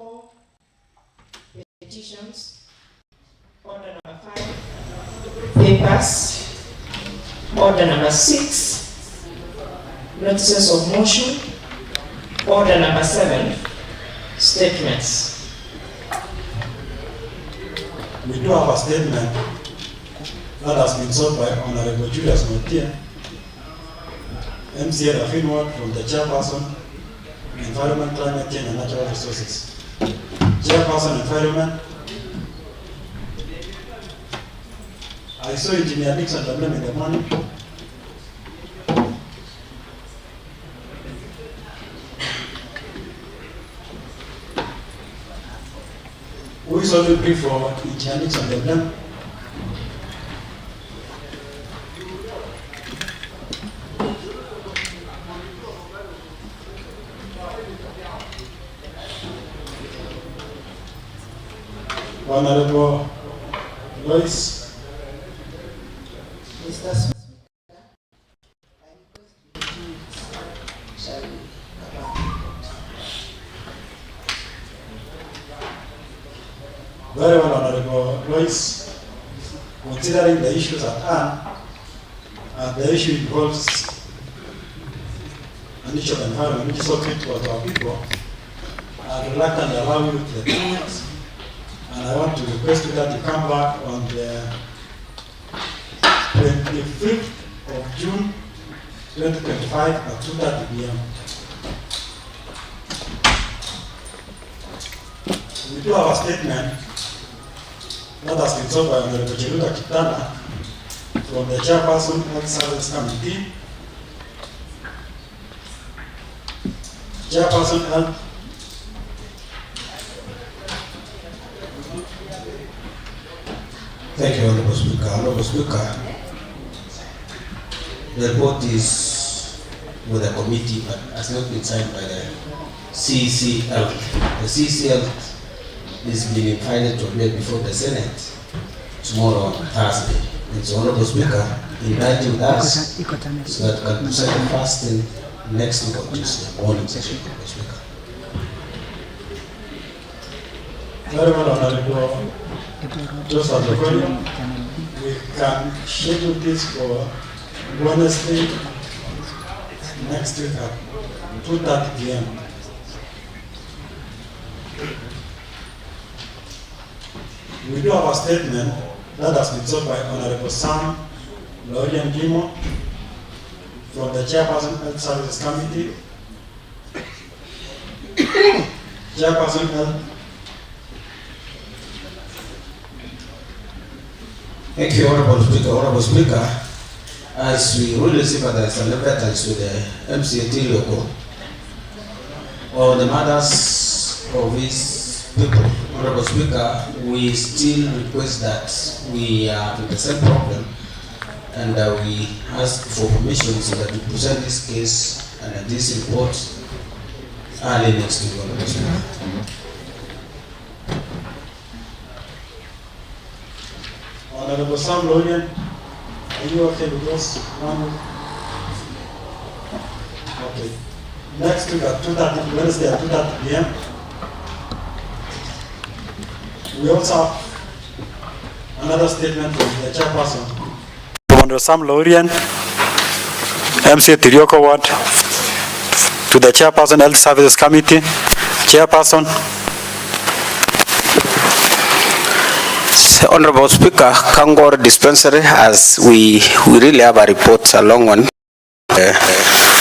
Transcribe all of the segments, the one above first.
4 petitions. Order number 5, papers. Order number 6, notices of motion. Order number 7, statements. We do have a statement that has been sought by Honorable Julius Motia, MCA Rafinward, from the Chairperson, Environment, Climate Change and Natural Resources. Chairperson, Environment. I saw Engineer Dixon Lamlem in the morning. Who is only brief for Engineer Dixon Lamlem? Honorable Lois. Mr. Speaker, Very well, Honorable Lois. Considering the issues at hand, and the issue involves an issue of environment which is so critical to our people, I would like to allow you to the comments. And I want to request you that you come back on the 25th of June 2025 at 2:30 p.m. We do have a statement that has been sought by Honorable Cheruta Kitana from the Chairperson Health Service Committee. Chairperson Health. Thank you, Honorable Speaker. Honorable Speaker, the report is with the committee but has not been signed by the CCL. The CCL is being invited to appear before the Senate tomorrow on Thursday. And so, Honorable Speaker, invite with us so that we can present the first thing next week on Tuesday morning session, Honorable Speaker. Very well, Honorable Joseph Recording. We can schedule this for Wednesday next week at 2:30 p.m. We do have a statement that has been sought by Honorable Sam Lorian Gimo from the Chairperson Health Services Committee. Chairperson Health. Thank you, Honorable Speaker. Honorable Speaker, as we really sympathize and empathize with the MCA Tirioko on the matters of these people, Honorable Speaker, we still request that we are with the same problem and we ask for permission so that we present this case and this report early next week, Honorable Speaker. Honorable Sam Lorian, are you okay with this? Okay. Next week at 2:30, Wednesday at 2:30 p.m. We also have another statement from the Chairperson. Honorable Sam Lorian, MCA Tirioko Ward, to the Chairperson Health Services Committee. Chairperson. Honorable Speaker, Kangor Dispensary, as we really have a report, a long one,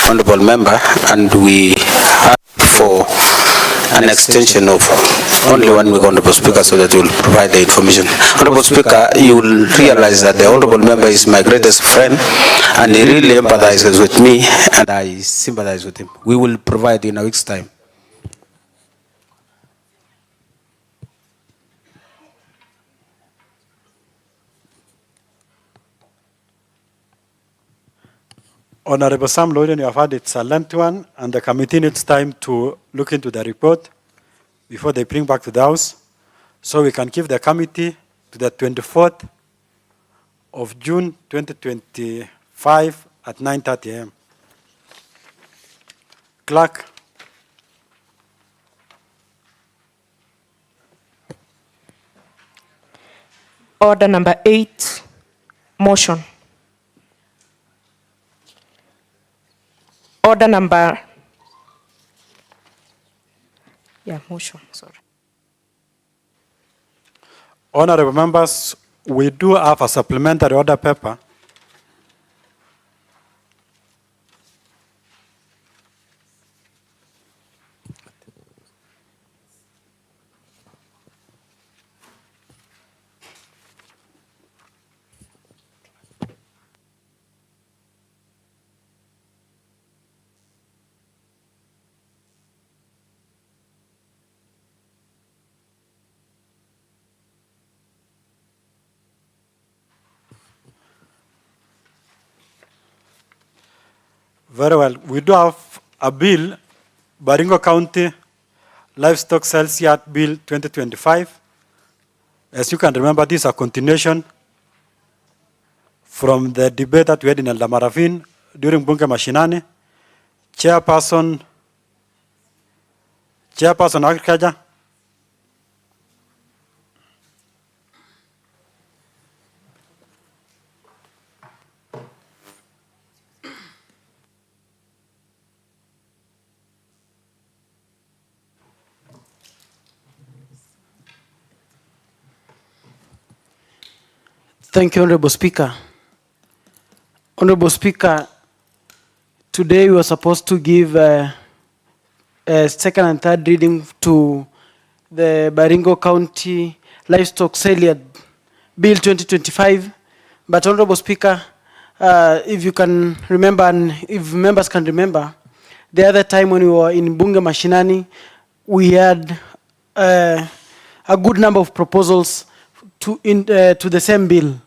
Honorable Member, and we ask for an extension of only 1 week, Honorable Speaker, so that we will provide the information. Honorable Speaker, you will realize that the Honorable Member is my greatest friend, and he really empathizes with me, and I sympathize with him. We will provide in a week's time. Honorable Sam Lorian, you have had it's a lengthy one, and the committee needs time to look into the report before they bring back to the House. So we can give the committee to the 24th of June 2025 at 9:30 a.m. Clerk. Order number 8, motion. Order number, motion, sorry. Honorable members, we do have a supplementary order paper. Very well. We do have a bill, Baringo County Livestock Sales Yard Bill 2025. As you can remember, this is a continuation from the debate that we had in El Damarafin during Bunge Mashinani. Chairperson Agriculture. Thank you, Honorable Speaker. Honorable Speaker, today we were supposed to give a second and third reading to the Baringo County Livestock Sale Yard Bill 2025. But Honorable Speaker, if you can remember, and if members can remember, the other time when we were in Bunge Mashinani, we had a good number of proposals to the same bill.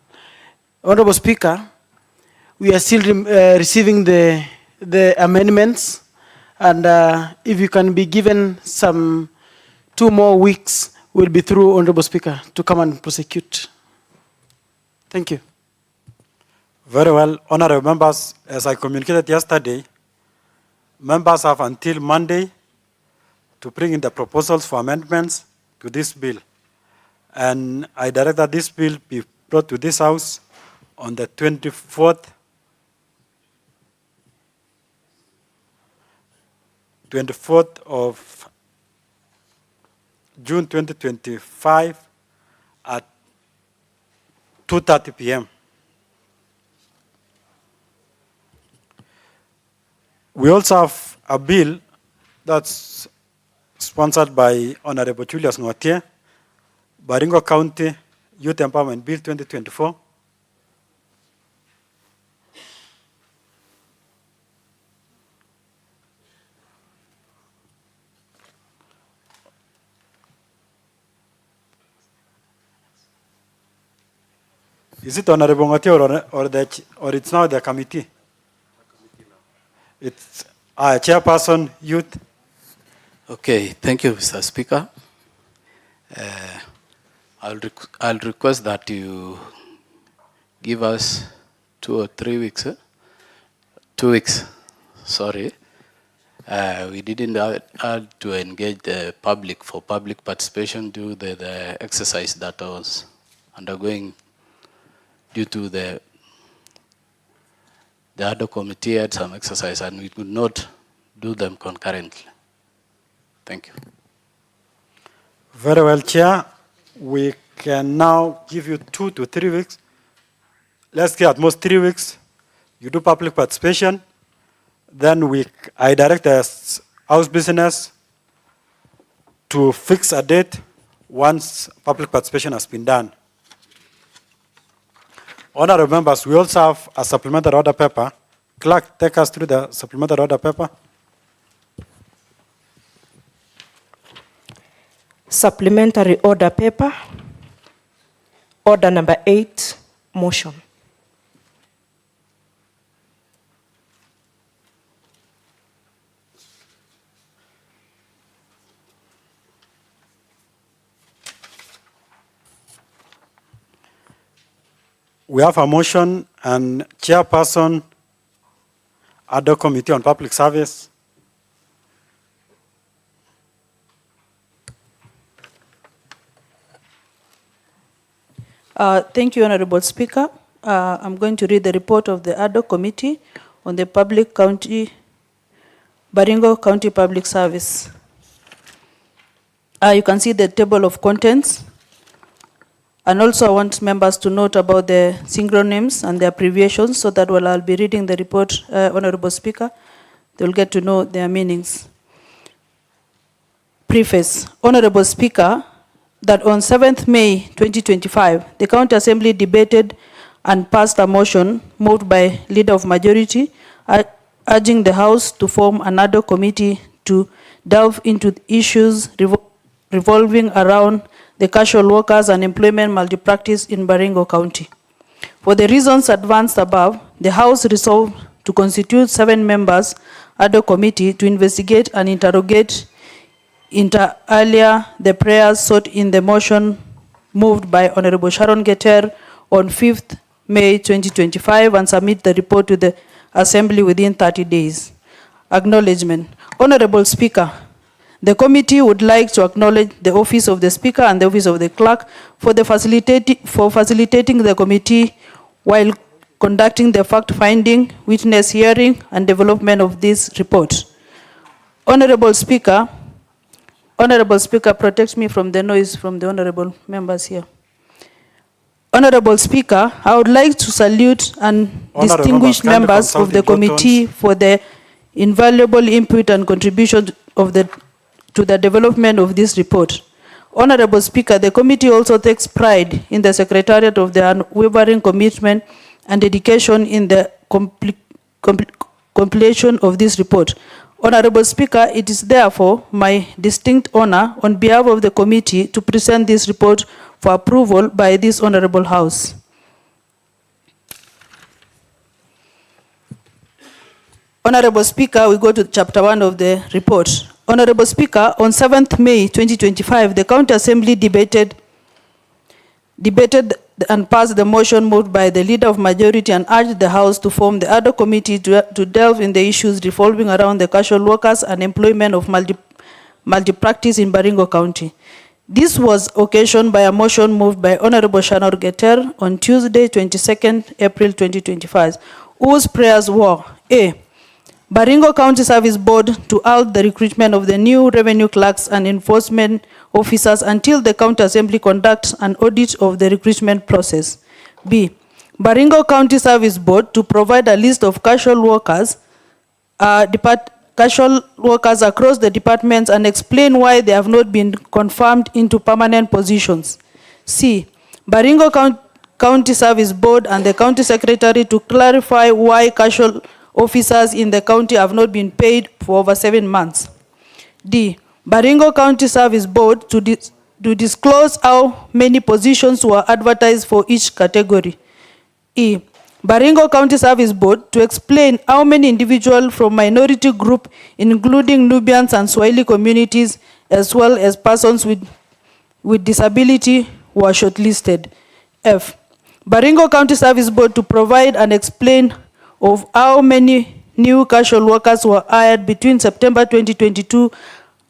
Honorable Speaker, we are still receiving the amendments, and if you can be given some 2 more weeks, we'll be through, Honorable Speaker, to come and prosecute. Thank you. Very well, honorable members, as I communicated yesterday, members have until Monday to bring in the proposals for amendments to this bill. And I direct that this bill be brought to this House on the 24th of June 2025 at 2:30 p.m. We also have a bill that's sponsored by Honorable Julius Ngotie, Baringo County Youth Empowerment Bill 2024. Is it Honorable Ngotie or it's now the committee? It's Chairperson Youth. Okay, thank you, Mr. Speaker. I'll request that you give us 2 or 3 weeks. 2 weeks, sorry. We didn't have to engage the public for public participation due to the exercise that was undergoing due to the Ad-Hoc Committee had some exercise and we could not do them concurrently. Thank you. Very well, Chair. We can now give you 2 to 3 weeks. Let's get at most 3 weeks. You do public participation. Then I direct the House business to fix a date once public participation has been done. Honorable members, we also have a supplementary order paper. Clerk, take us through the supplementary order paper. Supplementary order paper. Order number 8, motion. We have a motion and Chairperson, Ad-Hoc Committee on Public Service. Thank you, Honorable Speaker. I'm going to read the report of the Ad-Hoc Committee on the Baringo County Public Service. You can see the table of contents. And also I want members to note about the synonyms and the abbreviations so that while I'll be reading the report, Honorable Speaker, they'll get to know their meanings. Preface. Honorable Speaker, that on 7th May 2025, the County Assembly debated and passed a motion moved by Leader of Majority urging the House to form an Ad-Hoc Committee to delve into issues revolving around the casual workers and employment malpractice in Baringo County. For the reasons advanced above, the House resolved to constitute 7 members Ad-Hoc Committee to investigate and interrogate inter alia the prayers sought in the motion moved by Honorable Sharon Geter on 5th May 2025 and submit the report to the Assembly within 30 days. Acknowledgement. Honorable Speaker, the committee would like to acknowledge the Office of the Speaker and the Office of the Clerk for facilitating the committee while conducting the fact-finding, witness hearing, and development of this report. Honorable Speaker, protect me from the noise from the honorable members here. Honorable Speaker, I would like to salute and distinguished members of the committee for their invaluable input and contribution to the development of this report. Honorable Speaker, the committee also takes pride in the Secretariat of the unwavering commitment and dedication in the completion of this report. Honorable Speaker, it is therefore my distinct honor on behalf of the committee to present this report for approval by this Honorable House. Honorable Speaker, we go to Chapter 1 of the report. Honorable Speaker, on 7th May 2025, the County Assembly debated and passed the motion moved by the Leader of Majority and urged the House to form the Ad-Hoc Committee to delve in the issues revolving around the casual workers and employment of multi-practice in Baringo County. This was occasioned by a motion moved by Honorable Sharon Geter on Tuesday, 22nd April 2025, whose prayers were: A. Baringo County Service Board to halt the recruitment of the new revenue clerks and enforcement officers until the County Assembly conducts an audit of the recruitment process. B. Baringo County Service Board to provide a list of casual workers across the departments and explain why they have not been confirmed into permanent positions. C. Baringo County Service Board and the County Secretary to clarify why casual officers in the county have not been paid for over 7 months. D. Baringo County Service Board to disclose how many positions were advertised for each category. E. Baringo County Service Board to explain how many individuals from minority group, including Nubians and Swahili communities, as well as persons with disability, were shortlisted. F. Baringo County Service Board to provide and explain of how many new casual workers were hired between September 2022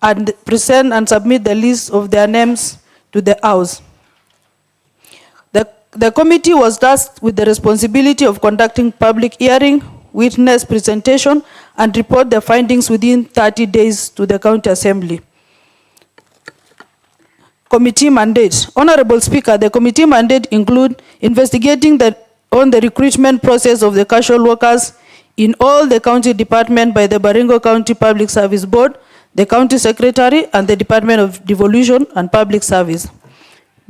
and present and submit the list of their names to the House. The committee was tasked with the responsibility of conducting public hearing, witness presentation, and report the findings within 30 days to the County Assembly. Committee mandate. Honorable Speaker, the committee mandate include investigating on the recruitment process of the casual workers in all the county departments by the Baringo County Public Service Board, the County Secretary, and the Department of Devolution and Public Service.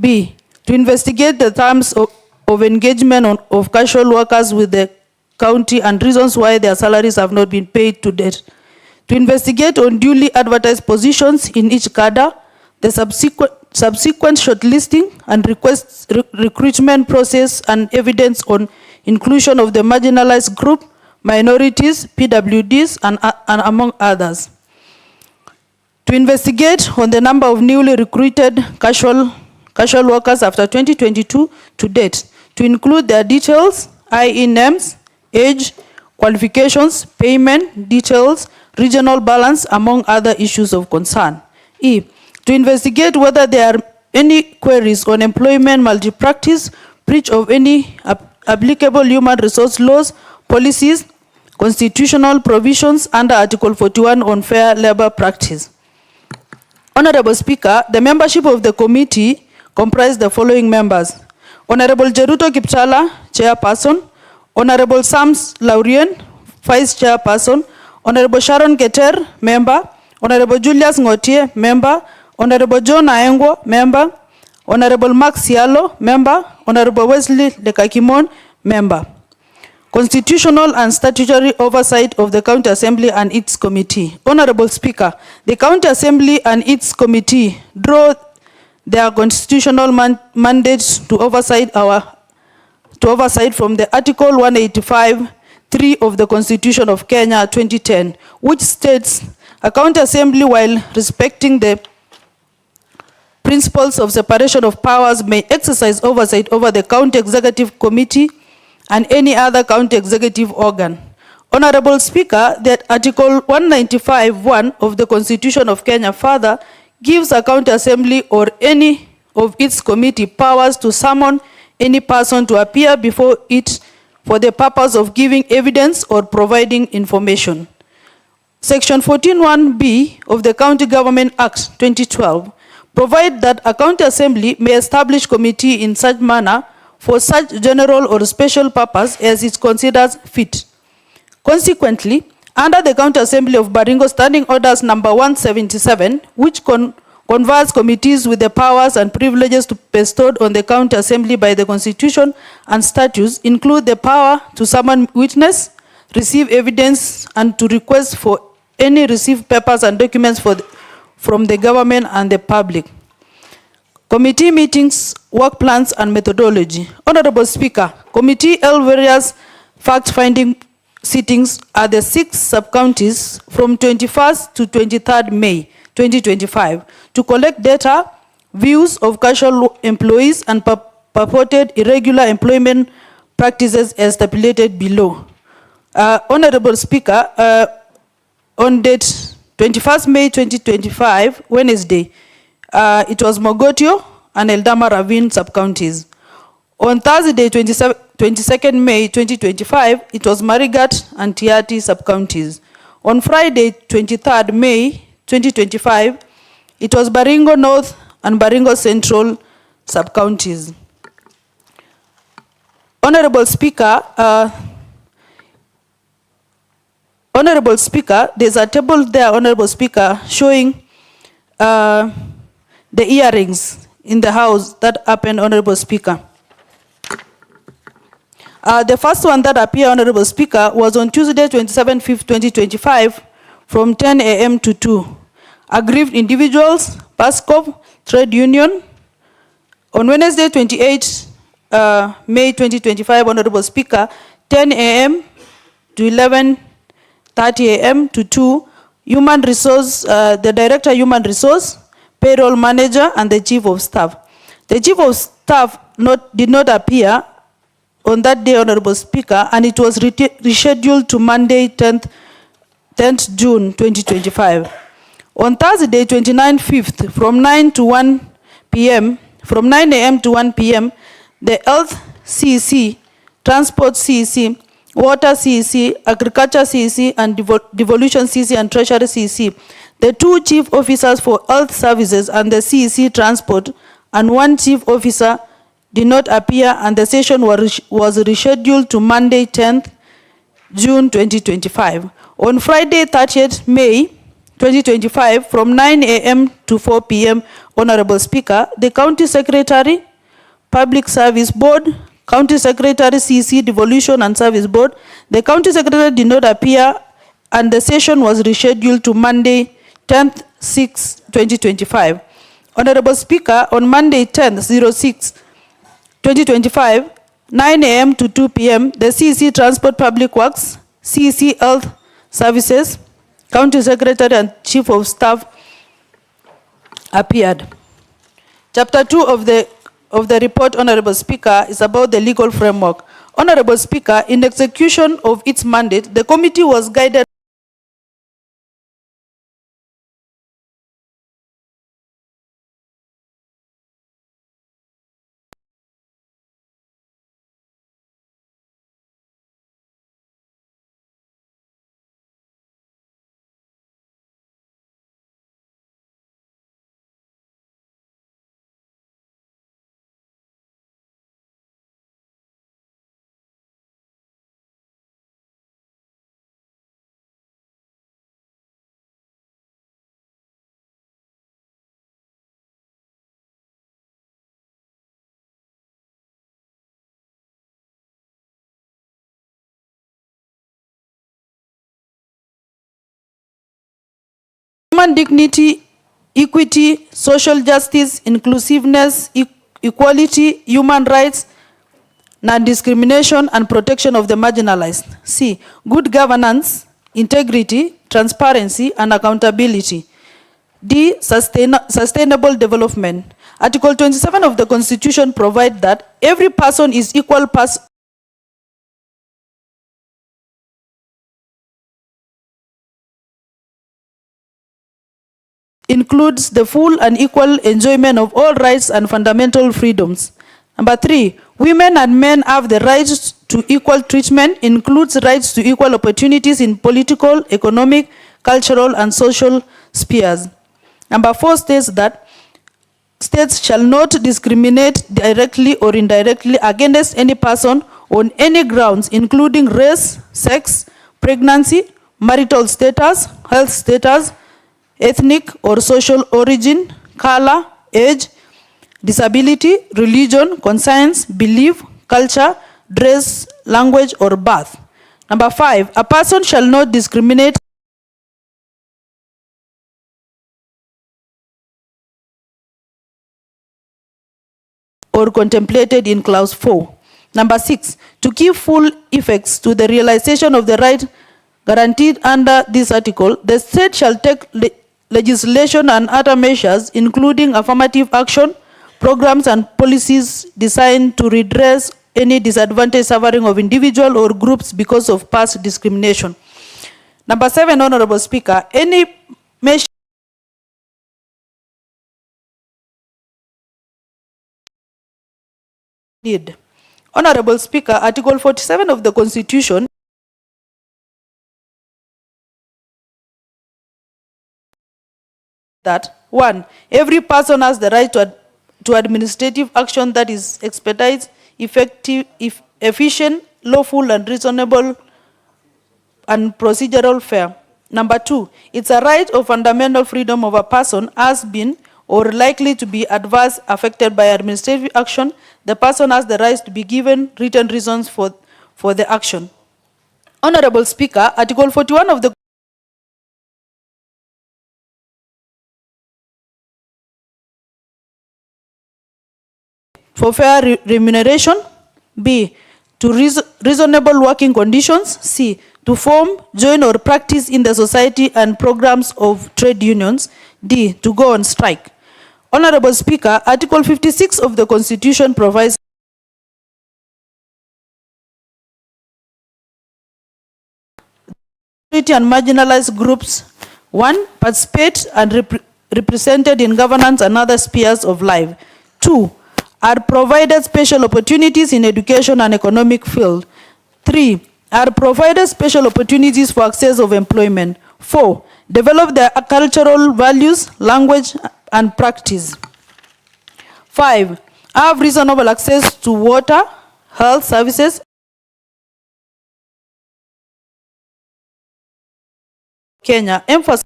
B. To investigate the terms of engagement of casual workers with the county and reasons why their salaries have not been paid to date. To investigate on duly advertised positions in each cadre, the subsequent shortlisting and recruitment process and evidence on inclusion of the marginalized group, minorities, PWDs, and among others. To investigate on the number of newly recruited casual workers after 2022 to date, to include their details, i.e. names, age, qualifications, payment details, regional balance, among other issues of concern. E. To investigate whether there are any queries on employment malpractice breach of any applicable human resource laws, policies, constitutional provisions under Article 41 on fair labor practice. Honorable Speaker, the membership of the committee comprised the following members: Honorable Jeruto Kipchala, Chairperson; Honorable Sams Laurien, Vice Chairperson; Honorable Sharon Keter, Member; Honorable Julius Ngotie, Member; Honorable John Aengwo, Member; Honorable Max Sialo, Member; Honorable Wesley Lekakimon, Member. Constitutional and statutory oversight of the County Assembly and its committee. Honorable Speaker, the County Assembly and its committee draw their constitutional mandates to oversight from the Article 185(3) of the Constitution of Kenya 2010, which states, "A County Assembly, while respecting the principles of separation of powers, may exercise oversight over the County Executive Committee and any other county executive organ." Honorable Speaker, that Article 195(1) of the Constitution of Kenya further gives a county assembly or any of its committee powers to summon any person to appear before it for the purpose of giving evidence or providing information. Section 14(1)(b) of the County Government Act 2012 provide that a county assembly may establish committee in such manner for such general or special purpose as it considers fit. Consequently, under the County Assembly of Baringo Standing Orders number 177, which confers committees with the powers and privileges bestowed on the County Assembly by the Constitution and statutes, include the power to summon witness, receive evidence, and to request for any received papers and documents from the government and the public. Committee meetings, work plans, and methodology. Honorable Speaker, committee held various fact-finding sittings at the 6 sub-counties from 21st to 23rd May 2025 to collect data, views of casual employees, and purported irregular employment practices as stipulated below. Honorable Speaker, on date 21st May 2025, Wednesday, it was Mogotio and Eldama Ravine sub-counties. On Thursday, 22nd May 2025, it was Marigat and Tiati sub-counties. On Friday, 23rd May 2025, it was Baringo North and Baringo Central sub-counties. Honorable Speaker, there's a table there, Honorable Speaker, showing the earrings in the house that happened, Honorable Speaker. The first one that appeared, Honorable Speaker, was on Tuesday, 27/5/2025, from 10 a.m. to 2. Aggrieved individuals, PASCOP, Trade Union. On Wednesday, 28 May 2025, Honorable Speaker, 10 a.m. to 11:30 a.m. to 2, Human Resource, the Director Human Resource, Payroll Manager, and the Chief of Staff. The Chief of Staff did not appear on that day, Honorable Speaker, and it was rescheduled to Monday, 10th June 2025. On Thursday, 29/5, from 9 to 1 p.m., from 9 a.m. to 1 p.m., the Health CEC, Transport CEC, Water CEC, Agriculture CEC, and Devolution CEC and Treasury CEC, the 2 chief officers for health services and the CEC Transport, and 1 chief officer did not appear, and the session was rescheduled to Monday, 10th June 2025. On Friday, 30th May 2025, from 9 a.m. to 4 p.m., Honorable Speaker, the County Secretary, Public Service Board, County Secretary, CEC, Devolution and Service Board, the County Secretary did not appear, and the session was rescheduled to Monday, 10th 6, 2025. Honorable Speaker, on Monday, 10th 06, 2025, 9 a.m. to 2 p.m., the CEC Transport Public Works, CEC Health Services, County Secretary and Chief of Staff appeared. Chapter 2 of the report, Honorable Speaker, is about the legal framework. Honorable Speaker, in execution of its mandate, the committee was guided Human dignity, equity, social justice, inclusiveness, equality, human rights, non-discrimination, and protection of the marginalized. C, good governance, integrity, transparency, and accountability. D, sustainable development. Article 27 of the Constitution provides that every person is equal includes the full and equal enjoyment of all rights and fundamental freedoms. Number 3, women and men have the right to equal treatment, includes rights to equal opportunities in political, economic, cultural, and social spheres. Number 4 states that states shall not discriminate directly or indirectly against any person on any grounds, including race, sex, pregnancy, marital status, health status, ethnic or social origin, color, age, disability, religion, conscience, belief, culture, dress, language, or birth. Number 5, a person shall not discriminate or contemplated in clause 4. Number 6, to give full effects to the realization of the right guaranteed under this article, the state shall take legislation and other measures, including affirmative action, programs and policies designed to redress any disadvantage suffering of individual or groups because of past discrimination. Number 7, Honorable Speaker, any measure need. Honorable Speaker, Article 47 of the Constitution that 1, every person has the right to administrative action that is expedite, effective, efficient, lawful, and reasonable, and procedural fair. Number 2, it's a right of fundamental freedom of a person has been or likely to be adverse affected by administrative action. The person has the right to be given written reasons for the action. Honorable Speaker, Article 41 of the for fair remuneration. B, to reasonable working conditions. C, to form, join, or practice in the society and programs of trade unions. D, to go on strike. Honorable Speaker, Article 56 of the Constitution provides and marginalized groups, 1, participate and represented in governance and other spheres of life. 2, are provided special opportunities in education and economic field. 3, are provided special opportunities for access of employment. 4, develop their cultural values, language, and practice. 5, have reasonable access to water, health services, Kenya. Emphasis: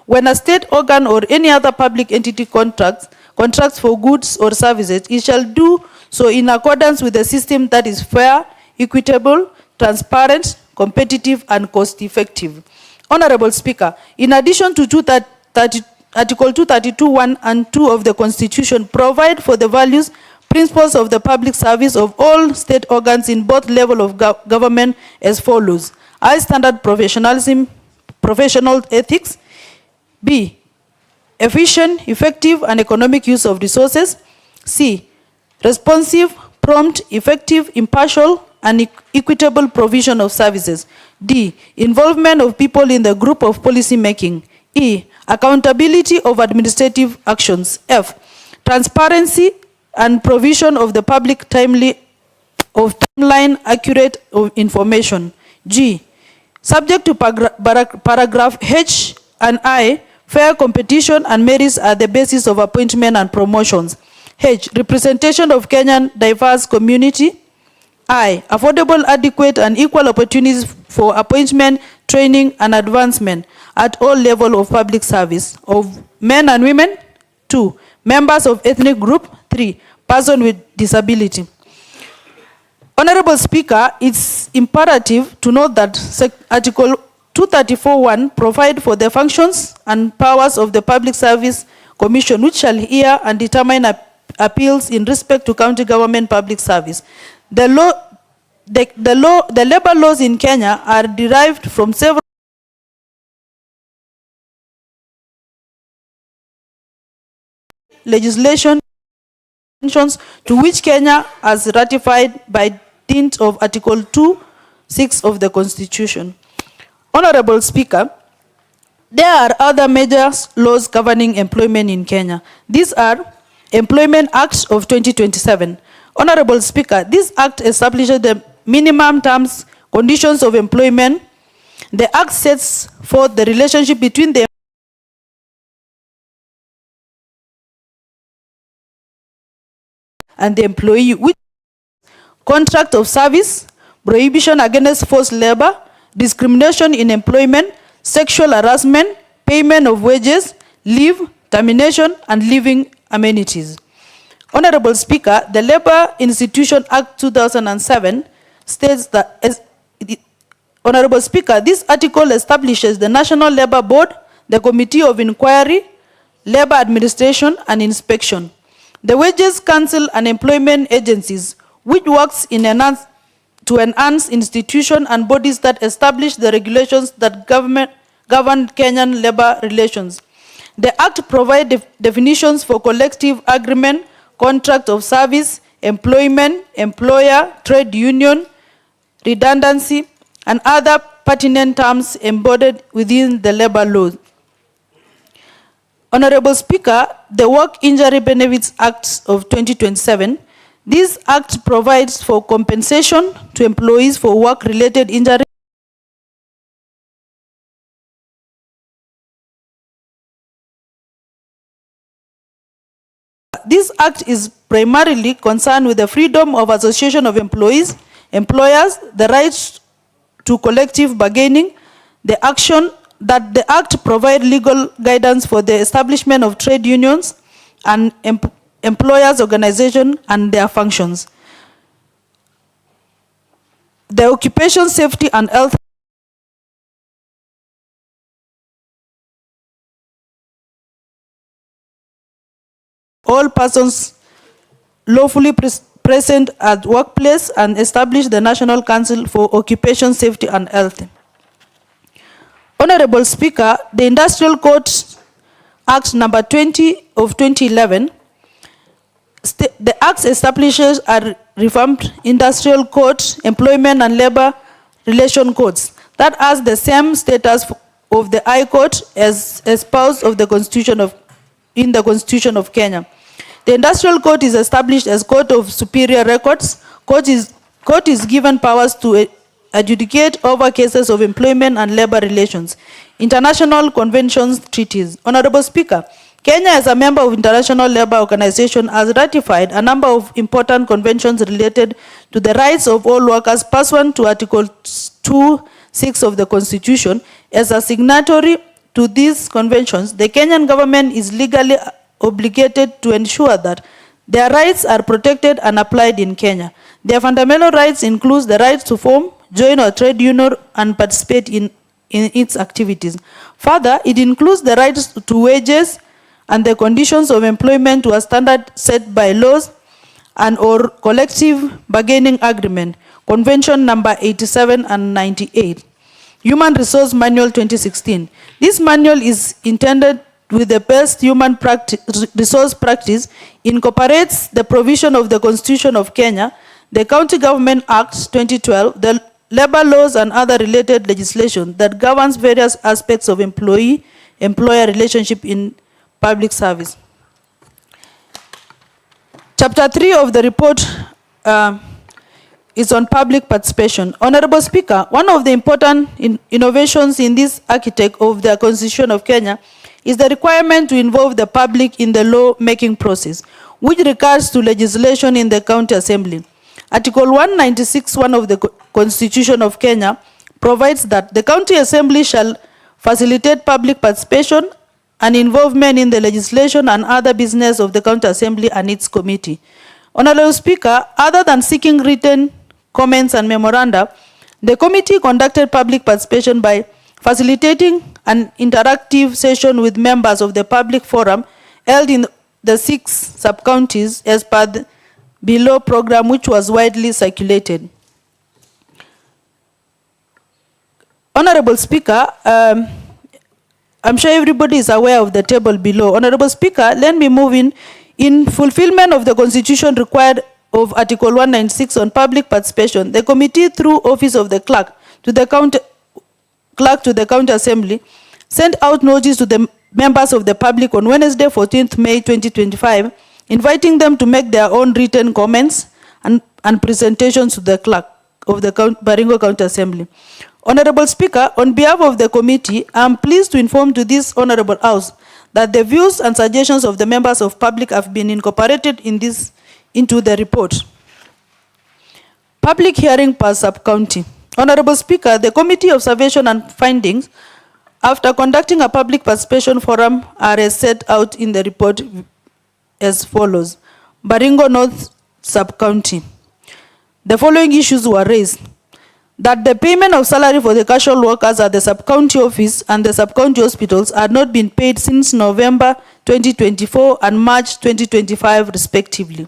when a state organ or any other public entity contracts for goods or services, it shall do so in accordance with a system that is fair, equitable, transparent, competitive, and cost-effective. Honorable Speaker, in addition to Article 232, 1 and 2 of the Constitution provide for the values, principles of the public service of all state organs in both level of government as follows: high standard professionalism, professional ethics. B, efficient, effective, and economic use of resources. C, responsive, prompt, effective, impartial, and equitable provision of services. D, involvement of people in the group of policy making. E, accountability of administrative actions. F, transparency and provision of the public timeline accurate information. G, subject to paragraph H and I, fair competition and merits are the basis of appointment and promotions. H, representation of Kenyan diverse community. I, affordable, adequate, and equal opportunities for appointment, training, and advancement at all levels of public service of men and women. 2, members of ethnic group. 3, person with disability. Honorable Speaker, it's imperative to note that Article 234(1) provide for the functions and powers of the Public Service Commission, which shall hear and determine appeals in respect to county government public service. The labor laws in Kenya are derived from several legislation to which Kenya has ratified by dint of Article 2(6) of the Constitution. Honorable Speaker, there are other major laws governing employment in Kenya. These are Employment Act of 2027. Honorable Speaker, this act establishes the minimum terms, conditions of employment. The act sets forth the relationship between the and the employee, which contract of service, prohibition against forced labor, discrimination in employment, sexual harassment, payment of wages, leave, termination, and living amenities. Honorable Speaker, the Labor Institution Act 2007 states that, Honorable Speaker, this article establishes the National Labor Board, the Committee of Inquiry, Labor Administration and Inspection, the Wages Council and Employment Agencies, which works to enhance institutions and bodies that establish the regulations that govern Kenyan labor relations. The Act provides definitions for collective agreement, contract of service, employment, employer, trade union, redundancy, and other pertinent terms embodied within the labor laws. Honorable Speaker, the Work Injury Benefits Act of 2027, this act provides for compensation to employees for work-related injury. This act is primarily concerned with the freedom of association of employees, employers, the rights to collective bargaining, the act provide legal guidance for the establishment of trade unions and employers' organization and their functions. The Occupation Safety and Health all persons lawfully present at workplace and establish the National Council for Occupation Safety and Health. Honorable Speaker, the Industrial Code Act number 20 of 2011, the Act establishes a revamped Industrial Code, Employment and Labor Relation Codes that has the same status of the High Court as espoused of the Constitution in the Constitution of Kenya. The Industrial Court is established as Court of Superior Records. Court is given powers to adjudicate over cases of employment and labor relations, international conventions, treaties. Honorable Speaker, Kenya, as a member of International Labour Organization, has ratified a number of important conventions related to the rights of all workers pursuant to Article 2(6) of the Constitution. As a signatory to these conventions, the Kenyan government is legally obligated to ensure that their rights are protected and applied in Kenya. Their fundamental rights include the right to form, join a trade union, and participate in its activities. Further, it includes the rights to wages and the conditions of employment to a standard set by laws and or collective bargaining agreement, Convention number 87 and 98. Human Resource Manual 2016. This manual is intended with the best human resource practice, incorporates the provision of the Constitution of Kenya, the County Government Act 2012, the labor laws and other related legislation that governs various aspects of employee-employer relationship in public service. Chapter 3 of the report is on public participation. Honorable Speaker, one of the important innovations in this architect of the Constitution of Kenya is the requirement to involve the public in the law-making process, which regards to legislation in the County Assembly. Article 196(1) of the Constitution of Kenya provides that the County Assembly shall facilitate public participation and involvement in the legislation and other business of the County Assembly and its committee. Honorable Speaker, other than seeking written comments and memoranda, the committee conducted public participation by facilitating an interactive session with members of the public forum held in the 6 sub-counties as per the below program, which was widely circulated. Honorable Speaker, I'm sure everybody is aware of the table below. Honorable Speaker, let me move in fulfillment of the Constitution required of Article 196 on public participation. The committee, through Office of the Clerk to the County Assembly, sent out notice to the members of the public on Wednesday, 14th May 2025, inviting them to make their own written comments and presentations to the clerk of the Baringo County Assembly. Honorable Speaker, on behalf of the committee, I am pleased to inform to this Honorable House that the views and suggestions of the members of public have been incorporated into the report. Public hearing per sub-county. Honorable Speaker, the Committee Observation and Findings, after conducting a public participation forum, are as set out in the report as follows. Baringo North Sub-County. The following issues were raised. That the payment of salary for the casual workers at the sub-county office and the sub-county hospitals had not been paid since November 2024 and March 2025 respectively.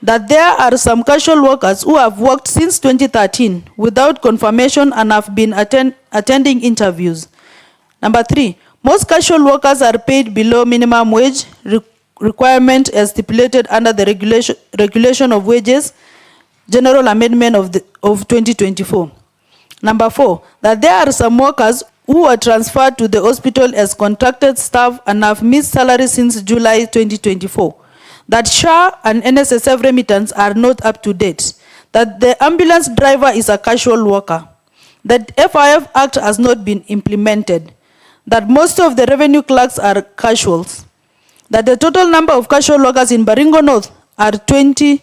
That there are some casual workers who have worked since 2013 without confirmation and have been attending interviews. Number 3, most casual workers are paid below minimum wage requirement as stipulated under the regulation of wages, General Amendment of 2024. Number 4, that there are some workers who were transferred to the hospital as contracted staff and have missed salary since July 2024. That SHA and NSSF remittance are not up to date. That the ambulance driver is a casual worker. That FIF Act has not been implemented. That most of the revenue clerks are casuals. That the total number of casual workers in Baringo North are 20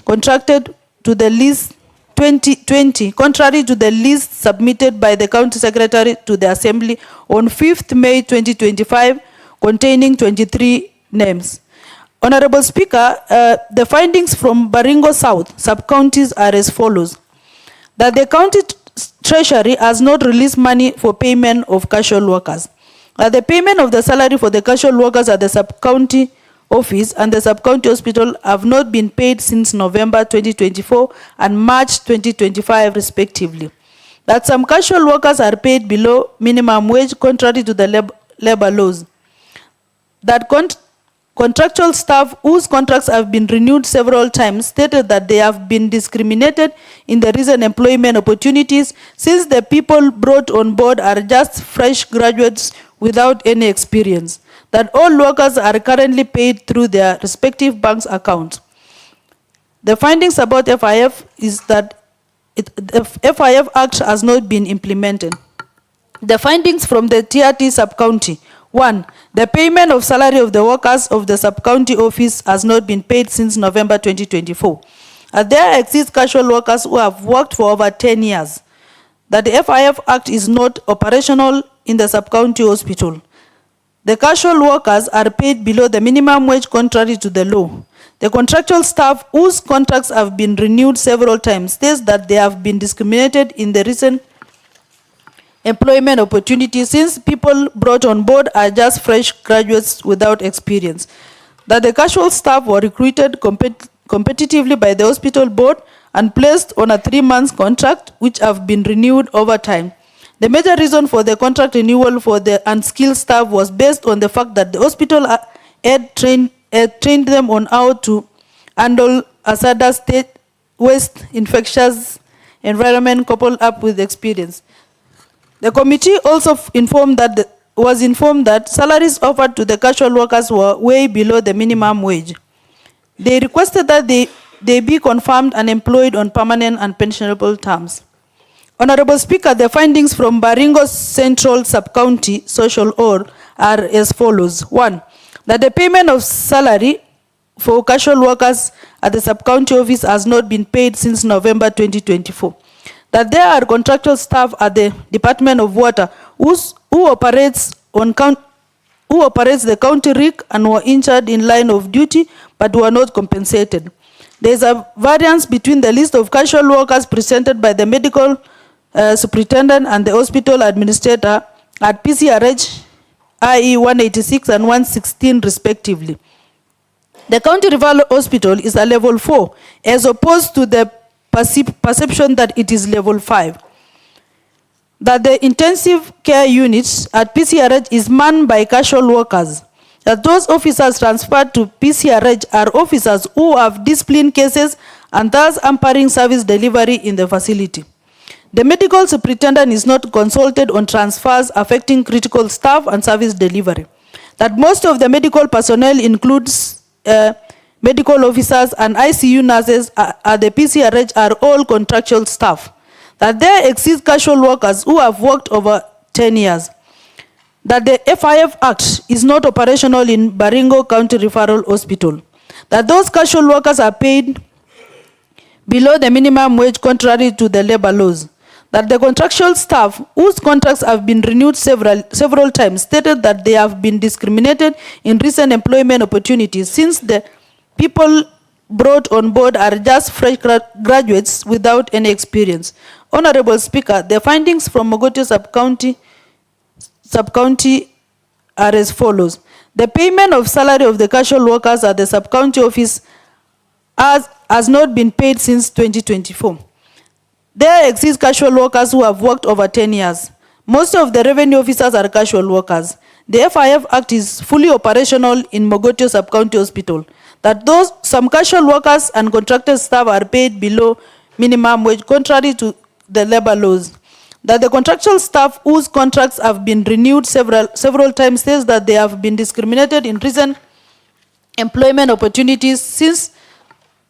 contracted to the list 2020, contrary to the list submitted by the County Secretary to the Assembly on 5th May 2025, containing 23 names. Honorable Speaker, the findings from Baringo South sub-counties are as follows. That the county treasury has not released money for payment of casual workers. That the payment of the salary for the casual workers at the sub-county office and the sub-county hospital have not been paid since November 2024 and March 2025 respectively. That some casual workers are paid below minimum wage contrary to the labor laws. That contractual staff whose contracts have been renewed several times stated that they have been discriminated in the recent employment opportunities since the people brought on board are just fresh graduates without any experience. That all workers are currently paid through their respective bank's accounts. The findings about FIF is that the FIF Act has not been implemented. The findings from the TRT sub-county. 1. The payment of salary of the workers of the sub-county office has not been paid since November 2024. There exist casual workers who have worked for over 10 years. That the FIF Act is not operational in the sub-county hospital. The casual workers are paid below the minimum wage contrary to the law. The contractual staff whose contracts have been renewed several times states that they have been discriminated in the recent employment opportunities since people brought on board are just fresh graduates without experience. That the casual staff were recruited competitively by the hospital board and placed on a 3-month contract which have been renewed over time. The major reason for the contract renewal for the unskilled staff was based on the fact that the hospital had trained them on how to handle hazardous state waste infectious environment coupled up with experience. The committee also was informed that salaries offered to the casual workers were way below the minimum wage. They requested that they be confirmed and employed on permanent and pensionable terms. Honorable Speaker, the findings from Baringo Central Sub-County Social Org are as follows. 1. That the payment of salary for casual workers at the sub-county office has not been paid since November 2024. That there are contractual staff at the Department of Water who operates the county RIC and were injured in line of duty but were not compensated. There is a variance between the list of casual workers presented by the medical superintendent and the hospital administrator at PCRH, i.e. 186 and 116 respectively. The county referral hospital is a level 4 as opposed to the perception that it is level 5. That the intensive care units at PCRH is manned by casual workers. That those officers transferred to PCRH are officers who have discipline cases and thus hampering service delivery in the facility. The medical superintendent is not consulted on transfers affecting critical staff and service delivery. That most of the medical personnel includes medical officers and ICU nurses at the PCRH are all contractual staff. That there exist casual workers who have worked over 10 years. That the FIF Act is not operational in Baringo County Referral Hospital. That those casual workers are paid below the minimum wage contrary to the labor laws. That the contractual staff whose contracts have been renewed several times stated that they have been discriminated in recent employment opportunities since the people brought on board are just fresh graduates without any experience. Honorable Speaker, the findings from Mogotio sub-county are as follows. The payment of salary of the casual workers at the sub-county office has not been paid since 2024. There exist casual workers who have worked over 10 years. Most of the revenue officers are casual workers. The FIF Act is fully operational in Mogotio Sub-County Hospital. That some casual workers and contracted staff are paid below minimum wage contrary to the labor laws. That the contractual staff whose contracts have been renewed several times says that they have been discriminated in recent employment opportunities since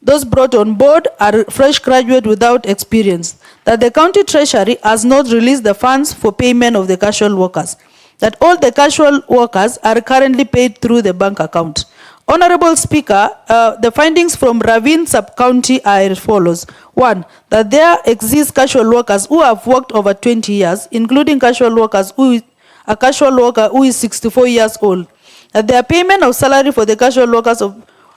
those brought on board are fresh graduates without experience. That the county treasury has not released the funds for payment of the casual workers. That all the casual workers are currently paid through the bank account. Honorable Speaker, the findings from Ravine Sub-County are as follows. 1, that there exist casual workers who have worked over 20 years, including a casual worker who is 64 years old. That their payment of salary for the casual workers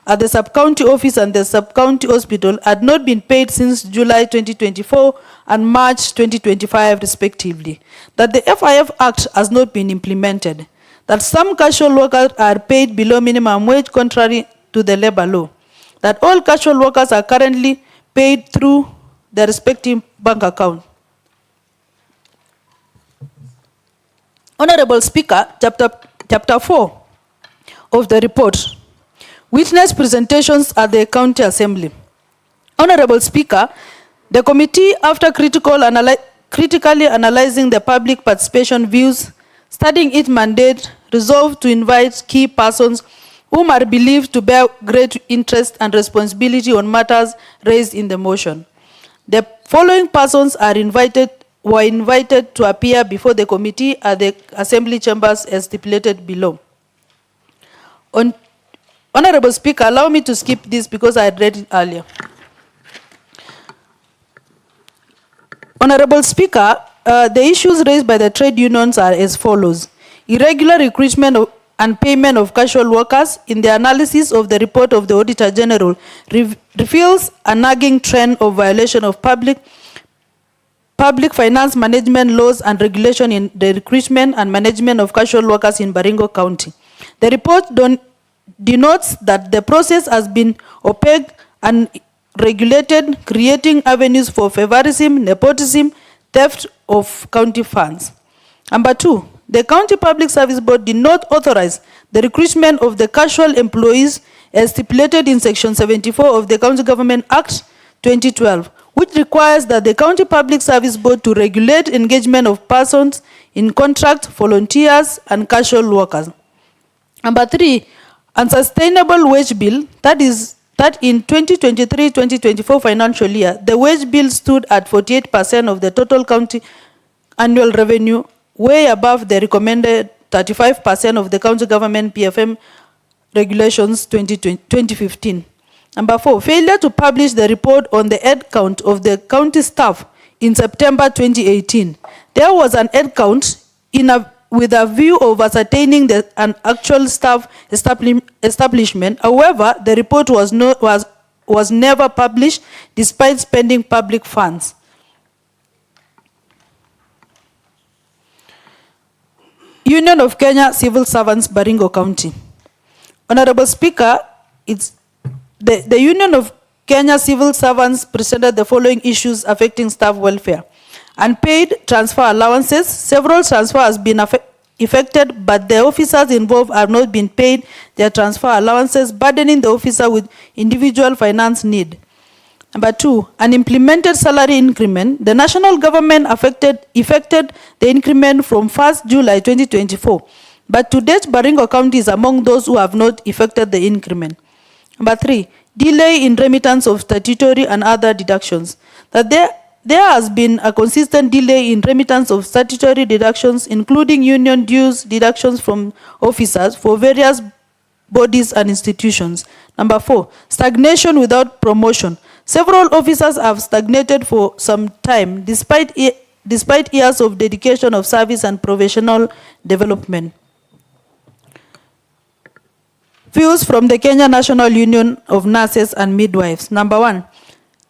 at the sub-county office and the sub-county hospital had not been paid since July 2024 and March 2025 respectively. That the FIF Act has not been implemented. That some casual workers are paid below minimum wage contrary to the labor law. That all casual workers are currently paid through their respective bank account. Honorable Speaker, chapter 4 of the report. Witness presentations at the County Assembly. Honorable Speaker, the committee, after critically analyzing the public participation views, studying its mandate, resolved to invite key persons whom are believed to bear great interest and responsibility on matters raised in the motion. The following persons were invited to appear before the committee at the Assembly chambers as stipulated below. Honorable Speaker, allow me to skip this because I had read it earlier. Honorable Speaker, the issues raised by the trade unions are as follows. Irregular recruitment and payment of casual workers in the analysis of the report of the Auditor General reveals a nagging trend of violation of public finance management laws and regulation in the recruitment and management of casual workers in Baringo County. The report denotes that the process has been opaque and regulated, creating avenues for favorism, nepotism, theft of county funds. Number 2, the County Public Service Board did not authorize the recruitment of the casual employees as stipulated in Section 74 of the County Government Act 2012, which requires that the County Public Service Board to regulate engagement of persons in contract, volunteers, and casual workers. Number 3, unsustainable wage bill, that in 2023-2024 financial year, the wage bill stood at 48% of the total county annual revenue, way above the recommended 35% of the county government PFM regulations 2015. Number 4, failure to publish the report on the head count of the county staff in September 2018. There was an head count with a view of ascertaining an actual staff establishment. However, the report was never published despite spending public funds. Union of Kenya Civil Servants, Baringo County. Honorable Speaker, the Union of Kenya Civil Servants presented the following issues affecting staff welfare. Unpaid transfer allowances. Several transfers has been effected, but the officers involved have not been paid their transfer allowances, burdening the officer with individual finance need. Number 2, an implemented salary increment. The national government effected the increment from 1st July 2024, but to date, Baringo County is among those who have not effected the increment. Number 3, delay in remittance of statutory and other deductions. That there has been a consistent delay in remittance of statutory deductions, including union dues deductions from officers for various bodies and institutions. Number 4, stagnation without promotion. Several officers have stagnated for some time despite years of dedication of service and professional development. Views from the Kenya National Union of Nurses and Midwives. Number 1,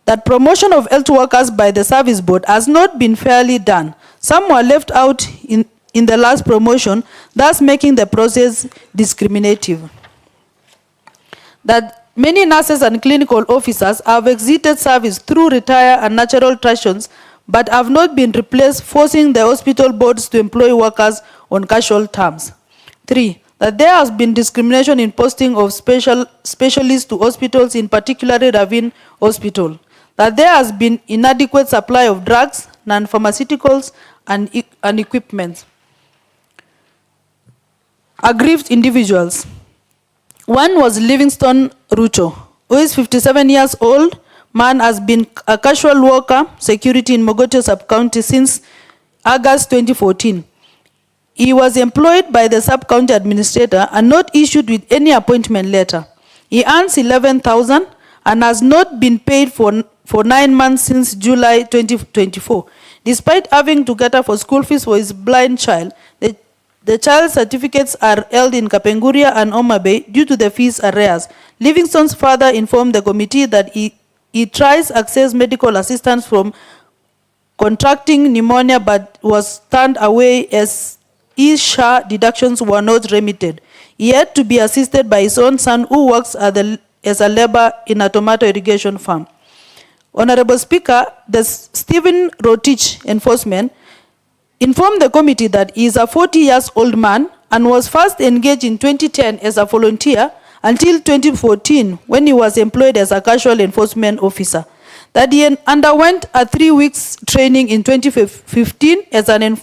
that promotion of health workers by the service board has not been fairly done. Some were left out in the last promotion, thus making the process discriminative. That many nurses and clinical officers have exited service through retire and natural attritions, but have not been replaced, forcing the hospital boards to employ workers on casual terms. 3, that there has been discrimination in posting of specialists to hospitals, in particular Ravine Hospital. That there has been inadequate supply of drugs, non-pharmaceuticals, and equipment. Aggrieved individuals. One was Livingston Ruto, who is 57 years old. Man has been a casual worker, security in Mogotio sub-county since August 2014. He was employed by the sub-county administrator and not issued with any appointment letter. He earns 11,000 and has not been paid for 9 months since July 2024. Despite having to cater for school fees for his blind child, the child's certificates are held in Kapenguria and Homa Bay due to the fees arrears. Livingston's father informed the committee that he tries to access medical assistance from contracting pneumonia but was turned away as his SHA deductions were not remitted. He had to be assisted by his own son, who works as a labor in a tomato irrigation farm. Honorable Speaker, the Stephen Rotich enforcement informed the committee that he is a 40-year-old man and was first engaged in 2010 as a volunteer until 2014 when he was employed as a casual enforcement officer. That he underwent a 3 weeks training in 2015 as an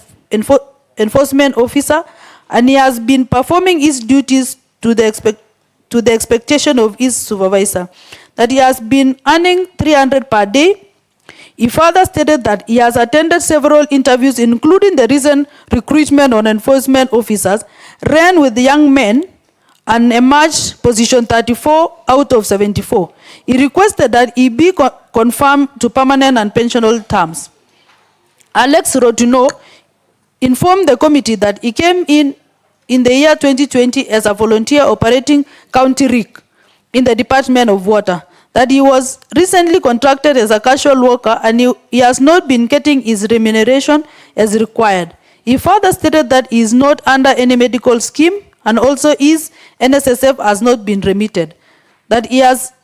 enforcement officer, and he has been performing his duties to the expectation of his supervisor. That he has been earning 300 per day. He further stated that he has attended several interviews, including the recent recruitment on enforcement officers, ran with young men, and emerged position 34 out of 74. He requested that he be confirmed to permanent and pensional terms. Alex Rotuno informed the committee that he came in the year 2020 as a volunteer operating County RIC in the Department of Water. That he was recently contracted as a casual worker and he has not been getting his remuneration as required. He further stated that he is not under any medical scheme and also his NSSF has not been remitted. That he has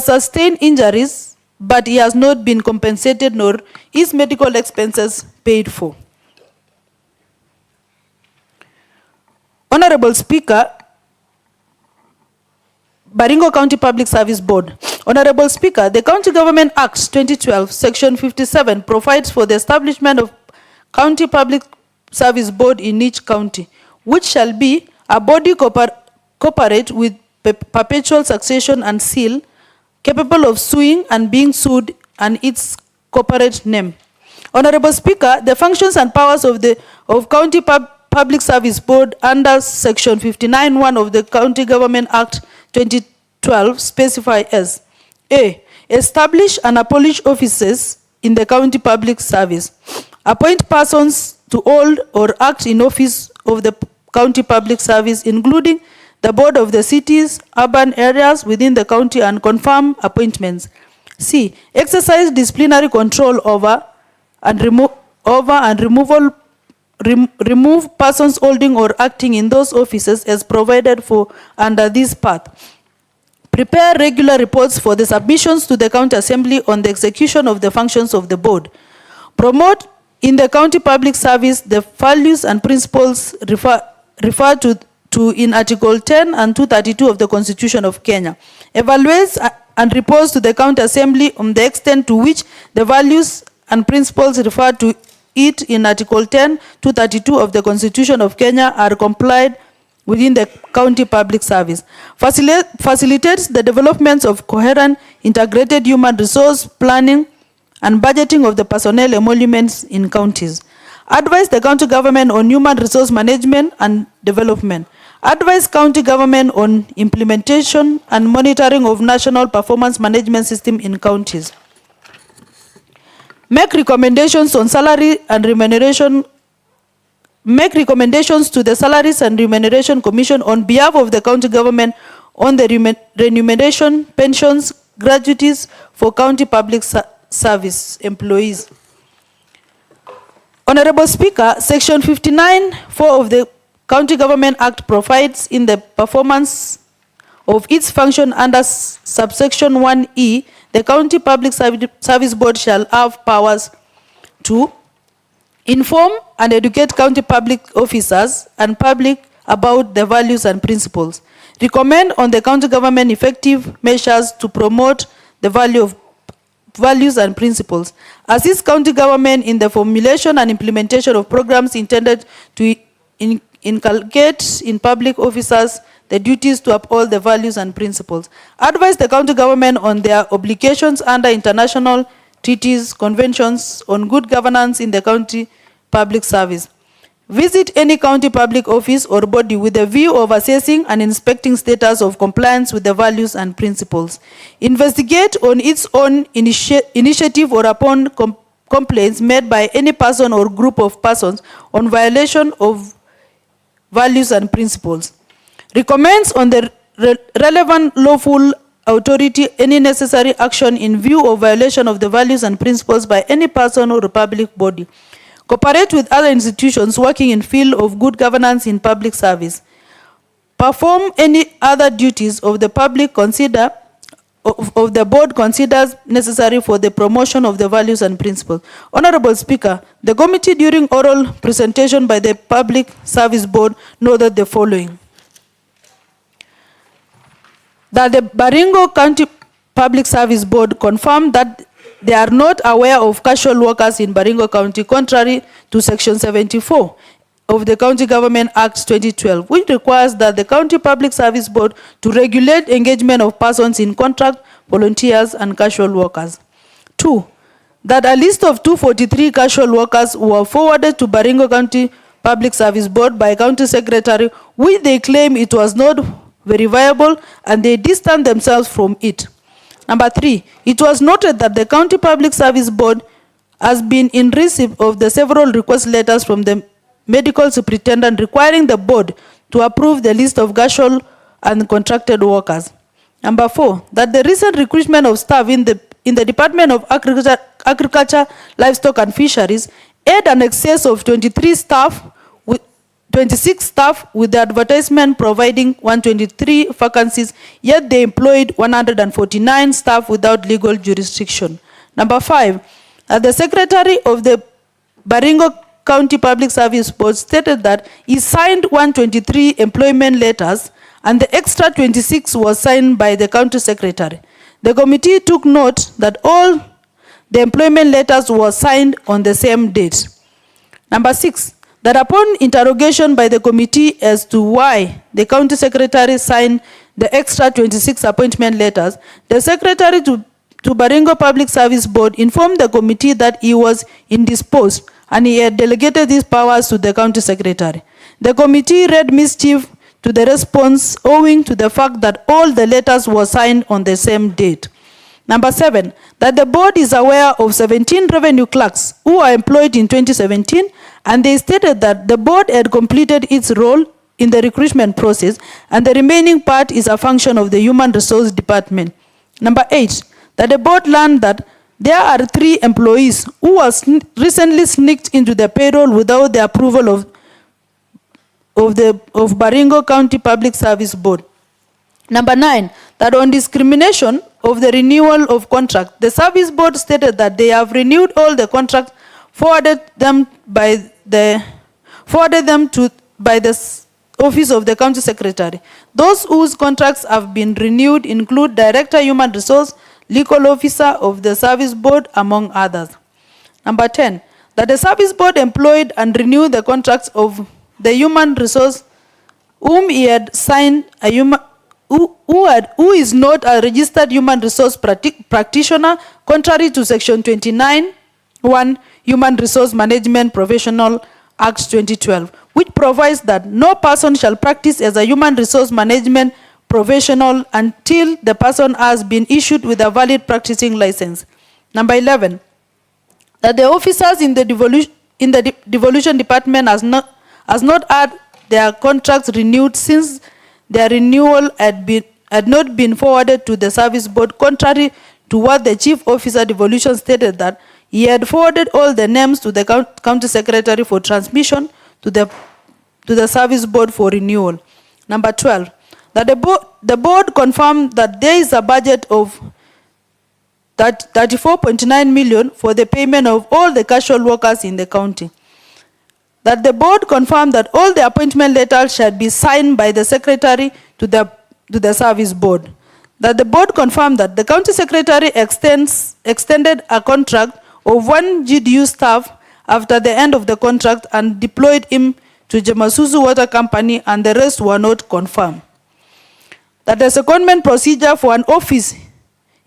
sustained injuries, but he has not been compensated nor his medical expenses paid for. Honorable Speaker, Baringo County Public Service Board. Honorable Speaker, the County Government Act 2012, Section 57 provides for the establishment of County Public Service Board in each county, which shall be a body corporate with perpetual succession and seal, capable of suing and being sued, and its corporate name. Honorable Speaker, the functions and powers of County Public Service Board under Section 59(1) of the County Government Act 2012 specify as: A. Establish and abolish offices in the county public service. Appoint persons to hold or act in office of the county public service, including the board of the cities, urban areas within the county, and confirm appointments. C. Exercise disciplinary control over and removal remove persons holding or acting in those offices as provided for under this part. Prepare regular reports for the submissions to the County Assembly on the execution of the functions of the board. Promote in the county public service the values and principles referred to in Article 10 and 232 of the Constitution of Kenya. Evaluates and reports to the County Assembly on the extent to which the values and principles referred to it in Article 10, 232 of the Constitution of Kenya are complied within the county public service. Facilitates the development of coherent, integrated human resource planning and budgeting of the personnel emoluments in counties. Advise the county government on human resource management and development. Advise county government on implementation and monitoring of national performance management system in counties. Make recommendations on salary and remuneration. Make recommendations to the Salaries and Remuneration Commission on behalf of the county government on the remuneration, pensions, gratuities for county public service employees. Honorable Speaker, Section 59(4) of the County Government Act provides in the performance of its function under subsection 1E, the County Public Service Board shall have powers to inform and educate county public officers and public about the values and principles. Recommend on the county government effective measures to promote the value of values and principles. Assist county government in the formulation and implementation of programs intended to inculcate in public officers the duties to uphold the values and principles. Advise the county government on their obligations under international treaties, conventions on good governance in the county public service. Visit any county public office or body with a view of assessing and inspecting status of compliance with the values and principles. Investigate on its own initiative or upon complaints made by any person or group of persons on violation of values and principles. Recommends on the relevant lawful authority any necessary action in view of violation of the values and principles by any person or public body. Cooperate with other institutions working in field of good governance in public service. Perform any other duties of the public of the board considers necessary for the promotion of the values and principles. Honorable Speaker, the committee during oral presentation by the Public Service Board noted the following. That the Baringo County Public Service Board confirmed that they are not aware of casual workers in Baringo County, contrary to Section 74 of the County Government Act 2012, which requires that the County Public Service Board to regulate engagement of persons in contract, volunteers, and casual workers. 2, that a list of 243 casual workers were forwarded to Baringo County Public Service Board by County Secretary, which they claim it was not verifiable and they distanced themselves from it. Number 3, it was noted that the County Public Service Board has been in receipt of the several request letters from the medical superintendent requiring the board to approve the list of casual and contracted workers. Number 4, that the recent recruitment of staff in the Department of Agriculture, Livestock and Fisheries had an excess of 26 staff with the advertisement providing 123 vacancies, yet they employed 149 staff without legal jurisdiction. Number 5, the Secretary of the Baringo County Public Service Board stated that he signed 123 employment letters and the extra 26 was signed by the County Secretary. The committee took note that all the employment letters were signed on the same date. Number 6, that upon interrogation by the committee as to why the County Secretary signed the extra 26 appointment letters, the Secretary to Baringo Public Service Board informed the committee that he was indisposed and he had delegated these powers to the County Secretary. The committee read mischief to the response owing to the fact that all the letters were signed on the same date. Number 7, that the board is aware of 17 revenue clerks who are employed in 2017, and they stated that the board had completed its role in the recruitment process and the remaining part is a function of the Human Resource Department. Number 8, that the board learned that There are 3 employees who was recently sneaked into the payroll without the approval of Baringo County Public Service Board. Number 9, that on discrimination of the renewal of contract, the service board stated that they have renewed all the contracts forwarded them by the office of the county secretary. Those whose contracts have been renewed include Director Human Resource, Legal Officer of the Service Board, among others. Number 10, that the Service Board employed and renewed the contracts of the Human Resource whom he had signed who is not a registered human resource practitioner, contrary to Section 29(1) Human Resource Management Professional Act 2012, which provides that no person shall practice as a human resource management professional until the person has been issued with a valid practicing license. Number 11, that the officers in the devolution department has not had their contracts renewed since their renewal had not been forwarded to the service board, contrary to what the chief officer devolution stated, that he had forwarded all the names to the county secretary for transmission to the service board for renewal. Number 12, that the board confirmed that there is a budget of 34.9 million for the payment of all the casual workers in the county. That the board confirmed that all the appointment letters shall be signed by the secretary to the service board. That the board confirmed that the county secretary extended a contract of 1 GDU staff after the end of the contract and deployed him to Jamasuzu Water Company, and the rest were not confirmed. That the secondment procedure for an office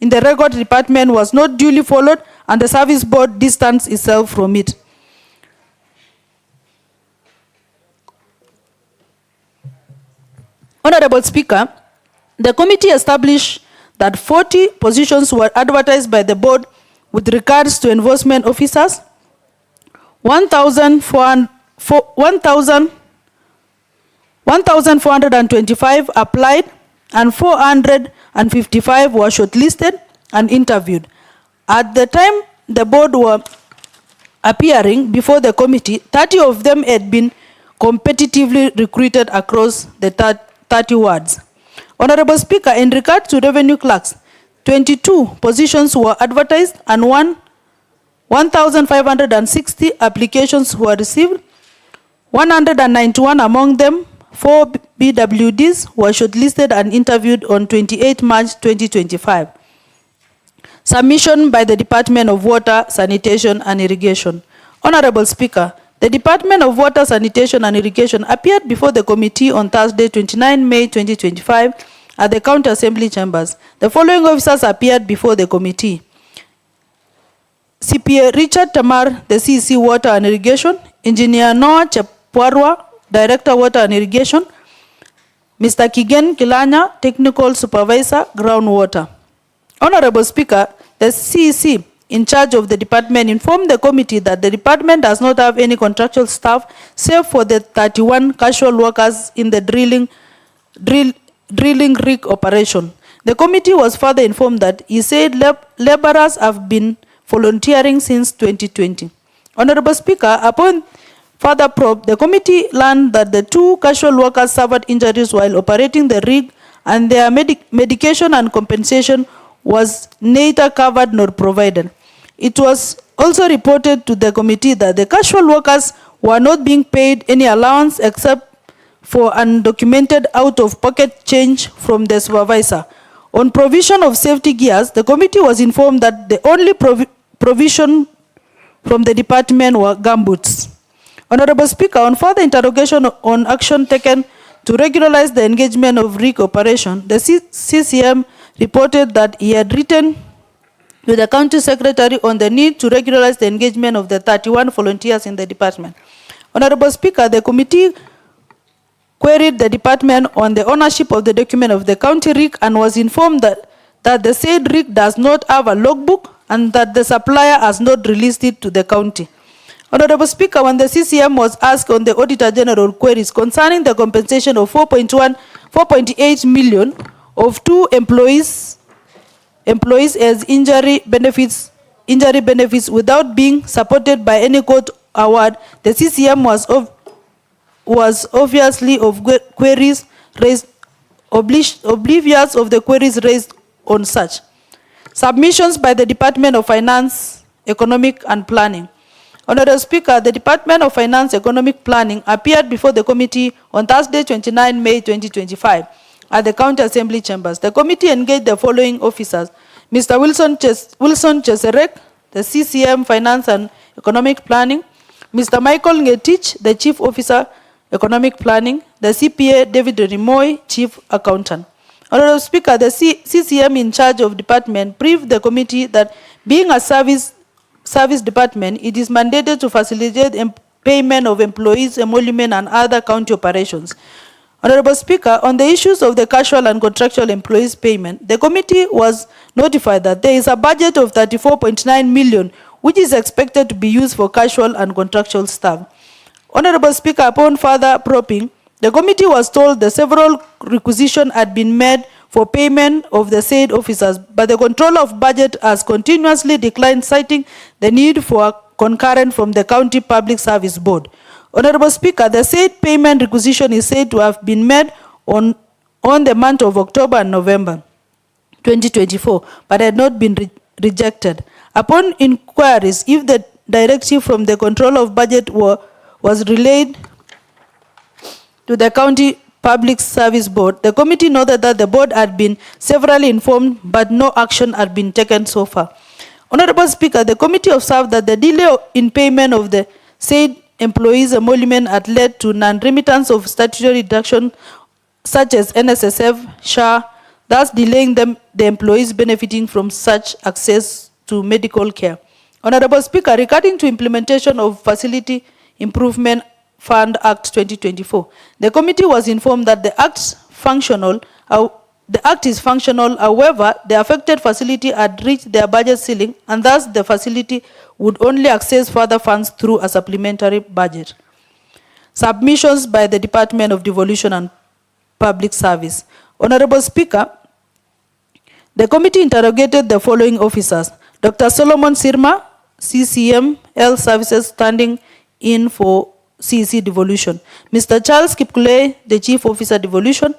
in the record department was not duly followed, and the service board distanced itself from it. Honorable Speaker, the committee established that 40 positions were advertised by the board with regards to enforcement officers. 1,425 applied and 455 were shortlisted and interviewed. At the time the board were appearing before the committee, 30 of them had been competitively recruited across the 30 wards. Honorable Speaker, in regard to revenue clerks, 22 positions were advertised and 1,560 applications were received. 191 among them, 4 BWDs, were shortlisted and interviewed on 28 March 2025. Submission by the Department of Water, Sanitation and Irrigation. Honorable Speaker, the Department of Water, Sanitation and Irrigation appeared before the committee on Thursday, 29 May 2025 at the County Assembly chambers. The following officers appeared before the committee: CPA Richard Tamar, the CEC Water and Irrigation; Engineer Noah Chepwarwa, Director Water and Irrigation; Mr. Kigen Kilanya, Technical Supervisor, Groundwater. Honorable Speaker, the CEC in charge of the department informed the committee that the department does not have any contractual staff save for the 31 casual workers in the drilling rig operation. The committee was further informed that he said laborers have been volunteering since 2020. Honorable Speaker, upon further probe, the committee learned that the 2 casual workers suffered injuries while operating the rig, and their medication and compensation was neither covered nor provided. It was also reported to the committee that the casual workers were not being paid any allowance except for undocumented out-of-pocket change from the supervisor. On provision of safety gears, the committee was informed that the only provision from the department were gumboots. Honorable Speaker, on further interrogation on action taken to regularize the engagement of rig operation, the CCM reported that he had written to the county secretary on the need to regularize the engagement of the 31 volunteers in the department. Honorable Speaker, the committee queried the department on the ownership of the document of the county rig and was informed that the said rig does not have a logbook and that the supplier has not released it to the county. Honorable Speaker, when the CCM was asked on the Auditor General queries concerning the compensation of 4.8 million of 2 employees as injury benefits injury benefits without being supported by any court award, the CCM was obviously of queries raised, oblivious of the queries raised on such. Submissions by the Department of Finance, Economic and Planning. Honorable Speaker, the Department of Finance, Economic Planning appeared before the committee on Thursday, 29 May 2025 at the County Assembly chambers. The committee engaged the following officers: Mr. Wilson Cheserek, the CCM Finance and Economic Planning; Mr. Michael Ngetich, the Chief Officer, Economic Planning; the CPA David Rimoy, Chief Accountant. Honorable Speaker, the CCM in charge of department briefed the committee that being a service department, it is mandated to facilitate payment of employees' emolument and other county operations. Honorable Speaker, on the issues of the casual and contractual employees' payment, the committee was notified that there is a budget of 34.9 million, which is expected to be used for casual and contractual staff. Honorable Speaker, upon further probing, the committee was told that several requisitions had been made for payment of the said officers, but the controller of budget has continuously declined, citing the need for a concurrent from the County Public Service Board. Honorable Speaker, the said payment requisition is said to have been made on the month of October and November 2024, but had not been rejected. Upon inquiries, if the directive from the controller of budget was relayed to the County Public Service Board, the committee noted that the board had been severally informed, but no action had been taken so far. Honorable Speaker, the committee observed that the delay in payment of the said employees' emolument had led to non-remittance of statutory deduction such as NSSF, SHA, thus delaying the employees benefiting from such access to medical care. Honorable Speaker, regarding to implementation of Facility Improvement Fund Act 2024, the committee was informed that the act is functional, however, the affected facility had reached their budget ceiling, and thus the facility would only access further funds through a supplementary budget. Submissions by the Department of Devolution and Public Service. Honorable Speaker, the committee interrogated the following officers: Dr. Solomon Sirma, CCM Health Services, standing in for CEC Devolution; Mr. Charles Kipkule, the Chief Officer Devolution;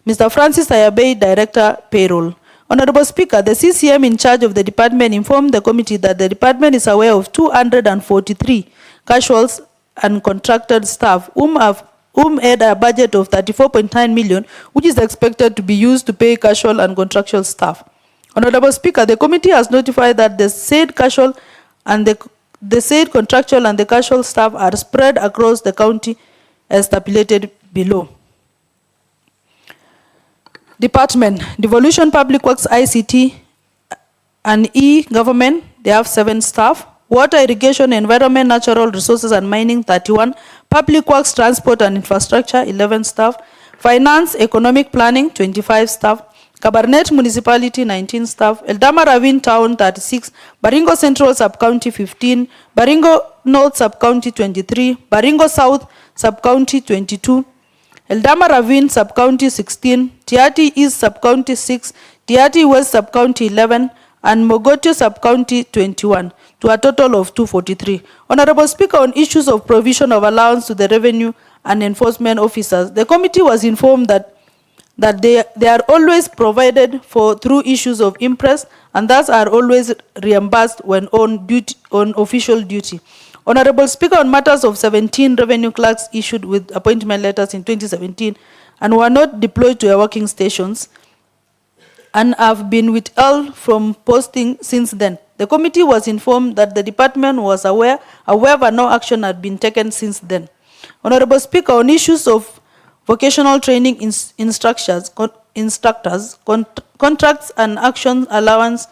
Mr. Francis Ayabei, Director Payroll. Honorable Speaker, the CCM in charge of the department informed the committee that the department is aware of 243 casuals and contracted staff whom had a budget of 34.9 million, which is expected to be used to pay casual and contractual staff. Honorable Speaker, the committee has notified that the said casual and the said contractual and the casual staff are spread across the county as stipulated below. Department, Devolution, Public Works, ICT, and E-Government, they have 7 staff. Water, Irrigation, Environment, Natural Resources and Mining, 31. Public Works, Transport and Infrastructure, 11 staff. Finance, Economic Planning, 25 staff. Kabarnet Municipality, 19 staff. Eldama Ravine Town, 36. Baringo Central Sub-County, 15. Baringo North Sub-County, 23. Baringo South Sub-County, 22. Eldama Ravine Sub-County, 16. Tiati East Sub-County, 6. Tiati West Sub-County, 11. And Mogotio Sub-County, 21, to a total of 243. Honorable Speaker, on issues of provision of allowance to the revenue and enforcement officers, the committee was informed that they are always provided for through issues of impress and thus are always reimbursed when on official duty. Honorable Speaker, on matters of 17 revenue clerks issued with appointment letters in 2017 and were not deployed to their working stations and have been withheld from posting since then, the committee was informed that the department was aware, however, no action had been taken since then. Honorable Speaker, on issues of vocational training instructors, contracts and action allowance,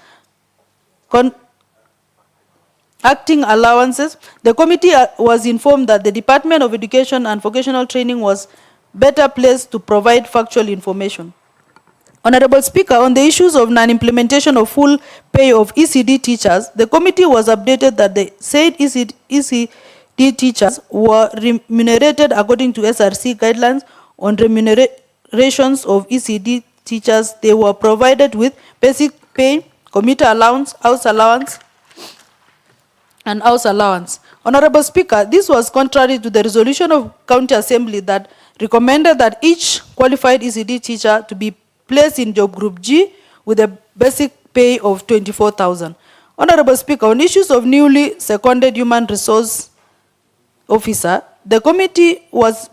acting allowances, the committee was informed that the Department of Education and Vocational Training was better placed to provide factual information. Honorable Speaker, on the issues of non-implementation of full pay of ECD teachers, the committee was updated that the said ECD teachers were remunerated according to SRC guidelines on remunerations of ECD teachers. They were provided with basic pay, commuter allowance, house allowance, and house allowance. Honorable Speaker, this was contrary to the resolution of County Assembly that recommended that each qualified ECD teacher to be placed in job group G with a basic pay of 24,000. Honorable Speaker, on issues of newly seconded human resource officer, the committee was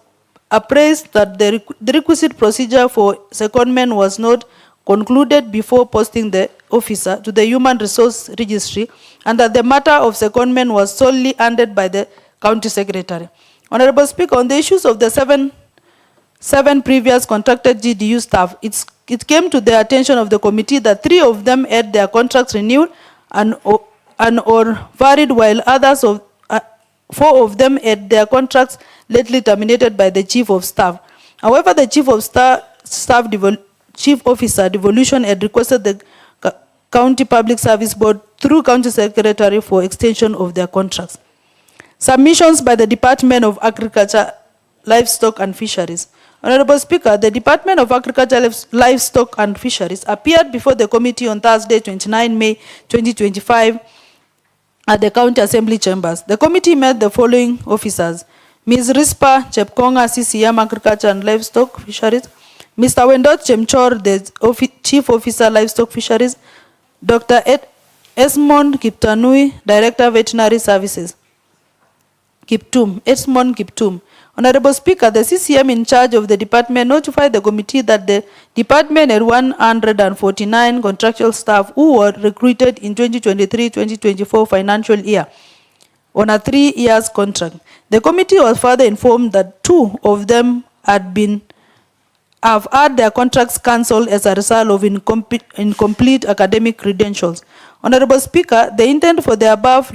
appraised that the requisite procedure for secondment was not concluded before posting the officer to the Human Resource Registry, and that the matter of secondment was solely handled by the County Secretary. Honorable Speaker, on the issues of the seven previous contracted GDU staff, it came to the attention of the committee that 3 of them had their contracts renewed and or varied, while others 4 of them had their contracts lately terminated by the Chief of Staff. However, the Chief Officer Devolution had requested the County Public Service Board through County Secretary for extension of their contracts. Submissions by the Department of Agriculture, Livestock and Fisheries. Honorable Speaker, the Department of Agriculture, Livestock and Fisheries appeared before the committee on Thursday, 29 May 2025 at the County Assembly Chambers. The committee met the following officers: Ms. Rispa Chepkonga, CCM Agriculture and Livestock Fisheries; Mr. Wendot Chemchor, the Chief Officer, Livestock Fisheries; Dr. Esmond Kiptanui, Director, Veterinary Services. Esmond Kiptum. Honorable Speaker, the CCM in charge of the department notified the committee that the department had 149 contractual staff who were recruited in 2023-2024 financial year on a 3-year contract. The committee was further informed that 2 of them have had their contracts cancelled as a result of incomplete academic credentials. Honorable Speaker, the intent for the above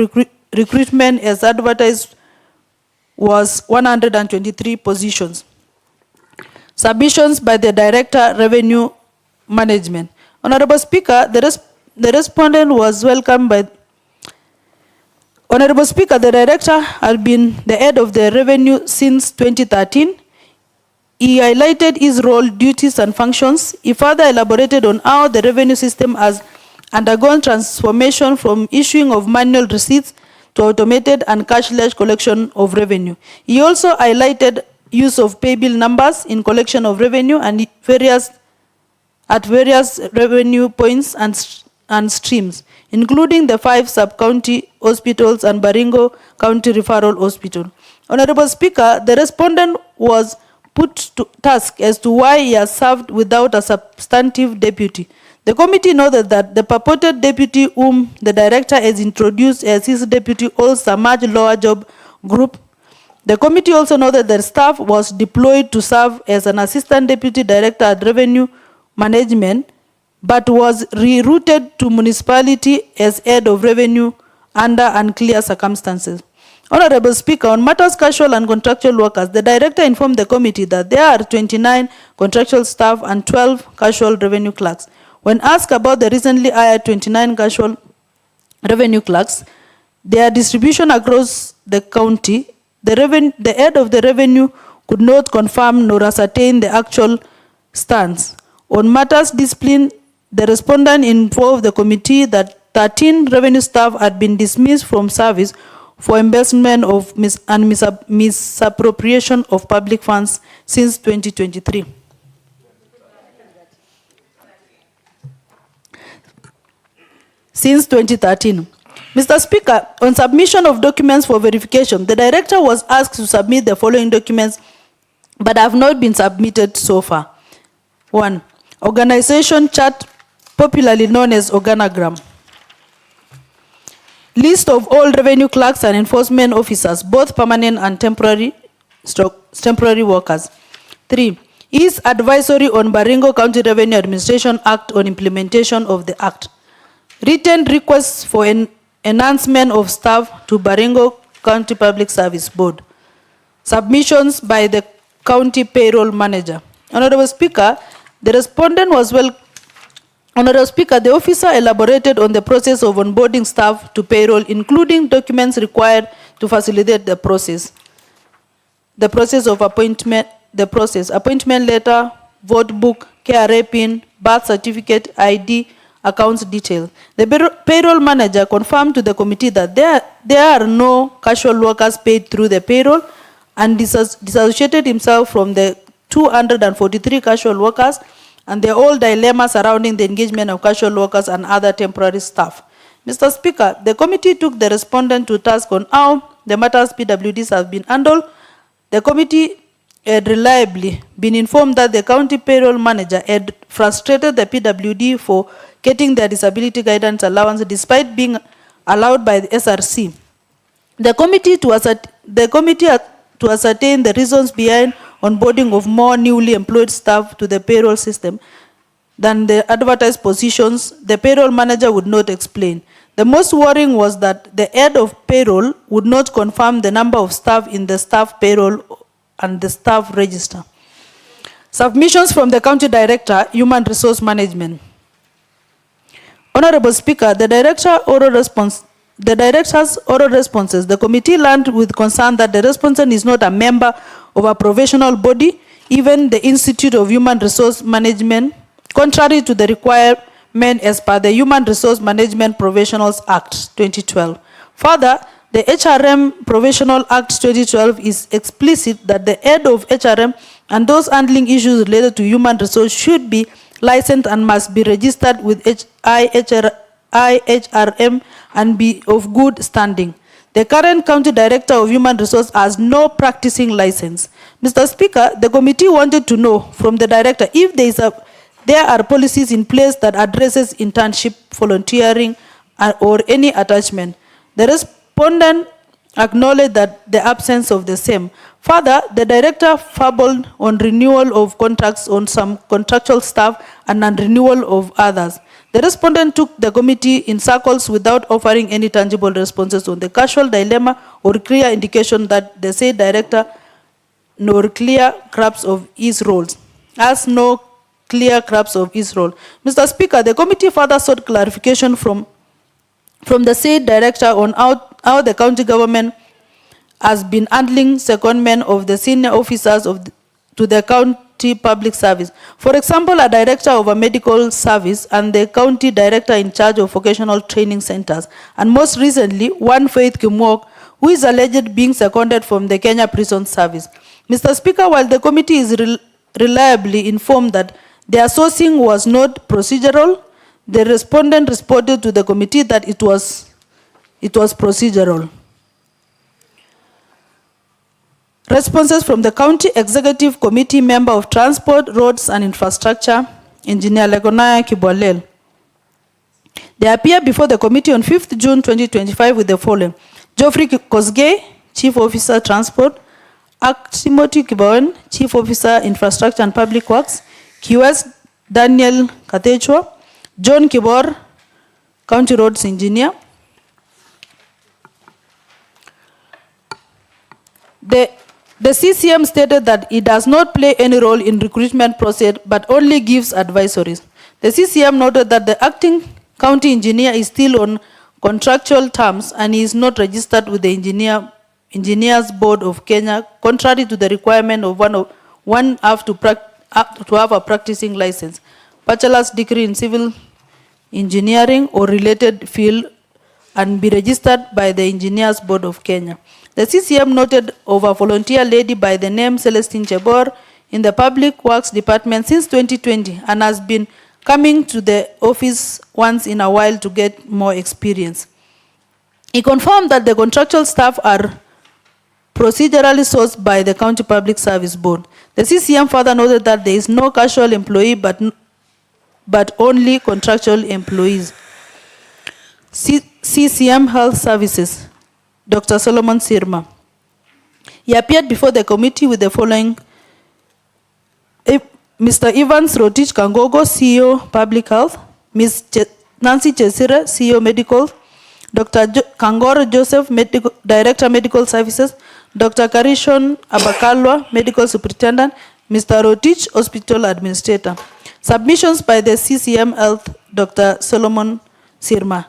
recruitment as advertised was 123 positions. Submissions by the Director, Revenue Management. Honorable Speaker, the respondent was welcomed by... Honorable Speaker, the Director had been the head of the revenue since 2013. He highlighted his role, duties, and functions. He further elaborated on how the revenue system has undergone transformation from issuing of manual receipts to automated and cashless collection of revenue. He also highlighted use of pay bill numbers in collection of revenue and various revenue points and streams, including the 5 sub-county hospitals and Baringo County Referral Hospital. Honorable Speaker, the respondent was put to task as to why he has served without a substantive deputy. The committee noted that the purported deputy whom the director has introduced as his deputy holds a much lower job group. The committee also noted that staff was deployed to serve as an assistant deputy director at revenue management, but was rerouted to municipality as head of revenue under unclear circumstances. Honorable Speaker, on matters casual and contractual workers, the director informed the committee that there are 29 contractual staff and 12 casual revenue clerks. When asked about the recently hired 29 casual revenue clerks, their distribution across the county, the head of the revenue could not confirm nor ascertain the actual stance. On matters discipline, the respondent informed the committee that 13 revenue staff had been dismissed from service for embezzlement of misappropriation of public funds since 2023. Since 2013. Mr. Speaker, on submission of documents for verification, the director was asked to submit the following documents, but have not been submitted so far. 1. Organization chart, popularly known as organogram. List of all revenue clerks and enforcement officers, both permanent and temporary workers. 3. Is advisory on Baringo County Revenue Administration Act on implementation of the Act. Written requests for enhancement of staff to Baringo County Public Service Board. Submissions by the County Payroll Manager. Honorable Speaker, the respondent was Honorable Speaker, the officer elaborated on the process of onboarding staff to payroll, including documents required to facilitate the process. The process of appointment, appointment letter, vote book, KRA pin, birth certificate, ID, accounts detail. The payroll manager confirmed to the committee that there are no casual workers paid through the payroll and disassociated himself from the 243 casual workers and the whole dilemma surrounding the engagement of casual workers and other temporary staff. Mr. Speaker, the committee took the respondent to task on how the matters PWDs have been handled. The committee had reliably been informed that the county payroll manager had frustrated the PWD for getting their disability guidance allowance despite being allowed by the SRC. The committee to ascertain the reasons behind onboarding of more newly employed staff to the payroll system than the advertised positions, the payroll manager would not explain. The most worrying was that the head of payroll would not confirm the number of staff in the staff payroll and the staff register. Submissions from the County Director, Human Resource Management. Honorable Speaker, the Director's oral responses, the committee learned with concern that the respondent is not a member of a professional body, even the Institute of Human Resource Management, contrary to the requirement as per the Human Resource Management Professionals Act 2012. Further, the HRM Professional Act 2012 is explicit that the head of HRM and those handling issues related to human resource should be licensed and must be registered with IHRM and be of good standing. The current County Director of Human Resource has no practicing license. Mr. Speaker, the committee wanted to know from the Director if there are policies in place that addresses internship, volunteering, or any attachment. The respondent acknowledged that the absence of the same. Further, the Director fumbled on renewal of contracts on some contractual staff and non-renewal of others. The respondent took the committee in circles without offering any tangible responses on the casual dilemma or clear indication that the said Director nor clear grasp of his roles. Has no clear grasp of his role. Mr. Speaker, the committee further sought clarification from the said Director on how the county government has been handling secondment of the senior officers to the county public service. For example, a director of a medical service and the county director in charge of vocational training centers. And most recently, one Faith Kimwok, who is alleged being seconded from the Kenya Prison Service. Mr. Speaker, while the committee is reliably informed that their sourcing was not procedural, the respondent responded to the committee that it was procedural. Responses from the County Executive Committee Member of Transport, Roads and Infrastructure, Engineer Legonaya Kibwalel. They appeared before the committee on 5th June 2025 with the following: Geoffrey Kosgei, Chief Officer Transport; Timothy Kibawen, Chief Officer Infrastructure and Public Works; QS Daniel Katechwa; John Kibor, County Roads Engineer. The CCM stated that it does not play any role in recruitment process but only gives advisories. The CCM noted that the acting county engineer is still on contractual terms and is not registered with the Engineers Board of Kenya, contrary to the requirement of one have to have a practicing license, bachelor's degree in civil engineering or related field, and be registered by the Engineers Board of Kenya. The CCM noted of a volunteer lady by the name Celestine Chebor in the Public Works Department since 2020 and has been coming to the office once in a while to get more experience. He confirmed that the contractual staff are procedurally sourced by the County Public Service Board. The CCM further noted that there is no casual employee but only contractual employees. CCM Health Services, Dr. Solomon Sirma. He appeared before the committee with the following: Mr. Evans Rotich Kangogo, CEO Public Health; Ms. Nancy Chesira, CEO Medical; Dr. Kangoro Joseph, Director Medical Services; Dr. Karishon Abakalwa, Medical Superintendent; Mr. Rotich, Hospital Administrator. Submissions by the CCM Health, Dr. Solomon Sirma.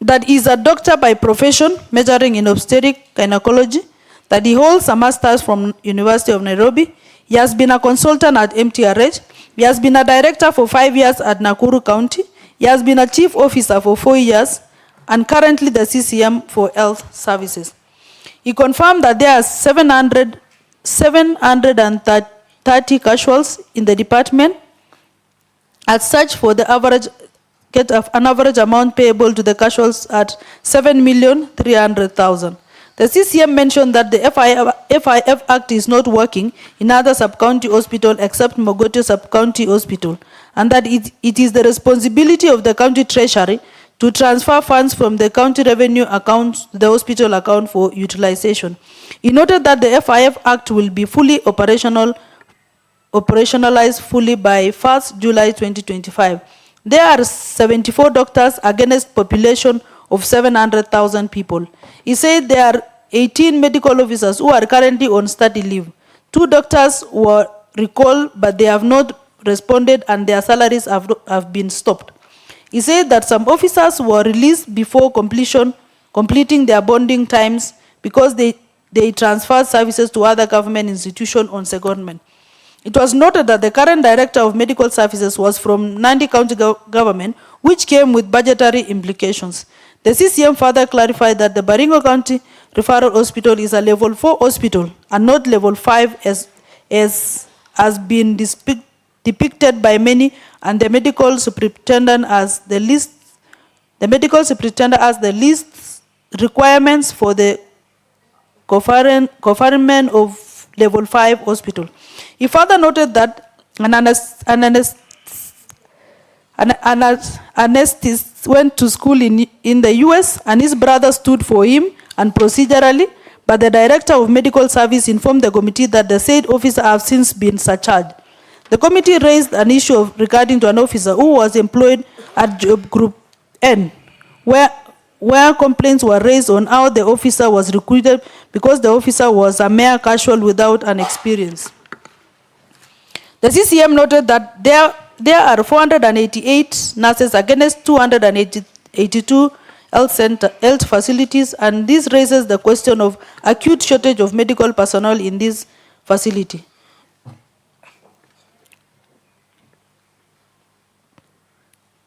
That he is a doctor by profession, majoring in obstetric gynecology, that he holds a master's from University of Nairobi. He has been a consultant at MTRH. He has been a director for 5 years at Nakuru County. He He has been a chief officer for 4 years and currently the CCM for health services. He confirmed that there are 730 casuals in the department. As such, for the average, get an average amount payable to the casuals at 7,300,000. The CCM mentioned that the FIF Act is not working in other sub-county hospitals except Mogotio Sub-County Hospital, and that it is the responsibility of the county treasury to transfer funds from the county revenue account to the hospital account for utilization. He noted that the FIF Act will be fully operationalized fully by 1st July 2025. There are 74 doctors against population of 700,000 people. He said there are 18 medical officers who are currently on study leave. 2 doctors were recalled, but they have not responded and their salaries have been stopped. He said that some officers were released before completing their bonding times because they transferred services to other government institutions on secondment. It was noted that the current director of medical services was from Nandi County government, which came with budgetary implications. The CCM further clarified that the Baringo County Referral Hospital is a level 4 hospital and not level 5 as has been depicted by many, and the medical superintendent has the least requirements for the conferment of level 5 hospital. He further noted that an anesthetist went to school in the US and his brother stood for him and procedurally, but the director of medical service informed the committee that the said officer have since been surcharged. The committee raised an issue regarding to an officer who was employed at Job Group N, where complaints were raised on how the officer was recruited because the officer was a mere casual without an experience. The CCM noted that there are 488 nurses against 282 health facilities, and this raises the question of acute shortage of medical personnel in this facility.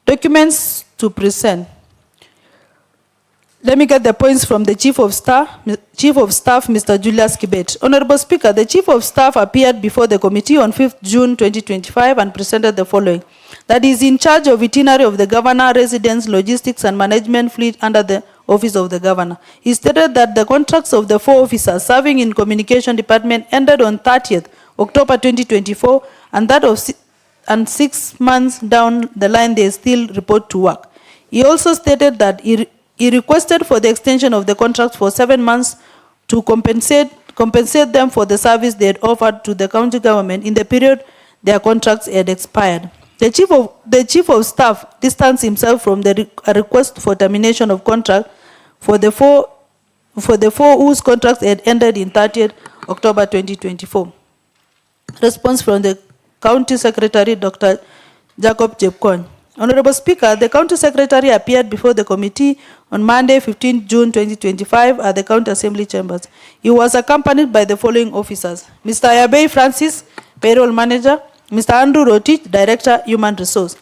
Documents to present. Let me get the points from the Chief of Staff, Mr. Julius Kibet. Honorable Speaker, the Chief of Staff appeared before the committee on 5th June 2025 and presented the following. That is in charge of itinerary of the governor, residence, logistics, and management fleet under the office of the governor. He stated that the contracts of the 4 officers serving in communication department ended on 30th October 2024, and that of 6 months down the line they still report to work. He also stated that he requested for the extension of the contract for 7 months to compensate them for the service they had offered to the county government in the period their contracts had expired. The chief of staff distanced himself from the request for termination of contract for the four whose contracts had ended in 30th October 2024. Response from the County Secretary, Dr. Jacob Jepkon. Honorable Speaker, the County Secretary appeared before the committee on Monday, 15 June 2025 at the County Assembly Chambers. He was accompanied by the following officers: Mr. Ayabei Francis, Payroll Manager; Mr. Andrew Rotich, Director, Human Resource.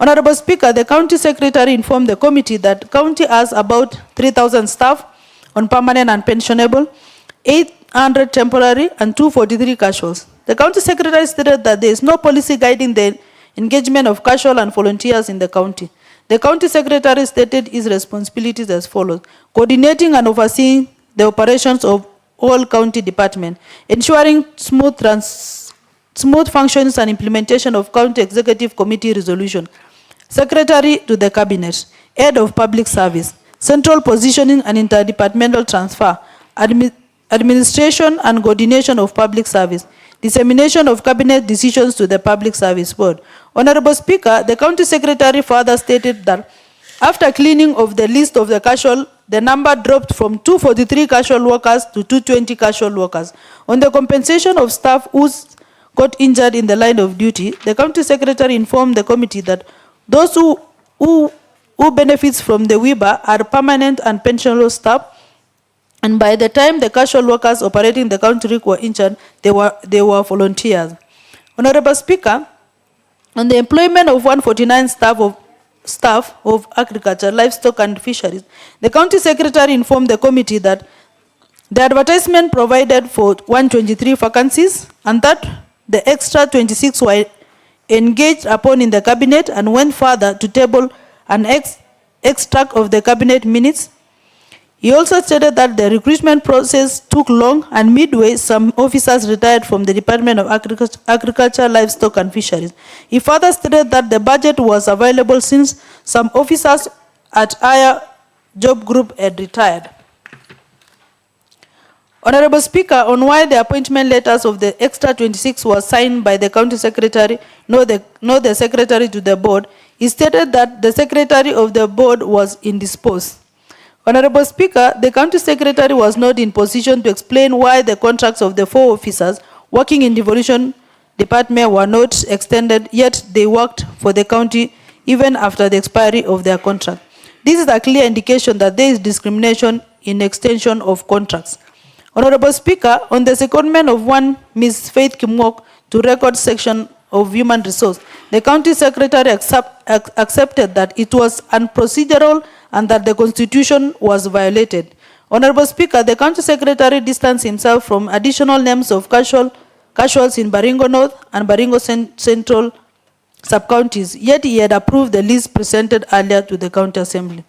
Honorable Speaker, the County Secretary informed the committee that the county has about 3,000 staff on permanent and pensionable, 800 temporary, and 243 casuals. The County Secretary stated that there is no policy guiding the engagement of casual and volunteers in the county. The County Secretary stated his responsibilities as follows: coordinating and overseeing the operations of all county departments, ensuring smooth functions and implementation of County Executive Committee resolution, Secretary to the Cabinet, Head of Public Service, central positioning and interdepartmental transfer, administration and coordination of public service, dissemination of cabinet decisions to the Public Service Board. Honorable Speaker, the County Secretary further stated that after cleaning of the list of the casual, the number dropped from 243 casual workers to 220 casual workers. On the compensation of staff who got injured in the line of duty, the County Secretary informed the committee that those who benefits from the WIBA are permanent and pensionable staff, and by the time the casual workers operating the county were injured, they were volunteers. Honorable Speaker, on the employment of 149 staff staff of agriculture, livestock and fisheries. The county secretary informed the committee that the advertisement provided for 123 vacancies and that the extra 26 were engaged upon in the cabinet, and went further to table an extract of the cabinet minutes. He also stated that the recruitment process took long, and midway some officers retired from the Department of Agriculture, Livestock and Fisheries. He further stated that the budget was available since some officers at higher job group had retired. Honorable Speaker, on why the appointment letters of the extra 26 was signed by the county secretary, not the secretary to the board, he stated that the secretary of the board was indisposed. Honorable Speaker, the county secretary was not in position to explain why the contracts of the 4 officers working in devolution department were not extended, yet they worked for the county even after the expiry of their contract. This is a clear indication that there is discrimination in extension of contracts. Honorable Speaker, on the secondment of one Ms. Faith Kimwok to record section of human resource, the county secretary accepted that it was unprocedural and that the constitution was violated. Honorable Speaker, the county secretary distanced himself from additional names of casuals in Baringo North and Baringo Central sub-counties, yet he had approved the list presented earlier to the county assembly.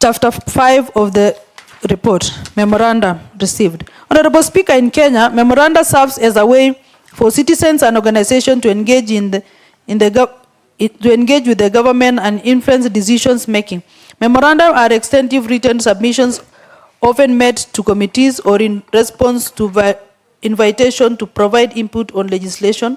Chapter 5 of the report, memoranda received. Honorable Speaker, in Kenya, memoranda serves as a way for citizens and organizations to engage with the government and influence decisions making. Memoranda are extensive written submissions often made to committees or in response to invitation to provide input on legislation,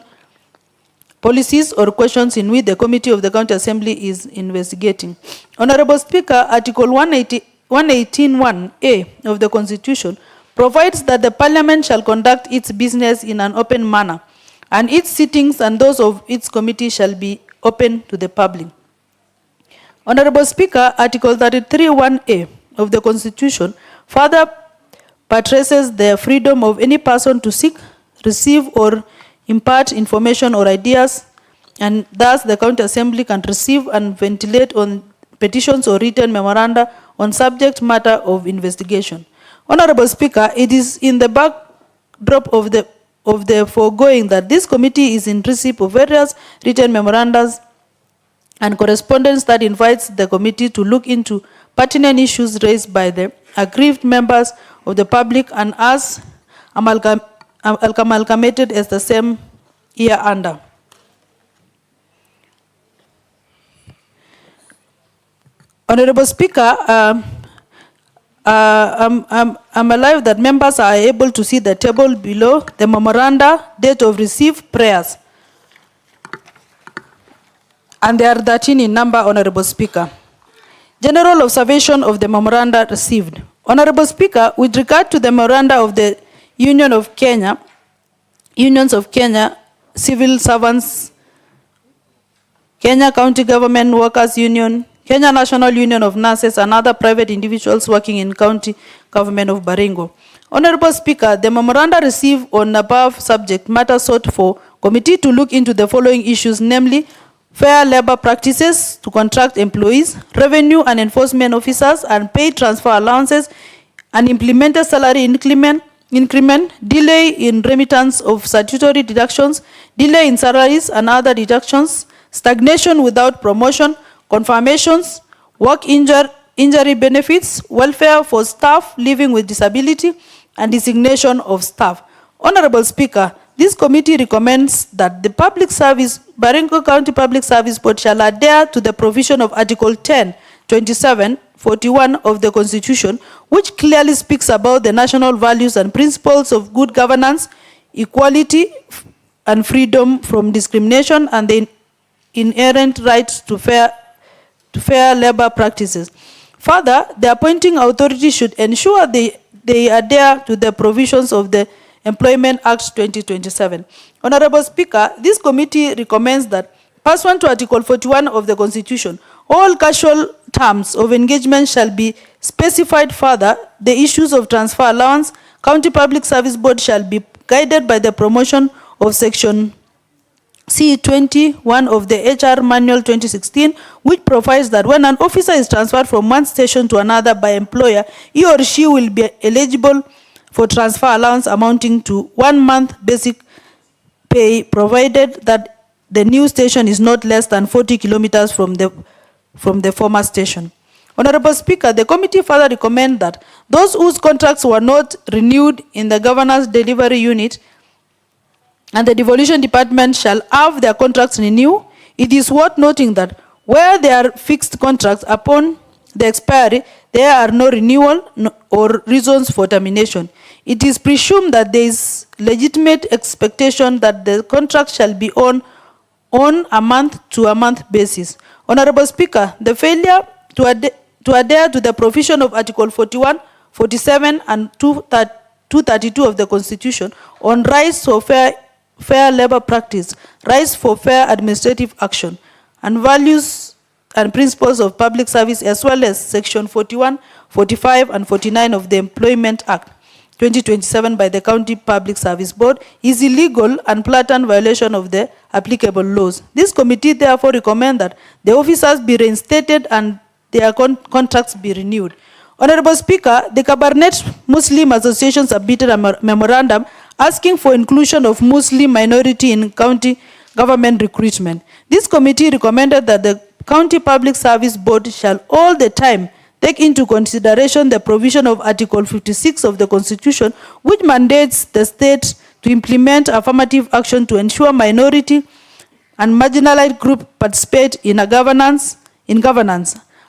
policies or questions in which the committee of the county assembly is investigating. Honorable Speaker, Article 118(1)(a) of the Constitution provides that the Parliament shall conduct its business in an open manner, and its sittings and those of its committee shall be open to the public. Honorable Speaker, Article 33(1)(a) of the Constitution further buttresses the freedom of any person to seek, receive, or impart information or ideas, and thus the county assembly can receive and ventilate on petitions or written memoranda on subject matter of investigation. Honorable Speaker, it is in the backdrop of the foregoing that this committee is in receipt of various written memorandums and correspondence that invites the committee to look into pertinent issues raised by the aggrieved members of the public and as amalgamated as the same year under. Honorable Speaker, I'm alive that members are able to see the table below, the memoranda, date of received, prayers. And there are 13 in number, Honorable Speaker. General observation of the memoranda received. Honorable Speaker, with regard to the memoranda of the Unions of Kenya, Civil Servants, Kenya County Government Workers Union, Kenya National Union of Nurses, and other private individuals working in county government of Baringo. Honorable Speaker, the memoranda received on above subject matter sought for committee to look into the following issues, namely fair labor practices to contract employees, revenue and enforcement officers, and paid transfer allowances, and implemented salary increment, delay in remittance of statutory deductions, delay in salaries and other deductions, stagnation without promotion, confirmations, work injury benefits, welfare for staff living with disability, and designation of staff. Honorable Speaker, this committee recommends that the Public Service, Baringo County Public Service Board shall adhere to the provision of Article 10, 27, 41 of the Constitution, which clearly speaks about the national values and principles of good governance, equality, and freedom from discrimination, and the inherent rights to fair labor practices. Further, the appointing authority should ensure they adhere to the provisions of the Employment Act 2027. Honorable Speaker, this committee recommends that, pursuant to Article 41 of the Constitution, all casual terms of engagement shall be specified further. The issues of transfer allowance, County Public Service Board shall be guided by the promotion of Section C-20, of the HR Manual 2016, which provides that when an officer is transferred from one station to another by employer, he or she will be eligible for transfer allowance amounting to 1 month basic pay, provided that the new station is not less than 40 kilometers from the former station. Honorable Speaker, the committee further recommend that those whose contracts were not renewed in the Governor's Delivery Unit and the Devolution Department shall have their contracts renewed. It is worth noting that where there are fixed contracts upon the expiry, there are no renewal or reasons for termination. It is presumed that there is legitimate expectation that the contract shall be on a month-to-month basis. Honorable Speaker, the failure to adhere to the provision of Article 41, 47, and 232 of the Constitution on rights for fair labor practice, rights for fair administrative action, and values and principles of public service, as well as Section 41, 45, and 49 of the Employment Act 2027 by the County Public Service Board is illegal and blatant violation of the applicable laws. This committee therefore recommends that the officers be reinstated and their contracts be renewed. Honorable Speaker, the Cabernet Muslim Association submitted a memorandum asking for inclusion of Muslim minority in county government recruitment. This committee recommended that the County Public Service Board shall all the time take into consideration the provision of Article 56 of the Constitution, which mandates the state to implement affirmative action to ensure minority and marginalized groups participate in governance,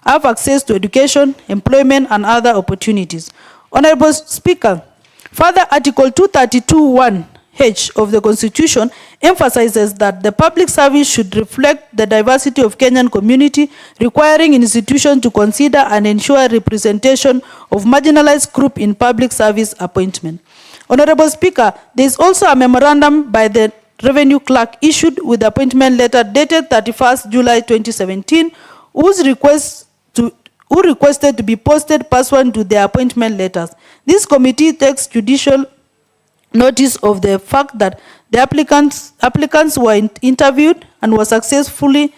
have access to education, employment, and other opportunities. Honorable Speaker, further Article 232(1)(h) of the Constitution emphasizes that the public service should reflect the diversity of Kenyan community, requiring institutions to consider and ensure representation of marginalized groups in public service appointment. Honorable Speaker, there is also a memorandum by the Revenue Clerk issued with the appointment letter dated 31st July 2017, who requested to be posted pursuant to their appointment letters. This committee takes judicial notice of the fact that the applicants were interviewed and were successfully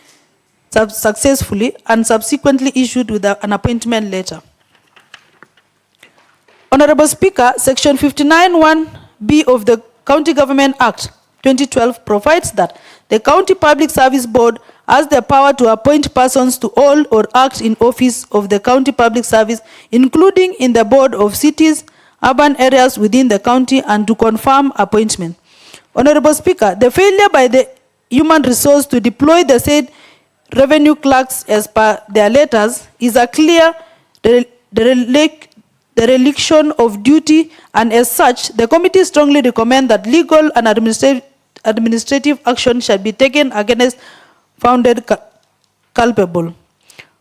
and subsequently issued with an appointment letter. Honorable Speaker, Section 59(1)(b) of the County Government Act 2012 provides that the County Public Service Board has the power to appoint persons to hold or act in office of the county public service, including in the board of cities, urban areas within the county, and to confirm appointment. Honorable Speaker, the failure by the human resource to deploy the said revenue clerks as per their letters is a clear dereliction of duty, and as such, the committee strongly recommends that legal and administrative action shall be taken against founded culpable.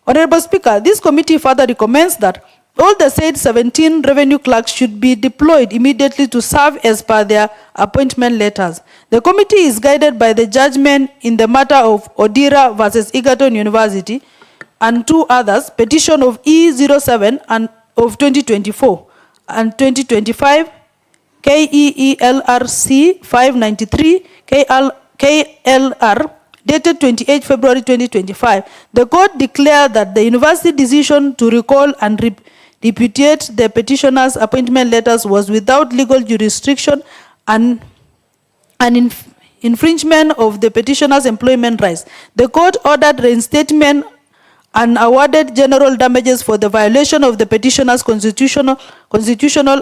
Honorable Speaker, this committee further recommends that all the said 17 revenue clerks should be deployed immediately to serve as per their appointment letters. The committee is guided by the judgment in the matter of Odira versus Egerton University and two others, petition of E07 and of 2024 and 2025, KEELRC 593, KLR, dated 28 February 2025. The court declared that the university decision to recall and repudiate the petitioner's appointment letters was without legal jurisdiction and an infringement of the petitioner's employment rights. The court ordered reinstatement and awarded general damages for the violation of the petitioner's constitutional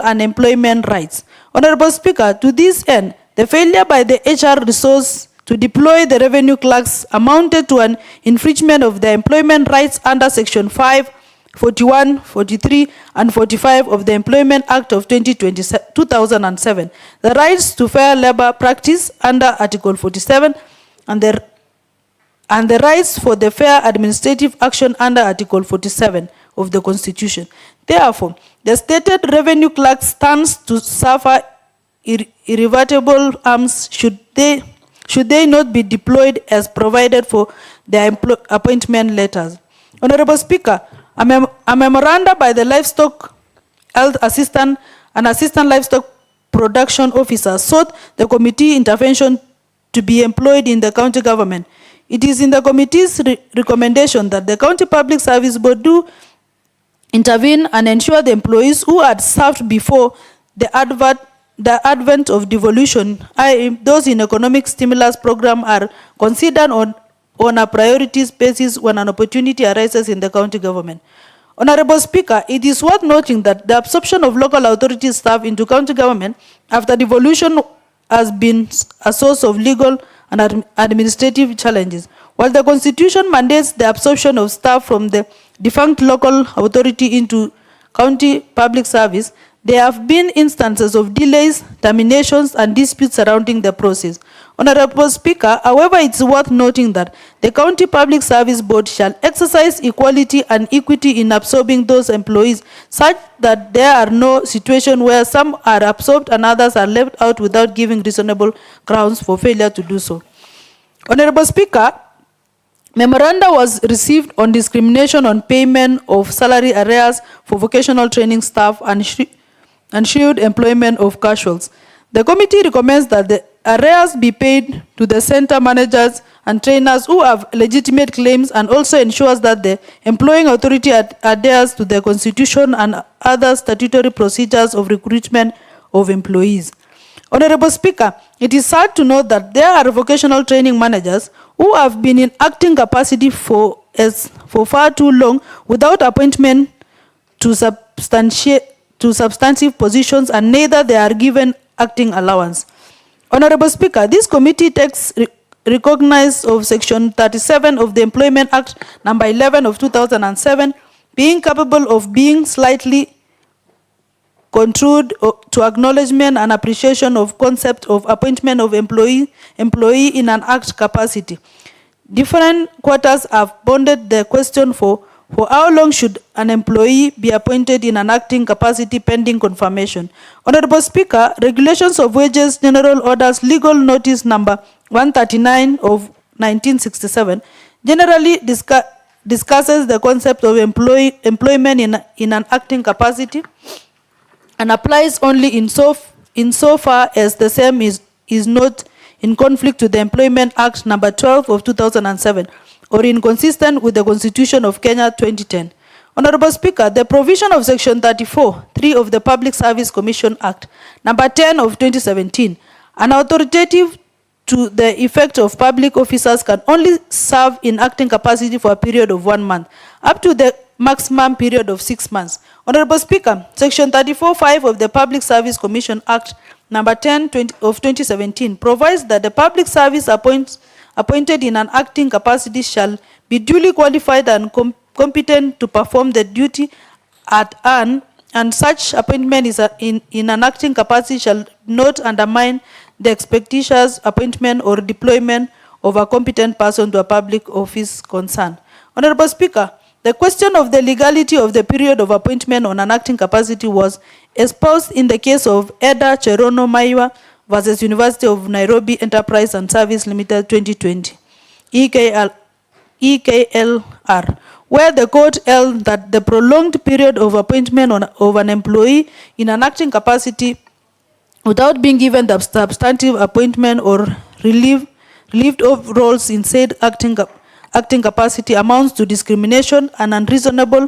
and employment rights. Honorable Speaker, to this end, the failure by the HR resource to deploy the revenue clerks amounted to an infringement of the employment rights under Section 5, 41, 43, and 45 of the Employment Act of 2007, the rights to fair labor practice under Article 47, and the rights for the fair administrative action under Article 47 of the Constitution. Therefore, the stated revenue clerk stands to suffer irreversible harms should they not be deployed as provided for their appointment letters. Honorable Speaker, a memoranda by the Livestock Health Assistant and Assistant Livestock Production Officer sought the committee intervention to be employed in the county government. It is in the committee's recommendation that the County Public Service Board do intervene and ensure the employees who had served before the advent of devolution, i.e. those in economic stimulus program, are considered on a priorities basis when an opportunity arises in the county government. Honorable Speaker, it is worth noting that the absorption of local authority staff into county government after devolution has been a source of legal and administrative challenges. While the Constitution mandates the absorption of staff from the defunct local authority into county public service, there have been instances of delays, terminations, and disputes surrounding the process. Honorable Speaker, however, it's worth noting that the County Public Service Board shall exercise equality and equity in absorbing those employees, such that there are no situations where some are absorbed and others are left out without giving reasonable grounds for failure to do so. Honorable Speaker, memoranda was received on discrimination on payment of salary arrears for vocational training staff and shield employment of casuals. The committee recommends that the arrears be paid to the center managers and trainers who have legitimate claims, and also ensures that the employing authority adheres to the Constitution and other statutory procedures of recruitment of employees. Honorable Speaker, it is sad to note that there are vocational training managers who have been in acting capacity for far too long without appointment to substantive positions, and neither they are given acting allowance. Honorable Speaker, this committee takes recognize of Section 37 of the Employment Act number 11 of 2007, being capable of being slightly construed to acknowledgement and appreciation of concept of appointment of employee in an act capacity. Different quarters have bonded the question for how long should an employee be appointed in an acting capacity pending confirmation. Honorable Speaker, Regulations of Wages General Orders Legal Notice number 139 of 1967 generally discusses the concept of employment in an acting capacity and applies only insofar as the same is not in conflict with the Employment Act number 12 of 2007 or inconsistent with the Constitution of Kenya 2010. Honorable Speaker, the provision of Section 34(3) of the Public Service Commission Act number 10 of 2017, an authoritative to the effect of public officers can only serve in acting capacity for a period of 1 month, up to the maximum period of 6 months. Honorable Speaker, Section 34(5) of the Public Service Commission Act number 10 of 2017 provides that the public service appointed in an acting capacity shall be duly qualified and competent to perform the duty at hand, and such appointment is in an acting capacity shall not undermine the expeditious appointment or deployment of a competent person to a public office concerned. Honorable Speaker, the question of the legality of the period of appointment on an acting capacity was espoused in the case of Eda Cherono Maiwa versus University of Nairobi Enterprise and Service Limited 2020, EKLR, where the court held that the prolonged period of appointment of an employee in an acting capacity without being given the substantive appointment or relieved of roles in said acting capacity amounts to discrimination and unreasonable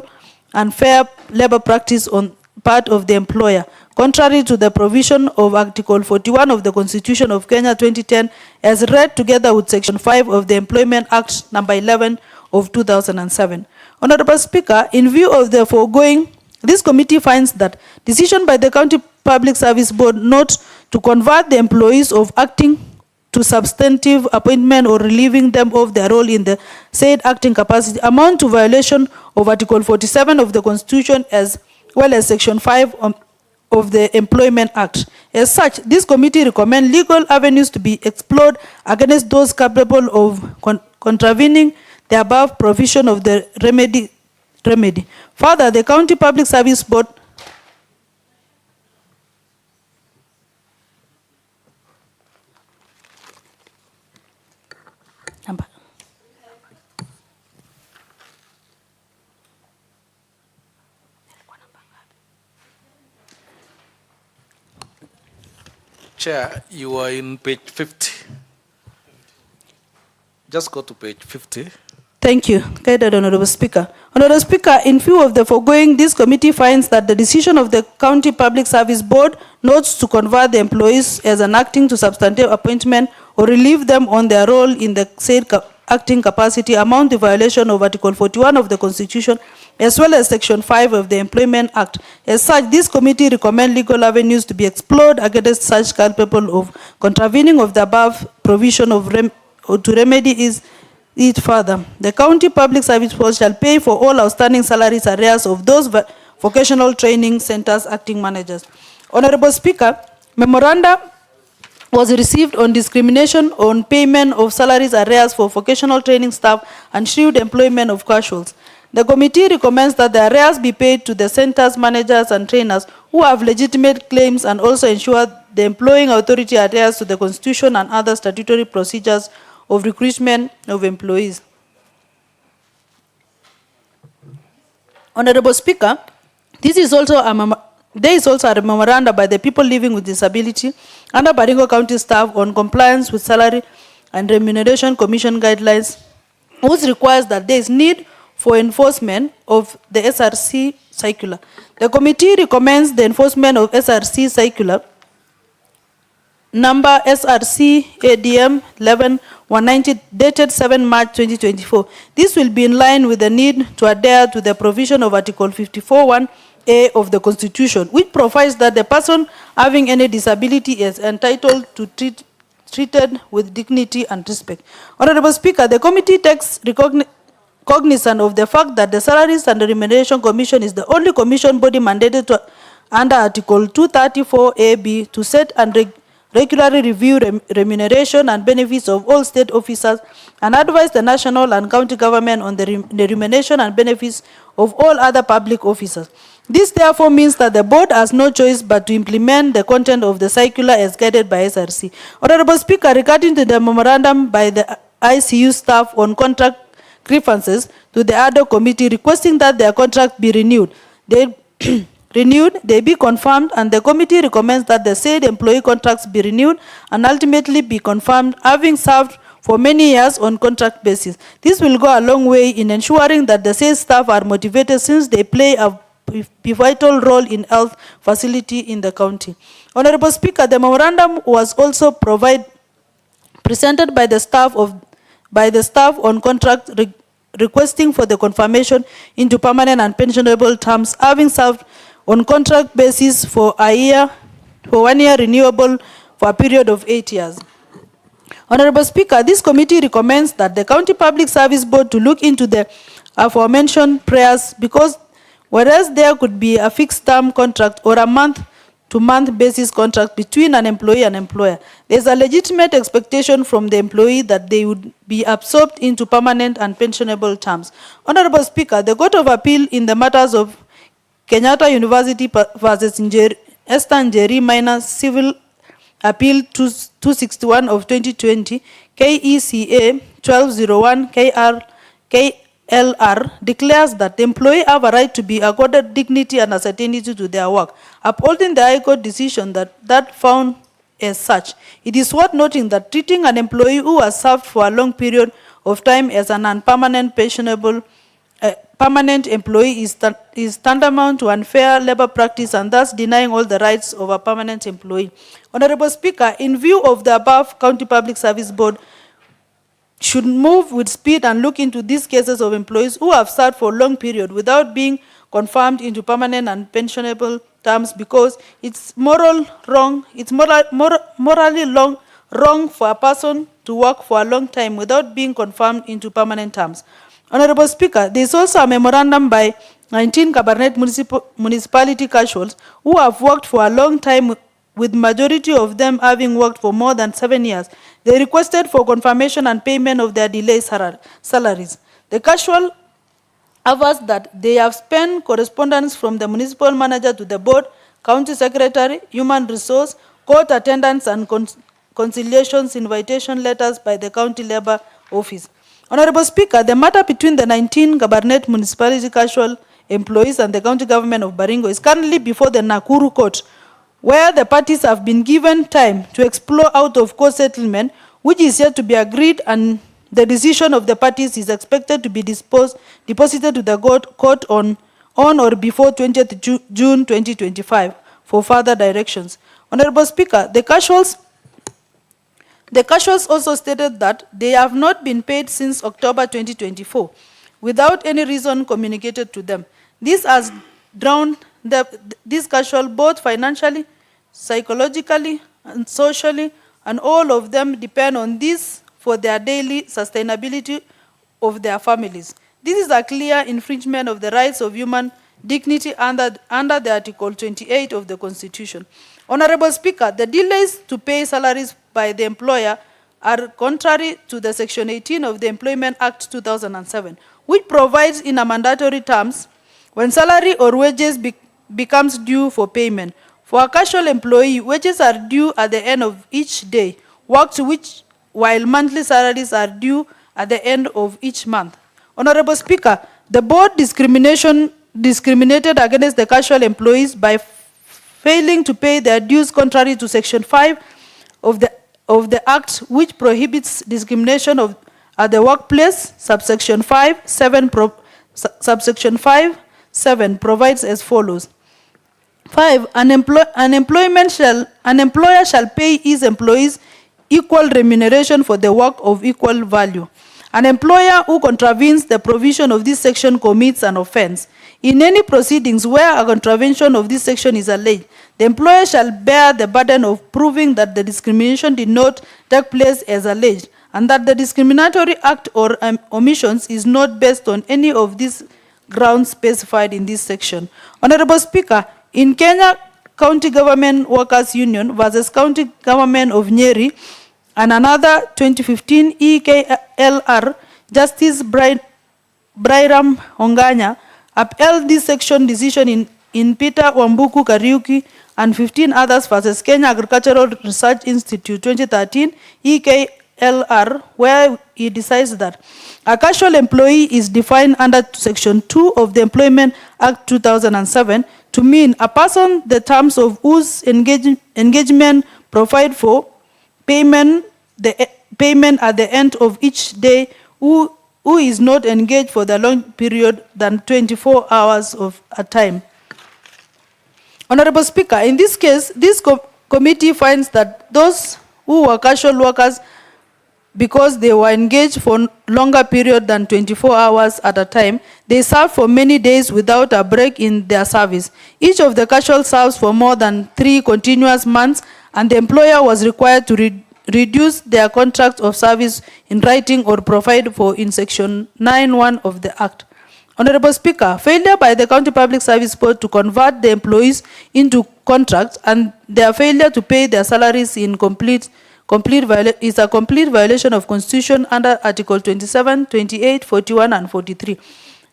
and fair labor practice on part of the employer, contrary to the provision of Article 41 of the Constitution of Kenya 2010, as read together with Section 5 of the Employment Act number 11 of 2007. Honorable Speaker, in view of the foregoing, this committee finds that decision by the County Public Service Board not to convert the employees of acting to substantive appointment or relieving them of their role in the said acting capacity amount to violation of Article 47 of the Constitution as well as Section 5 of the Employment Act. As such, this committee recommends legal avenues to be explored against those capable of contravening the above provision of the remedy. Further, the County Public Service Board Chair, you are in page 50. Just go to page 50. Thank you, guided Honorable Speaker. Honorable Speaker, in view of the foregoing, this committee finds that the decision of the County Public Service Board notes to convert the employees as an acting to substantive appointment or relieve them on their role in the said acting capacity amount to violation of Article 41 of the Constitution as well as Section 5 of the Employment Act. As such, this committee recommends legal avenues to be explored against such culpable of contravening of the above provision of to remedy is it further. The County Public Service Board shall pay for all outstanding salaries arrears of those vocational training centers acting managers. Honorable Speaker, memoranda was received on discrimination on payment of salaries arrears for vocational training staff and shriewd employment of casuals. The committee recommends that the arrears be paid to the centers managers and trainers who have legitimate claims and also ensure the employing authority adheres to the Constitution and other statutory procedures of recruitment of employees. Honorable Speaker, there is also a memoranda by the people living with disability under Baringo County staff on compliance with Salary and Remuneration Commission guidelines, which requires that there is need for enforcement of the SRC circular. The committee recommends the enforcement of SRC circular number SRC ADM 11-190 dated 7 March 2024. This will be in line with the need to adhere to the provision of Article 54(1)(a) of the Constitution, which provides that the person having any disability is entitled to treated with dignity and respect. Honorable Speaker, the committee takes cognizance of the fact that the Salaries and Remuneration Commission is the only commission body mandated to, under Article 234(a)(b) to set and regularly review remuneration and benefits of all state officers and advise the national and county government on the remuneration and benefits of all other public officers. This therefore means that the board has no choice but to implement the content of the circular as guided by SRC. Honorable Speaker, regarding to the memorandum by the ICU staff on contract grievances to the Ad-Hoc Committee requesting that their contract be renewed, they be confirmed, and the committee recommends that the said employee contracts be renewed and ultimately be confirmed, having served for many years on contract basis. This will go a long way in ensuring that the said staff are motivated since they play a pivotal role in health facility in the county. Honorable Speaker, the memorandum was also presented by the staff on contract requesting for the confirmation into permanent and pensionable terms, having served on contract basis for 1 year renewable for a period of 8 years. Honorable Speaker, this committee recommends that the County Public Service Board to look into the aforementioned prayers because whereas there could be a fixed term contract or a month-to-month basis contract between an employee and employer, there is a legitimate expectation from the employee that they would be absorbed into permanent and pensionable terms. Honorable Speaker, the Court of Appeal in the matters of Kenyatta University versus Esther Njeri Minor Civil Appeal 261 of 2020, KECA 1201 KLR declares that the employee have a right to be accorded dignity and certainty to their work, upholding the High Court decision that found as such. It is worth noting that treating an employee who has served for a long period of time as an unpermanent pensionable permanent employee is tantamount to unfair labor practice and thus denying all the rights of a permanent employee. Honorable Speaker, in view of the above, County Public Service Board should move with speed and look into these cases of employees who have served for a long period without being confirmed into permanent and pensionable terms because it's morally wrong for a person to work for a long time without being confirmed into permanent terms. Honorable Speaker, there is also a memorandum by 19 Cabernet municipality casuals who have worked for a long time, with majority of them having worked for more than 7 years. They requested for confirmation and payment of their delayed salaries. The casual averts that they have spent correspondence from the municipal manager to the board, county secretary, human resource, court attendance and conciliations invitation letters by the county labor office. Honorable Speaker, the matter between the 19 Cabernet municipality casual employees and the county government of Baringo is currently before the Nakuru court, where the parties have been given time to explore out-of-court settlement, which is yet to be agreed and the decision of the parties is expected to be deposited to the court on or before 20th June 2025 for further directions. Honorable Speaker, the casuals also stated that they have not been paid since October 2024 without any reason communicated to them. This has drowned this casual both financially, psychologically, and socially, and all of them depend on this for their daily sustainability of their families. This is a clear infringement of the rights of human dignity under the Article 28 of the Constitution. Honorable Speaker, the delays to pay salaries by the employer are contrary to the Section 18 of the Employment Act 2007, which provides in a mandatory terms when salary or wages becomes due for payment. For a casual employee, wages are due at the end of each day, worked while monthly salaries are due at the end of each month. Honorable Speaker, the board discriminated against the casual employees by failing to pay their dues contrary to Section 5 of the Act, which prohibits discrimination at the workplace. Subsection 5(7) provides as follows. 5. An employer shall pay his employees equal remuneration for the work of equal value. An employer who contravenes the provision of this section commits an offense. In any proceedings where a contravention of this section is alleged, the employer shall bear the burden of proving that the discrimination did not take place as alleged, and that the discriminatory act or omissions is not based on any of these grounds specified in this section. Honorable Speaker, in Kenya County Government Workers Union versus County Government of Nyeri and another 2015 EKLR, Justice Brairam Onganya upheld this section decision in Peter Wambuku Kariuki and 15 others versus Kenya Agricultural Research Institute 2013 EKLR, where he decides that a casual employee is defined under Section 2 of the Employment Act 2007 to mean a person the terms of whose engagement provide for payment at the end of each day who is not engaged for the long period than 24 hours of a time. Honorable Speaker, in this case, this committee finds that those who were casual workers because they were engaged for longer period than 24 hours at a time, they served for many days without a break in their service. Each of the casual serves for more than 3 continuous months, and the employer was required to reduce their contract of service in writing or provide for in Section 9(1) of the Act. Honorable Speaker, failure by the County Public Service Board to convert the employees into contracts and their failure to pay their salaries in is a complete violation of Constitution under Article 27, 28, 41, and 43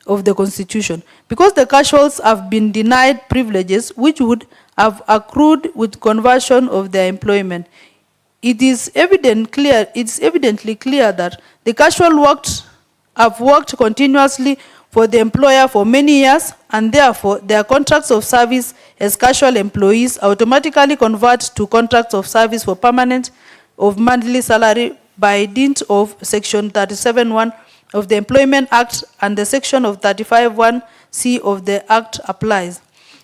of the Constitution, because the casuals have been denied privileges which would have accrued with conversion of their employment. It's evidently clear that the casual have worked continuously for the employer for many years, and therefore their contracts of service as casual employees automatically convert to contracts of service for permanent of monthly salary by dint of Section 37(1) of the Employment Act, and the section of 35(1)(c) of the Act applies.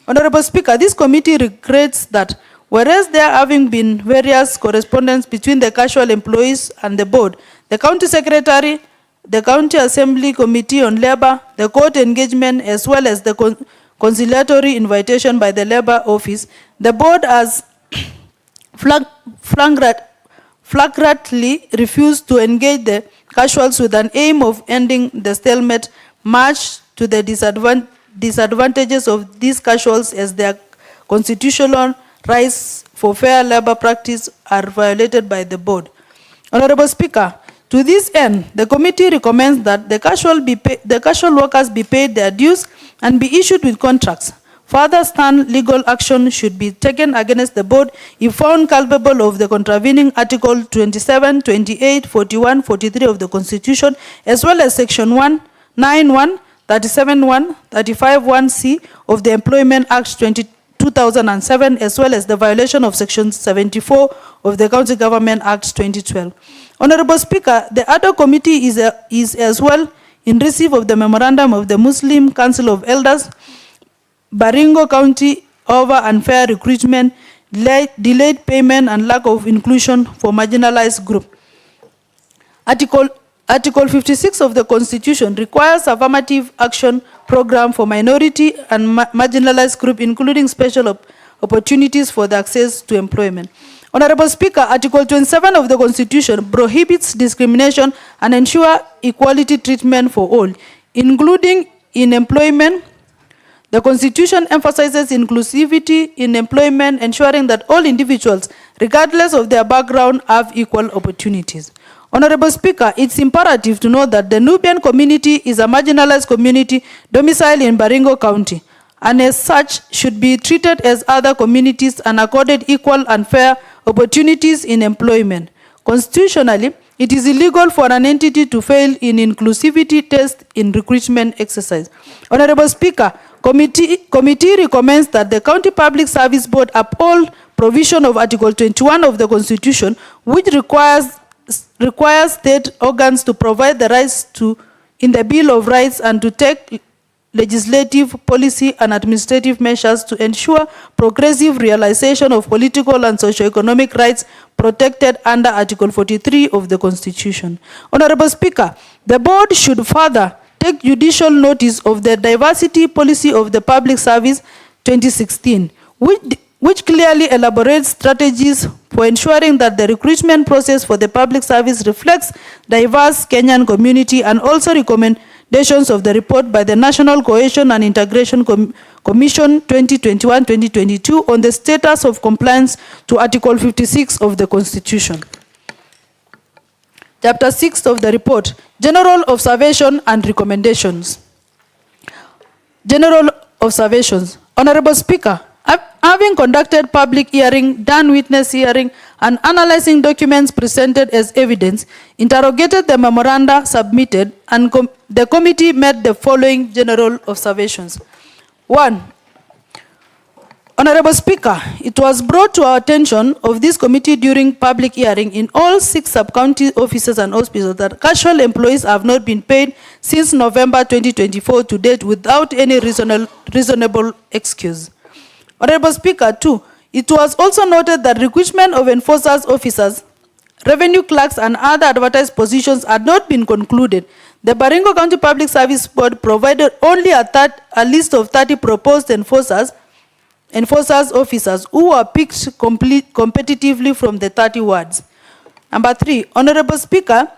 Honorable Speaker, this committee regrets that whereas there having been various correspondence between the casual employees and the board, the county secretary, the County Assembly Committee on Labor, the court engagement, as well as the conciliatory invitation by the Labor Office, the board has flagrantly refused to engage the casuals with an aim of ending the stalemate, much to the disadvantages of these casuals as their constitutional rights for fair labor practice are violated by the board. Honorable Speaker, to this end, the committee recommends that the casual workers be paid their dues and be issued with contracts. Further stern legal action should be taken against the board if found culpable of the contravening Article 27, 28, 41, 43 of the Constitution, as well as Section 9(1), 37(1), 35(1)(c) of the Employment Act 2007, as well as the violation of Section 74 of the County Government Act 2012. Honorable Speaker, the Ad-Hoc Committee is as well in receipt of the memorandum of the Muslim Council of Elders, Baringo County, over unfair recruitment, delayed payment, and lack of inclusion for marginalized group. Article 56 of the Constitution requires affirmative action program for minority and marginalized group, including special opportunities for the access to employment. Honorable Speaker, Article 27 of the Constitution prohibits discrimination and ensure equality treatment for all, including in employment. The Constitution emphasizes inclusivity in employment, ensuring that all individuals, regardless of their background, have equal opportunities. Honorable Speaker, it's imperative to know that the Nubian community is a marginalized community domiciled in Baringo County, and as such should be treated as other communities and accorded equal and fair opportunities in employment. Constitutionally, it is illegal for an entity to fail in inclusivity test in recruitment exercise. Honorable Speaker, committee recommends that the County Public Service Board uphold provision of Article 21 of the Constitution, which requires state organs to provide the rights to in the Bill of Rights and to take legislative, policy, and administrative measures to ensure progressive realization of political and socio-economic rights protected under Article 43 of the Constitution. Honorable Speaker, the board should further take judicial notice of the diversity policy of the Public Service 2016, which clearly elaborates strategies for ensuring that the recruitment process for the public service reflects diverse Kenyan community, and also recommendations of the report by the National Cohesion and Integration Commission 2021-2022 on the status of compliance to Article 56 of the Constitution. Chapter 6 of the report, General Observation and Recommendations. General Observations. Honorable Speaker, having conducted public hearing, done witness hearing, and analyzing documents presented as evidence, interrogated the memoranda submitted, and the committee made the following general observations. 1. Honorable Speaker, it was brought to our attention of this committee during public hearing in all 6 sub-county offices and hospitals that casual employees have not been paid since November 2024 to date without any reasonable excuse. Honorable Speaker, 2, it was also noted that recruitment of enforcers officers, revenue clerks, and other advertised positions had not been concluded. The Baringo County Public Service Board provided only a list of 30 proposed enforcers officers who were picked competitively from the 30 wards. Number 3, Honorable Speaker,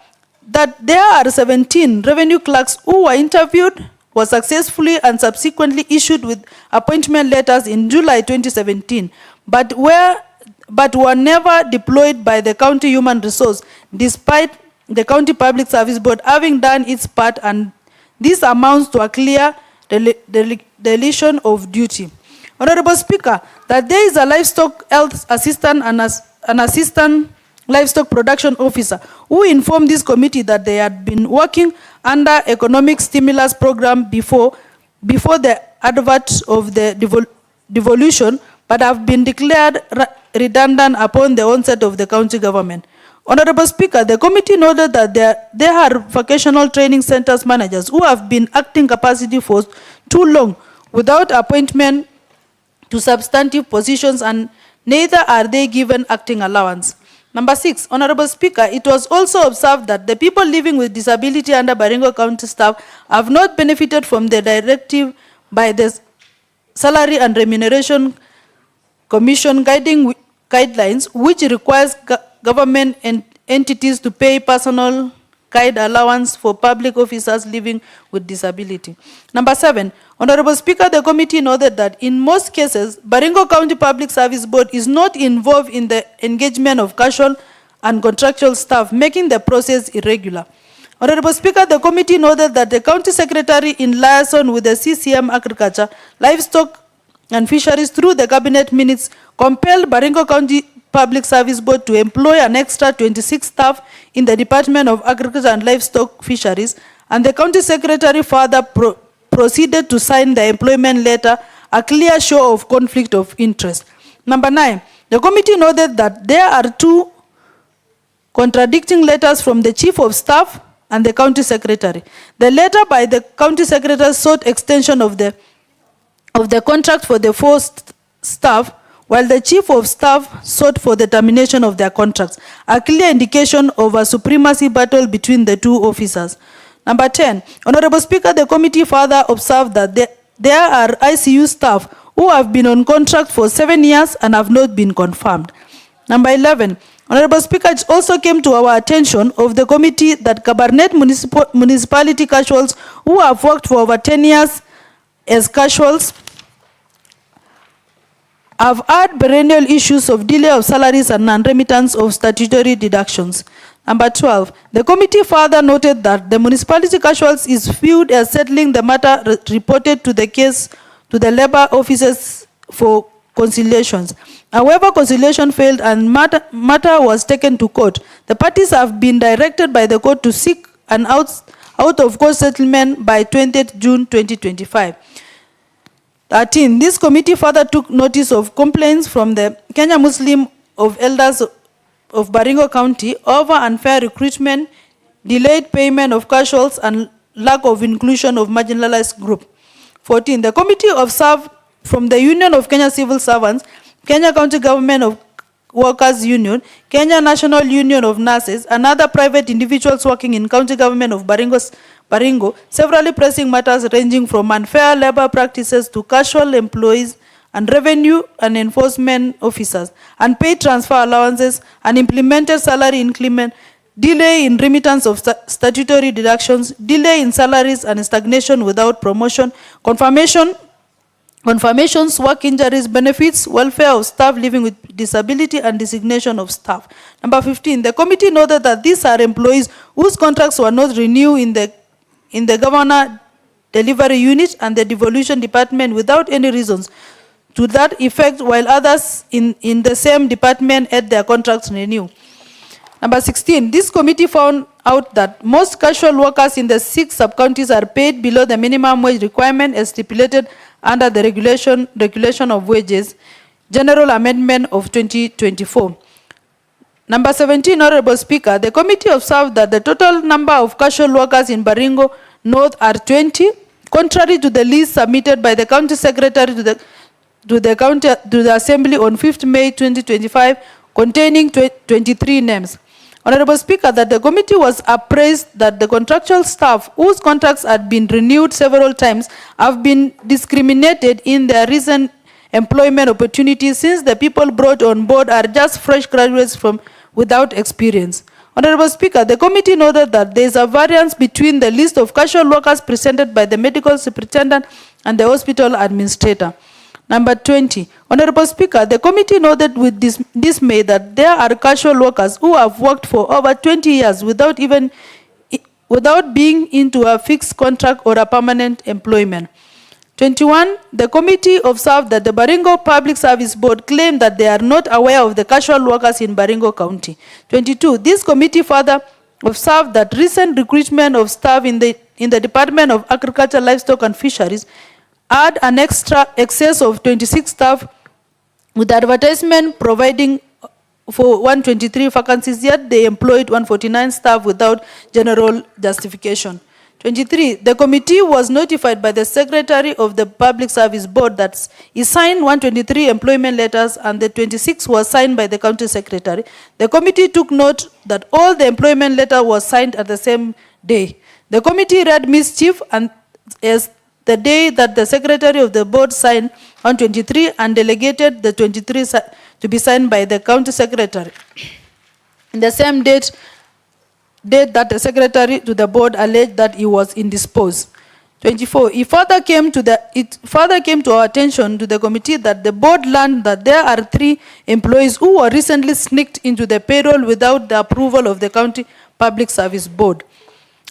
that there are 17 revenue clerks who were interviewed, was successfully and subsequently issued with appointment letters in July 2017, but were never deployed by the County Human Resource, despite the County Public Service Board having done its part, and this amounts to a clear deletion of duty. Honorable Speaker, that there is a livestock health assistant and an assistant livestock production officer who informed this committee that they had been working under economic stimulus program before the advert of the devolution, but have been declared redundant upon the onset of the county government. Honorable Speaker, the committee noted that there are vocational training centers managers who have been acting capacity for too long without appointment to substantive positions, and neither are they given acting allowance. Number 6, Honorable Speaker, it was also observed that the people living with disability under Baringo County staff have not benefited from the directive by the Salary and Remuneration Commission guidelines, which requires government entities to pay personal guide allowance for public officers living with disability. Number 7, Honorable Speaker, the committee noted that in most cases, Baringo County Public Service Board is not involved in the engagement of casual and contractual staff, making the process irregular. Honorable Speaker, the committee noted that the County Secretary, in liaison with the CCM Agriculture, Livestock and Fisheries through the Cabinet minutes, compelled Baringo County Public Service Board to employ an extra 26 staff in the Department of Agriculture and Livestock Fisheries, and the County Secretary further proceeded to sign the employment letter a clear show of conflict of interest. Number 9, the committee noted that there are 2 contradicting letters from the Chief of Staff and the County Secretary. The letter by the County Secretary sought extension of the contract for the 4 staff, while the Chief of Staff sought for the termination of their contracts, a clear indication of a supremacy battle between the 2 officers. Number 10, Honorable Speaker, the committee further observed that there are ICU staff who have been on contract for 7 years and have not been confirmed. Number 11, Honorable Speaker, it also came to our attention of the committee that Kabarnet municipality casuals who have worked for over 10 years as casuals have had perennial issues of delay of salaries and non-remittance of statutory deductions. Number 12, the committee further noted that the municipality casuals is viewed as settling the matter reported to the case to the labor officers for conciliations. However, conciliation failed and matter was taken to court. The parties have been directed by the court to seek an out-of-court settlement by 20th June 2025. 13. This committee further took notice of complaints from the Kenya Muslim of Elders of Baringo County over unfair recruitment, delayed payment of casuals, and lack of inclusion of marginalized group. 14. The committee observed from the Union of Kenya Civil Servants, Kenya County Government of Workers Union, Kenya National Union of Nurses, and other private individuals working in county government of Baringo, severally pressing matters ranging from unfair labor practices to casual employees and revenue and enforcement officers, unpaid transfer allowances, unimplemented salary increment, delay in remittance of statutory deductions, delay in salaries and stagnation without promotion, confirmations, work injuries, benefits, welfare of staff living with disability, and designation of staff. Number 15, the committee noted that these are employees whose contracts were not renewed in the governor delivery unit and the devolution department without any reasons to that effect, while others in the same department had their contracts renewed. Number 16, this committee found out that most casual workers in the 6 sub-counties are paid below the minimum wage requirement as stipulated under the regulation of wages, General Amendment of 2024. Number 17, Honorable Speaker, the committee observed that the total number of casual workers in Baringo North are 20, contrary to the list submitted by the County Secretary to the Assembly on 5th May 2025, containing 23 names. Honorable Speaker, that the committee was apprised that the contractual staff whose contracts had been renewed several times have been discriminated in their recent employment opportunities since the people brought on board are just fresh graduates without experience. Honorable Speaker, the committee noted that there is a variance between the list of casual workers presented by the medical superintendent and the hospital administrator. Number 20, Honorable Speaker, the committee noted with dismay that there are casual workers who have worked for over 20 years without being into a fixed contract or a permanent employment. 21, the committee observed that the Baringo Public Service Board claimed that they are not aware of the casual workers in Baringo County. 22, this committee further observed that recent recruitment of staff in the Department of Agriculture, Livestock and Fisheries had an excess of 26 staff with advertisement providing for 123 vacancies, yet they employed 149 staff without general justification. 23, the committee was notified by the Secretary of the Public Service Board that he signed 123 employment letters and the 26 was signed by the County Secretary. The committee took note that all the employment letter was signed at the same day. The committee read mischief and as the day that the Secretary of the Board signed 123 and delegated the 23 to be signed by the County Secretary. In the same date that the Secretary to the Board alleged that he was indisposed. 24. It further came to our attention to the committee that the Board learned that there are 3 employees who were recently sneaked into the payroll without the approval of the County Public Service Board.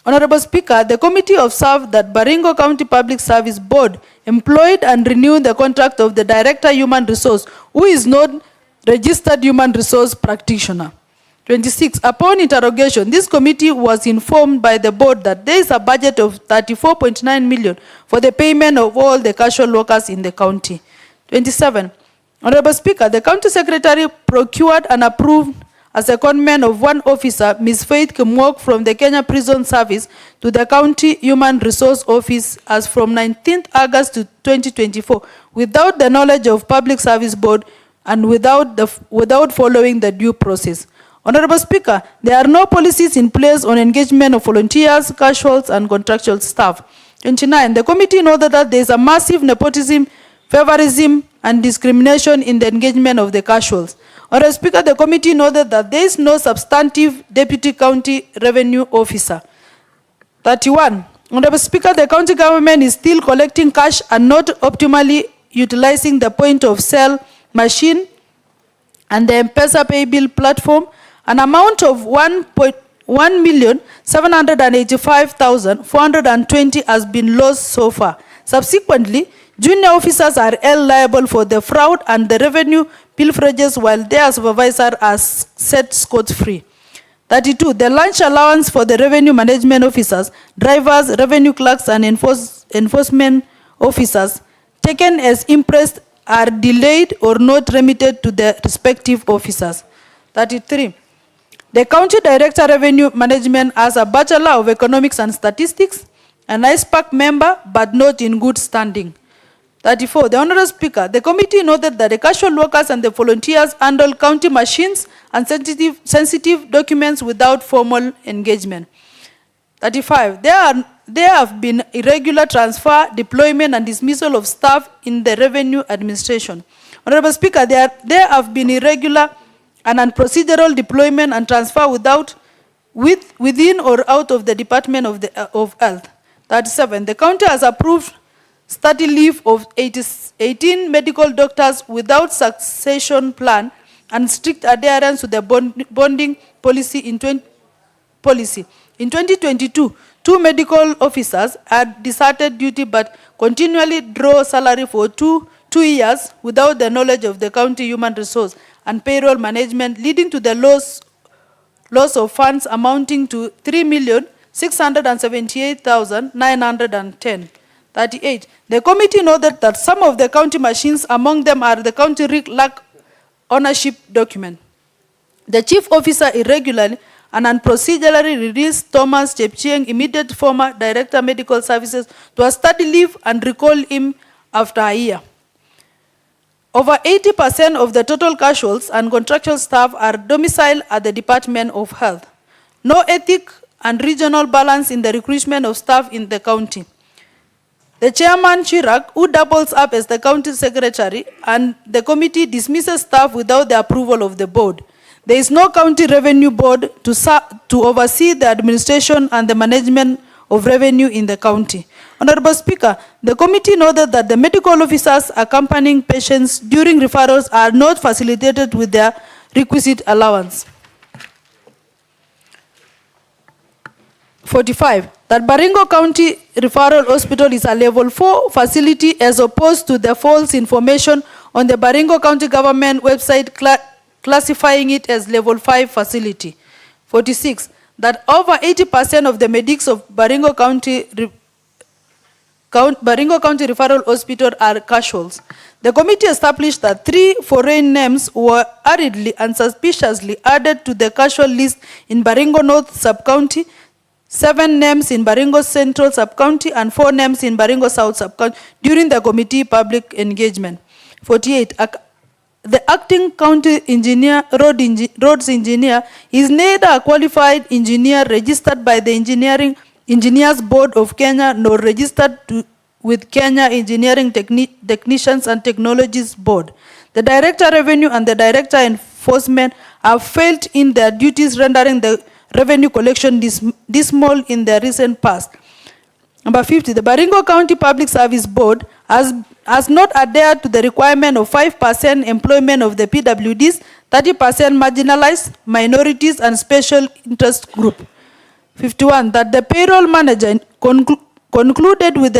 Honorable Speaker, the committee observed that Baringo County Public Service Board employed and renewed the contract of the Director Human Resource, who is not registered human resource practitioner. 26. Upon interrogation, this committee was informed by the board that there is a budget of 34.9 million for the payment of all the casual workers in the county. 27. Honorable Speaker, the county secretary procured and approved a secondment of one officer, Ms. Faith Kimwok, from the Kenya Prison Service to the County Human Resource Office as from 19th August to 2024, without the knowledge of Public Service Board and without following the due process. Honorable Speaker, there are no policies in place on engagement of volunteers, casuals, and contractual staff. 29. The committee noted that there is a massive nepotism, favorism, and discrimination in the engagement of the casuals. Honorable Speaker, the committee noted that there is no substantive deputy county revenue officer. 31. Honorable Speaker, the county government is still collecting cash and not optimally utilizing the point of sale machine and the M-Pesa pay bill platform. An amount of 1,785,420 has been lost so far. Subsequently, junior officers are held liable for the fraud and the revenue pilferages while their supervisor are set scot-free. 32. The lunch allowance for the revenue management officers, drivers, revenue clerks, and enforcement officers taken as impressed are delayed or not remitted to the respective officers. 33. The County Director Revenue Management has a Bachelor of Economics and Statistics, an ISPAC member, but not in good standing. 34. The Honorable Speaker, the committee noted that the casual workers and the volunteers handle county machines and sensitive documents without formal engagement. 35. There have been irregular transfer, deployment, and dismissal of staff in the revenue administration. Honorable Speaker, there have been irregular and unprocedural deployment and transfer within or out of the Department of Health. 37. The county has approved study leave of 18 medical doctors without succession plan and strict adherence to the bonding policy in 2022, 2 medical officers had deserted duty but continually draw salary for two years without the knowledge of the county human resource and payroll management, leading to the loss of funds amounting to 3,678,910. 38. The committee noted that some of the county machines, among them are the county rig lack ownership document. The chief officer irregularly and unprocedurally released Thomas Chepchieng, immediate former Director Medical Services, to a study leave and recalled him after a year. Over 80% of the total casuals and contractual staff are domiciled at the Department of Health. No ethic and regional balance in the recruitment of staff in the county. The chairman, Chirac, who doubles up as the county secretary, and the committee dismisses staff without the approval of the board. There is no county revenue board to oversee the administration and the management of revenue in the county. Honorable Speaker, the committee noted that the medical officers accompanying patients during referrals are not facilitated with their requisite allowance. 45. That Baringo County Referral Hospital is a level 4 facility as opposed to the false information on the Baringo County government website classifying it as level 5 facility. 46. That over 80% of the medics of Baringo County Referral Hospital are casuals. The committee established that 3 foreign names were hurriedly and suspiciously added to the casual list in Baringo North Sub-County, 7 names in Baringo Central Sub-County, and 4 names in Baringo South Sub-County during the committee public engagement. 48. The acting county engineer, roads engineer, is neither a qualified engineer registered by the Engineers Board of Kenya nor registered with Kenya Engineering Technicians and Technologies Board. The Director Revenue and the Director Enforcement have failed in their duties, rendering the revenue collection dismal in the recent past. Number 50, the Baringo County Public Service Board has not adhered to the requirement of 5% employment of the PWDs, 30% marginalized, minorities, and special interest group. 51, that the payroll manager colluded with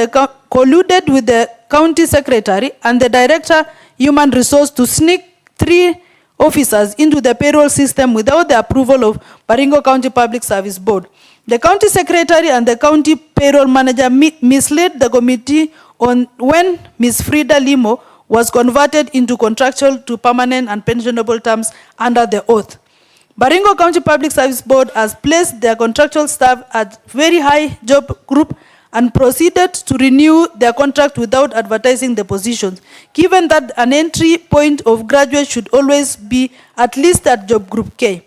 the county secretary and the director human resource to sneak 3 officers into the payroll system without the approval of Baringo County Public Service Board. The county secretary and the county payroll manager misled the committee on when Ms. Frida Limo was converted into contractual to permanent and pensionable terms under the oath. Baringo County Public Service Board has placed their contractual staff at very high job group and proceeded to renew their contract without advertising the positions, given that an entry point of graduate should always be at least at job group K.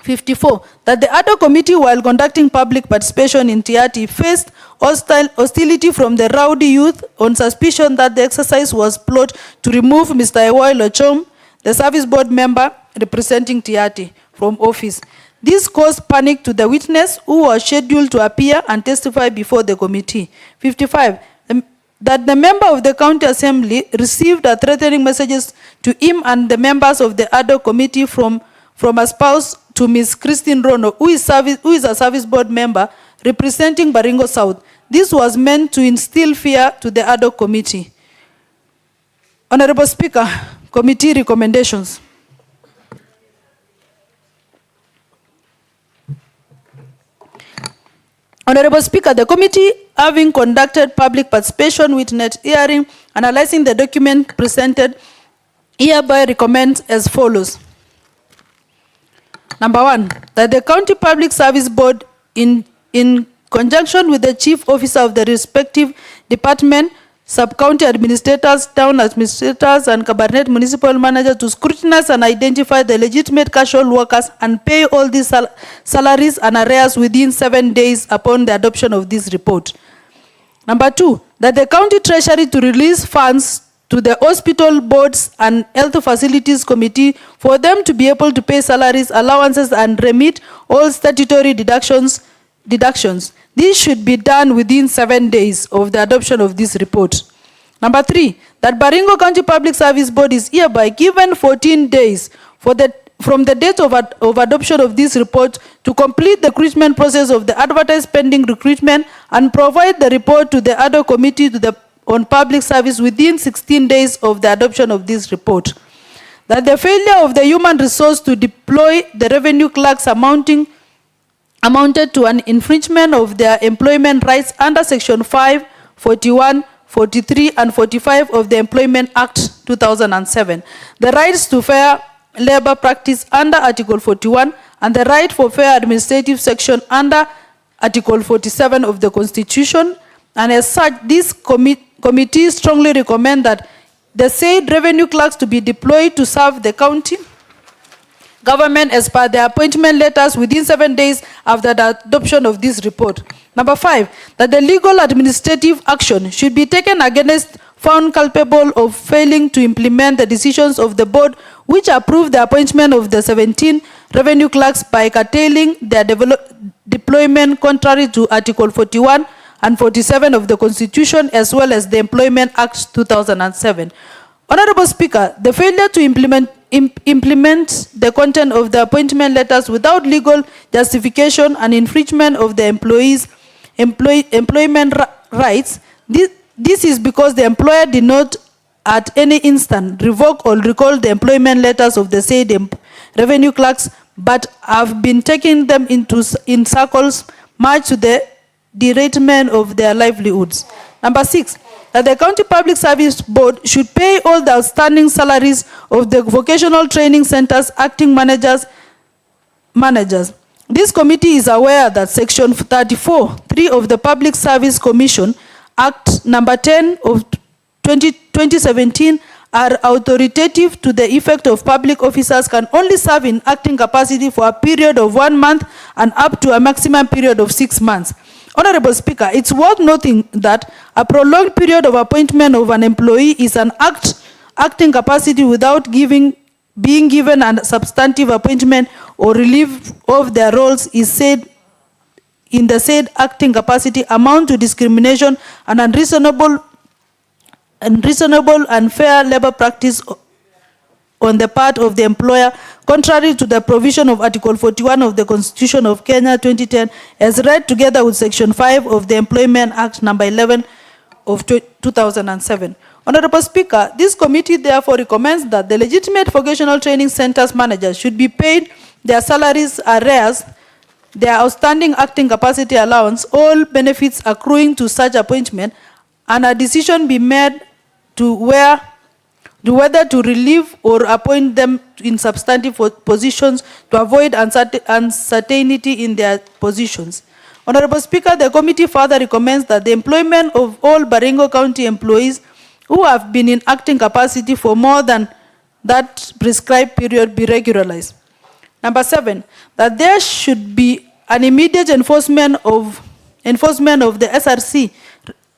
54, that the Ad-Hoc Committee, while conducting public participation in Tiati, faced hostility from the rowdy youth on suspicion that the exercise was plot to remove Mr. Ewoy Lochom, the service board member representing Tiati, from office. This caused panic to the witness who was scheduled to appear and testify before the committee. 55, that the member of the county assembly received threatening messages to him and the members of the Ad-Hoc Committee from a spouse to Ms. Christine Rono, who is a service board member representing Baringo South. This was meant to instill fear to the Ad-Hoc Committee. Honorable Speaker, committee recommendations. Honorable Speaker, the committee, having conducted public participation with net hearing, analyzing the document presented, hereby recommends as follows. Number 1, that the County Public Service Board, in conjunction with the chief officer of the respective department, sub-county administrators, town administrators, and cabinet municipal managers, to scrutinize and identify the legitimate casual workers and pay all these salaries and arrears within 7 days upon the adoption of this report. Number 2, that the county treasury to release funds to the hospital boards and health facilities committee for them to be able to pay salaries, allowances, and remit all statutory deductions. This should be done within 7 days of the adoption of this report. Number 3, that Baringo County Public Service Board is hereby given 14 days from the date of adoption of this report to complete the recruitment process of the advertised pending recruitment and provide the report to the Ad-Hoc Committee on public service within 16 days of the adoption of this report. That the failure of the human resource to deploy the revenue clerks amounted to an infringement of their employment rights under Section 5, 41, 43, and 45 of the Employment Act 2007. The rights to fair labor practice under Article 41 and the right for fair administrative section under Article 47 of the Constitution. And as such, this committee strongly recommend that the said revenue clerks to be deployed to serve the county government as per their appointment letters within 7 days after the adoption of this report. Number 5, that the legal administrative action should be taken against found culpable of failing to implement the decisions of the board which approved the appointment of the 17 revenue clerks by curtailing their deployment contrary to Article 41 and 47 of the Constitution as well as the Employment Act 2007. Honorable Speaker, the failure to implement the content of the appointment letters without legal justification and infringement of the employees' employment rights. This is because the employer did not at any instant revoke or recall the employment letters of the said revenue clerks, but have been taking them in circles, much to the derailment of their livelihoods. Number 6, that the County Public Service Board should pay all the outstanding salaries of the vocational training centers acting managers. This committee is aware that Section 34(3) of the Public Service Commission Act number 10 of 2017 are authoritative to the effect of public officers can only serve in acting capacity for a period of 1 month and up to a maximum period of 6 months. Honorable Speaker, it's worth noting that a prolonged period of appointment of an employee is an acting capacity without being given a substantive appointment or relief of their roles is said in the said acting capacity amount to discrimination and unreasonable and fair labor practice on the part of the employer, contrary to the provision of Article 41 of the Constitution of Kenya 2010, as read together with Section 5 of the Employment Act number 11 of 2007. Honorable Speaker, this committee therefore recommends that the legitimate vocational training centers managers should be paid their salaries, arrears, their outstanding acting capacity allowance, all benefits accruing to such appointment, and a decision be made to whether to relieve or appoint them in substantive positions to avoid uncertainty in their positions. Honorable Speaker, the committee further recommends that the employment of all Baringo County employees who have been in acting capacity for more than that prescribed period be regularized. Number 7, that there should be an immediate enforcement of the SRC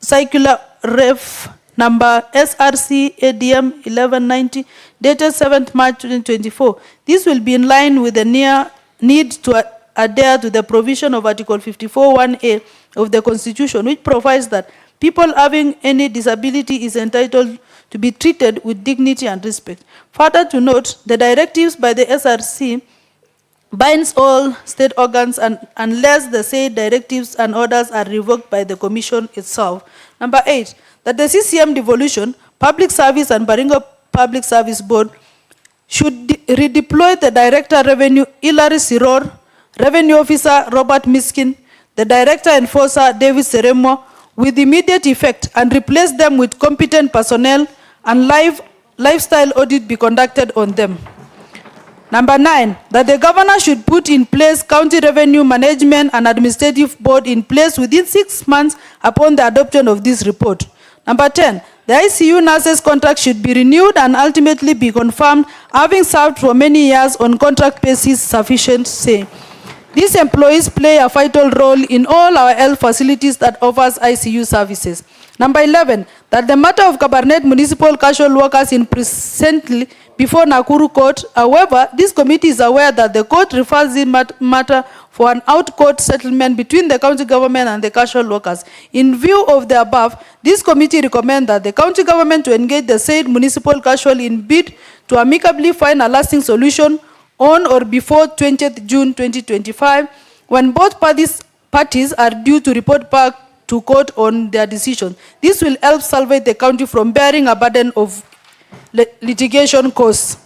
circular ref number SRC ADM 1190 dated 7th March 2024. This will be in line with the need to adhere to the provision of Article 54(1)(a) of the Constitution, which provides that people having any disability is entitled to be treated with dignity and respect. Further to note, the directives by the SRC binds all state organs unless the said directives and orders are revoked by the Commission itself. Number 8, that the CCM devolution, Public Service and Baringo Public Service Board should redeploy the Director Revenue Hilary Siror, Revenue Officer Robert Miskin, the Director Enforcer David Seremo with immediate effect and replace them with competent personnel and lifestyle audit be conducted on them. Number 9, that the governor should put in place County Revenue Management and Administrative Board in place within 6 months upon the adoption of this report. Number 10, the ICU nurses' contract should be renewed and ultimately be confirmed, having served for many years on contract basis sufficient say. These employees play a vital role in all our health facilities that offers ICU services. Number 11, that the matter of Kabarnet municipal casual workers in presently before Nakuru Court. However, this committee is aware that the court refers the matter for an out-court settlement between the county government and the casual workers. In view of the above, this committee recommends that the county government to engage the said municipal casual in bid to amicably find a lasting solution on or before 20th June 2025, when both parties are due to report back to court on their decision. This will help salvage the county from bearing a burden of litigation costs.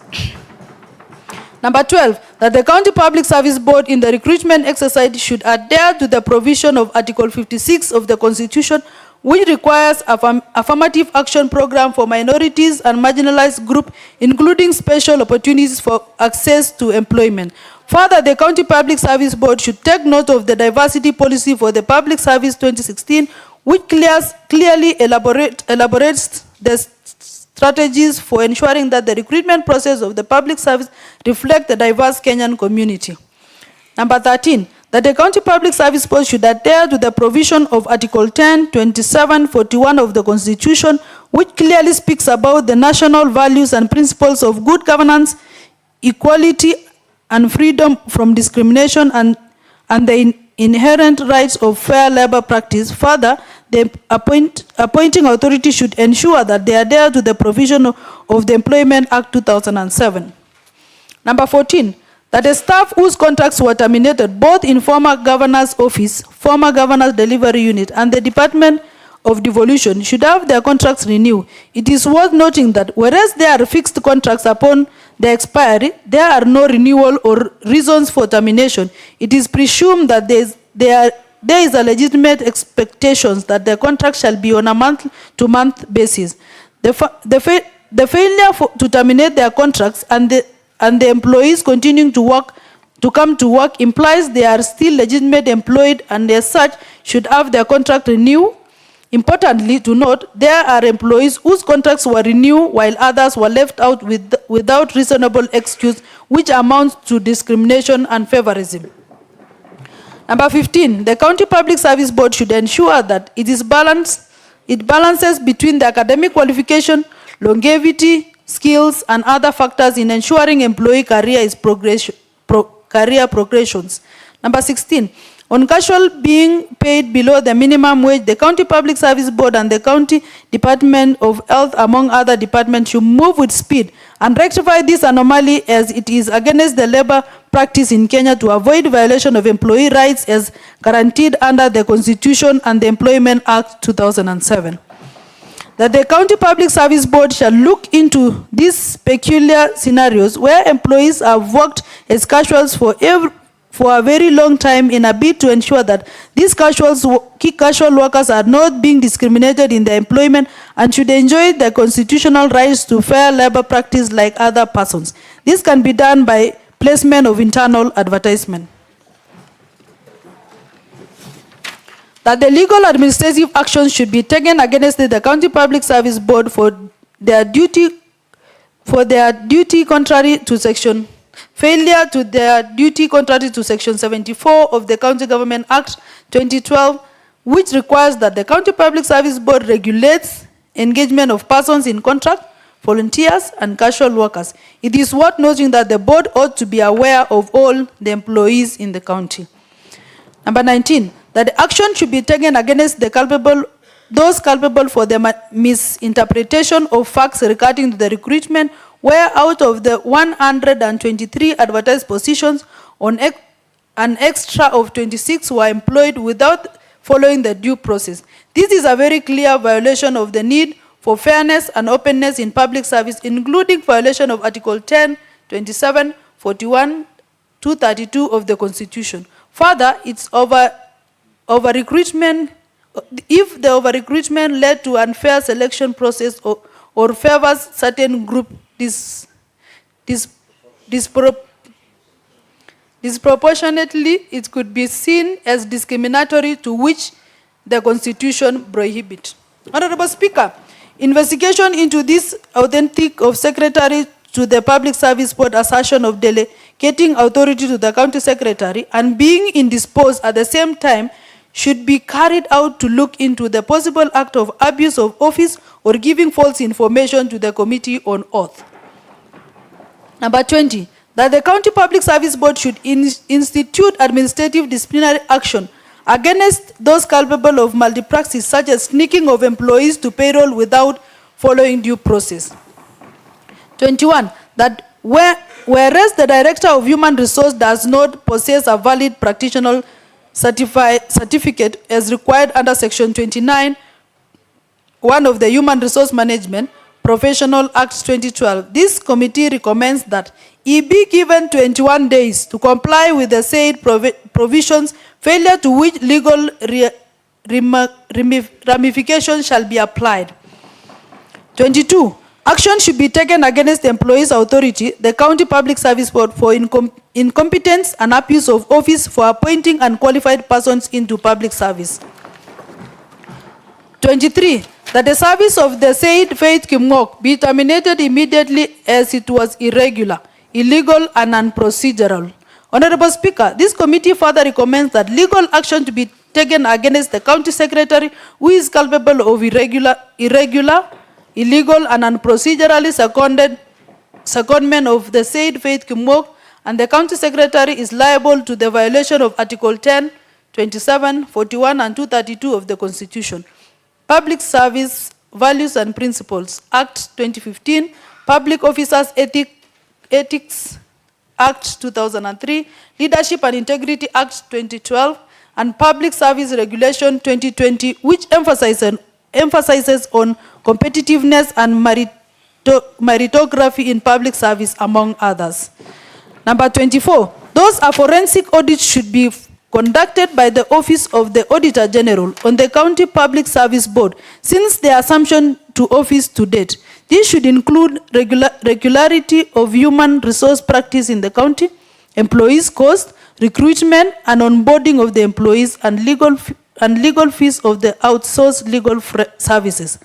Number 12, that the County Public Service Board in the recruitment exercise should adhere to the provision of Article 56 of the Constitution, which requires affirmative action program for minorities and marginalized groups, including special opportunities for access to employment. Further, the County Public Service Board should take note of the diversity policy for the Public Service 2016, which clearly elaborates the strategies for ensuring that the recruitment process of the public service reflect the diverse Kenyan community. Number 13, that the County Public Service Board should adhere to the provision of Article 10, 27, 41 of the Constitution, which clearly speaks about the national values and principles of good governance, equality, and freedom from discrimination, and the inherent rights of fair labor practice. Further, the appointing authority should ensure that they adhere to the provision of the Employment Act 2007. Number 14, that the staff whose contracts were terminated both in former governor's office, former governor's delivery unit, and the Department of Devolution should have their contracts renewed. It is worth noting that whereas there are fixed contracts upon the expiry, there are no renewal or reasons for termination. It is presumed that there is a legitimate expectation that the contract shall be on a month-to-month basis. The failure to terminate their contracts and the employees continuing to come to work implies they are still legitimately employed and as such should have their contract renewed. Importantly to note, there are employees whose contracts were renewed while others were left out without reasonable excuse, which amounts to discrimination and favorism. Number 15, the County Public Service Board should ensure that it balances between the academic qualification, longevity, skills, and other factors in ensuring employee career progressions. Number 16, on casual being paid below the minimum wage, the County Public Service Board and the County Department of Health, among other departments, should move with speed and rectify this anomaly, as it is against the labor practice in Kenya to avoid violation of employee rights as guaranteed under the Constitution and the Employment Act 2007. that the County Public Service Board shall look into these peculiar scenarios where employees have worked as casuals for a very long time in a bid to ensure that these casual workers are not being discriminated in their employment and should enjoy their constitutional rights to fair labor practice like other persons. This can be done by placement of internal advertisement. That the legal administrative actions should be taken against the County Public Service Board for their duty contrary to section 74 of the County Government Act 2012, which requires that the County Public Service Board regulates engagement of persons in contract, volunteers, and casual workers. It is worth noting that the board ought to be aware of all the employees in the county. Number 19, that the action should be taken against those culpable for the misinterpretation of facts regarding the recruitment, where out of the 123 advertised positions, an extra of 26 were employed without following the due process. This is a very clear violation of the need for fairness and openness in public service, including violation of Article 10, 27, 41, 232 of the Constitution. Further, it's over-recruitment. If the over-recruitment led to unfair selection process or favors certain group disproportionately, it could be seen as discriminatory, to which the Constitution prohibits. Honorable Speaker, investigation into this authentic of Secretary to the Public Service Board assertion of delegating authority to the County Secretary and being indisposed at the same time should be carried out to look into the possible act of abuse of office or giving false information to the Committee on Oath. Number 20, that the County Public Service Board should institute administrative disciplinary action against those culpable of malpractice, such as sneaking of employees to payroll without following due process. 21, that whereas the Director of Human Resource does not possess a valid practitioner certificate as required under Section 29, 1 of the Human Resource Management Professional Act 2012, this committee recommends that he be given 21 days to comply with the said provisions, failure to which legal ramifications shall be applied. 22, action should be taken against the employees' authority, the County Public Service Board, for incompetence and abuse of office for appointing unqualified persons into public service. 23, that the service of the said Faith Kimok be terminated immediately as it was irregular, illegal, and unprocedural. Honorable Speaker, this committee further recommends that legal action to be taken against the County Secretary who is culpable of irregular, illegal, and unprocedurally secondment of the said Faith Kimok, and the County Secretary is liable to the violation of Article 10, 27, 41, and 232 of the Constitution. Public Service Values and Principles Act 2015, Public Officers Ethics Act 2003, Leadership and Integrity Act 2012, and Public Service Regulation 2020, which emphasizes on competitiveness and meritocracy in public service, among others. Number 24, those forensic audits should be conducted by the Office of the Auditor General on the County Public Service Board since the assumption to office to date. This should include regularity of human resource practice in the county, employees' cost, recruitment and onboarding of the employees, and legal fees of the outsourced legal services.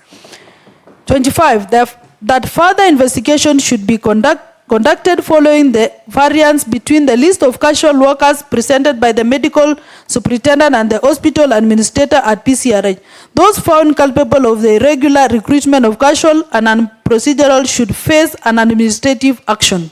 25, that further investigation should be conducted following the variance between the list of casual workers presented by the medical superintendent and the hospital administrator at PCRH. Those found culpable of the irregular recruitment of casual and unprocedural should face an administrative action.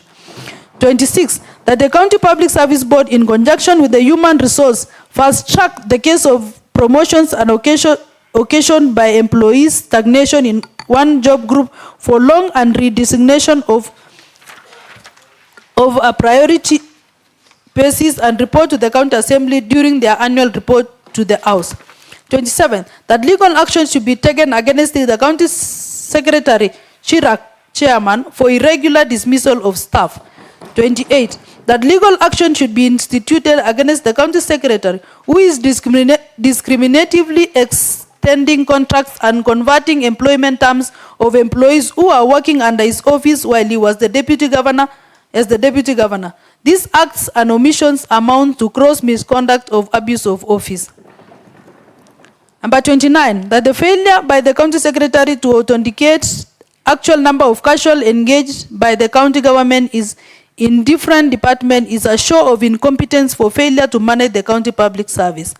26, that the County Public Service Board, in conjunction with the Human Resource, fast-track the case of promotions and occasioned by employees' stagnation in one job group for long and redesignation of a priority basis, and report to the County Assembly during their annual report to the House. 27, that legal action should be taken against the county secretary, Chirac, chairman, for irregular dismissal of staff. 28, that legal action should be instituted against the county secretary who is discriminatively extending contracts and converting employment terms of employees who are working under his office while he was the deputy governor as the deputy governor. These acts and omissions amount to gross misconduct of abuse of office. Number 29, that the failure by the county secretary to authenticate actual number of casual engaged by the county government is in different departments is a show of incompetence for failure to manage the county public service.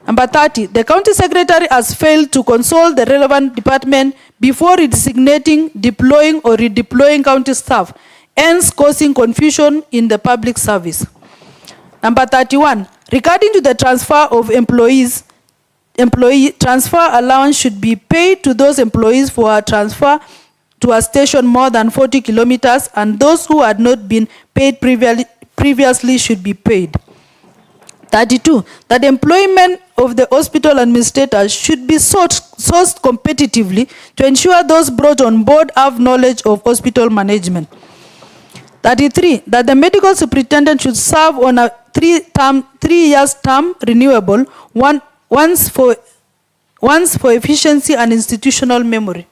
Number 30, the county secretary has failed to consult the relevant department before designating, deploying or redeploying county staff, hence causing confusion in the public service. Number 31, regarding to the transfer of employee transfer allowance should be paid to those employees for a transfer to a station more than 40 kilometers, and those who had not been paid previously should be paid. 32, that employment of the hospital administrators should be sourced competitively to ensure those brought on board have knowledge of hospital management. 33, that the medical superintendent should serve on a 3 years term renewable, once for efficiency and institutional memory.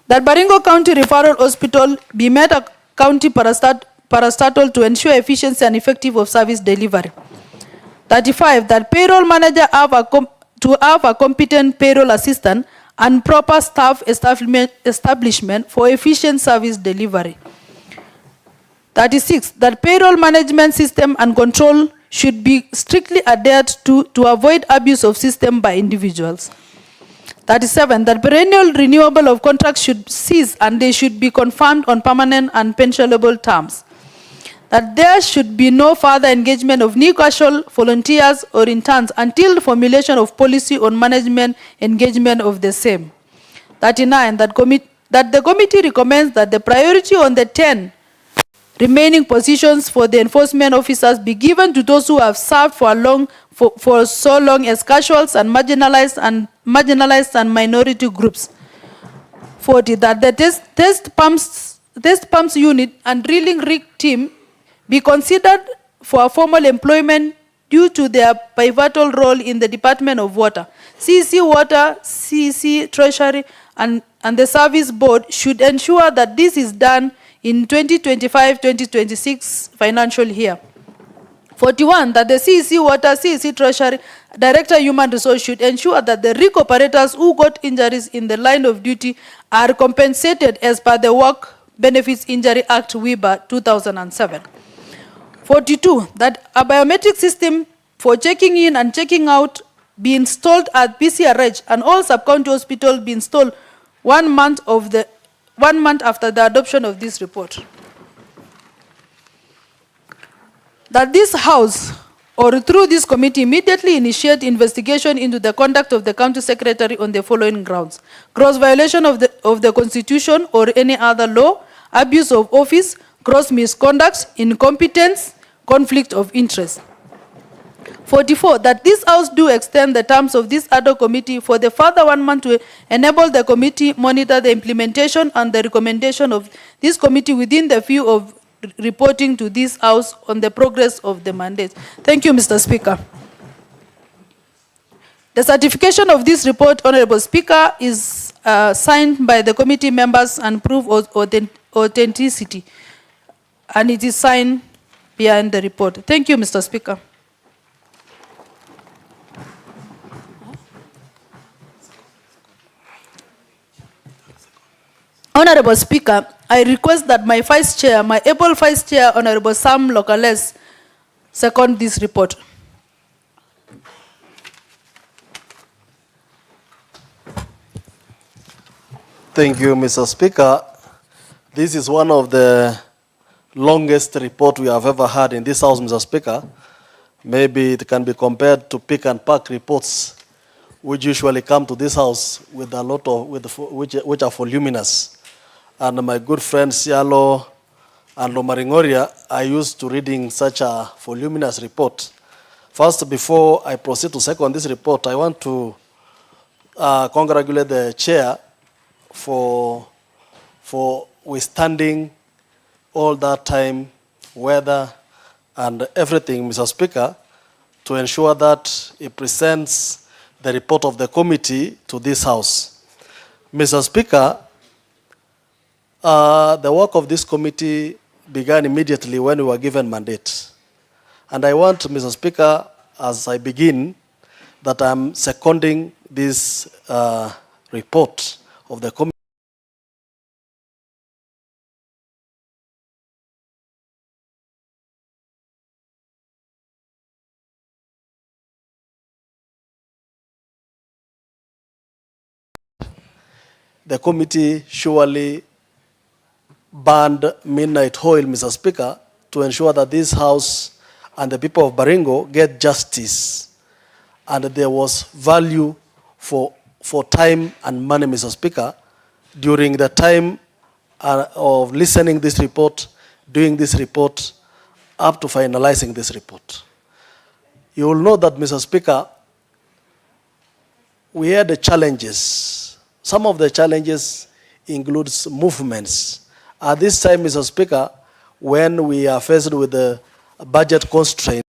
That Baringo County Referral Hospital be made a county parastatal to ensure efficiency and effective of service delivery. 35, that payroll manager have a competent payroll assistant and proper staff establishment for efficient service delivery. 36, that payroll management system and control should be strictly adhered to avoid abuse of system by individuals. 37, that perennial renewable of contracts should cease and they should be confirmed on permanent and pensionable terms. That there should be no further engagement of new casual volunteers or interns until the formulation of policy on management engagement of the same. 39, that the committee recommends that the priority on the 10 remaining positions for the enforcement officers be given to those who have served for so long as casuals and marginalized and minority groups. 40, that the test pumps unit and drilling rig team be considered for formal employment due to their pivotal role in the Department of Water. CEC Water, CEC Treasury, and the Service Board should ensure that this is done in 2025-2026 financial year. 41, that the CEC Water, CEC Treasury, Director Human Resource should ensure that the rig operators who got injuries in the line of duty are compensated as per the Work Benefits Injury Act WIBA 2007. 42, that a biometric system for checking in and checking out be installed at PCRH and all sub-county hospitals be installed 1 month after the adoption of this report. That this House or through this committee immediately initiate investigation into the conduct of the county secretary on the following grounds: gross violation of the Constitution or any other law, abuse of office, gross misconduct, incompetence, conflict of interest. 44, that this House do extend the terms of this Ad-Hoc Committee for the further 1 month to enable the committee monitor the implementation and the recommendation of this committee within the view of reporting to this House on the progress of the mandate. Thank you, Mr. Speaker. The certification of this report, Honorable Speaker, is signed by the committee members and prove authenticity, and it is signed behind the report. Thank you, Mr. Speaker. Honorable Speaker, I request that my Vice Chair, my able Vice Chair, Honorable Sam Locales, second this report. Thank you, Mr. Speaker. This is one of the longest reports we have ever had in this House, Mr. Speaker. Maybe it can be compared to pick and pack reports, which usually come to this House with a lot of, which are voluminous. And my good friend Sialo and Lomaringoria are used to reading such a voluminous report. First, before I proceed to second this report, I want to congratulate the chair for withstanding all that time, weather, and everything, Mr. Speaker, to ensure that it presents the report of the committee to this House. Mr. Speaker, the work of this committee began immediately when we were given mandate. And I want, Mr. Speaker, as I begin, that I'm seconding this report of the committee. The committee surely burned midnight oil, Mr. Speaker, to ensure that this House and the people of Baringo get justice. And there was value for time and money, Mr. Speaker, during the time of listening this report, doing this report, up to finalizing this report. You will know that, Mr. Speaker, we had the challenges. Some of the challenges includes movements. At this time, Mr. Speaker, when we are faced with the budget constraint,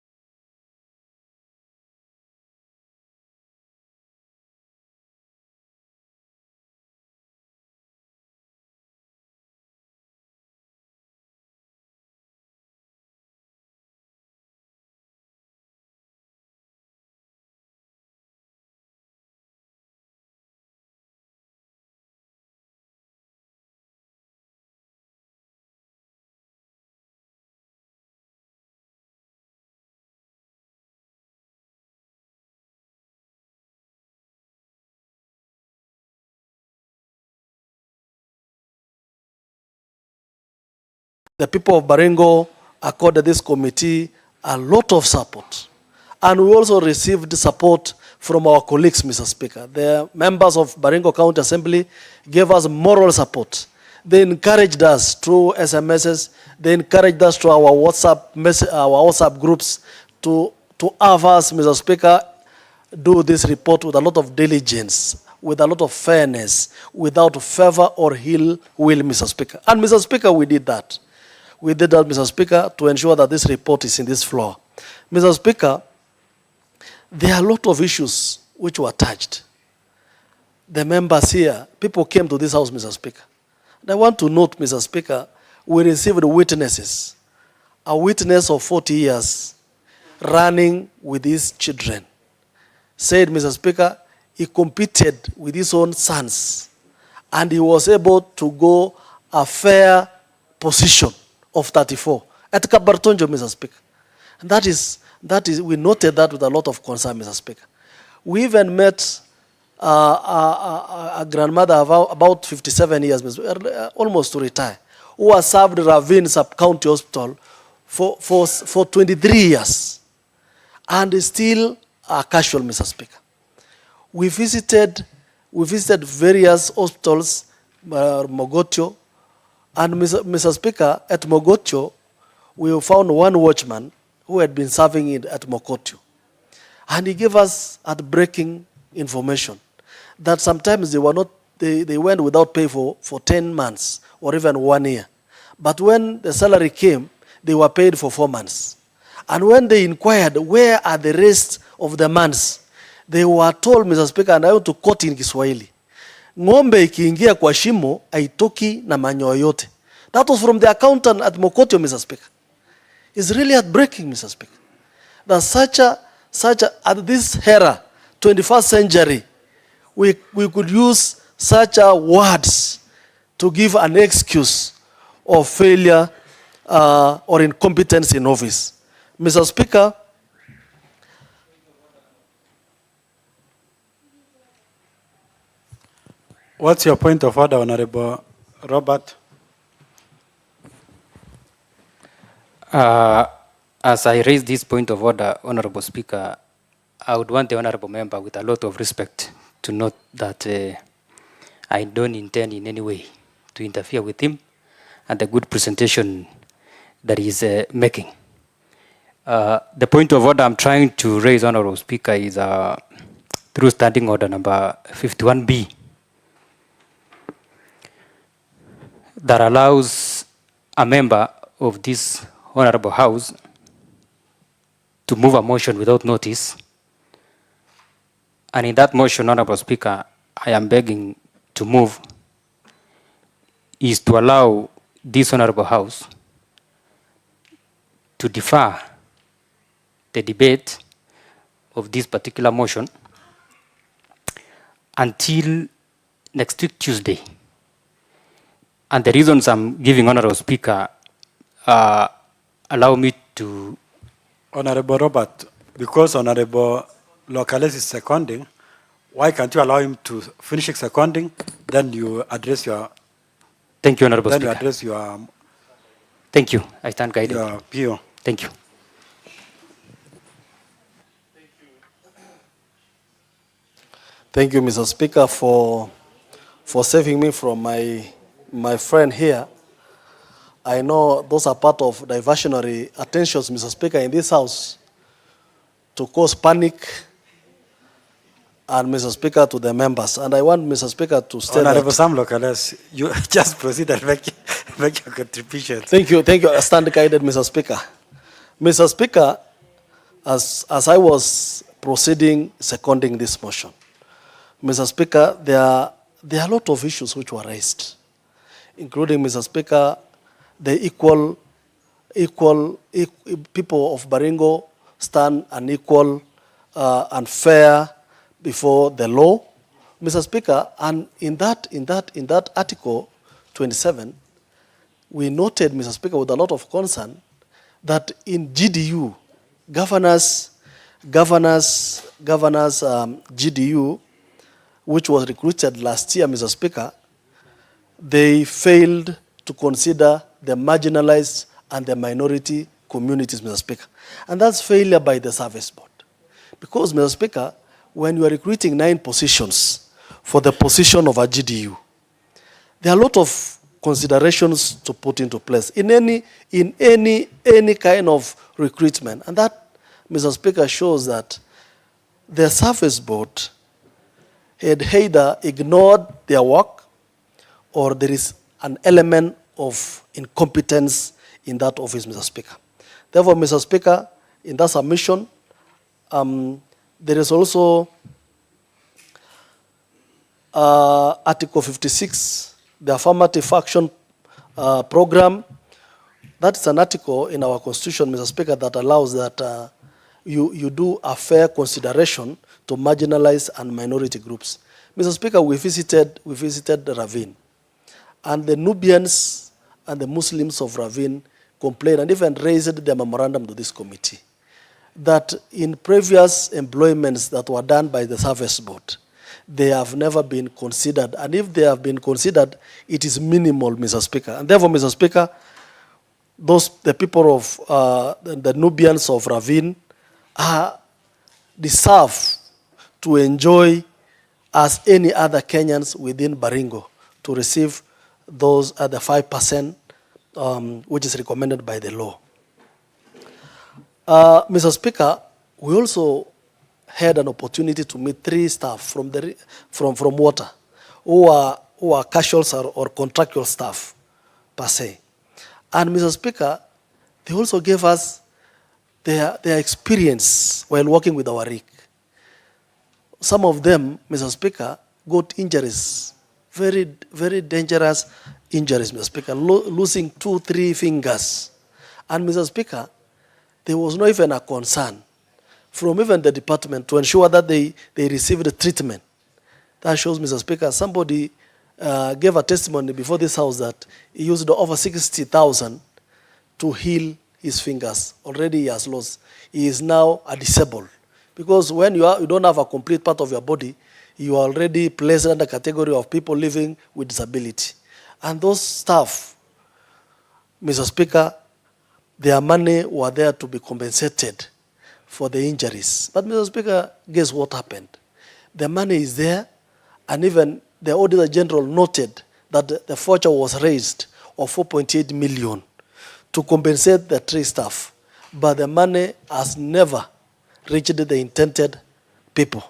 the people of Baringo accorded this committee a lot of support. And we also received support from our colleagues, Mr. Speaker. The members of Baringo County Assembly gave us moral support. They encouraged us through SMSs. They encouraged us through our WhatsApp groups to have us, Mr. Speaker, do this report with a lot of diligence, with a lot of fairness, without favor or ill will, Mr. Speaker. And Mr. Speaker, we did that. We did that, Mr. Speaker, to ensure that this report is in this floor. Mr. Speaker, there are a lot of issues which were touched. The members here, people came to this House, Mr. Speaker. And I want to note, Mr. Speaker, we received witnesses. A witness of 40 years running with his children said, Mr. Speaker, he competed with his own sons and he was able to go a fair position of 34 at Kabartonjo, Mr. Speaker. And that is, we noted that with a lot of concern, Mr. Speaker. We even met a grandmother about 57 years, almost to retire, who has served Ravine Sub-County Hospital for 23 years and is still a casual, Mr. Speaker. We visited various hospitals, Mogotio, and Mr. Speaker, at Mogotio, we found one watchman who had been serving at Mogotio. And he gave us heartbreaking information that sometimes they went without pay for 10 months or even 1 year. But when the salary came, they were paid for 4 months. And when they inquired, where are the rest of the months, they were told, Mr. Speaker, and I want to quote in Kiswahili, ng'ombe ikiingia kwa shimo haitoki na manyoya yote. That was from the accountant at Mokotio, Mr. Speaker. It's really heartbreaking, Mr. Speaker, that such a at this era, 21st century, we could use such words to give an excuse of failure or incompetence in office. Mr. Speaker, what's your point of order, Honorable Robert? As I raise this point of order, Honorable Speaker, I would want the Honorable Member, with a lot of respect, to note that I don't intend in any way to interfere with him and the good presentation that he's making. The point of order I'm trying to raise, Honorable Speaker, is through Standing Order number 51B that allows a member of this Honorable House to move a motion without notice. And in that motion, Honorable Speaker, I am begging to move is to allow this Honorable House to defer the debate of this particular motion until next week, Tuesday. And the reasons I'm giving, Honorable Speaker, allow me to... Honorable Robert, because Honorable Locales is seconding, why can't you allow him to finish seconding, then you address your... Thank you, Honorable then Speaker. you address your... Thank you. I stand guided. Your PO. Thank you. Thank you, Mr. Speaker, for saving me from my friend here. I know those are part of diversionary attentions, Mr. Speaker, in this House to cause panic and, Mr. Speaker, to the members. And I want, Mr. Speaker, to state Honorable that... Sam Locales, you just proceed and make your contribution. Thank you. I stand guided, Mr. Speaker. Mr. Speaker, as I was proceeding, seconding this motion, Mr. Speaker, there are a lot of issues which were raised, including, Mr. Speaker, the equal people of Baringo stand unequal and fair before the law, Mr. Speaker. And in that Article 27, we noted, Mr. Speaker, with a lot of concern that in GDU, governors GDU, which was recruited last year, Mr. Speaker, they failed to consider the marginalized and the minority communities, Mr. Speaker. And that's failure by the service board. Because, Mr. Speaker, when you are recruiting 9 positions for the position of a GDU, there are a lot of considerations to put into place in any kind of recruitment. And that, Mr. Speaker, shows that the service board had either ignored their work or there is an element of incompetence in that office, Mr. Speaker. Therefore, Mr. Speaker, in that submission, there is also Article 56, the affirmative action program. That is an article in our Constitution, Mr. Speaker, that allows that you do a fair consideration to marginalized and minority groups. Mr. Speaker, we visited Ravine, and the Nubians and the Muslims of Ravine complained and even raised the memorandum to this committee that in previous employments that were done by the service board, they have never been considered. And if they have been considered, it is minimal, Mr. Speaker. And therefore, Mr. Speaker, the people of the Nubians of Ravine deserve to enjoy as any other Kenyans within Baringo to receive those at the 5%, which is recommended by the law. Mr. Speaker, we also had an opportunity to meet 3 staff from water who are casuals or contractual staff per se. And Mr. Speaker, they also gave us their experience while working with our rig. Some of them, Mr. Speaker, got injuries, very, very dangerous injuries, Mr. Speaker, losing 2-3 fingers. And Mr. Speaker, there was not even a concern from even the department to ensure that they received the treatment. That shows, Mr. Speaker, somebody gave a testimony before this House that he used over 60,000 to heal his fingers. Already he has lost. He is now a disabled. Because when you don't have a complete part of your body, you are already placed under the category of people living with disability. And those staff, Mr. Speaker, their money were there to be compensated for the injuries. But Mr. Speaker, guess what happened? The money is there, and even the Auditor General noted that the voucher was raised of 4.8 million to compensate the 3 staff. but the money has never reached the intended people.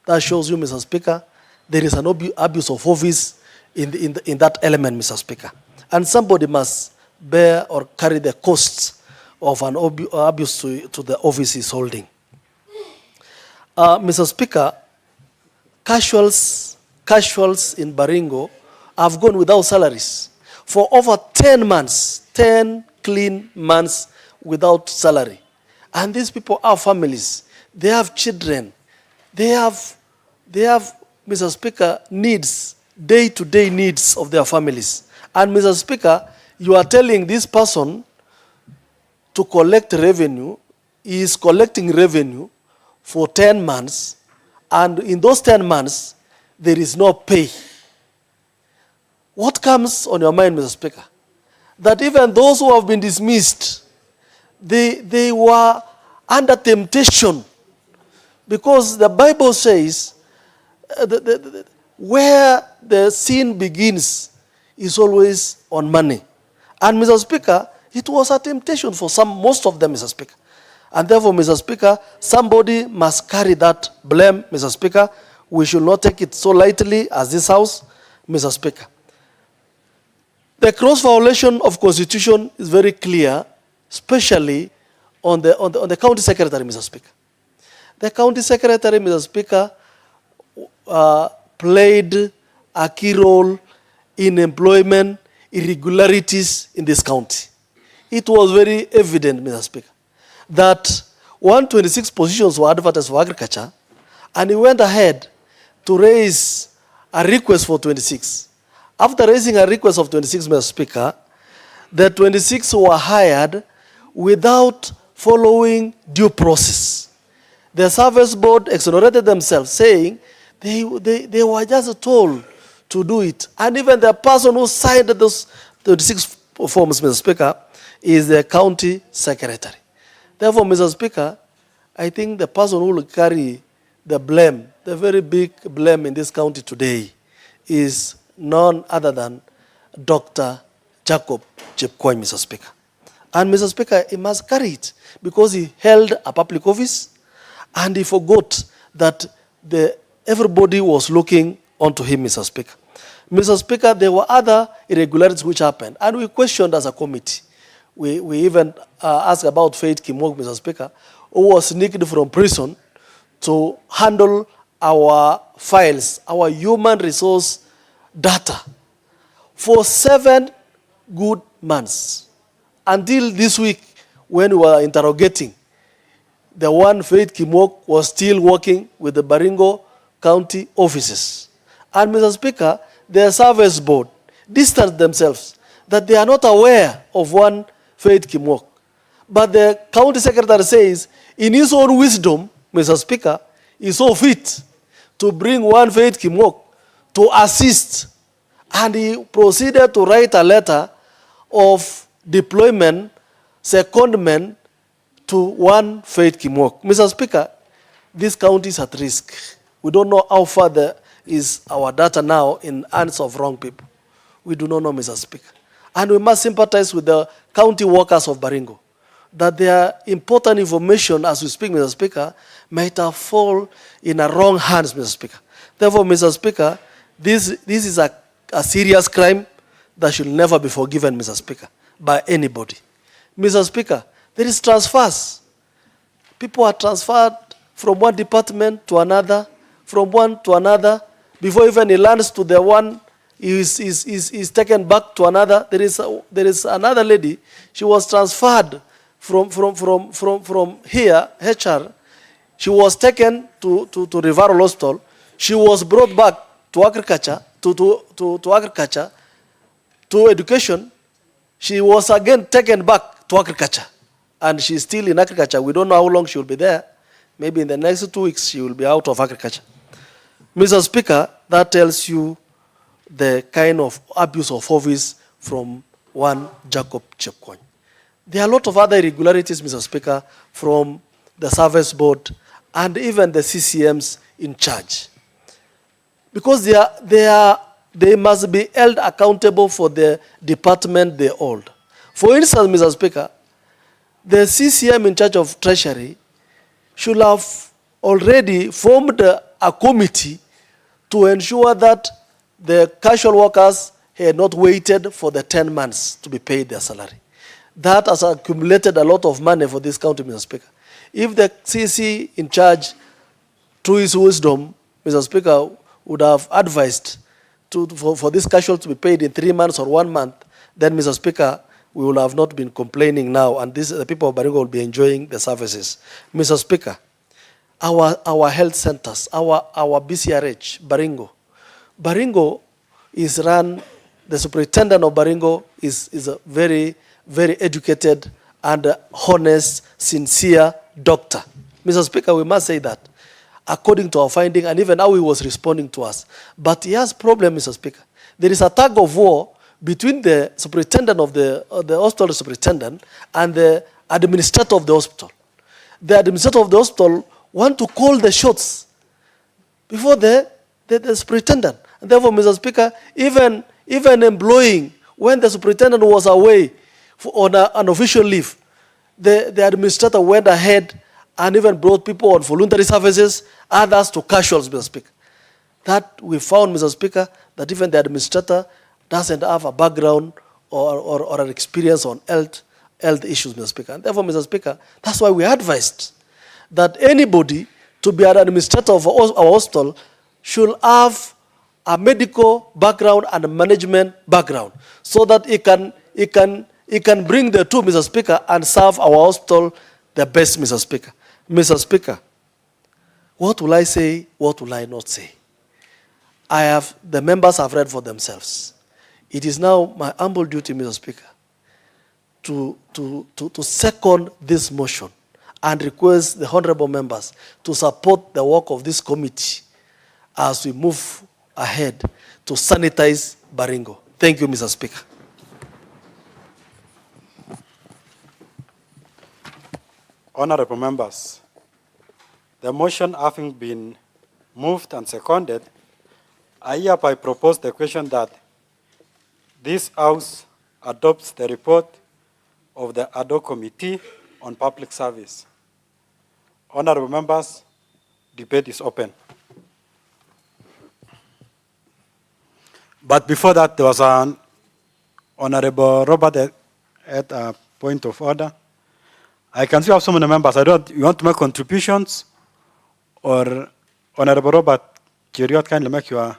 That shows you, Mr. Speaker, there is an abuse of office in that element, Mr. Speaker. And somebody must bear or carry the costs of an abuse to the office he's holding. Mr. Speaker, casuals in Baringo have gone without salaries for over 10 months, 10 clean months without salary. And these people have families, they have children, they have, Mr. Speaker, needs, day-to-day needs of their families. And Mr. Speaker, you are telling this person to collect revenue, he is collecting revenue for 10 months, and in those 10 months, there is no pay. What comes on your mind, Mr. Speaker? That even those who have been dismissed, they were under temptation, because the Bible says where the sin begins is always on money. And Mr. Speaker, it was a temptation for most of them, Mr. Speaker. And therefore, Mr. Speaker, somebody must carry that blame, Mr. Speaker. We should not take it so lightly as this House, Mr. Speaker. The gross violation of Constitution is very clear, especially on the County Secretary, Mr. Speaker. The County Secretary, Mr. Speaker, played a key role in employment irregularities in this county. It was very evident, Mr. Speaker, that 126 positions were advertised for agriculture, and he went ahead to raise a request for 26. After raising a request of 26, Mr. Speaker, the 26 were hired without following due process. The service board exonerated themselves, saying they were just told to do it. And even the person who signed those 26 forms, Mr. Speaker, is the county secretary. Therefore, Mr. Speaker, I think the person who will carry the blame, the very big blame in this county today, is none other than Dr. Jacob Chepkwony, Mr. Speaker. And Mr. Speaker, he must carry it because he held a public office and he forgot that everybody was looking onto him, Mr. Speaker. Mr. Speaker, there were other irregularities which happened, and we questioned as a committee. We even asked about Faith Kimok, Mr. Speaker, who was sneaked from prison to handle our files, our human resource data, for 7 good months. Until this week, when we were interrogating, the one Faith Kimok was still working with the Baringo County offices. And Mr. Speaker, the service board distanced themselves that they are not aware of one Faith Kimok. But the county secretary says, in his own wisdom, Mr. Speaker, he saw fit to bring one Faith Kimok to assist. And he proceeded to write a letter of deployment, secondment to one Faith Kimok. Mr. Speaker, this county is at risk. We don't know how far is our data now in hands of wrong people. We do not know, Mr. Speaker. And we must sympathize with the county workers of Baringo, that their important information as we speak, Mr. Speaker, might have fallen in the wrong hands, Mr. Speaker. Therefore, Mr. Speaker, this is a serious crime that should never be forgiven, Mr. Speaker, by anybody. Mr. Speaker, there is transfers. People are transferred from one department to another, from one to another. Before even he lands to the one, he is taken back to another. There is another lady. She was transferred from here, HR. She was taken to Rivarol Hospital. She was brought back to agriculture, to agriculture, to education. She was again taken back to agriculture. And she's still in agriculture. We don't know how long she will be there. Maybe in the next 2 weeks, she will be out of agriculture. Mr. Speaker, that tells you the kind of abuse of office from one Jacob Chepkwony. There are a lot of other irregularities, Mr. Speaker, from the service board and even the CCMs in charge. Because they must be held accountable for the department they hold. For instance, Mr. Speaker, the CCM in charge of Treasury should have already formed a committee to ensure that the casual workers had not waited for the 10 months to be paid their salary. That has accumulated a lot of money for this county, Mr. Speaker. If the CC in charge, through his wisdom, Mr. Speaker, would have advised for this casual to be paid in 3 months or 1 month, then, Mr. Speaker, we will have not been complaining now, and the people of Baringo will be enjoying the services. Mr. Speaker, our health centers, our BCRH, Baringo is run, the superintendent of Baringo is a very, very educated and honest, sincere doctor. Mr. Speaker, we must say that, according to our finding, and even how he was responding to us. But he has problem, Mr. Speaker. There is a tug of war between the superintendent of the hospital superintendent and the administrator of the hospital. The administrator of the hospital want to call the shots before the superintendent. And therefore, Mr. Speaker, even employing, when the superintendent was away on an official leave, the administrator went ahead and even brought people on voluntary services, others to casuals, Mr. Speaker. That we found, Mr. Speaker, that even the administrator doesn't have a background or an experience on health issues, Mr. Speaker. And therefore, Mr. Speaker, that's why we advised that anybody to be an administrator of our hospital should have a medical background and a management background, so that he can bring the two, Mr. Speaker, and serve our hospital the best, Mr. Speaker. Mr. Speaker, what will I say, what will I not say? The members have read for themselves. It is now my humble duty, Mr. Speaker, to second this motion and request the honorable members to support the work of this committee as we move ahead to sanitize Baringo. Thank you, Mr. Speaker. Honorable members, the motion having been moved and seconded, I hereby propose the question that this House adopts the report of the Ad-Hoc Committee on Public Service. Honorable members, debate is open. But before that, there was an Honorable Robert at a point of order. I can see have so many members. You want to make contributions? Or Honorable Robert, Kiriot, kindly make your...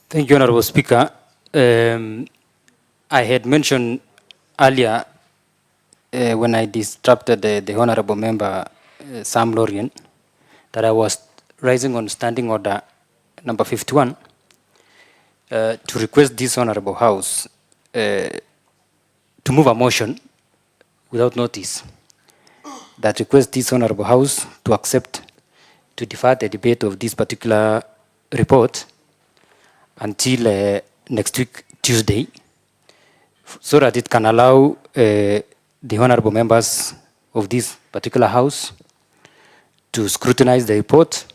Thank you, Honorable Speaker. I had mentioned earlier when I disrupted the Honorable Member Sam Lorien that I was rising on Standing Order number 51 to request this Honorable House to move a motion without notice that requests this Honorable House to accept to defer the debate of this particular report until next week, Tuesday, so that it can allow the honorable members of this particular House to scrutinize the report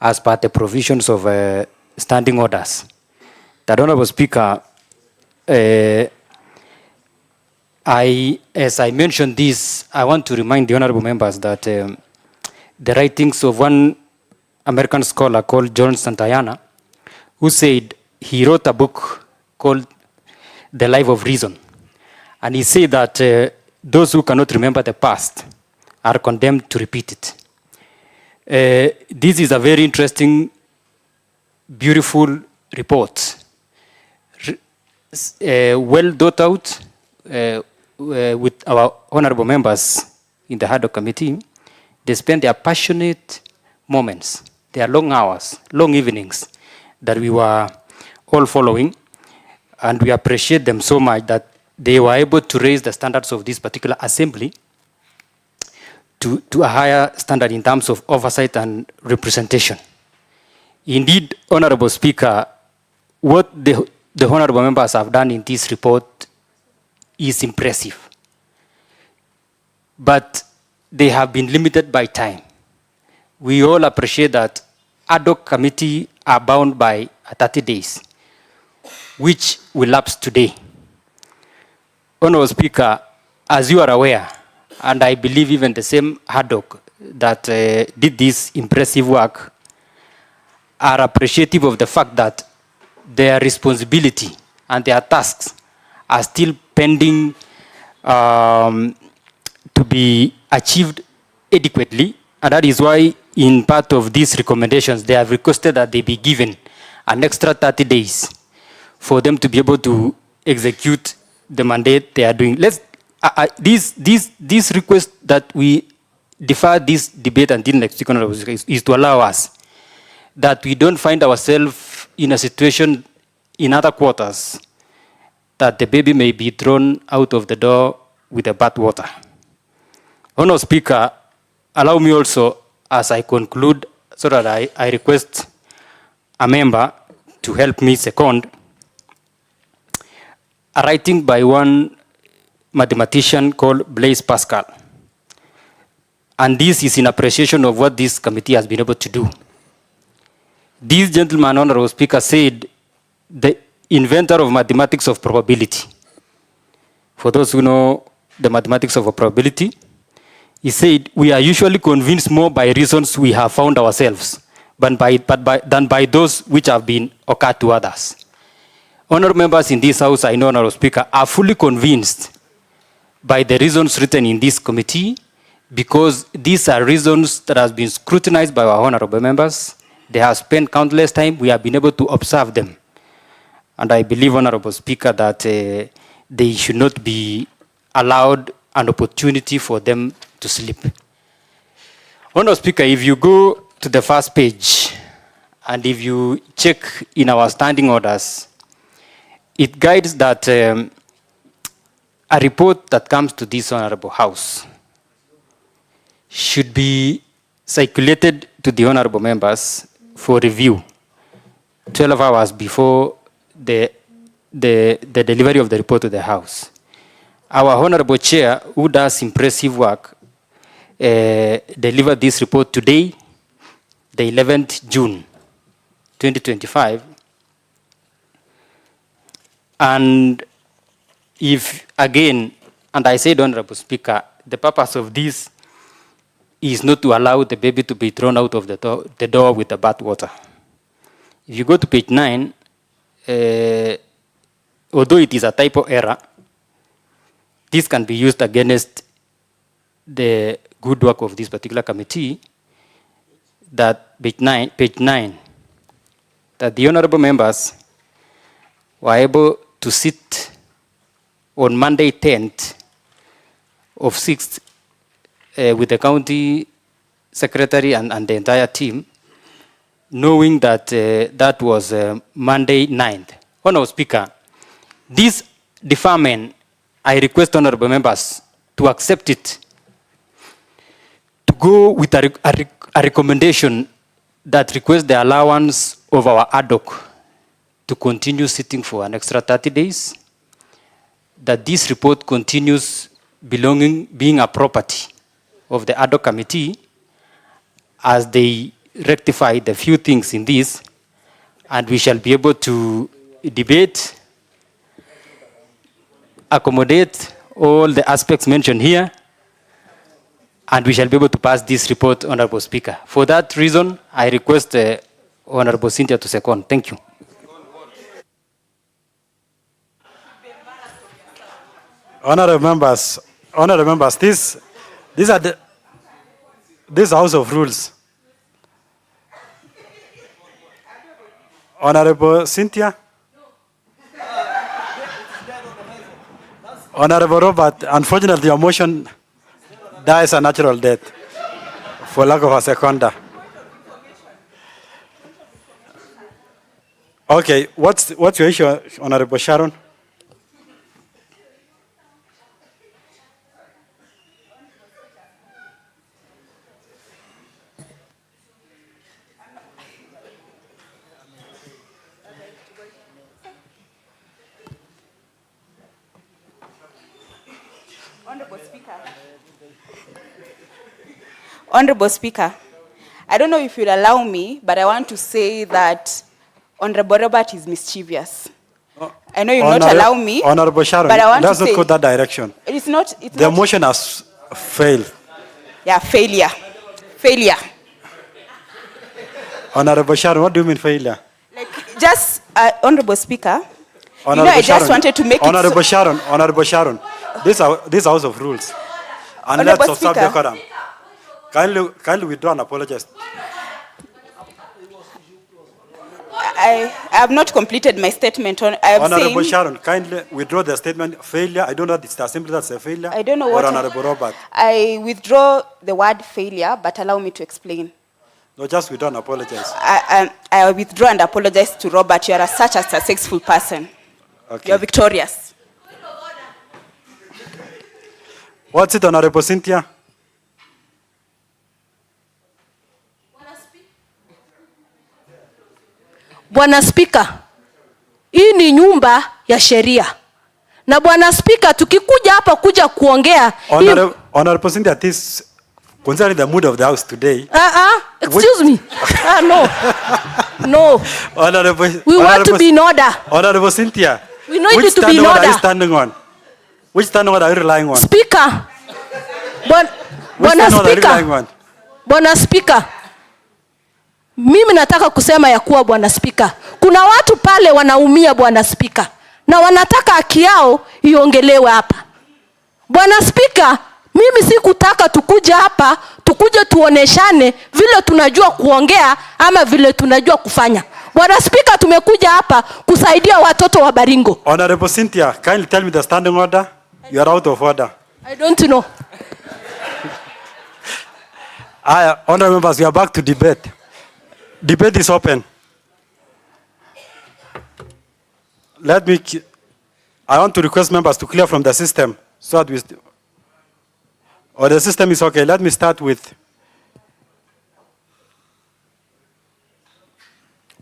as per the provisions of standing orders. The Honorable Speaker, as I mentioned this, I want to remind the honorable members that the writings of one American scholar called John Santayana, who said he wrote a book called The Life of Reason. And he said that those who cannot remember the past are condemned to repeat it. This is a very interesting, beautiful report, well thought out with our honorable members in the Ad-Hoc Committee. They spent their passionate moments, their long hours, long evenings that we were all following, and we appreciate them so much that they were able to raise the standards of this particular assembly to a higher standard in terms of oversight and representation. Indeed, Honorable Speaker, what the honorable members have done in this report is impressive. but they have been limited by time. We all appreciate that Ad-Hoc Committee are bound by 30 days, which will lapse today. Honorable Speaker, as you are aware, and I believe even the same Ad-Hoc that did this impressive work are appreciative of the fact that their responsibility and their tasks are still pending to be achieved adequately, and that is why in part of these recommendations they have requested that they be given an extra 30 days for them to be able to execute the mandate they are doing. This request that we defer this debate until next week is to allow us that we don't find ourselves in a situation in other quarters that the baby may be thrown out of the door with the bath water. Honorable Speaker, allow me also, as I conclude, so that I request a member to help me second a writing by one mathematician called Blaise Pascal. And this is in appreciation of what this committee has been able to do. This gentleman, Honorable Speaker, said the inventor of mathematics of probability. For those who know the mathematics of probability, he said, we are usually convinced more by reasons we have found ourselves than by those which have been occurred to others. Honorable members in this House, I know, Honorable Speaker, are fully convinced by the reasons written in this committee, because these are reasons that have been scrutinized by our honorable members. They have spent countless time. We have been able to observe them. And I believe, Honorable Speaker, that they should not be allowed an opportunity for them to sleep. Honorable Speaker, if you go to the first page, and if you check in our standing orders, it guides that a report that comes to this Honorable House should be circulated to the honorable members for review 12 hours before the delivery of the report to the House. Our honorable chair, who does impressive work, delivered this report today, the 11th June 2025. And if, again, and I said, Honorable Speaker, the purpose of this is not to allow the baby to be thrown out of the door with the bath water. If you go to page 9, although it is a typo error, this can be used against the good work of this particular committee, that page 9, that the honorable members were able to sit on Monday 10th of 6th with the county secretary and the entire team, knowing that that was Monday 9th. Honorable Speaker, this deferment, I request honorable members to accept it, to go with a recommendation that requests the allowance of our Ad-Hoc to continue sitting for an extra 30 days, that this report continues being a property of the Ad-Hoc Committee as they rectify the few things in this, and we shall be able to debate, accommodate all the aspects mentioned here, and we shall be able to pass this report, Honorable Speaker. For that reason, I request Honorable Cynthia to second. Thank you. Honorable members, these are this House of Rules. Honorable Cynthia? Honorable Robert, unfortunately your motion dies a natural death for lack of a seconder. Okay, what's your issue, Honorable Sharon? Honorable Speaker. Honorable Speaker, I don't know if you'll allow me, but I want to say that Honorable Robert is mischievous. I know you'll not allow me, Honorable Sharon, but I want let's to not say go that direction. it's not. The motion has failed. Yeah, failure. Failure. Honorable Sharon, what do you mean failure? Like, just, Honorable Speaker, Honorable I just wanted to make Honorable it Sharon, Honorable Sharon, this House of Rules. And let's Honorable observe Speaker. decorum. Kindly withdraw and apologize. I have not completed my statement. I am Honorable saying, Sharon, kindly withdraw the statement failure. I don't know if it's as simple as a failure. I don't know or what. Honorable Robert. I withdraw the word failure, but allow me to explain. No, just withdraw and apologize. I withdraw and apologize to Robert. You are such a successful person. Okay. You are victorious. What's it, Honorable Cynthia? Bwana Spika, hii ni nyumba ya sheria. Na Bwana Spika, tukikuja hapa kuja kuongea Honorable Cynthia, this concerning the mood of the House today. Excuse me. No. No. We want to be in order. Honorable Cynthia. We need it to be in order. Which standing order are you standing on? Which standing order are you relying on? Speaker. Bwana Spika. Bwana Spika. Mimi nataka kusema ya kuwa Bwana Spika, kuna watu pale wanaumia Bwana Spika, na wanataka haki yao iongelewe hapa. Bwana Spika, mimi sikutaka tukuje hapa, tukuje tuoneshane vile tunajua kuongea ama vile tunajua kufanya. Bwana Spika, tumekuja hapa kusaidia watoto wa Baringo. Honorable Cynthia, kindly tell me the standing order. You are out of order. I don't know. Honorable members, we are back to debate. Debate is open. I want to request members to clear from the system so that the system is okay. Let me start with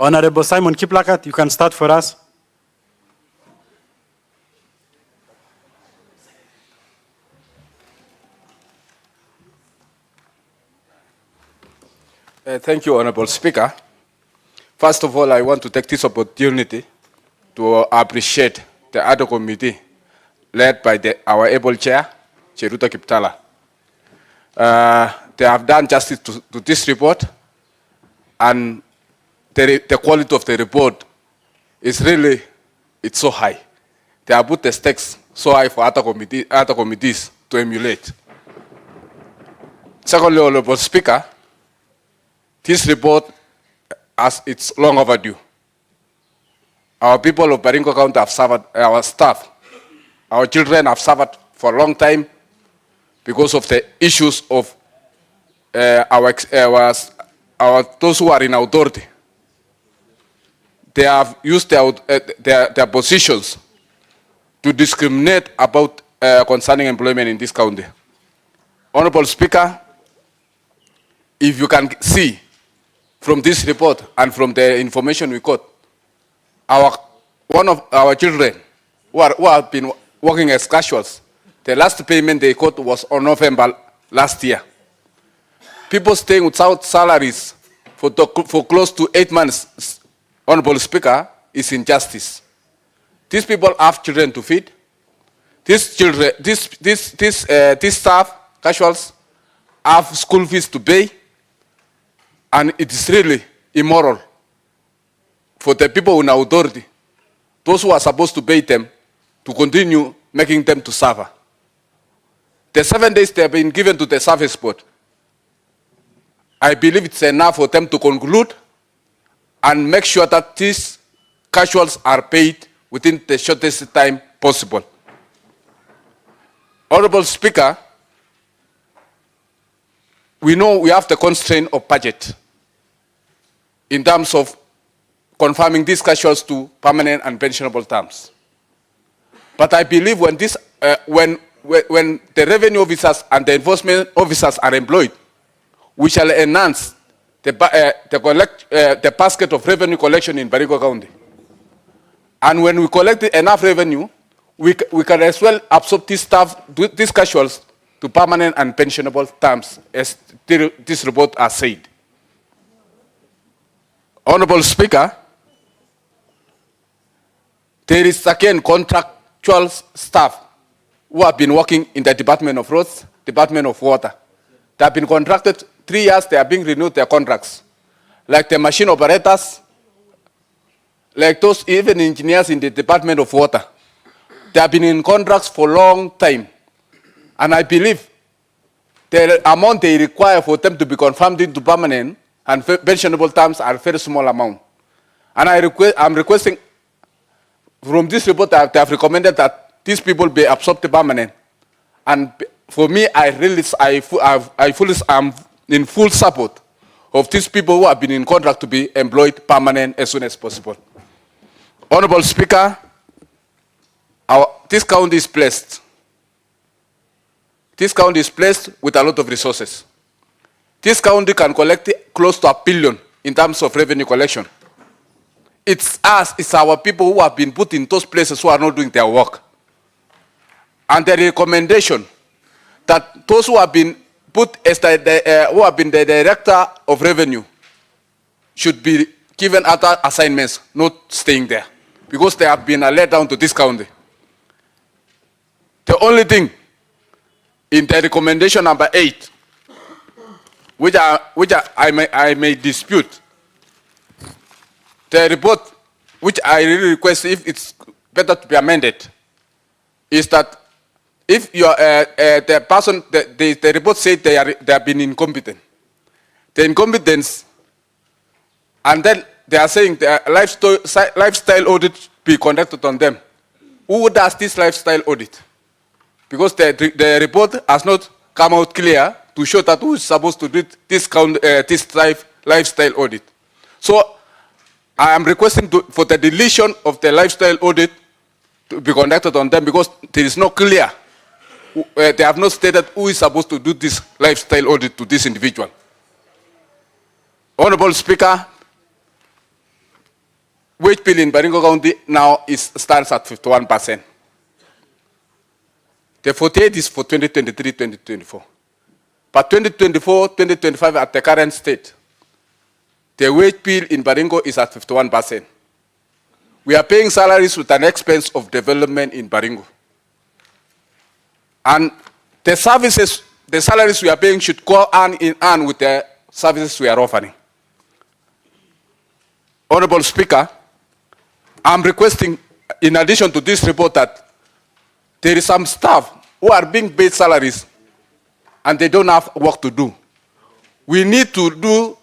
Honorable Simon Kiplagat. You can start for us. Thank you, Honorable Speaker. First of all, I want to take this opportunity to appreciate the Ad-Hoc Committee led by our able chair, Cheruto Kiptala. They have done justice to this report, and the quality of the report is really, it's so high. They have put the stakes so high for other committees to emulate. Secondly, Honorable Speaker, this report, as it's long overdue. Our people of Baringo County have suffered, our staff, our children have suffered for a long time because of the issues of those who are in authority. They have used their positions to discriminate about concerning employment in this county. Honorable Speaker, if you can see from this report and from the information we got, one of our children who have been working as casuals, the last payment they got was on November last year. People staying without salaries for close to 8 months, Honorable Speaker, is injustice. These people have children to feed. These children, these staff, casuals, have school fees to pay. And it is really immoral for the people in authority, those who are supposed to pay them, to continue making them to suffer. The 7 days they have been given to the service board, I believe it's enough for them to conclude and make sure that these casuals are paid within the shortest time possible. Honorable Speaker, we know we have the constraint of budget in terms of confirming these casuals to permanent and pensionable terms. But I believe when the revenue officers and the enforcement officers are employed, we shall enhance the basket of revenue collection in Baringo County. And when we collect enough revenue, we can as well absorb these staff, these casuals, to permanent and pensionable terms, as this report has said. Honorable Speaker, there is again contractual staff who have been working in the Department of Roads, Department of Water. They have been contracted 3 years, they are being renewed their contracts. Like the machine operators, like those even engineers in the Department of Water. They have been in contracts for a long time. And I believe the amount they require for them to be confirmed into permanent and pensionable terms are a very small amount. And I'm requesting from this report that they have recommended that these people be absorbed to permanent. And for me, I fully am in full support of these people who have been in contract to be employed permanent as soon as possible. Honorable Speaker, this county is blessed. This county is blessed with a lot of resources. This county can collect close to $1 billion in terms of revenue collection. It's us, it's our people who have been put in those places who are not doing their work. And the recommendation that those who have been put as who have been the director of revenue should be given other assignments, not staying there, because they have been a letdown to this county. The only thing in the recommendation number 8, which I may dispute, the report, which I really request if it's better to be amended, is that if you are the person, the report said they have been incompetent. The incompetence, and then they are saying the lifestyle audit be conducted on them. Who does this lifestyle audit? Because the report has not come out clear to show that who is supposed to do this lifestyle audit. So I am requesting for the deletion of the lifestyle audit to be conducted on them, because there is no clear. They have not stated who is supposed to do this lifestyle audit to this individual. Honorable Speaker, wage bill in Baringo County now stands at 51%. The 48 is for 2023-2024. But 2024-2025 at the current state, the wage bill in Baringo is at 51%. We are paying salaries with an expense of development in Baringo. And the services, the salaries we are paying should go hand in hand with the services we are offering. Honorable Speaker, I'm requesting, in addition to this report, that there is some staff who are being paid salaries and they don't have work to do. We need to do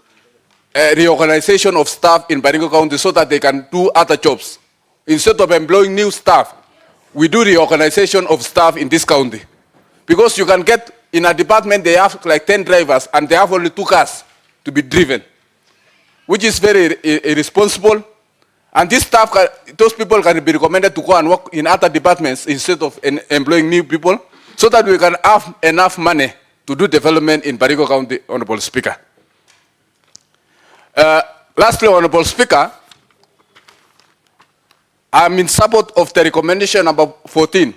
a reorganization of staff in Baringo County so that they can do other jobs. Instead of employing new staff, we do reorganization of staff in this county. Because you can get, in a department, they have like 10 drivers and they have only 2 cars to be driven, which is very irresponsible. And this staff, those people can be recommended to go and work in other departments instead of employing new people, so that we can have enough money to do development in Baringo County, Honorable Speaker. Lastly, Honorable Speaker, I'm in support of the recommendation number 14.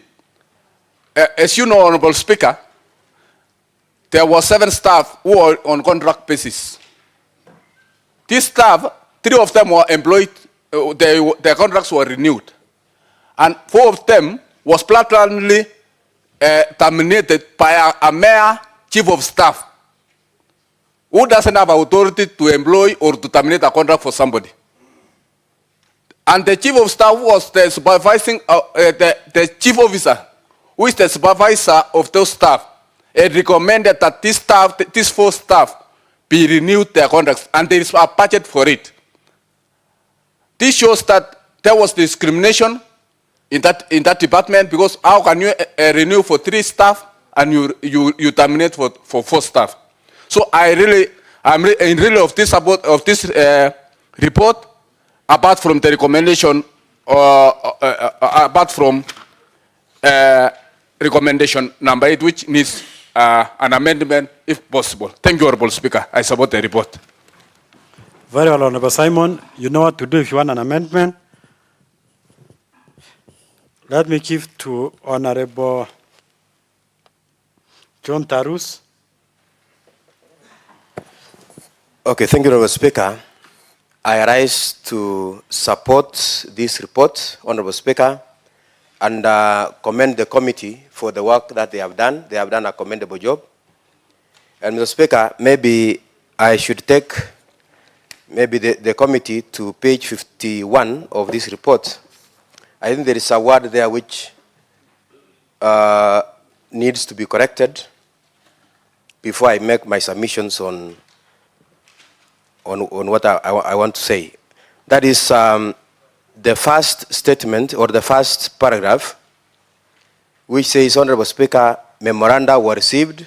As you know, Honorable Speaker, there were 7 staff who were on contract basis. These staff, 3 of them were employed, their contracts were renewed. And 4 of them was blatantly terminated by a mere chief of staff who doesn't have authority to employ or to terminate a contract for somebody. And the chief of staff was the supervising, the chief officer, who is the supervisor of those staff, had recommended that these 4 staff be renewed their contracts, and there is a budget for it. This shows that there was discrimination in that department, because how can you renew for 3 staff and you terminate for 4 staff? So I'm really of this support of this report, apart from the recommendation, apart from recommendation number 8, which needs an amendment if possible. Thank you, Honorable Speaker. I support the report. Very well, Honorable Simon. You know what to do if you want an amendment. Let me give to Honorable John Tarus. Okay, thank you, Honorable Speaker. I rise to support this report, Honorable Speaker, and commend the committee for the work that they have done. They have done a commendable job. And Mr. Speaker, maybe I should take the committee to page 51 of this report. I think there is a word there which needs to be corrected before I make my submissions on what I want to say. That is the first statement or the first paragraph, which says, Honorable Speaker, memoranda were received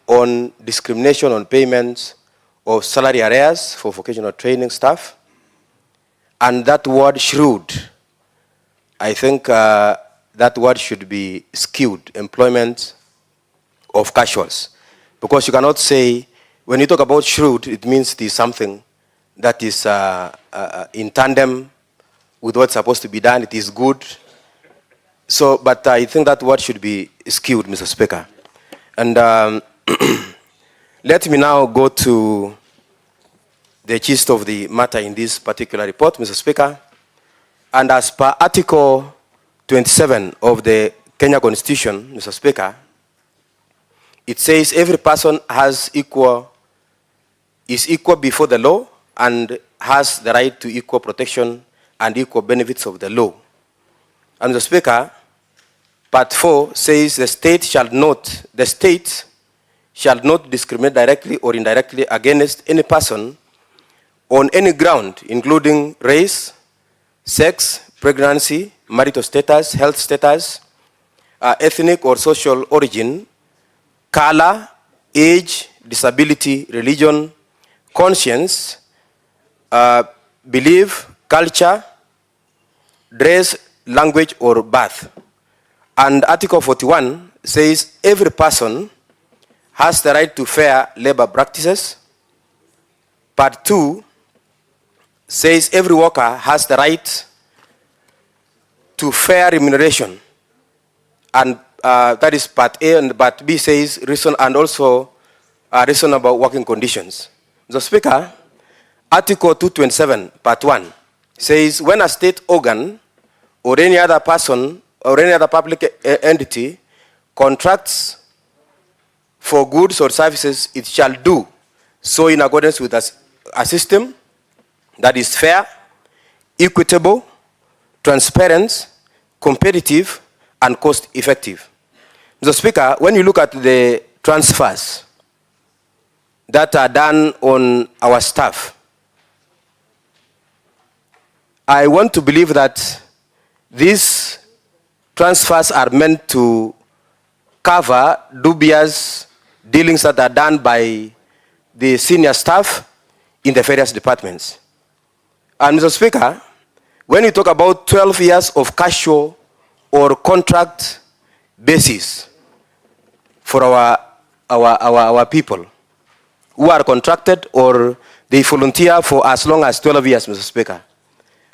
on discrimination on payments of salary arrears for vocational training staff. And that word shrewd, I think that word should be skewed, employment of casuals. Because you cannot say, when you talk about shrewd, it means it is something that is in tandem with what's supposed to be done. It is good. So, but I think that word should be skewed, Mr. Speaker. And let me now go to the gist of the matter in this particular report, Mr. Speaker. And as per Article 27 of the Kenya Constitution, Mr. Speaker, it says every person is equal before the law and has the right to equal protection and equal benefits of the law. And the Speaker, Part 4 says the state shall not discriminate directly or indirectly against any person on any ground, including race, sex, pregnancy, marital status, health status, ethnic or social origin, color, age, disability, religion, conscience, belief, culture, dress, language, or birth. And Article 41 says every person has the right to fair labor practices. Part 2 says every worker has the right to fair remuneration. And that is Part A, and Part B says reasonable working conditions. The Speaker, Article 227, Part 1, says when a state organ or any other person or any other public entity contracts for goods or services, it shall do so in accordance with a system that is fair, equitable, transparent, competitive, and cost-effective. Mr. Speaker, when you look at the transfers that are done on our staff, I want to believe that these transfers are meant to cover dubious dealings that are done by the senior staff in the various departments. And Mr. Speaker, when we talk about 12 years of casual or contract basis for our people who are contracted or they volunteer for as long as 12 years, Mr. Speaker,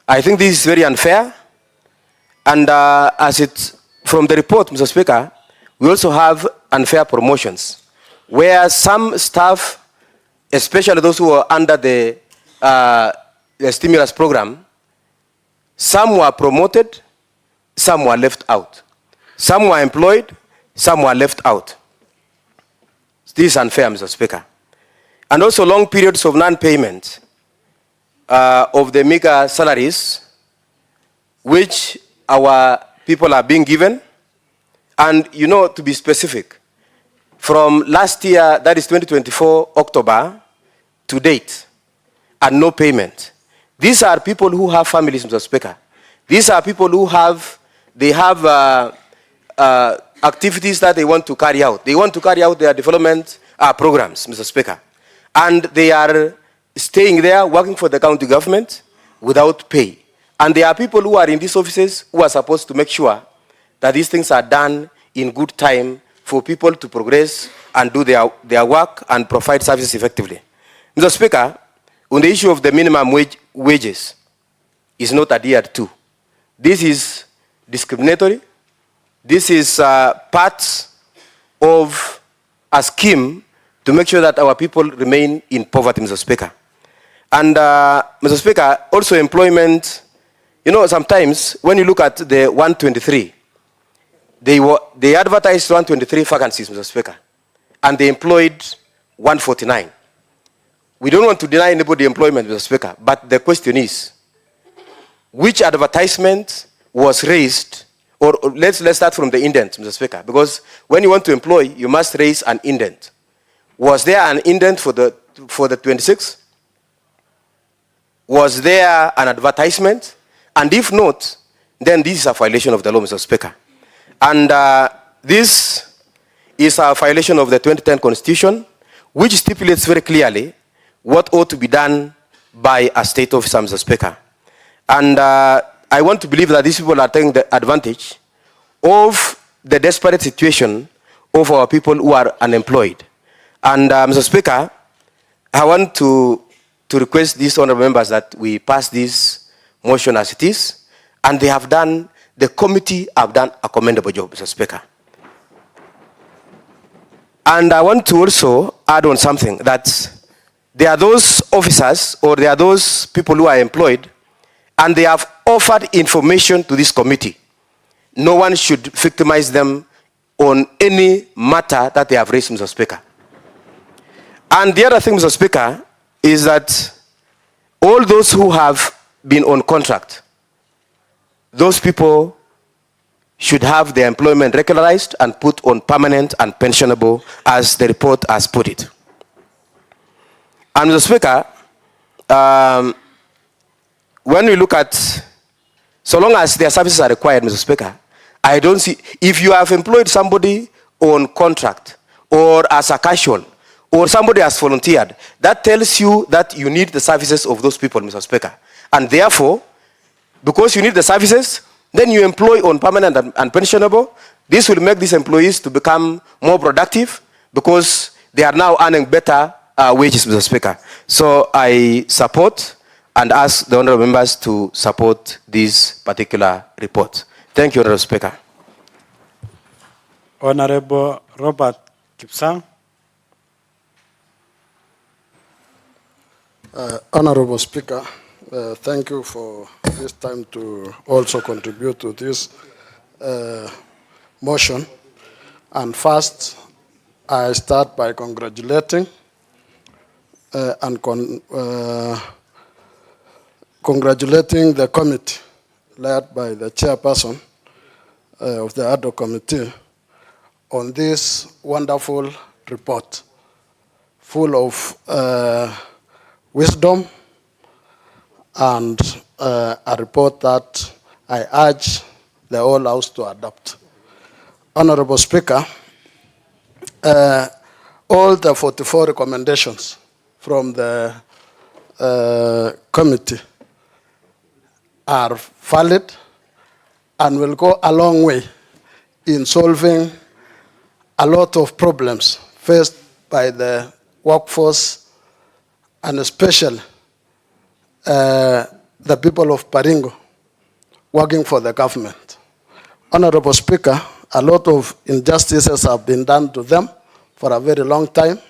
I think this is very unfair. And from the report, Mr. Speaker, we also have unfair promotions, where some staff, especially those who are under the stimulus program, some were promoted, some were left out. Some were employed, some were left out. This is unfair, Mr. Speaker. And also long periods of non-payment of the meager salaries, which our people are being given. And, you know, to be specific, from last year, that is 2024, October, to date, and no payment. These are people who have families, Mr. Speaker. These are people who have activities that they want to carry out. They want to carry out their development programs, Mr. Speaker. And they are staying there, working for the county government without pay. And there are people who are in these offices who are supposed to make sure that these things are done in good time for people to progress and do their work and provide services effectively. Mr. Speaker, on the issue of the minimum wages is not adhered to. This is discriminatory. This is part of a scheme to make sure that our people remain in poverty, Mr. Speaker. And Mr. Speaker, also employment, you know, sometimes when you look at the 123, they advertised 123 vacancies, Mr. Speaker, and they employed 149. We don't want to deny anybody employment, Mr. Speaker, but the question is, which advertisement was raised, or let's start from the indent, Mr. Speaker, because when you want to employ, you must raise an indent. Was there an indent for the 26? Was there an advertisement? And if not, then this is a violation of the law, Mr. Speaker. And this is a violation of the 2010 Constitution, which stipulates very clearly what ought to be done by a state officer, Mr. Speaker. And I want to believe that these people are taking the advantage of the desperate situation of our people who are unemployed. And Mr. Speaker, I want to request these honorable members that we pass this motion as it is, and they have done, the committee have done a commendable job, Mr. Speaker. And I want to also add on something, that there are those officers or there are those people who are employed and they have offered information to this committee. No one should victimize them on any matter that they have raised, Mr. Speaker. And the other thing, Mr. Speaker, is that all those who have been on contract, those people should have their employment regularized and put on permanent and pensionable, as the report has put it. And Mr. Speaker, when we look at, so long as their services are required, Mr. Speaker, I don't see, if you have employed somebody on contract or as a casual or somebody has volunteered, that tells you that you need the services of those people, Mr. Speaker. And therefore, because you need the services, then you employ on permanent and pensionable. This will make these employees to become more productive because they are now earning better wages, Mr. Speaker. So I support and ask the honorable members to support this particular report. Thank you, Honorable Speaker. Honorable Robert Kipsang. Honorable Speaker, thank you for this time to also contribute to this motion. And first, I start by congratulating congratulating the committee led by the chairperson of the Ad-Hoc Committee on this wonderful report, full of wisdom, and a report that I urge the whole House to adopt. Honorable Speaker, all the 44 recommendations from the committee are valid and will go a long way in solving a lot of problems faced by the workforce, and especially the people of Baringo working for the government. Honorable Speaker, a lot of injustices have been done to them for a very long time,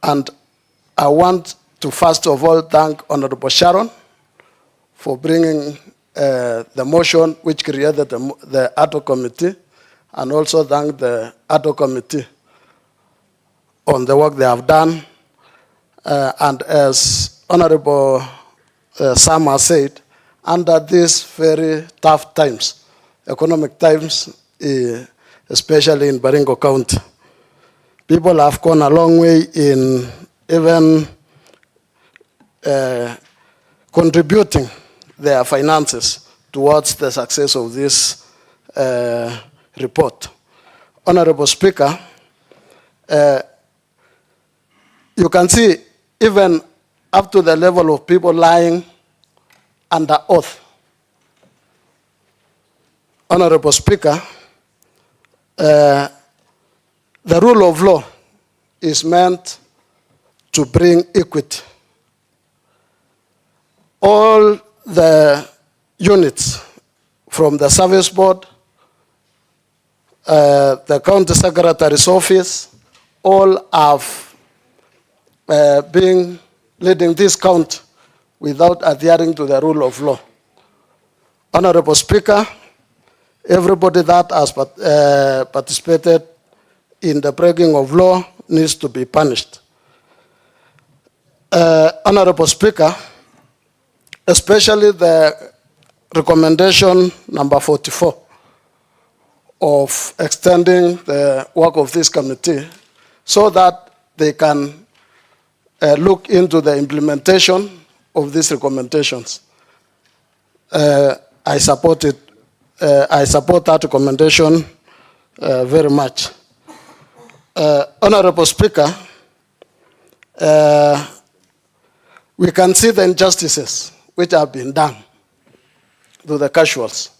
and I want to first of all thank Honorable Sharon for bringing the motion which created the Ad-Hoc Committee, and also thank the Ad-Hoc Committee on the work they have done. And as Honorable Sam has said, under these very tough times, economic times, especially in Baringo County, people have gone a long way in even contributing their finances towards the success of this report. Honorable Speaker, you can see even up to the level of people lying under oath. Honorable Speaker, the rule of law is meant to bring equity. All the units from the service board the County Secretary's office, all have been leading this county without adhering to the rule of law. Honorable Speaker, everybody that has participated in the breaking of law needs to be punished. Honorable Speaker, especially the recommendation number 44 of extending the work of this committee so that they can look into the implementation of these recommendations. I support it. I support that recommendation very much. Honorable Speaker, we can see the injustices which have been done to the casuals.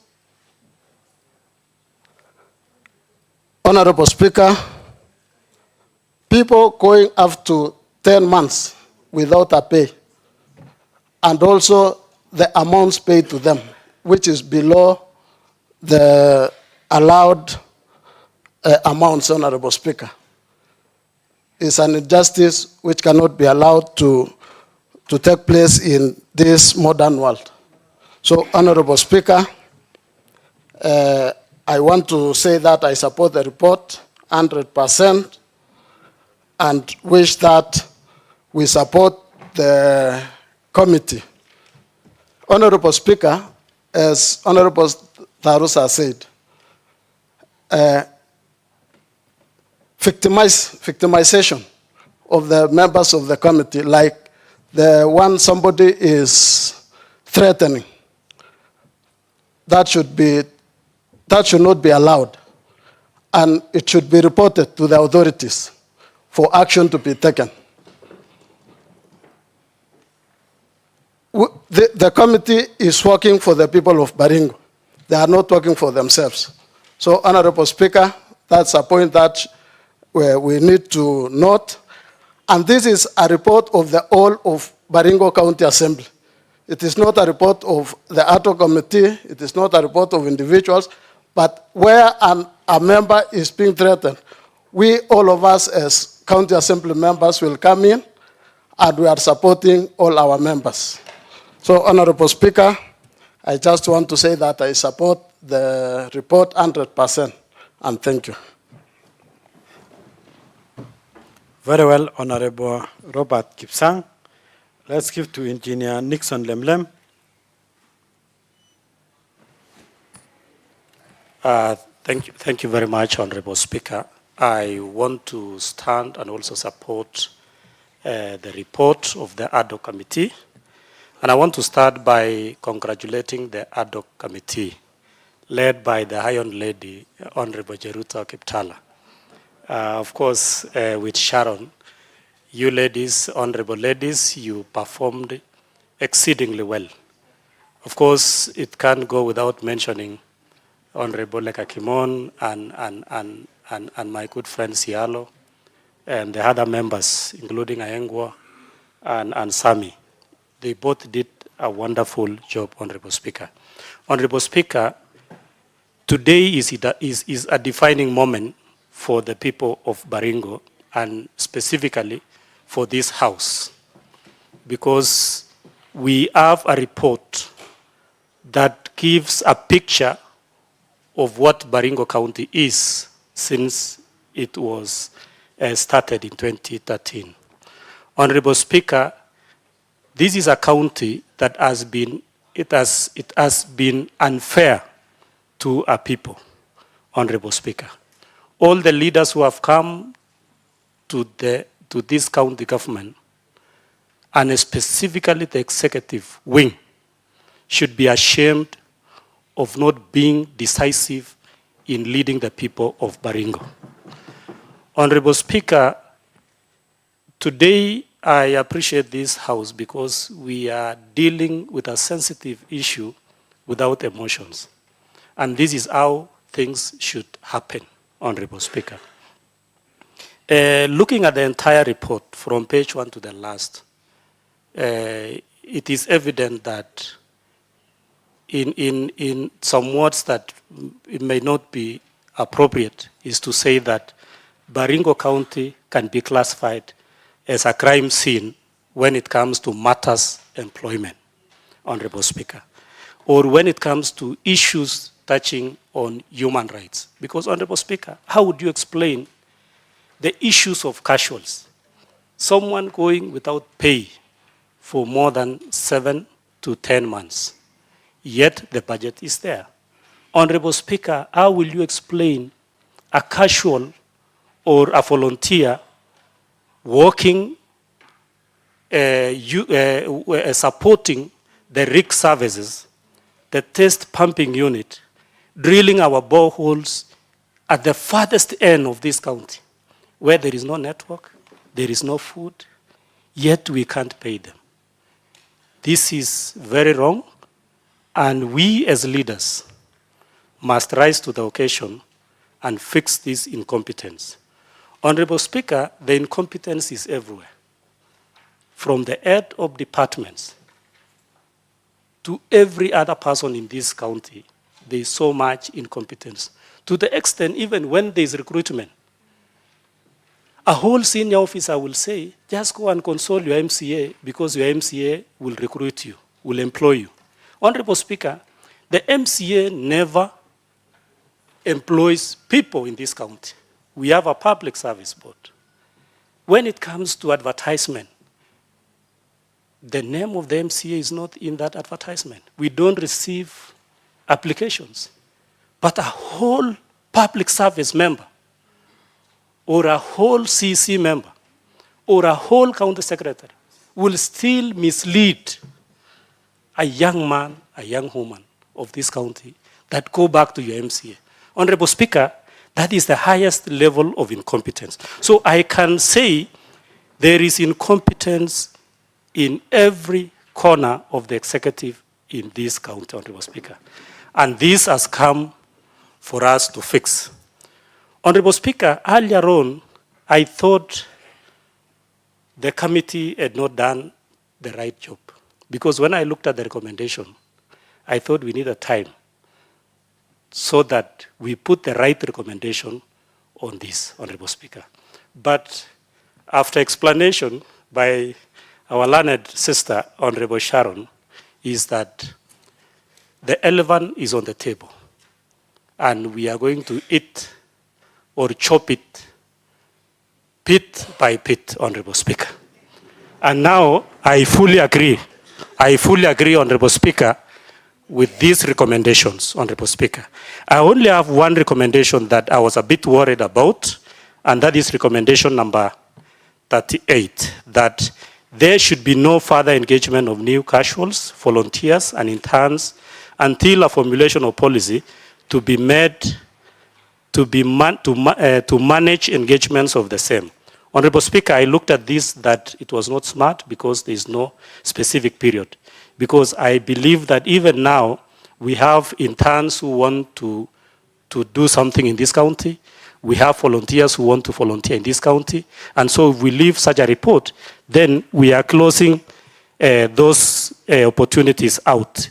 Honorable Speaker, people going up to 10 months without a pay, and also the amounts paid to them, which is below the allowed amounts, Honorable Speaker, is an injustice which cannot be allowed to take place in this modern world. So, Honorable Speaker, I want to say that I support the report 100% and wish that we support the committee. Honorable Speaker, as Honorable Tarusa said, victimization of the members of the committee, like the one somebody is threatening, that should not be allowed, and it should be reported to the authorities for action to be taken. The committee is working for the people of Baringo. They are not working for themselves. So, Honorable Speaker, that's a point that we need to note. And this is a report of the whole of Baringo County Assembly. It is not a report of the Ad-Hoc Committee. It is not a report of individuals. But where a member is being threatened, we, all of us as County Assembly members, will come in, and we are supporting all our members. So, Honorable Speaker, I just want to say that I support the report 100%, and thank you. Very well, Honorable Robert Kipsang. Let's give to Engineer Nixon Lemlem. Thank you very much, Honorable Speaker. I want to stand and also support the report of the Ad-Hoc Committee. And I want to start by congratulating the Ad-Hoc Committee, led by the Iron Lady, Honorable Jeruta Kiptala. Of course, with Sharon, you ladies, honorable ladies, you performed exceedingly well. Of course, it can't go without mentioning Honorable Leka Kimon and my good friend Sialo, and the other members, including Aengwa and Sami. They both did a wonderful job, Honorable Speaker. Honorable Speaker, today is a defining moment for the people of Baringo, and specifically for this House, because we have a report that gives a picture of what Baringo County is since it was started in 2013. Honorable Speaker, this is a county that has been unfair to our people, Honorable Speaker. All the leaders who have come to this county government, and specifically the executive wing, should be ashamed of not being decisive in leading the people of Baringo. Honorable Speaker, today I appreciate this House because we are dealing with a sensitive issue without emotions. And this is how things should happen, Honorable Speaker. Looking at the entire report from page 1 to the last, it is evident that in some words that it may not be appropriate is to say that Baringo County can be classified as a crime scene when it comes to matters employment, Honorable Speaker, or when it comes to issues touching on human rights. Because, Honorable Speaker, how would you explain the issues of casuals? Someone going without pay for more than 7 to 10 months, yet the budget is there. Honorable Speaker, how will you explain a casual or a volunteer working, supporting the rig services, the test pumping unit, drilling our boreholes at the farthest end of this county, where there is no network, there is no food, yet we can't pay them? This is very wrong, and we as leaders must rise to the occasion and fix this incompetence. Honorable Speaker, the incompetence is everywhere. From the head of departments to every other person in this county, there is so much incompetence. To the extent, even when there is recruitment, a whole senior officer will say, just go and console your MCA because your MCA will recruit you, will employ you. Honorable Speaker, the MCA never employs people in this county. We have a public service board. When it comes to advertisement, the name of the MCA is not in that advertisement. We don't receive applications. But a whole public service member, or a whole CC member, or a whole county secretary will still mislead a young man, a young woman of this county that go back to your MCA. Honorable Speaker, that is the highest level of incompetence. So I can say there is incompetence in every corner of the executive in this county, Honorable Speaker. And this has come for us to fix. Honorable Speaker, earlier on, I thought the committee had not done the right job. Because when I looked at the recommendation, I thought we needed time so that we put the right recommendation on this, Honorable Speaker. But after explanation by our learned sister, Honorable Sharon, is that the elephant is on the table, and we are going to eat or chop it pit by pit, Honorable Speaker. And now I fully agree, Honorable Speaker, with these recommendations, Honorable Speaker. I only have one recommendation that I was a bit worried about, and that is recommendation number 38, that there should be no further engagement of new casuals, volunteers, and interns until a formulation of policy to be made to manage engagements of the same. Honorable Speaker, I looked at this that it was not smart because there is no specific period. Because I believe that even now we have interns who want to do something in this county. We have volunteers who want to volunteer in this county. And so if we leave such a report, then we are closing those opportunities out.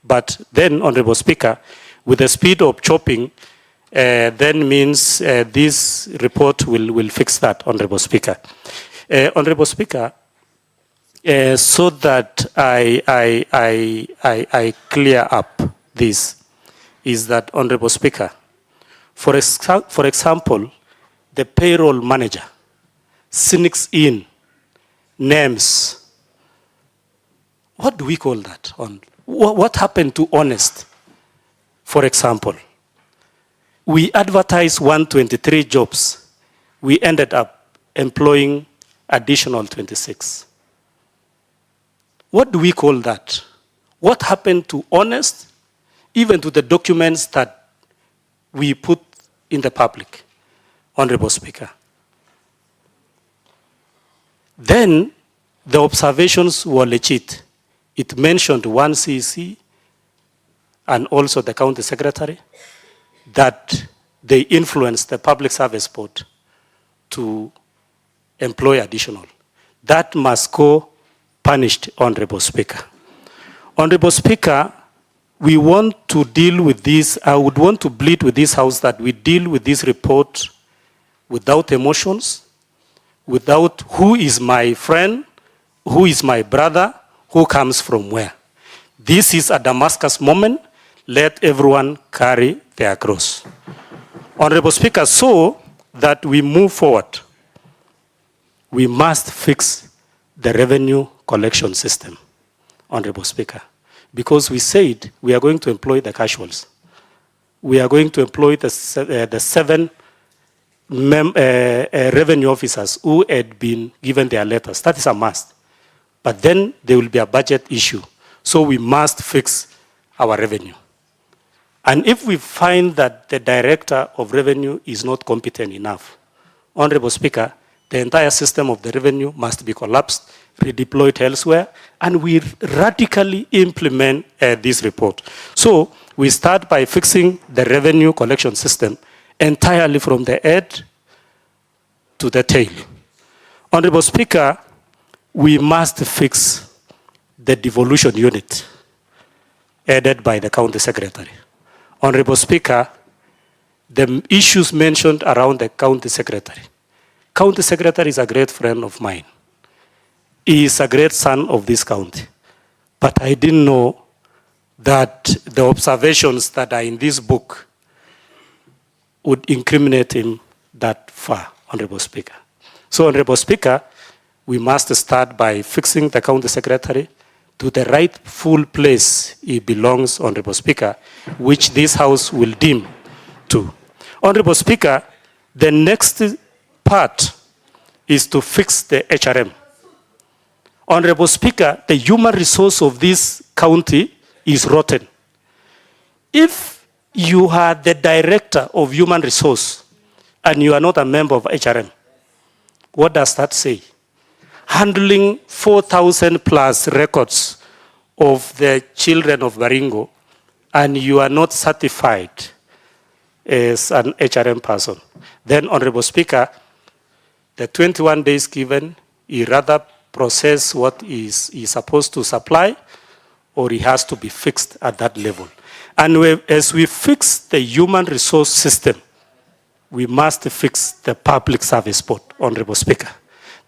But then, Honorable Speaker, with the speed of chopping, then means this report will fix that, Honorable Speaker. Honorable Speaker, so that I clear up this, is that, Honorable Speaker, for example, the payroll manager sneaks in names. What do we call that? What happened to honest? For example, we advertised 123 jobs. We ended up employing additional 26. What do we call that? What happened to honest, even to the documents that we put in the public, Honorable Speaker? Then the observations were legit. It mentioned one CC and also the county secretary that they influenced the public service board to employ additional. That must go punished, Honorable Speaker. Honorable Speaker, we want to deal with this, I would want to plead with this House that we deal with this report without emotions, without who is my friend, who is my brother, who comes from where. This is a Damascus moment. Let everyone carry their cross. Honorable Speaker, so that we move forward, we must fix the revenue collection system, Honorable Speaker, because we said we are going to employ the casuals. We are going to employ the seven revenue officers who had been given their letters. That is a must. But then there will be a budget issue. So we must fix our revenue. And if we find that the director of revenue is not competent enough, Honorable Speaker, the entire system of the revenue must be collapsed, redeployed elsewhere, and we radically implement this report. So we start by fixing the revenue collection system entirely from the head to the tail. Honorable Speaker, we must fix the devolution unit headed by the county secretary. Honorable Speaker, the issues mentioned around the county secretary. County secretary is a great friend of mine. He is a great son of this county. But I didn't know that the observations that are in this book would incriminate him that far, Honorable Speaker. So, Honorable Speaker, we must start by fixing the county secretary to the rightful place he belongs, Honorable Speaker, which this House will deem to. Honorable Speaker, the next part is to fix the HRM. Honorable Speaker, the human resource of this county is rotten. If you are the director of human resource and you are not a member of HRM, what does that say? Handling 4,000 plus records of the children of Baringo, and you are not certified as an HRM person. Then, Honorable Speaker, the 21 days given, he rather process what is supposed to supply, or he has to be fixed at that level. And as we fix the human resource system, we must fix the public service board, Honorable Speaker.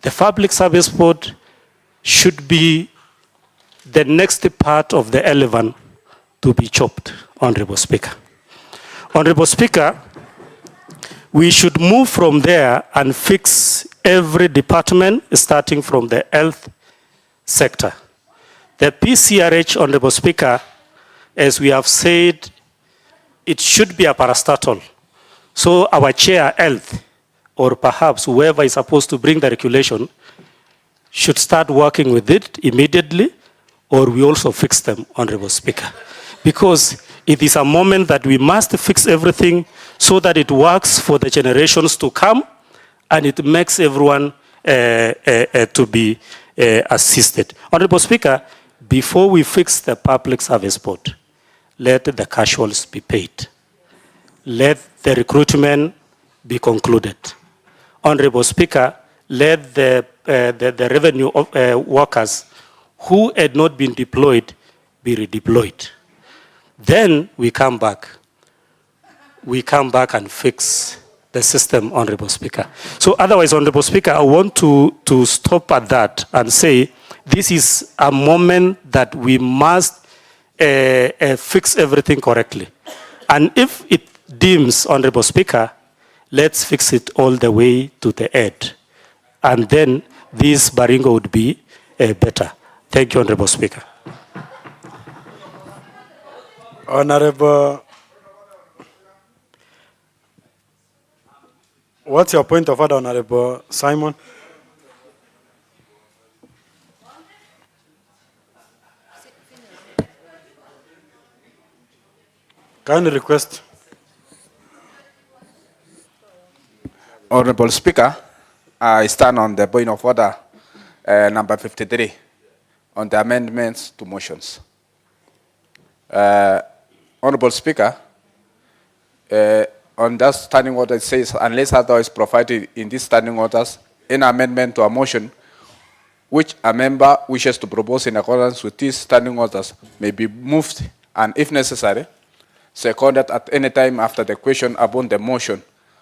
The public service board should be the next part of the elephant to be chopped, Honorable Speaker. Honorable Speaker, we should move from there and fix every department, starting from the health sector. The PCRH, Honorable Speaker, as we have said, it should be a parastatal. So our chair, health, or perhaps whoever is supposed to bring the regulation, should start working with it immediately, or we also fix them, Honorable Speaker. Because it is a moment that we must fix everything so that it works for the generations to come, and it makes everyone to be assisted. Honorable Speaker, before we fix the public service board, let the casuals be paid. Let the recruitment be concluded. Honorable Speaker, let the revenue workers who had not been deployed be redeployed. Then we come back. We come back and fix the system, Honorable Speaker. So otherwise, Honorable Speaker, I want to stop at that and say this is a moment that we must fix everything correctly. And if it deems, Honorable Speaker, let's fix it all the way to the end. And then this Baringo would be better. Thank you, Honorable Speaker. Honorable, what's your point of order, Honorable Simon? Kind request. Honorable Speaker, I stand on the point of order number 53 on the amendments to motions. Honorable Speaker, on that standing order, it says, unless otherwise provided in these standing orders, an amendment to a motion which a member wishes to propose in accordance with these standing orders may be moved and if necessary, seconded at any time after the question upon the motion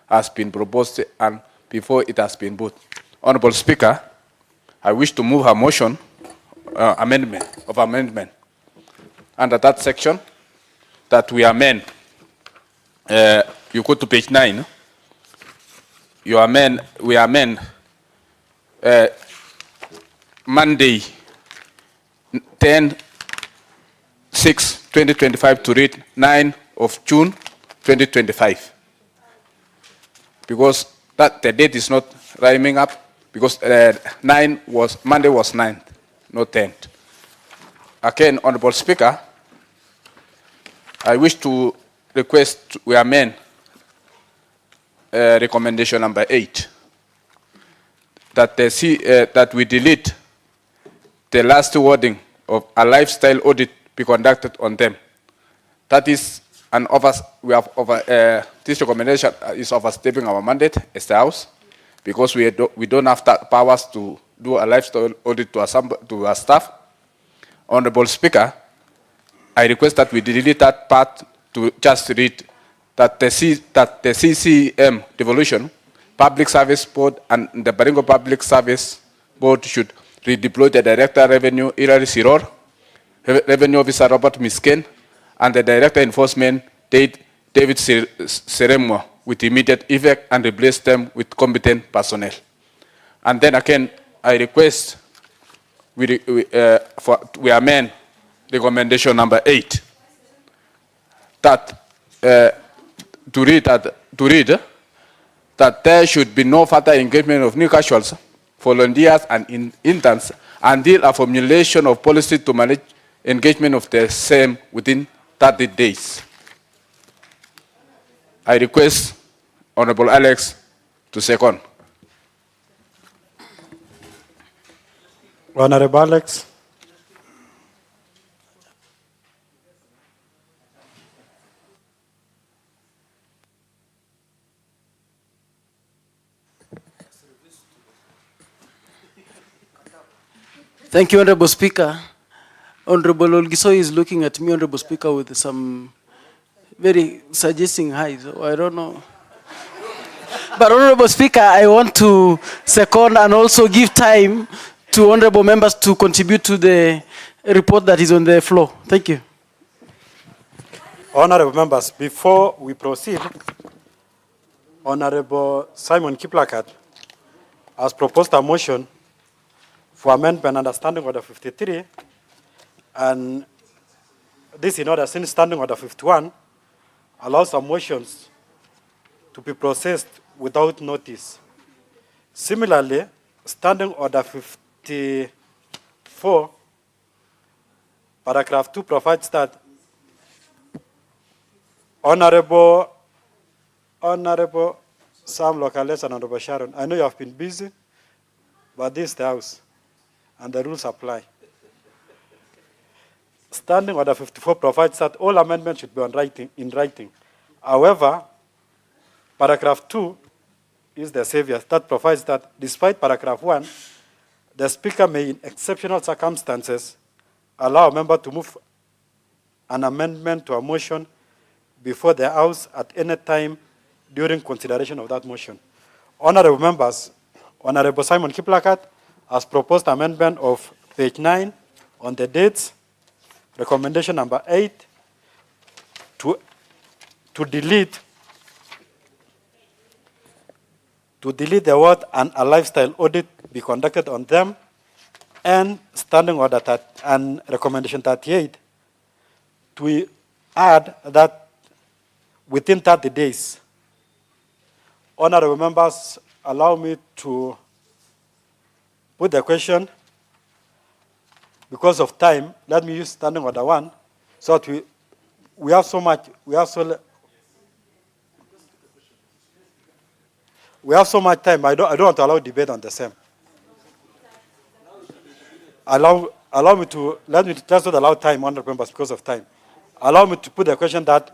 has been proposed and before it has been put. Honorable Speaker, I wish to move a motion amendment. Under that section, that we amend. You go to page 9. We amend Monday, 10/6/2025 to read 9 of June 2025. Because that the date is not rhyming up, because Monday was 9th, not 10th. Again, Honorable Speaker, I wish to request we amend recommendation number 8, that we delete the last wording of a lifestyle audit be conducted on them. That is an this recommendation is overstepping our mandate as the House, because we don't have powers to do a lifestyle audit to our staff. Honorable Speaker, I request that we delete that part to just read that the CCM devolution, Public Service Board, and the Baringo Public Service Board should redeploy the Director Revenue, Hilary Siror, Revenue Officer Robert Misken, and the Director Enforcement, David Seremo, with immediate effect, and replace them with competent personnel. And then again, I request we amend recommendation number 8, that to read that there should be no further engagement of new casuals, volunteers, and interns until a formulation of policy to manage engagement of the same within 30 days. I request Honorable Alex to second. Honorable Alex. Thank you, Honorable Speaker. Honorable Olgiso is looking at me, Honorable Speaker, with some very suggesting hi, so I don't know. But Honorable Speaker, I want to second and also give time to honorable members to contribute to the report that is on the floor. Thank you. Honorable members, before we proceed, Honorable Simon Kiplakat has proposed a motion for amendment under Standing Order 53, and this in order since Standing Order 51 allows some motions to be processed without notice. Similarly, Standing Order 54, paragraph 2 provides that Honorable Sam Locales and Honorable Sharon, I know you have been busy, but this is the House, and the rules apply. Standing Order 54 provides that all amendments should be in writing. However, paragraph 2 is the savior that provides that despite paragraph 1, the Speaker may, in exceptional circumstances, allow a member to move an amendment to a motion before the House at any time during consideration of that motion. Honorable members, Honorable Simon Kiplakat has proposed amendment of page 9 on the dates, recommendation number 8, to delete the word "and a lifestyle audit be conducted on them," and Standing Order and recommendation 38 to add that within 30 days. Honorable members, allow me to put the question. Because of time, let me use Standing Order 1, so that we have so much time. I don't want to allow debate on the same. Let me just not allow time, honorable members, because of time. Allow me to put the question that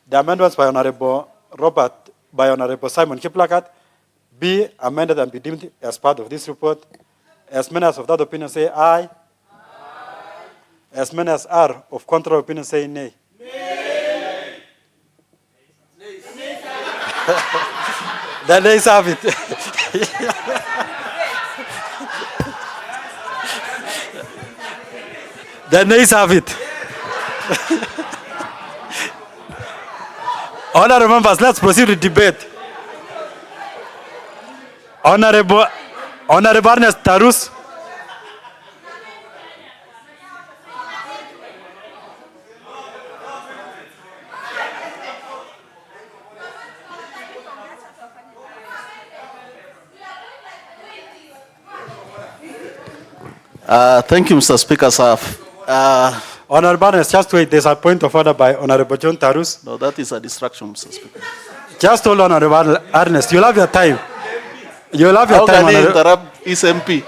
the amendments by Honorable Simon Kiplakat be amended and be deemed as part of this report. As many as of that opinion say aye. As many as are of contrary opinion say nay. The nays have it. The nays have it. Honorable members, let's proceed with debate. Honorable Ernest Tarus. Thank you, Mr. Speaker, sir. Honorable Ernest, just wait. There's a point of order by Honorable John Tarus. No, that is a distraction, Mr. Speaker. Just hold on, Honorable Ernest. You'll have your time. You'll have your How time, can he Honorable. interrupt his MP?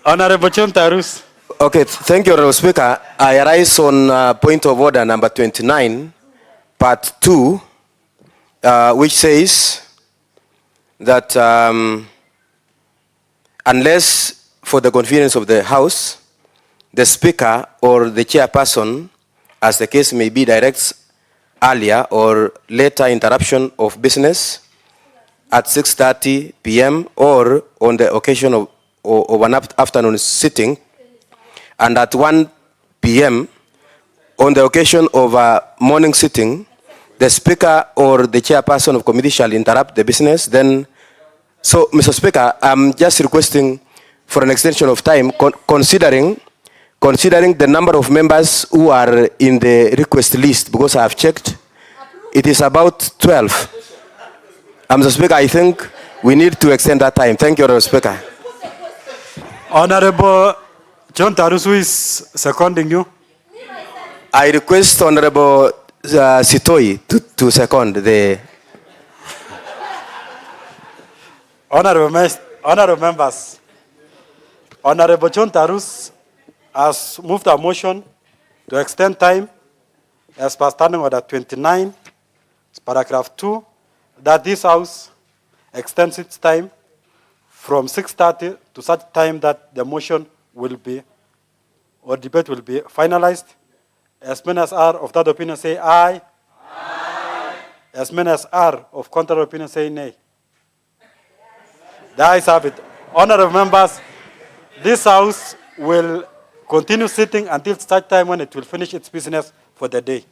Honorable John Tarus. Okay, thank you, Honorable Speaker. I rise on point of order number 29, part 2, which says that unless for the convenience of the House, the Speaker or the Chairperson, as the case may be, directs earlier or later interruption of business at 6:30 p.m. or on the occasion of an afternoon sitting, and at 1 p.m. on the occasion of a morning sitting, the Speaker or the Chairperson of committee shall interrupt the business. Then, so, Mr. Speaker, I'm just requesting for an extension of time, considering the number of members who are in the request list, because I have checked, it is about 12. Mr. Speaker, I think we need to extend that time. Thank you, Mr. Speaker. Honorable John Tarus, who is seconding you? I request Honorable Sitoi to second the... Honorable members, Honorable John Tarus has moved a motion to extend time as per Standing Order 29, paragraph 2, that this House extends its time from 6:30 to such time that the motion will be, or debate will be finalized. As many as are of that opinion say aye. Aye. As many as are of contrary opinion say nay. The ayes have it. Honorable members, this House will continue sitting until such time when it will finish its business for the day.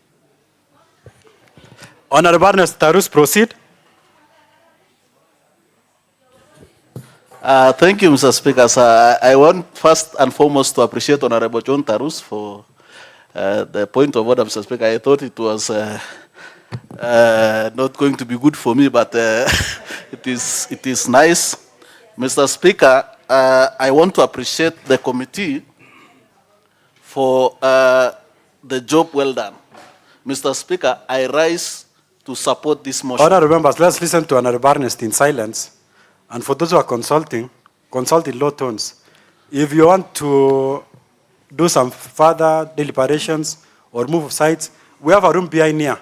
Honorable Ernest Tarus, proceed. Thank you, Mr. Speaker. Sir, I want first and foremost to appreciate Honorable John Tarus for the point of order, Mr. Speaker. I thought it was not going to be good for me, but it is nice. Mr. Speaker, I want to appreciate the committee for the job well done. Mr. Speaker, I rise to support this motion. Honorable members, let's listen to Honorable Ernest in silence. And for those who are consulting, consult in low tones. If you want to do some further deliberations or move sides, we have a room behind here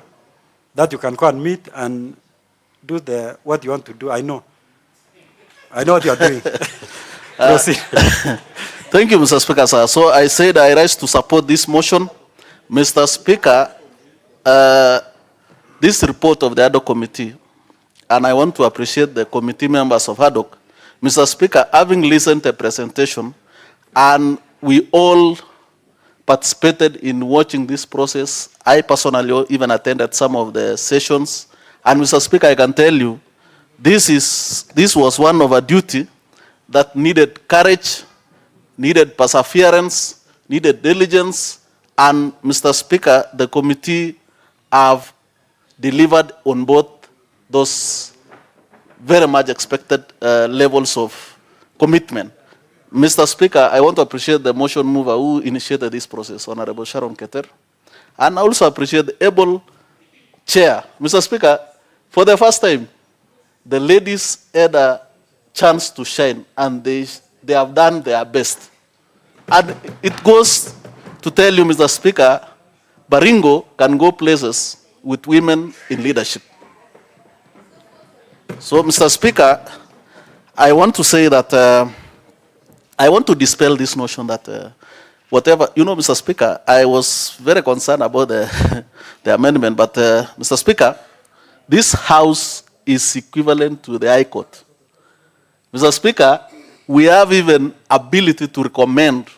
that you can go and meet and do what you want to do. I know what you are doing. Proceed. Thank you, Mr. Speaker, sir. So I said I rise to support this motion. Mr. Speaker, this report of the Ad-Hoc Committee, and I want to appreciate the committee members of Ad-Hoc. Mr. Speaker, having listened to the presentation, and we all participated in watching this process. I personally even attended some of the sessions. And Mr. Speaker, I can tell you, this was one of a duty that needed courage, needed perseverance, needed diligence, and Mr. Speaker, the committee have delivered on both those very much expected levels of commitment. Mr. Speaker, I want to appreciate the motion mover who initiated this process, Honorable Sharon Keter, and I also appreciate the able chair. Mr. Speaker, for the first time, the ladies had a chance to shine, and they have done their best. And it goes to tell you, Mr. Speaker, Baringo can go places with women in leadership. So, Mr. Speaker, I want to say that I want to dispel this notion that whatever, Mr. Speaker, I was very concerned about the amendment, but Mr. Speaker, this House is equivalent to the High Court. Mr. Speaker, we have even ability to recommend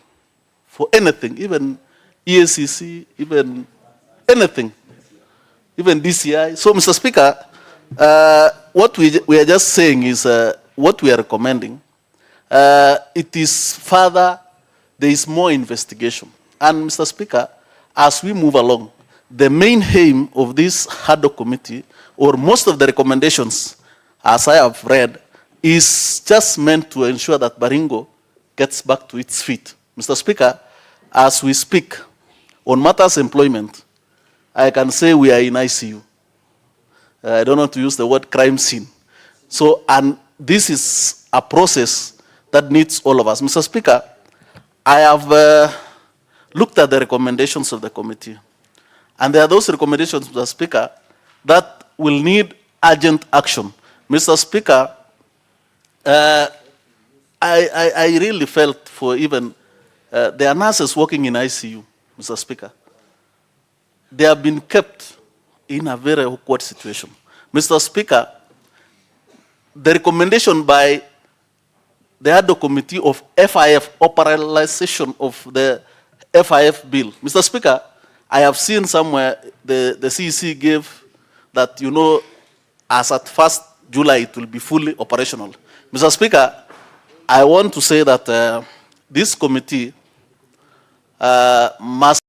for anything, even EACC, even anything, even DCI. So, Mr. Speaker, what we are just saying is what we are recommending. It is further, there is more investigation. And, Mr. Speaker, as we move along, the main aim of this Ad-Hoc Committee, or most of the recommendations, as I have read, is just meant to ensure that Baringo gets back to its feet. Mr. Speaker, as we speak on matters employment, I can say we are in ICU. I don't want to use the word crime scene. So, and this is a process that needs all of us. Mr. Speaker, I have looked at the recommendations of the committee. And there are those recommendations, Mr. Speaker, that will need urgent action. Mr. Speaker, I really felt for even, there are nurses working in ICU, Mr. Speaker. They have been kept in a very awkward situation. Mr. Speaker, the recommendation by the Ad-Hoc Committee of FIF, operationalization of the FIF bill. Mr. Speaker, I have seen somewhere the CEC gave that, you know, as at 1st July, it will be fully operational. Mr. Speaker, I want to say that this committee must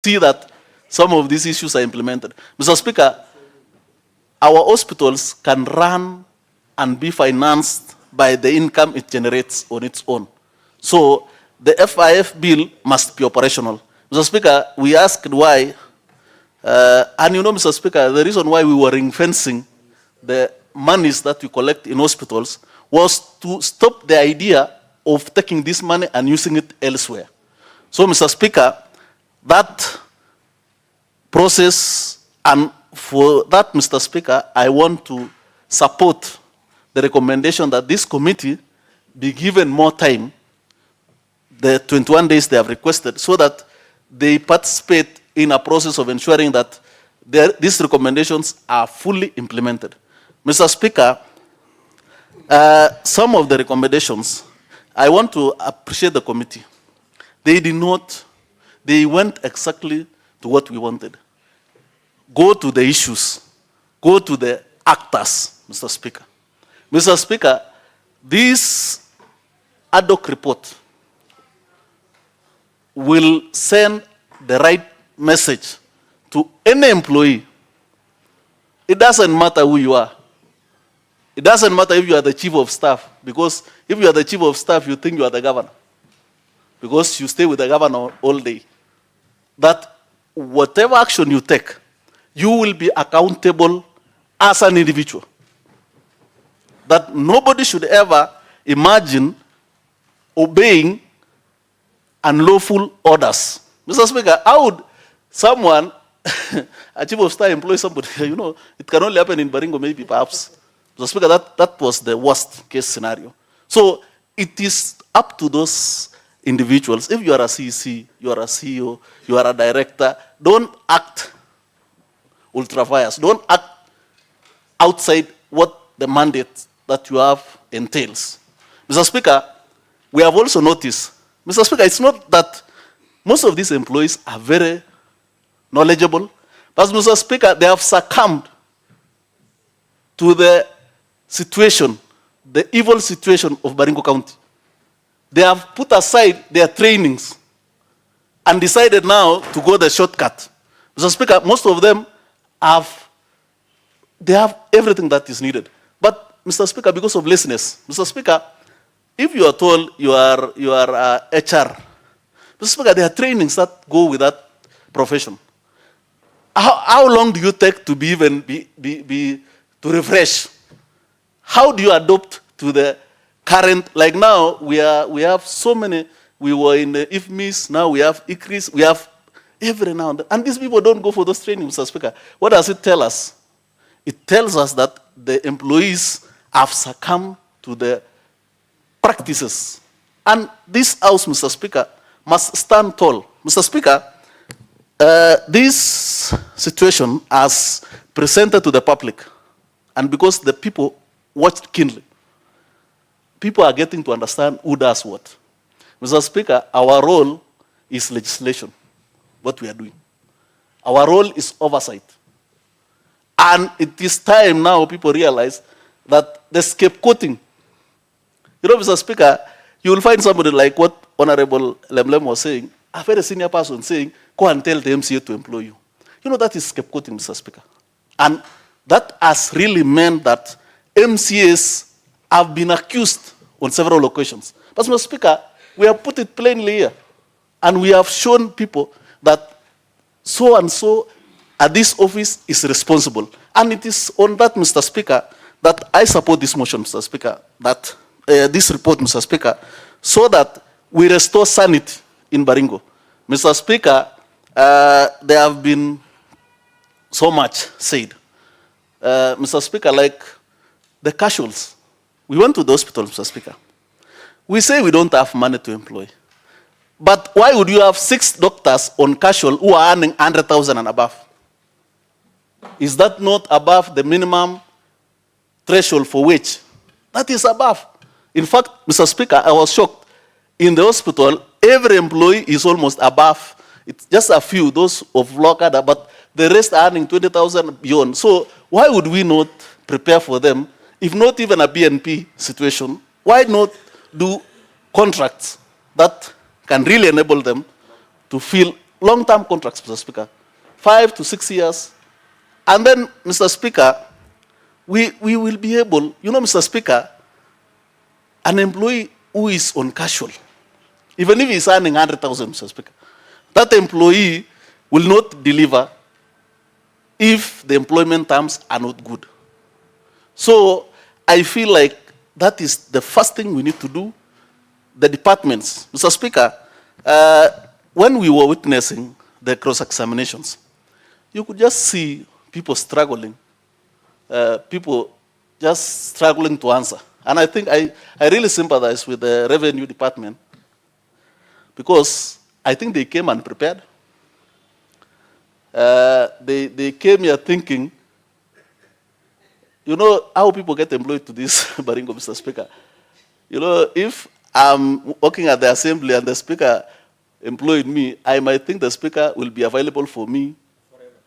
see that some of these issues are implemented. Mr. Speaker, our hospitals can run and be financed by the income it generates on its own. So the FIF bill must be operational. Mr. Speaker, we asked why, and you know, Mr. Speaker, the reason why we were ring-fencing the monies that we collect in hospitals was to stop the idea of taking this money and using it elsewhere. So, Mr. Speaker, that process, and for that, Mr. Speaker, I want to support the recommendation that this committee be given more time, the 21 days they have requested, so that they participate in a process of ensuring that these recommendations are fully implemented. Mr. Speaker, some of the recommendations, I want to appreciate the committee. They did not, they went exactly to what we wanted. Go to the issues, go to the actors, Mr. Speaker. Mr. Speaker, this Ad-Hoc report will send the right message to any employee. It doesn't matter who you are. It doesn't matter if you are the chief of staff, because if you are the chief of staff, you think you are the governor, because you stay with the governor all day. That whatever action you take, you will be accountable as an individual. That nobody should ever imagine obeying unlawful orders. Mr. Speaker, how would someone, a chief of staff, employ somebody? You know, it can only happen in Baringo, maybe, perhaps. Mr. Speaker, that was the worst case scenario. So it is up to those individuals. If you are a CEC, you are a CEO, you are a director, don't act ultra-vires. Don't act outside what the mandate that you have entails. Mr. Speaker, we have also noticed, Mr. Speaker, it's not that most of these employees are very knowledgeable, but Mr. Speaker, they have succumbed to the situation, the evil situation of Baringo County. They have put aside their trainings and decided now to go the shortcut. Mr. Speaker, most of them have everything that is needed. But, Mr. Speaker, because of laziness, Mr. Speaker, if you are told you are HR, Mr. Speaker, there are trainings that go with that profession. How long do you take to to refresh? How do you adopt to the current, like now, we have so many, we were in the IFMIS, now we have ICRIS, we have every now and then. And these people don't go for those trainings, Mr. Speaker. What does it tell us? It tells us that the employees have succumbed to the practices. And this House, Mr. Speaker, must stand tall. Mr. Speaker, this situation as presented to the public, and because the people watched keenly, people are getting to understand who does what. Mr. Speaker, our role is legislation, what we are doing. Our role is oversight. And it is time now people realize that the scapegoating, you know, Mr. Speaker, you will find somebody like what Honorable Lemlem was saying, a very senior person saying, go and tell the MCA to employ you. You know, that is scapegoating, Mr. Speaker. And that has really meant that MCAs have been accused on several occasions. But, Mr. Speaker, we have put it plainly here. And we have shown people that so and so at this office is responsible. And it is on that, Mr. Speaker, that I support this motion, Mr. Speaker, that this report, Mr. Speaker, so that we restore sanity in Baringo. Mr. Speaker, there have been so much said. Mr. Speaker, like the casuals, we went to the hospital, Mr. Speaker. We say we don't have money to employ. But why would you have 6 doctors on casual who are earning 100,000 and above? Is that not above the minimum threshold for wage? That is above. In fact, Mr. Speaker, I was shocked. In the hospital, every employee is almost above. It's just a few, those of local, but the rest are earning 20,000 beyond. So why would we not prepare for them, if not even a BNP situation? Why not do contracts that can really enable them to fill long-term contracts, Mr. Speaker, 5 to 6 years. And then, Mr. Speaker, we will be able, you know, Mr. Speaker, an employee who is on casual, even if he's earning 100,000, Mr. Speaker, that employee will not deliver if the employment terms are not good. So I feel like that is the first thing we need to do. The departments, Mr. Speaker, when we were witnessing the cross-examinations, you could just see people struggling, people just struggling to answer. And I think I really sympathize with the revenue department because I think they came unprepared. They came here thinking, you know how people get employed to this Baringo, Mr. Speaker. You know, if I'm working at the assembly and the speaker employed me, I might think the speaker will be available for me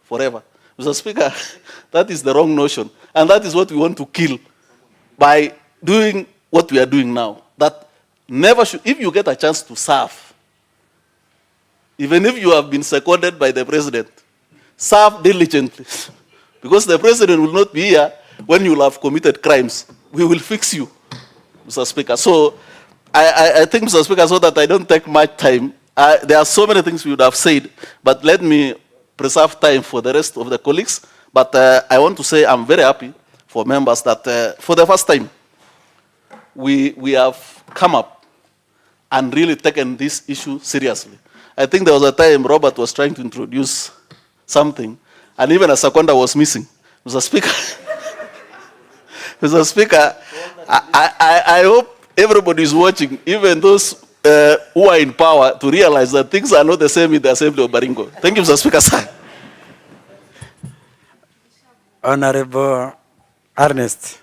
forever. Mr. Speaker, that is the wrong notion. And that is what we want to kill by doing what we are doing now. That never should, if you get a chance to serve, even if you have been seconded by the president, serve diligently. Because the president will not be here when you will have committed crimes. We will fix you, Mr. Speaker. So I think, Mr. Speaker, so that I don't take much time, there are so many things we would have said, but let me preserve time for the rest of the colleagues. But I want to say I'm very happy for members that for the first time, we have come up and really taken this issue seriously. I think there was a time Robert was trying to introduce something, and even a seconder was missing. Mr. Speaker, Mr. Speaker, I hope everybody is watching, even those who are in power, to realize that things are not the same in the Assembly of Baringo. Thank you, Mr. Speaker, sir. Honorable Ernest,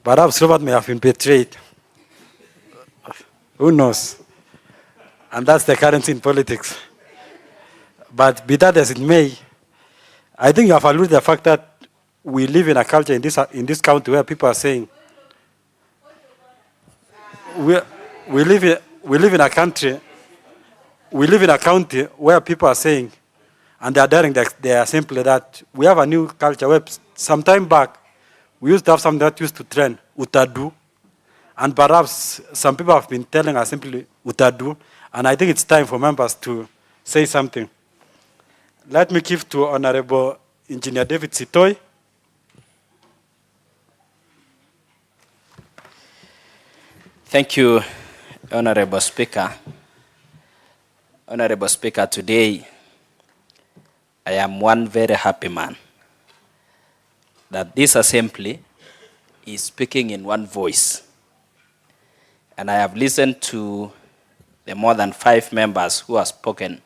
perhaps Robert may have been betrayed. Who knows? And that's the currency in politics. But be that as it may, I think you have alluded to the fact that we live in a culture in this county where people are saying, we live in a country, we live in a county where people are saying, and they are daring the assembly, that we have a new culture where some time back, we used to have something that used to trend, utadu, and perhaps some people have been telling us simply utadu, and I think it's time for members to say something. Let me give to Honorable Engineer David Sitoy. Thank you, Honorable Speaker. Honorable Speaker, today I am one very happy man that this assembly is speaking in one voice. And I have listened to the more than 5 members who have spoken.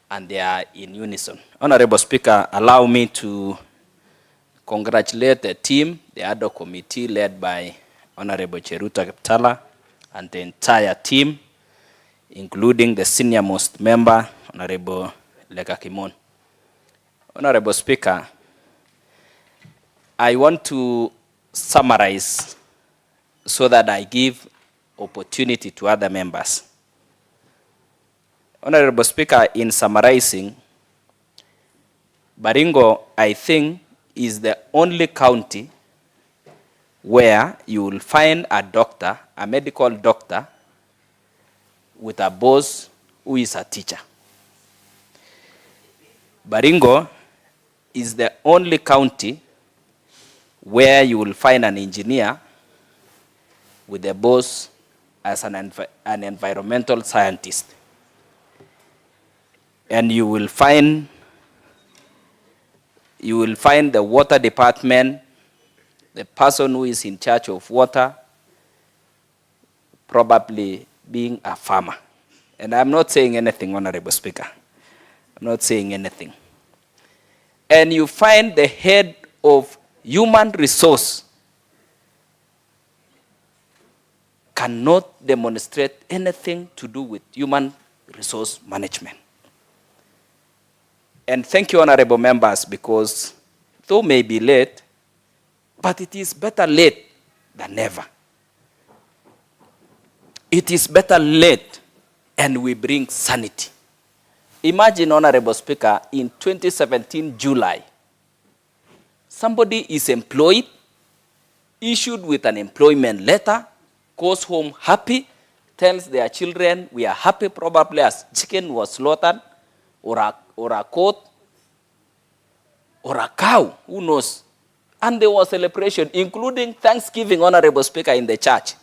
and they are in unison. Honorable Speaker, allow me to congratulate the team, the Ad-Hoc Committee led by Honorable Cheruta Kiptala and the entire team, including the senior most member, Honorable Lega Kimon. Honorable Speaker, I want to summarize so that I give opportunity to other members. Honorable Speaker, in summarizing, Baringo, I think, is the only county where you will find a doctor, a medical doctor, with a boss who is a teacher. Baringo is the only county where you will find an engineer with a boss as an environmental scientist. And you will find the water department, the person who is in charge of water, probably being a farmer. And I'm not saying anything, Honorable Speaker. I'm not saying anything. And you find the head of human resource cannot demonstrate anything to do with human resource management. And thank you, honorable members, because though may be late, but it is better late than never. It is better late, and we bring sanity. Imagine, Honorable Speaker, in 2017 July, somebody is employed, issued with an employment letter, goes home happy, tells their children, we are happy, probably as chicken was slaughtered, or a goat, or a cow, who knows? And there was celebration, including Thanksgiving, Honorable Speaker, in the church.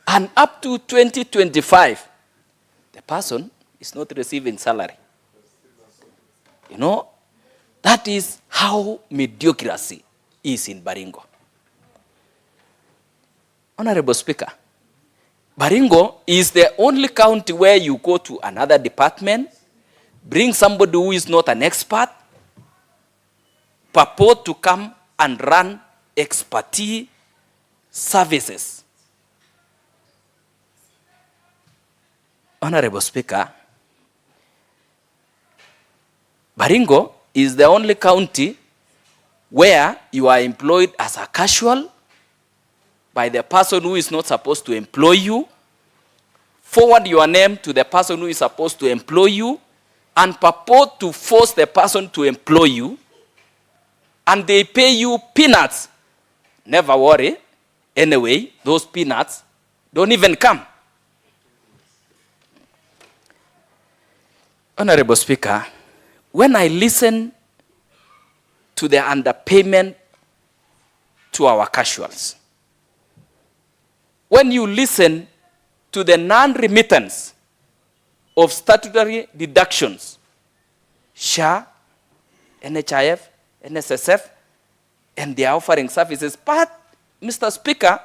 And up to 2025, the person is not receiving salary. You know, that is how mediocrity is in Baringo. Honorable Speaker, Baringo is the only county where you go to another department, bring somebody who is not an expert, purport to come and run expertise services. Honorable Speaker, Baringo is the only county where you are employed as a casual by the person who is not supposed to employ you, forward your name to the person who is supposed to employ you, and purport to force the person to employ you, and they pay you peanuts. Never worry. Anyway, those peanuts don't even come. Honorable Speaker, when I listen to the underpayment to our casuals, when you listen to the non-remittance of statutory deductions, SHA, NHIF, NSSF, and they are offering services, but, Mr. Speaker,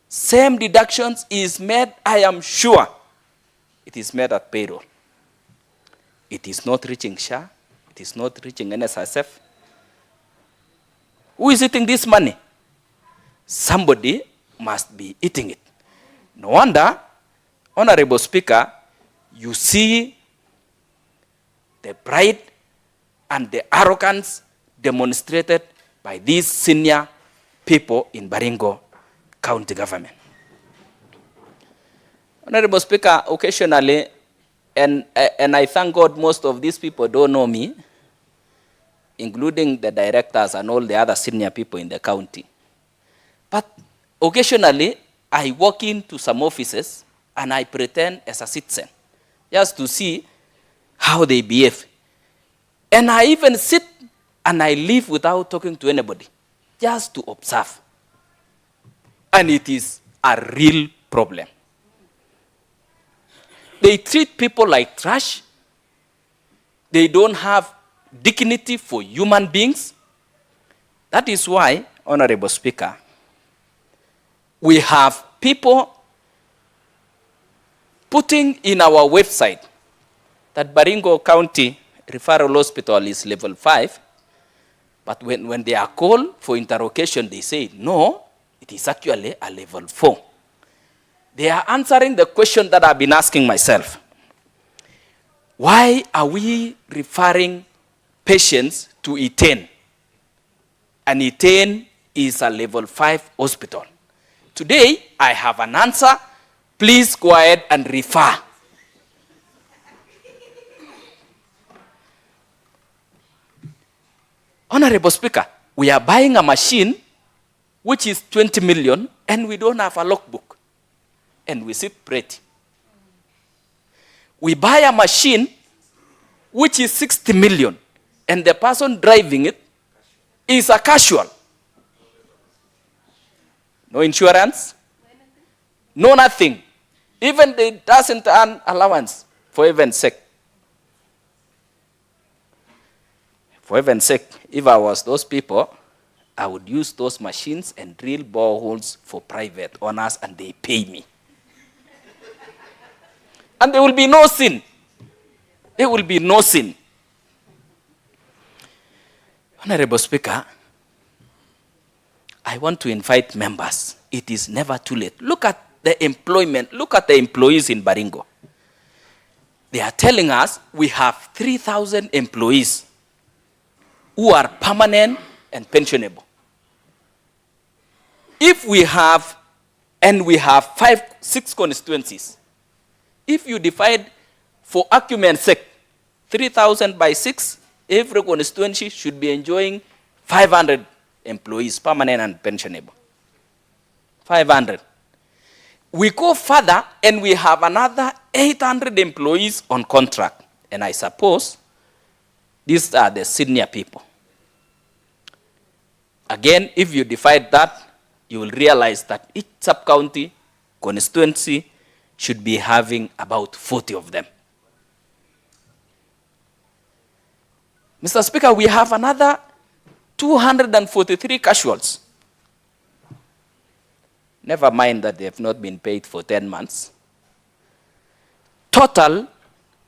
same deductions is made, I am sure, it is made at payroll. It is not reaching SHA, it is not reaching NSSF. Who is eating this money? Somebody must be eating it. No wonder, Honorable Speaker, you see the pride and the arrogance demonstrated by these senior people in Baringo County government. Honorable Speaker, occasionally, and I thank God most of these people don't know me, including the directors and all the other senior people in the county. But occasionally, I walk into some offices and I pretend as a citizen, just to see how they behave. And I even sit and I leave without talking to anybody, just to observe. And it is a real problem. They treat people like trash. They don't have dignity for human beings. That is why, Honorable Speaker, we have people putting in our website that Baringo County Referral Hospital is level 5, but when they are called for interrogation, they say, no, it is actually a level 4. They are answering the question that I've been asking myself. Why are we referring patients to E10? And E10 is a level 5 hospital. Today, I have an answer. Please go ahead and refer. Honorable Speaker, we are buying a machine which is 20 million and we don't have a logbook. And we sit pretty. We buy a machine which is 60 million and the person driving it is a casual. No insurance, no nothing. Even they doesn't earn allowance, for heaven's sake. For heaven's sake, if I was those people, I would use those machines and drill boreholes for private owners and they pay me. And there will be no sin. There will be no sin. Honorable Speaker, I want to invite members. It is never too late. Look at the employment. Look at the employees in Baringo. They are telling us we have 3,000 employees who are permanent and pensionable. If we have, and we have 6 constituencies, if you divide for argument's sake, 3,000 by 6, every constituency should be enjoying 500 employees, permanent and pensionable. 500. We go further and we have another 800 employees on contract. And I suppose these are the senior people. Again, if you divide that, you will realize that each sub-county constituency should be having about 40 of them. Mr. Speaker, we have another 243 casuals. Never mind that they have not been paid for 10 months. Total,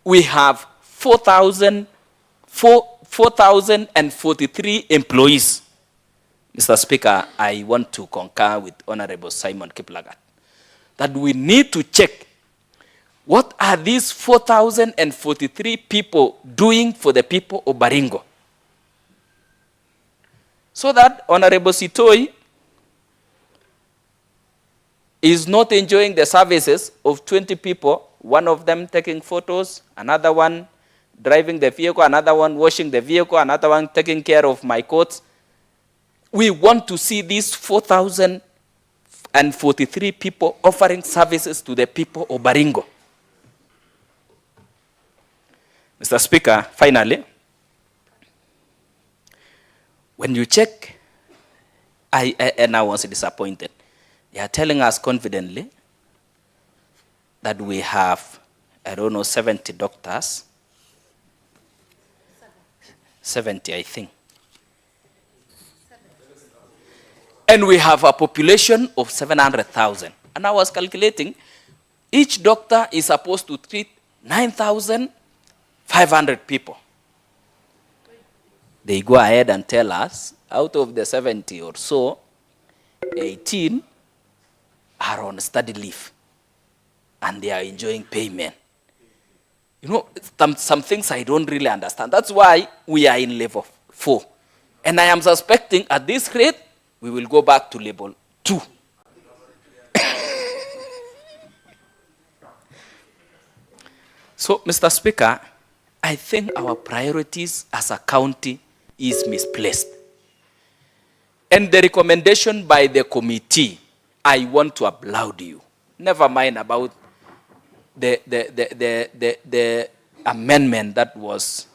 we have 4,043 employees. Mr. Speaker, I want to concur with Honorable Simon Kiplagat that we need to check what are these 4,043 people doing for the people of Baringo. So that Honorable Sitoi is not enjoying the services of 20 people, one of them taking photos, another one driving the vehicle, another one washing the vehicle, another one taking care of my coats. We want to see these 4,043 people offering services to the people of Baringo. Mr. Speaker, finally, when you check, and I was disappointed. They are telling us confidently that we have, 70 doctors. 70, I think. And we have a population of 700,000. And I was calculating, each doctor is supposed to treat 9,500 people. They go ahead and tell us, out of the 70 or so, 18 are on study leave. And they are enjoying payment. You know, some things I don't really understand. That's why we are in level 4. And I am suspecting at this rate, we will go back to level 2. So, Mr. Speaker, I think our priorities as a county is misplaced. And the recommendation by the committee, I want to applaud you. Never mind about the amendment that was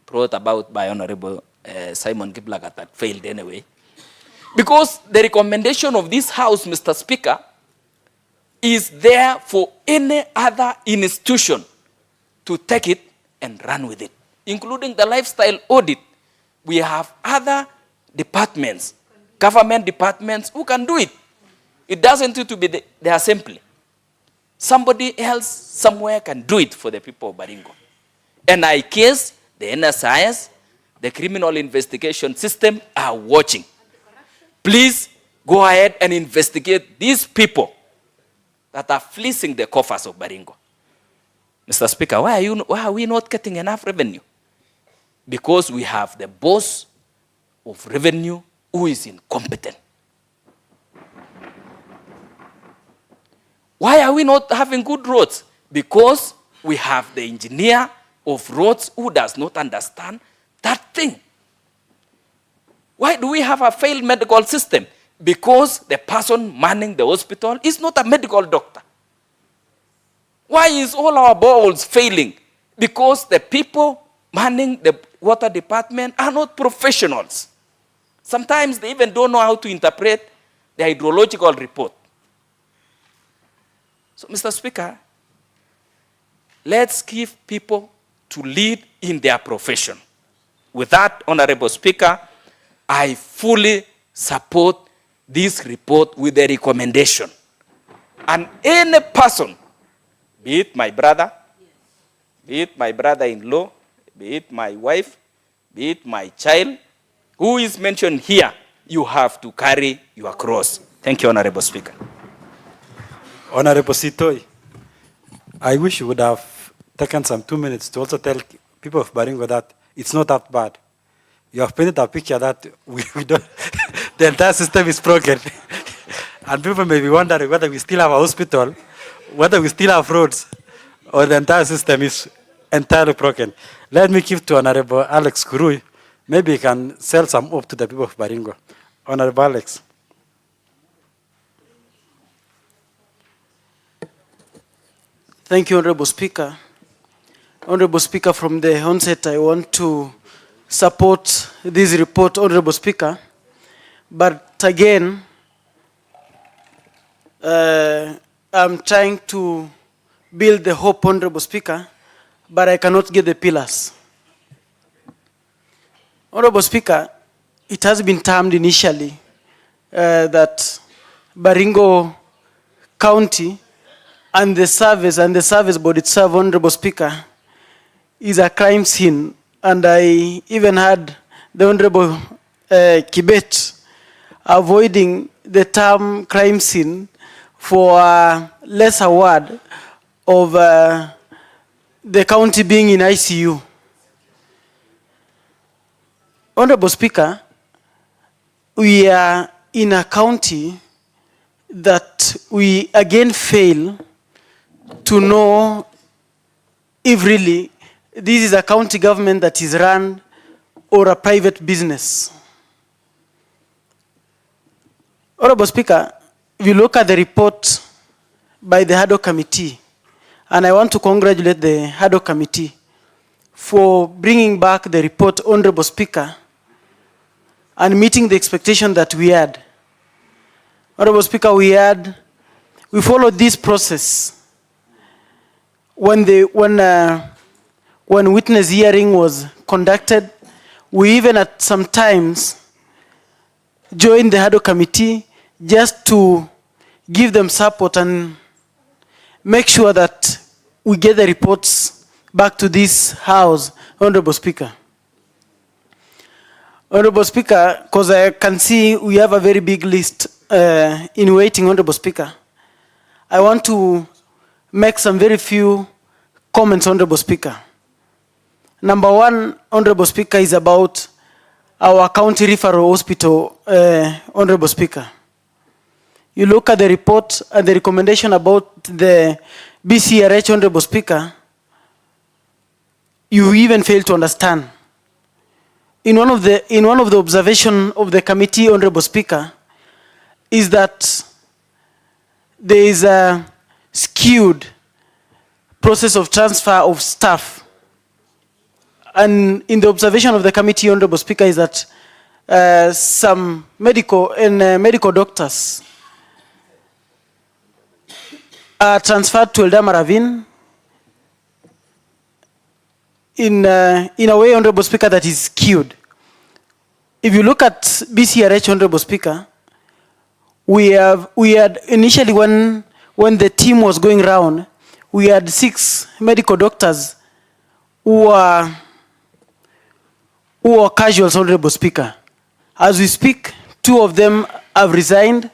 brought about by Honorable Simon Kiplagat that failed anyway. Because the recommendation of this House, Mr. Speaker, is there for any other institution to take it and run with it, including the lifestyle audit. We have other departments, government departments who can do it. It doesn't need to be the assembly. Somebody else somewhere can do it for the people of Baringo. NIKs, the NSIS, the criminal investigation system are watching. Please go ahead and investigate these people that are fleecing the coffers of Baringo. Mr. Speaker, why are we not getting enough revenue? Because we have the boss of revenue who is incompetent. Why are we not having good roads? Because we have the engineer of roads who does not understand that thing. Why do we have a failed medical system? Because the person manning the hospital is not a medical doctor. Why is all our boreholes failing? Because the people manning the water department are not professionals. Sometimes they even don't know how to interpret the hydrological report. So, Mr. Speaker, let's give people to lead in their profession. With that, Honorable Speaker, I fully support this report with the recommendation. And any person, be it my brother, be it my brother-in-law, be it my wife, be it my child, who is mentioned here, you have to carry your cross. Thank you, Honorable Speaker. Honorable Sitoi, I wish you would have taken some 2 minutes to also tell people of Baringo that it's not that bad. You have painted a picture that we don't, the entire system is broken. And people may be wondering whether we still have a hospital, whether we still have roads, or the entire system is entirely broken. Let me give to Honorable Alex Kurui. Maybe he can sell some hope to the people of Baringo. Honorable Alex. Thank you, Honorable Speaker. Honorable Speaker, from the onset, I want to support this report, Honorable Speaker. But again, I'm trying to build the hope, Honorable Speaker, but I cannot get the pillars. Honorable Speaker, it has been termed initially that Baringo County and the service board itself, Honorable Speaker, is a crime scene. And I even had the Honorable Kibet avoiding the term crime scene for a lesser word of the county being in ICU. Honorable Speaker, we are in a county that we again fail to know if really this is a county government that is run or a private business. Honorable Speaker, if you look at the report by the Ad-Hoc Committee, and I want to congratulate the Ad-Hoc Committee for bringing back the report, Honorable Speaker, and meeting the expectation that we had. Honorable Speaker, we followed this process. When witness hearing was conducted, we even at some times joined the Ad-Hoc Committee just to give them support and make sure that we get the reports back to this House, Honorable Speaker. Honorable Speaker, because I can see we have a very big list in waiting, Honorable Speaker. I want to make some very few comments, Honorable Speaker. Number one, Honorable Speaker, is about our county referral hospital, Honorable Speaker. You look at the report and the recommendation about the BCRH, Honorable Speaker, you even fail to understand. In one of the observation of the committee, Honorable Speaker, is that there is a skewed process of transfer of staff. And in the observation of the committee, Honorable Speaker, is that some medical doctors are transferred to Eldama Ravine in a way, Honorable Speaker, that is skewed. If you look at BCRH, Honorable Speaker, we had initially when the team was going round, we had 6 medical doctors who are casuals, Honorable Speaker. As we speak, 2 of them have resigned.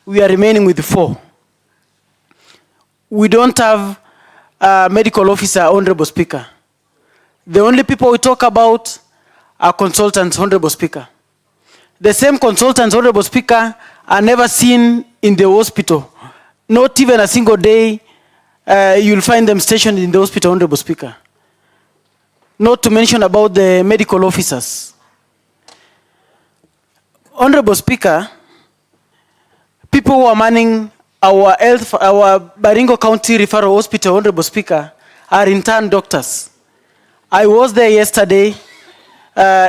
We are remaining with 4. We don't have a medical officer, Honorable Speaker. The only people we talk about are consultants, Honorable Speaker. The same consultants, Honorable Speaker, are never seen in the hospital. Not even a single day you'll find them stationed in the hospital, Honorable Speaker. Not to mention about the medical officers. Honorable Speaker, people who are manning our Baringo County Referral Hospital, Honorable Speaker, are intern doctors. I was there yesterday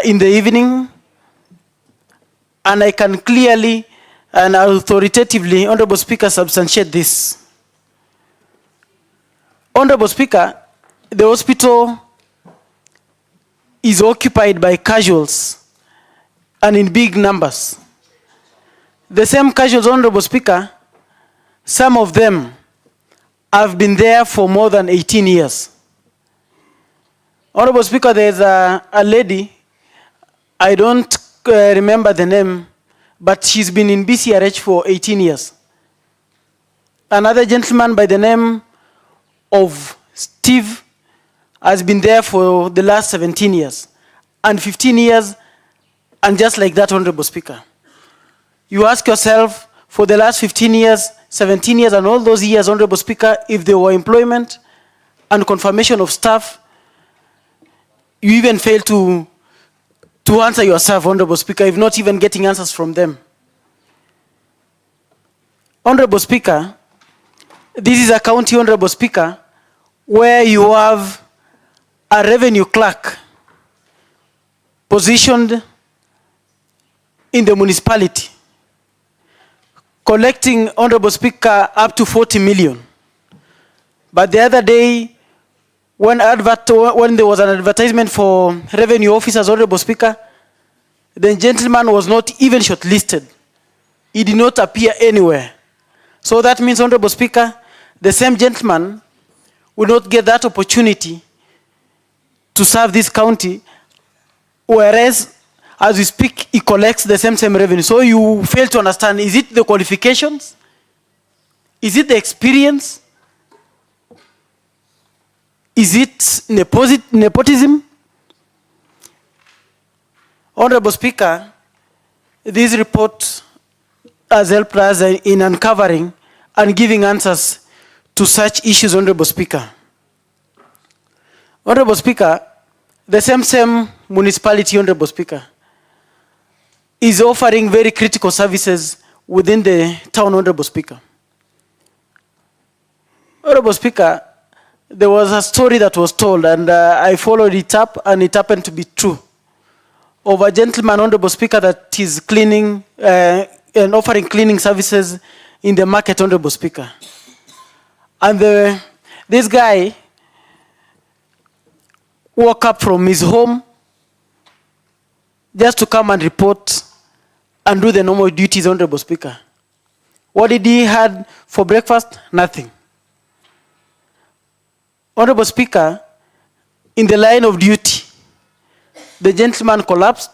in the evening, and I can clearly and authoritatively, Honorable Speaker, substantiate this. Honorable Speaker, the hospital is occupied by casuals and in big numbers. The same casuals, Honorable Speaker, some of them have been there for more than 18 years. Honorable Speaker, there's a lady, I don't remember the name, but she's been in BCRH for 18 years. Another gentleman by the name of Steve has been there for the last 17 years. And 15 years, and just like that, Honorable Speaker. You ask yourself, for the last 15 years, 17 years, and all those years, Honorable Speaker, if there were employment and confirmation of staff, you even fail to answer yourself, Honorable Speaker, if not even getting answers from them. Honorable Speaker, this is a county, Honorable Speaker, where you have a revenue clerk positioned in the municipality, collecting, Honorable Speaker, up to 40 million. But the other day, when there was an advertisement for revenue officers, Honorable Speaker, the gentleman was not even shortlisted. He did not appear anywhere. So that means, Honorable Speaker, the same gentleman will not get that opportunity to serve this county, whereas, as we speak, he collects the same revenue. So you fail to understand, is it the qualifications? Is it the experience? Is it nepotism? Honorable Speaker, this report has helped us in uncovering and giving answers to such issues, Honorable Speaker. Honorable Speaker, the same municipality, Honorable Speaker, is offering very critical services within the town, Honorable Speaker. Honorable Speaker, there was a story that was told, and I followed it up, and it happened to be true, of a gentleman, Honorable Speaker, that is cleaning and offering cleaning services in the market, Honorable Speaker. And this guy woke up from his home just to come and report and do the normal duties, Honorable Speaker. What did he have for breakfast? Nothing. Honorable Speaker, in the line of duty, the gentleman collapsed,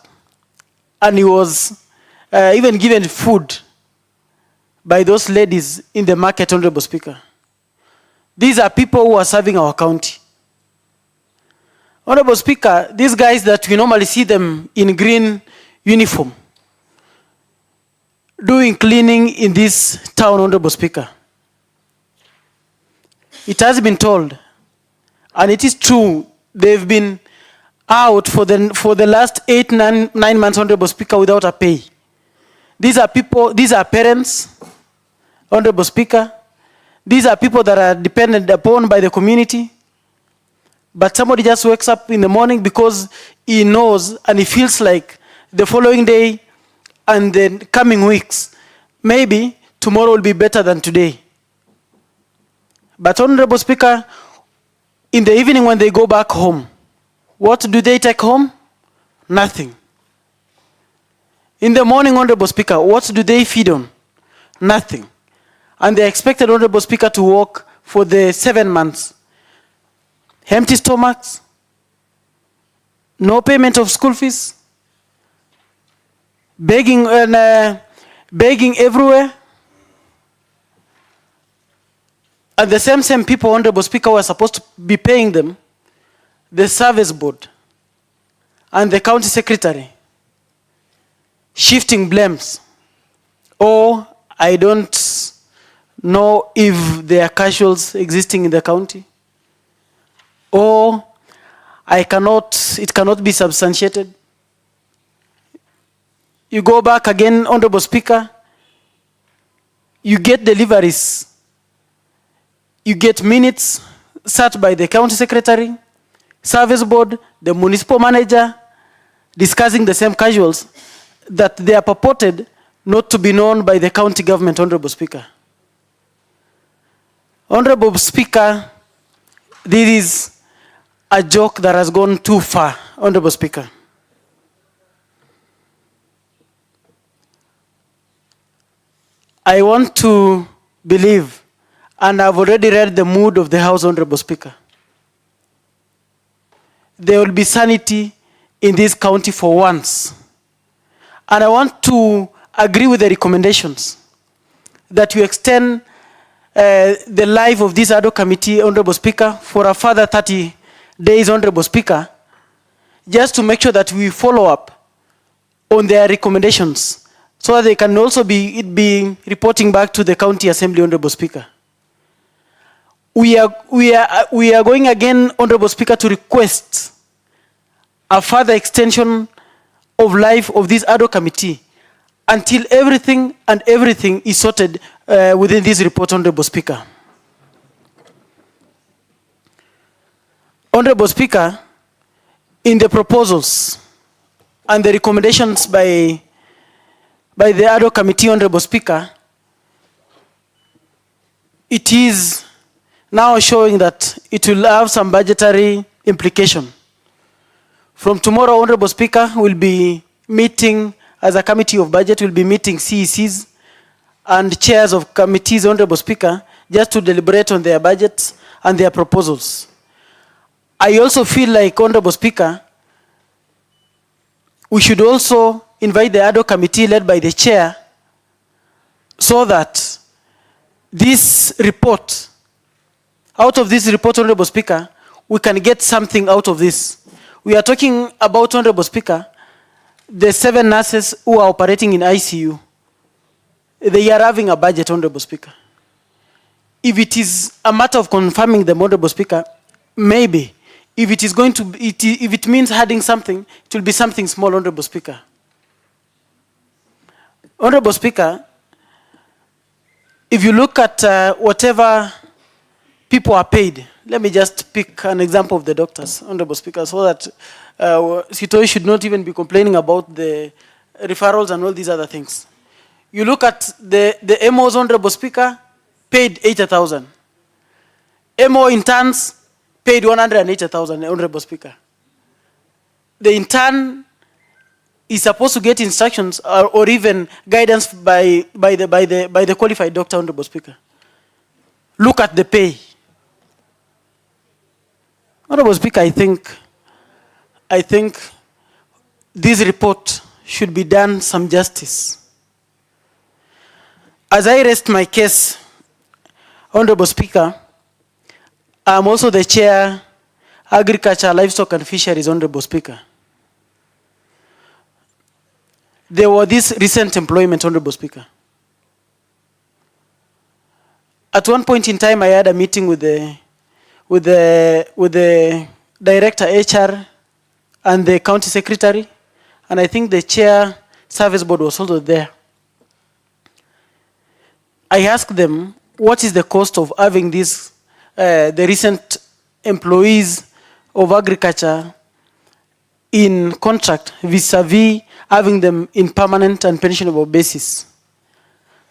and he was even given food by those ladies in the market, Honorable Speaker. These are people who are serving our county. Honorable Speaker, these guys that we normally see them in green uniform, doing cleaning in this town, Honorable Speaker. It has been told, and it is true, they've been out for the last 9 months, Honorable Speaker, without a pay. These are people, these are parents, Honorable Speaker. These are people that are dependent upon by the community. But somebody just wakes up in the morning because he knows and he feels like the following day and the coming weeks, maybe tomorrow will be better than today. But Honorable Speaker, in the evening when they go back home, what do they take home? Nothing. In the morning, Honorable Speaker, what do they feed on? Nothing. And they expected, Honorable Speaker, to work for the 7 months. Empty stomachs, no payment of school fees, begging and begging everywhere. And the same people, Honorable Speaker, were supposed to be paying them, the service board and the county secretary, shifting blames. Or I don't know if there are casuals existing in the county, or it cannot be substantiated. You go back again, Honorable Speaker, you get deliveries, you get minutes sat by the county secretary, service board, the municipal manager, discussing the same casuals that they are purported not to be known by the county government, Honorable Speaker. Honorable Speaker, this is a joke that has gone too far, Honorable Speaker. I want to believe, and I've already read the mood of the House, Honorable Speaker. There will be sanity in this county for once. And I want to agree with the recommendations that you extend the life of this Ad-Hoc Committee, Honorable Speaker, for a further 30 days, Honorable Speaker, just to make sure that we follow up on their recommendations so that they can also be reporting back to the County Assembly, Honorable Speaker. We are going again, Honorable Speaker, to request a further extension of life of this Ad-Hoc Committee until everything is sorted within this report, Honorable Speaker. Honorable Speaker, in the proposals and the recommendations by the Ad-Hoc Committee, Honorable Speaker, it is now showing that it will have some budgetary implication. From tomorrow, Honorable Speaker, we'll be meeting as a committee of budget, we'll be meeting CECs and chairs of committees, Honorable Speaker, just to deliberate on their budgets and their proposals. I also feel like, Honorable Speaker, we should also invite the Ad-Hoc Committee led by the chair so that this report, out of this report, Honorable Speaker, we can get something out of this. We are talking about, Honorable Speaker, the 7 nurses who are operating in ICU. They are having a budget, Honorable Speaker. If it is a matter of confirming them, Honorable Speaker, maybe. If it is going to, if it means adding something, it will be something small, Honorable Speaker. Honorable Speaker, if you look at whatever people are paid, let me just pick an example of the doctors, Honorable Speaker, so that Sitoi should not even be complaining about the referrals and all these other things. You look at the MOs, Honorable Speaker, paid 80,000. MO interns paid 180,000, Honorable Speaker. The intern is supposed to get instructions or even guidance by the qualified doctor, Honorable Speaker. Look at the pay. Honorable Speaker, I think this report should be done some justice. As I rest my case, Honorable Speaker, I'm also the chair, Agriculture, Livestock and Fisheries, Honorable Speaker. There were this recent employment, Honorable Speaker. At one point in time, I had a meeting with the director HR and the county secretary, and I think the chair service board was also there. I asked them, what is the cost of having this, the recent employees of agriculture in contract vis-a-vis having them in permanent and pensionable basis?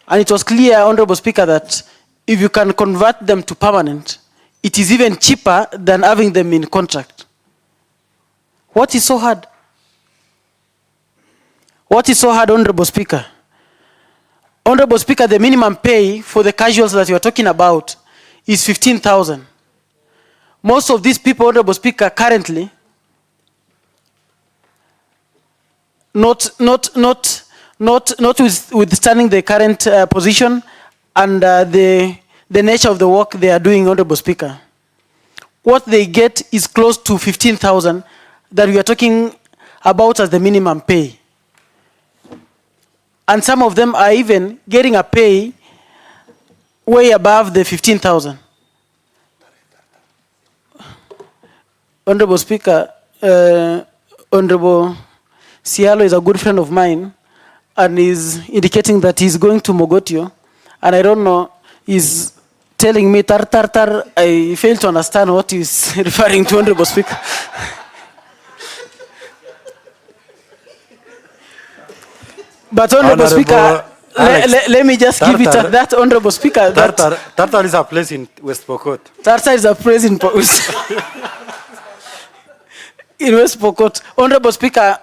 And it was clear, Honorable Speaker, that if you can convert them to permanent, it is even cheaper than having them in contract. What is so hard? What is so hard, Honorable Speaker? Honorable Speaker, the minimum pay for the casuals that you are talking about is 15,000. Most of these people, Honorable Speaker, currently notwithstanding the current position and the nature of the work they are doing, Honorable Speaker. What they get is close to 15,000 that we are talking about as the minimum pay. And some of them are even getting a pay way above the 15,000. Honorable Speaker, Honorable Sialo is a good friend of mine and is indicating that he's going to Mogotio. And I don't know, he's telling me tar. I fail to understand what he's referring to, Honorable Speaker. But Honorable Speaker, let me just give it that, Honorable Speaker. Tartar is a place in West Pokot. Tartar is a place in West Pokot. Honorable Speaker,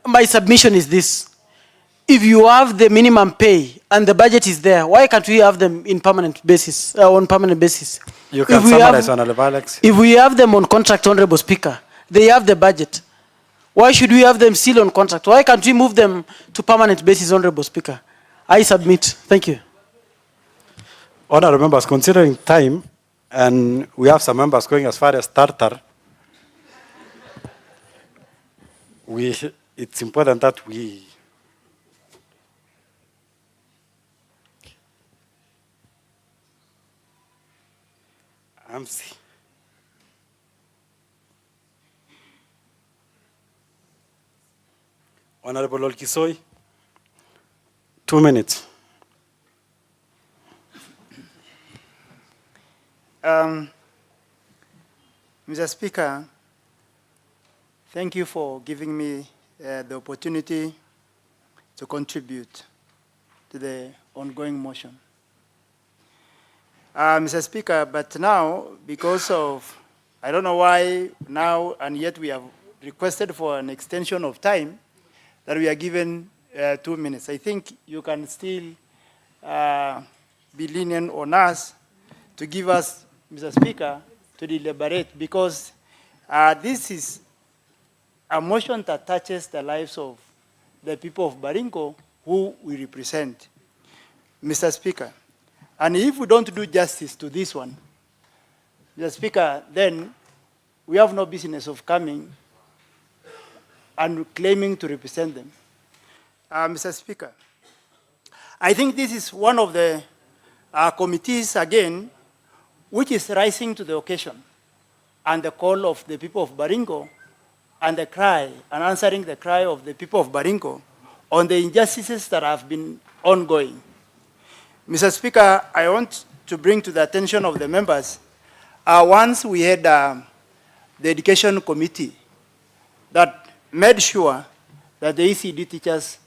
my submission is this. If you have the minimum pay and the budget is there, why can't we have them in permanent basis, on permanent basis? You can summarize, Honorable Alex. If we have them on contract, Honorable Speaker, they have the budget. Why should we have them still on contract? Why can't we move them to permanent basis, Honorable Speaker? I submit. Thank you. Honorable members, considering time, and we have some members going as far as Tartar, it's important that we Honorable Olkisoi, 2 minutes. Mr. Speaker, thank you for giving me the opportunity to contribute to the ongoing motion. Mr. Speaker, but now, because of, I don't know why now, and yet we have requested for an extension of time, that we are given 2 minutes. I think you can still be lenient on us to give us, Mr. Speaker, to deliberate, because this is a motion that touches the lives of the people of Baringo who we represent, Mr. Speaker. And if we don't do justice to this one, Mr. Speaker, then we have no business of coming and claiming to represent them. Mr. Speaker, I think this is one of the committees, again, which is rising to the occasion and the call of the people of Baringo and the cry, and answering the cry of the people of Baringo on the injustices that have been ongoing. Mr. Speaker, I want to bring to the attention of the members, once we had the Education Committee that made sure that the ECD teachers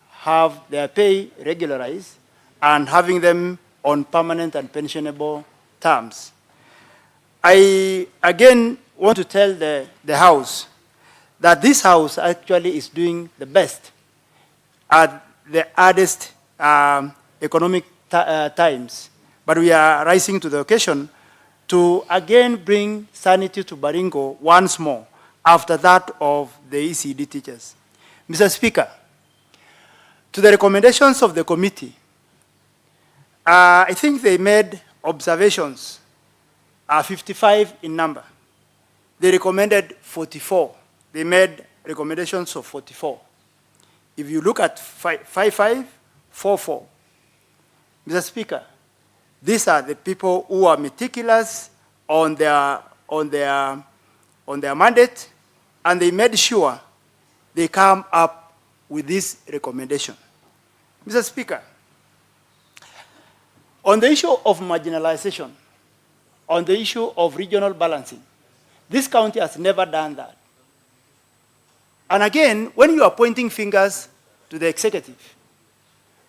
have their pay regularized and having them on permanent and pensionable terms. I, again, want to tell the House that this House actually is doing the best at the hardest economic times. But we are rising to the occasion to again bring sanity to Baringo once more after that of the ECD teachers. Mr. Speaker, to the recommendations of the committee, I think they made observations, 55 in number. They recommended 44. They made recommendations of 44. If you look at 5544, Mr. Speaker, these are the people who are meticulous on their mandate, and they made sure they come up with this recommendation. Mr. Speaker, on the issue of marginalization, on the issue of regional balancing, this county has never done that. And again, when you are pointing fingers to the executive,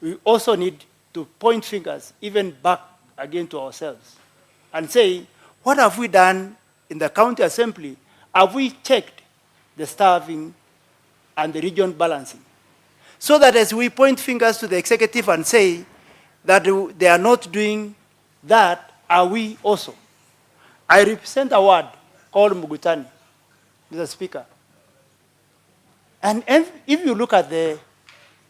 we also need to point fingers even back again to ourselves and say, what have we done in the county assembly? Have we checked the staffing and the region balancing? So that as we point fingers to the executive and say that they are not doing that, are we also? I represent a ward called Mugutani, Mr. Speaker. And if you look at the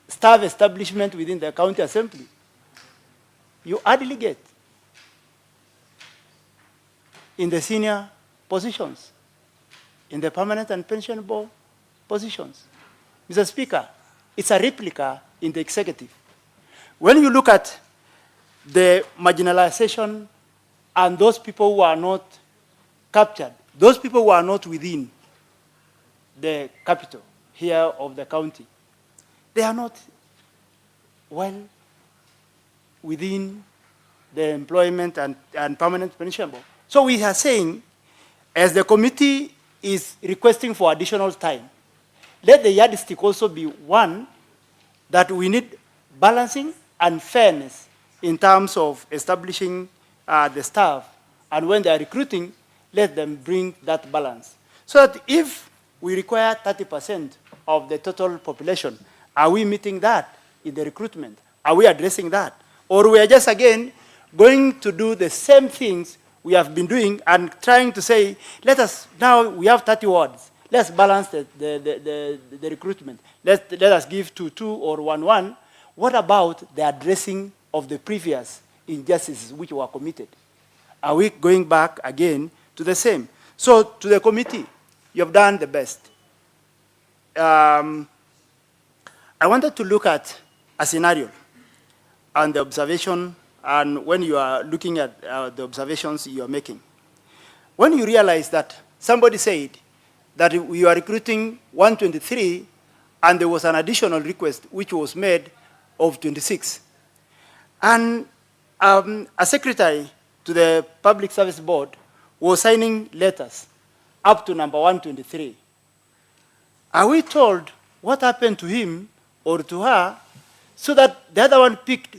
staff establishment within the county assembly, you hardly get in the senior positions, in the permanent and pension board positions. Mr. Speaker, it's a replica in the executive. When you look at the marginalization and those people who are not captured, those people who are not within the capital here of the county, they are not well within the employment and permanent pension board. So we are saying, as the committee is requesting for additional time, let the yardstick also be one that we need balancing and fairness in terms of establishing the staff. And when they are recruiting, let them bring that balance. So that if we require 30% of the total population, are we meeting that in the recruitment? Are we addressing that? Or we are just, again, going to do the same things we have been doing and trying to say, let us, now we have 30 wards. Let's balance the recruitment. Let us give 2-2 or 1-1. What about the addressing of the previous injustices which were committed? Are we going back again to the same? So to the committee, you have done the best. I wanted to look at a scenario and the observation, and when you are looking at the observations you are making. When you realize that somebody said that we are recruiting 123 and there was an additional request which was made of 26. And a secretary to the Public Service Board was signing letters up to number 123. Are we told what happened to him or to her so that the other one picked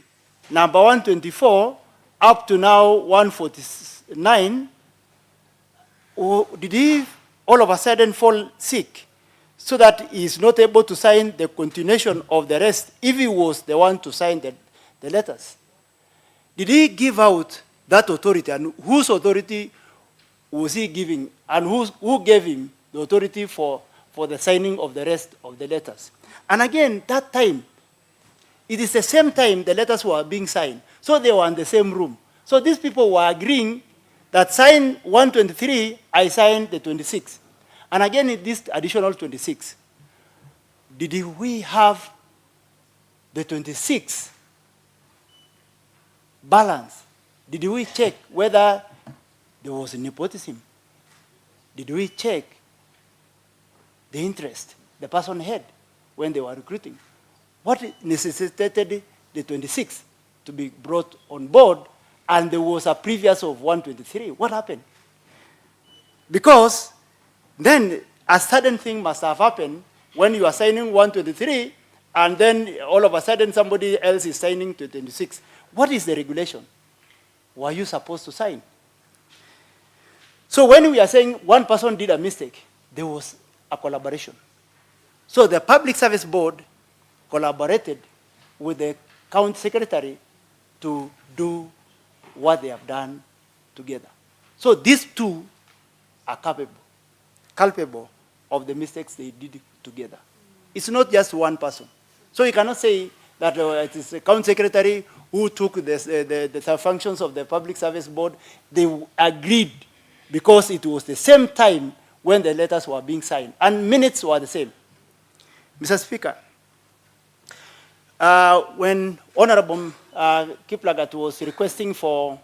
number 124 up to now 149? Or did he all of a sudden fall sick so that he is not able to sign the continuation of the rest if he was the one to sign the letters? Did he give out that authority, and whose authority was he giving, and who gave him the authority for the signing of the rest of the letters? And again, that time, it is the same time the letters were being signed. So they were in the same room. So these people were agreeing that sign 123, I signed the 26. And again, in this additional 26, did we have the 26 balance? Did we check whether there was nepotism? Did we check the interest the person had when they were recruiting? What necessitated the 26 to be brought on board, and there was a previous of 123? What happened? Because then a certain thing must have happened when you are signing 123, and then all of a sudden somebody else is signing 26. What is the regulation? Were you supposed to sign? So when we are saying one person did a mistake, there was a collaboration. So the Public Service Board collaborated with the county secretary to do what they have done together. So these two are culpable of the mistakes they did together. It's not just one person. So you cannot say that it is the county secretary who took the functions of the Public Service Board. They agreed because it was the same time when the letters were being signed, and minutes were the same. Mr. Speaker, when Honorable Kiplagat was requesting for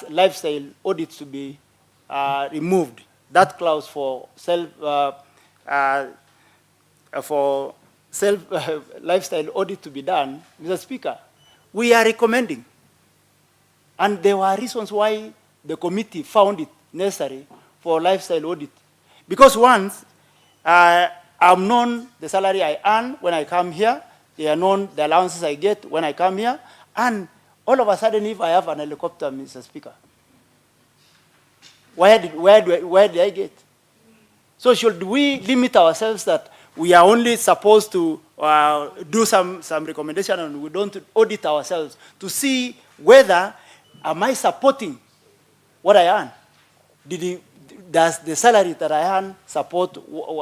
lifestyle audits to be removed, that clause for lifestyle audit to be done, Mr. Speaker, we are recommending. And there were reasons why the committee found it necessary for lifestyle audit. Because once, I'm known the salary I earn when I come here, they are known the allowances I get when I come here, and all of a sudden, if I have an helicopter, Mr. Speaker, where did I get? So should we limit ourselves that we are only supposed to do some recommendation and we don't audit ourselves to see whether am I supporting what I earn? does the salary that I earn support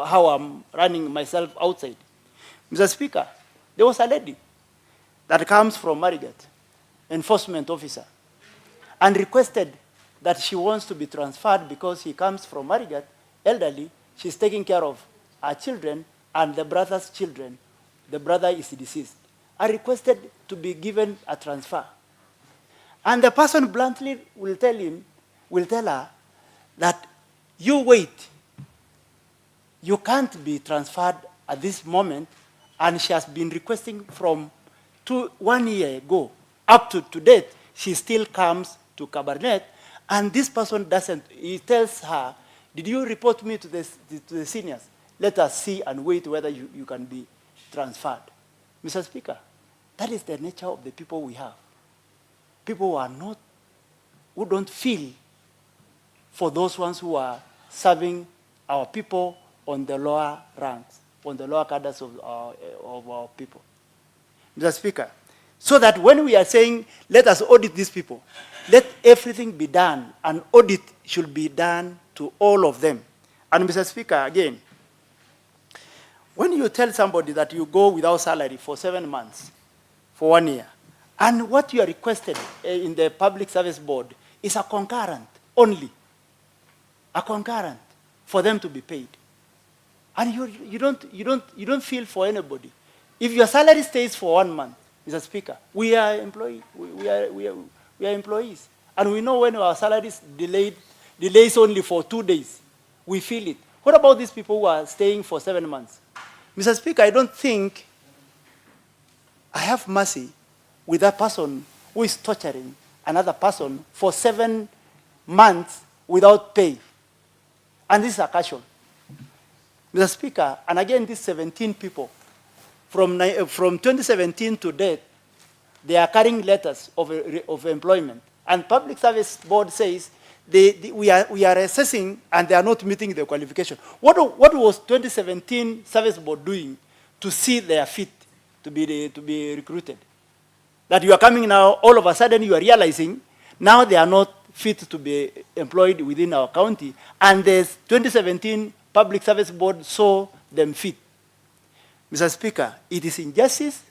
how I'm running myself outside? Mr. Speaker, there was a lady that comes from Marigat, enforcement officer, and requested that she wants to be transferred because he comes from Marigat, elderly, she's taking care of her children and the brother's children. The brother is deceased. I requested to be given a transfer. And the person bluntly will tell her that you wait. You can't be transferred at this moment, and she has been requesting from 1 year ago up to date. She still comes to Cabernet, and this person doesn't. He tells her, "Did you report me to the seniors? Let us see and wait whether you can be transferred." Mr. Speaker, that is the nature of the people we have. People who don't feel for those ones who are serving our people on the lower ranks, on the lower cadres of our people. Mr. Speaker, so that when we are saying, let us audit these people, let everything be done, an audit should be done to all of them. And Mr. Speaker, again, when you tell somebody that you go without salary for 7 months, for 1 year, and what you are requested in the Public Service Board is a concurrent only, a concurrent for them to be paid. And you don't feel for anybody. If your salary stays for 1 month, Mr. Speaker, we are employees. We are employees. And we know when our salary is delays only for 2 days, we feel it. What about these people who are staying for 7 months? Mr. Speaker, I don't think I have mercy with a person who is torturing another person for 7 months without pay. And this is a casual. Mr. Speaker, and again, these 17 people, from 2017 to date, they are carrying letters of employment. And Public Service Board says we are assessing and they are not meeting the qualification. What was 2017 Service Board doing to see they are fit to be recruited? That you are coming now, all of a sudden you are realizing now they are not fit to be employed within our county, and the 2017 Public Service Board saw them fit. Mr. Speaker, it is injustice,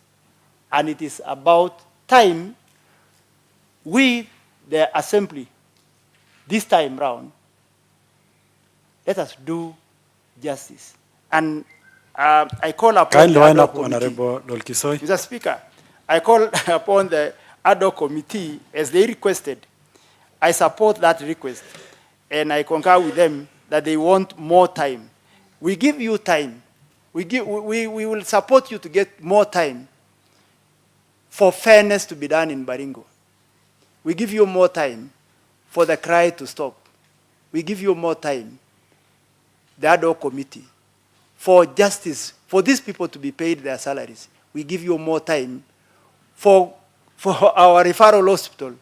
and it is about time we, the Assembly, this time round, let us do justice. And I call upon Kindly the wind Ad-Hoc up, Committee. Honorable Dolkisoy. Mr. Speaker, I call upon the Ad-Hoc Committee as they requested. I support that request, and I concur with them that they want more time. We give you time. We will support you to get more time for fairness to be done in Baringo. We give you more time for the cry to stop. We give you more time, the Ad-Hoc Committee, for justice, for these people to be paid their salaries. We give you more time for our referral hospital,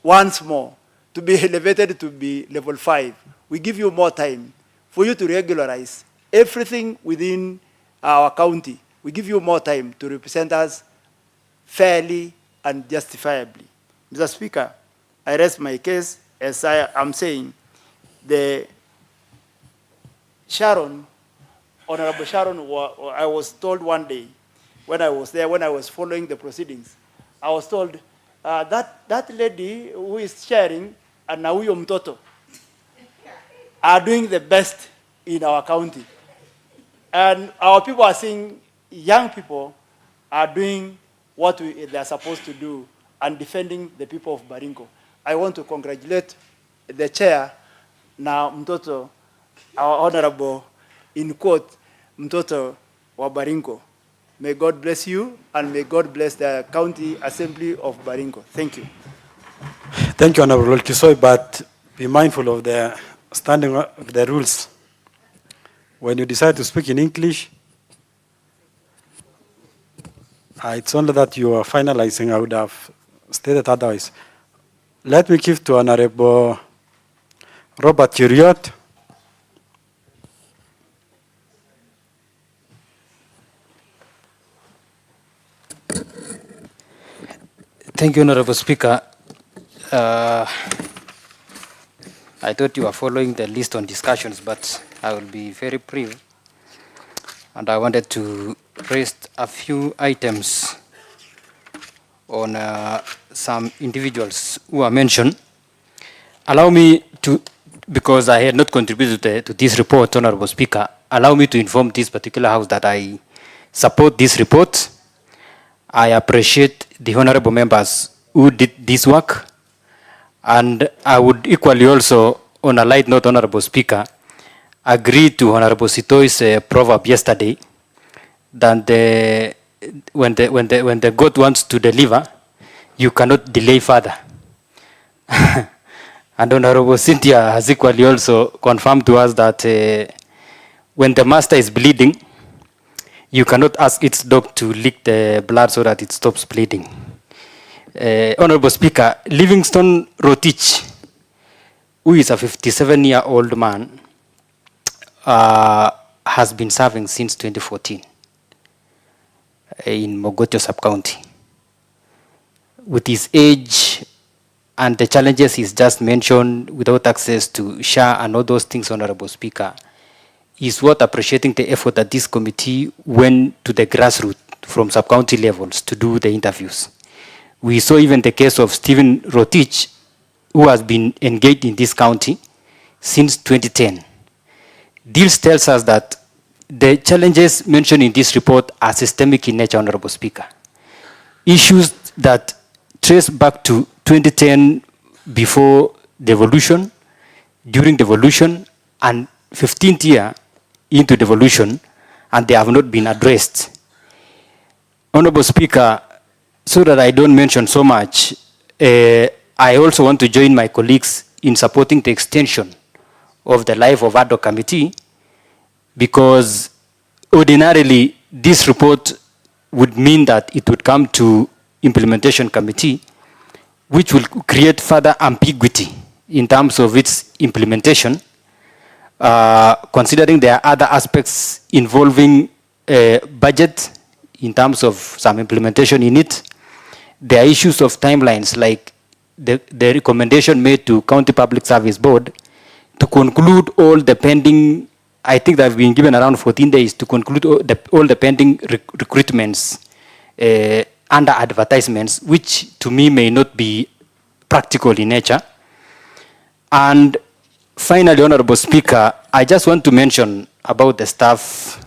once more, to be elevated to be level 5. We give you more time for you to regularize everything within our county. We give you more time to represent us fairly and justifiably. Mr. Speaker, I rest my case. As I am saying, the Sharon, Honorable Sharon, I was told one day when I was there, when I was following the proceedings, I was told that lady who is sharing and Nauyo Mtoto are doing the best in our county. And our people are saying young people are doing what they are supposed to do and defending the people of Baringo. I want to congratulate the chair, now Mtoto, our honorable, in quote, Mtoto wa Baringo. May God bless you, and may God bless the County Assembly of Baringo. Thank you. Thank you, Honorable Kisoy, but be mindful of the standing of the rules. When you decide to speak in English, it's only that you are finalizing. I would have stated otherwise. Let me give to Honorable Robert Uriot. Thank you, Honorable Speaker. I thought you were following the list on discussions, but I will be very brief. And I wanted to raise a few items on some individuals who are mentioned. Allow me to, because I had not contributed to this report, Honorable Speaker, allow me to inform this particular House that I support this report. I appreciate the honorable members who did this work. And I would equally also, on a light note, Honorable Speaker, agree to Honorable Sitoi's proverb yesterday that when the God wants to deliver, you cannot delay further. And Honorable Cynthia has equally also confirmed to us that when the master is bleeding, you cannot ask its dog to lick the blood so that it stops bleeding. Honorable Speaker, Livingston Rotich, who is a 57-year-old man, has been serving since 2014 in Mogotio sub-county. With his age and the challenges he's just mentioned, without access to SHA and all those things, Honorable Speaker, is worth appreciating the effort that this committee went to the grassroots from sub-county levels to do the interviews. We saw even the case of Stephen Rotich, who has been engaged in this county since 2010. This tells us that the challenges mentioned in this report are systemic in nature, Honorable Speaker. Issues that trace back to 2010 before devolution, during devolution, and 15th year into devolution, and they have not been addressed. Honorable Speaker, so that I don't mention so much, I also want to join my colleagues in supporting the extension of the life of Ad-Hoc Committee, because ordinarily this report would mean that it would come to Implementation Committee, which will create further ambiguity in terms of its implementation, considering there are other aspects involving budget in terms of some implementation in it. There are issues of timelines, like the recommendation made to County Public Service Board to conclude all the pending, I think that have been given around 14 days to conclude all the pending recruitments under advertisements, which to me may not be practical in nature. And finally, Honorable Speaker, I just want to mention about the staff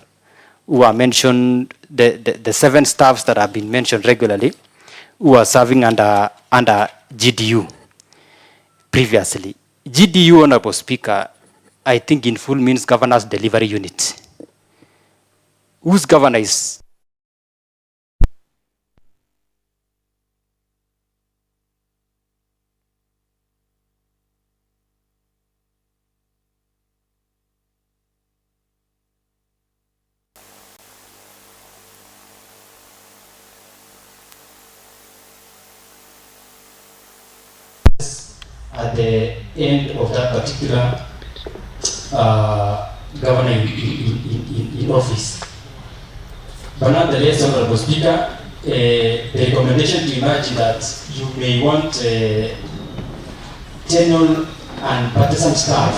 who are mentioned, the 7 staffs that have been mentioned regularly, who are serving under GDU previously. GDU, Honorable Speaker, I think in full means Governor's Delivery Unit, whose governor is at the end of that particular governor in office. But nonetheless, Honorable Speaker, the recommendation to imagine that you may want tenure and partisan staff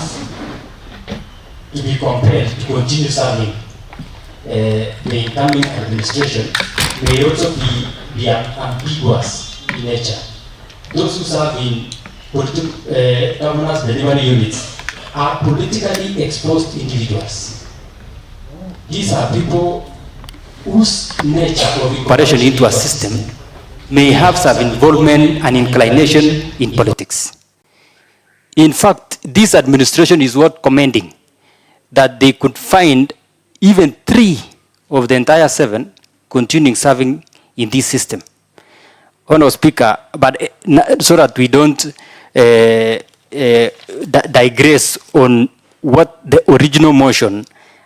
to be compelled to continue serving the incoming administration may also be ambiguous in nature. Those who serve in governance delivery units are politically exposed individuals. These are people whose nature of incorporation into a system may have some involvement and inclination in politics. In fact, this administration is worth commending that they could find even 3 of the entire 7 continuing serving in this system. Honorable Speaker, but so that we don't digress on what the original motion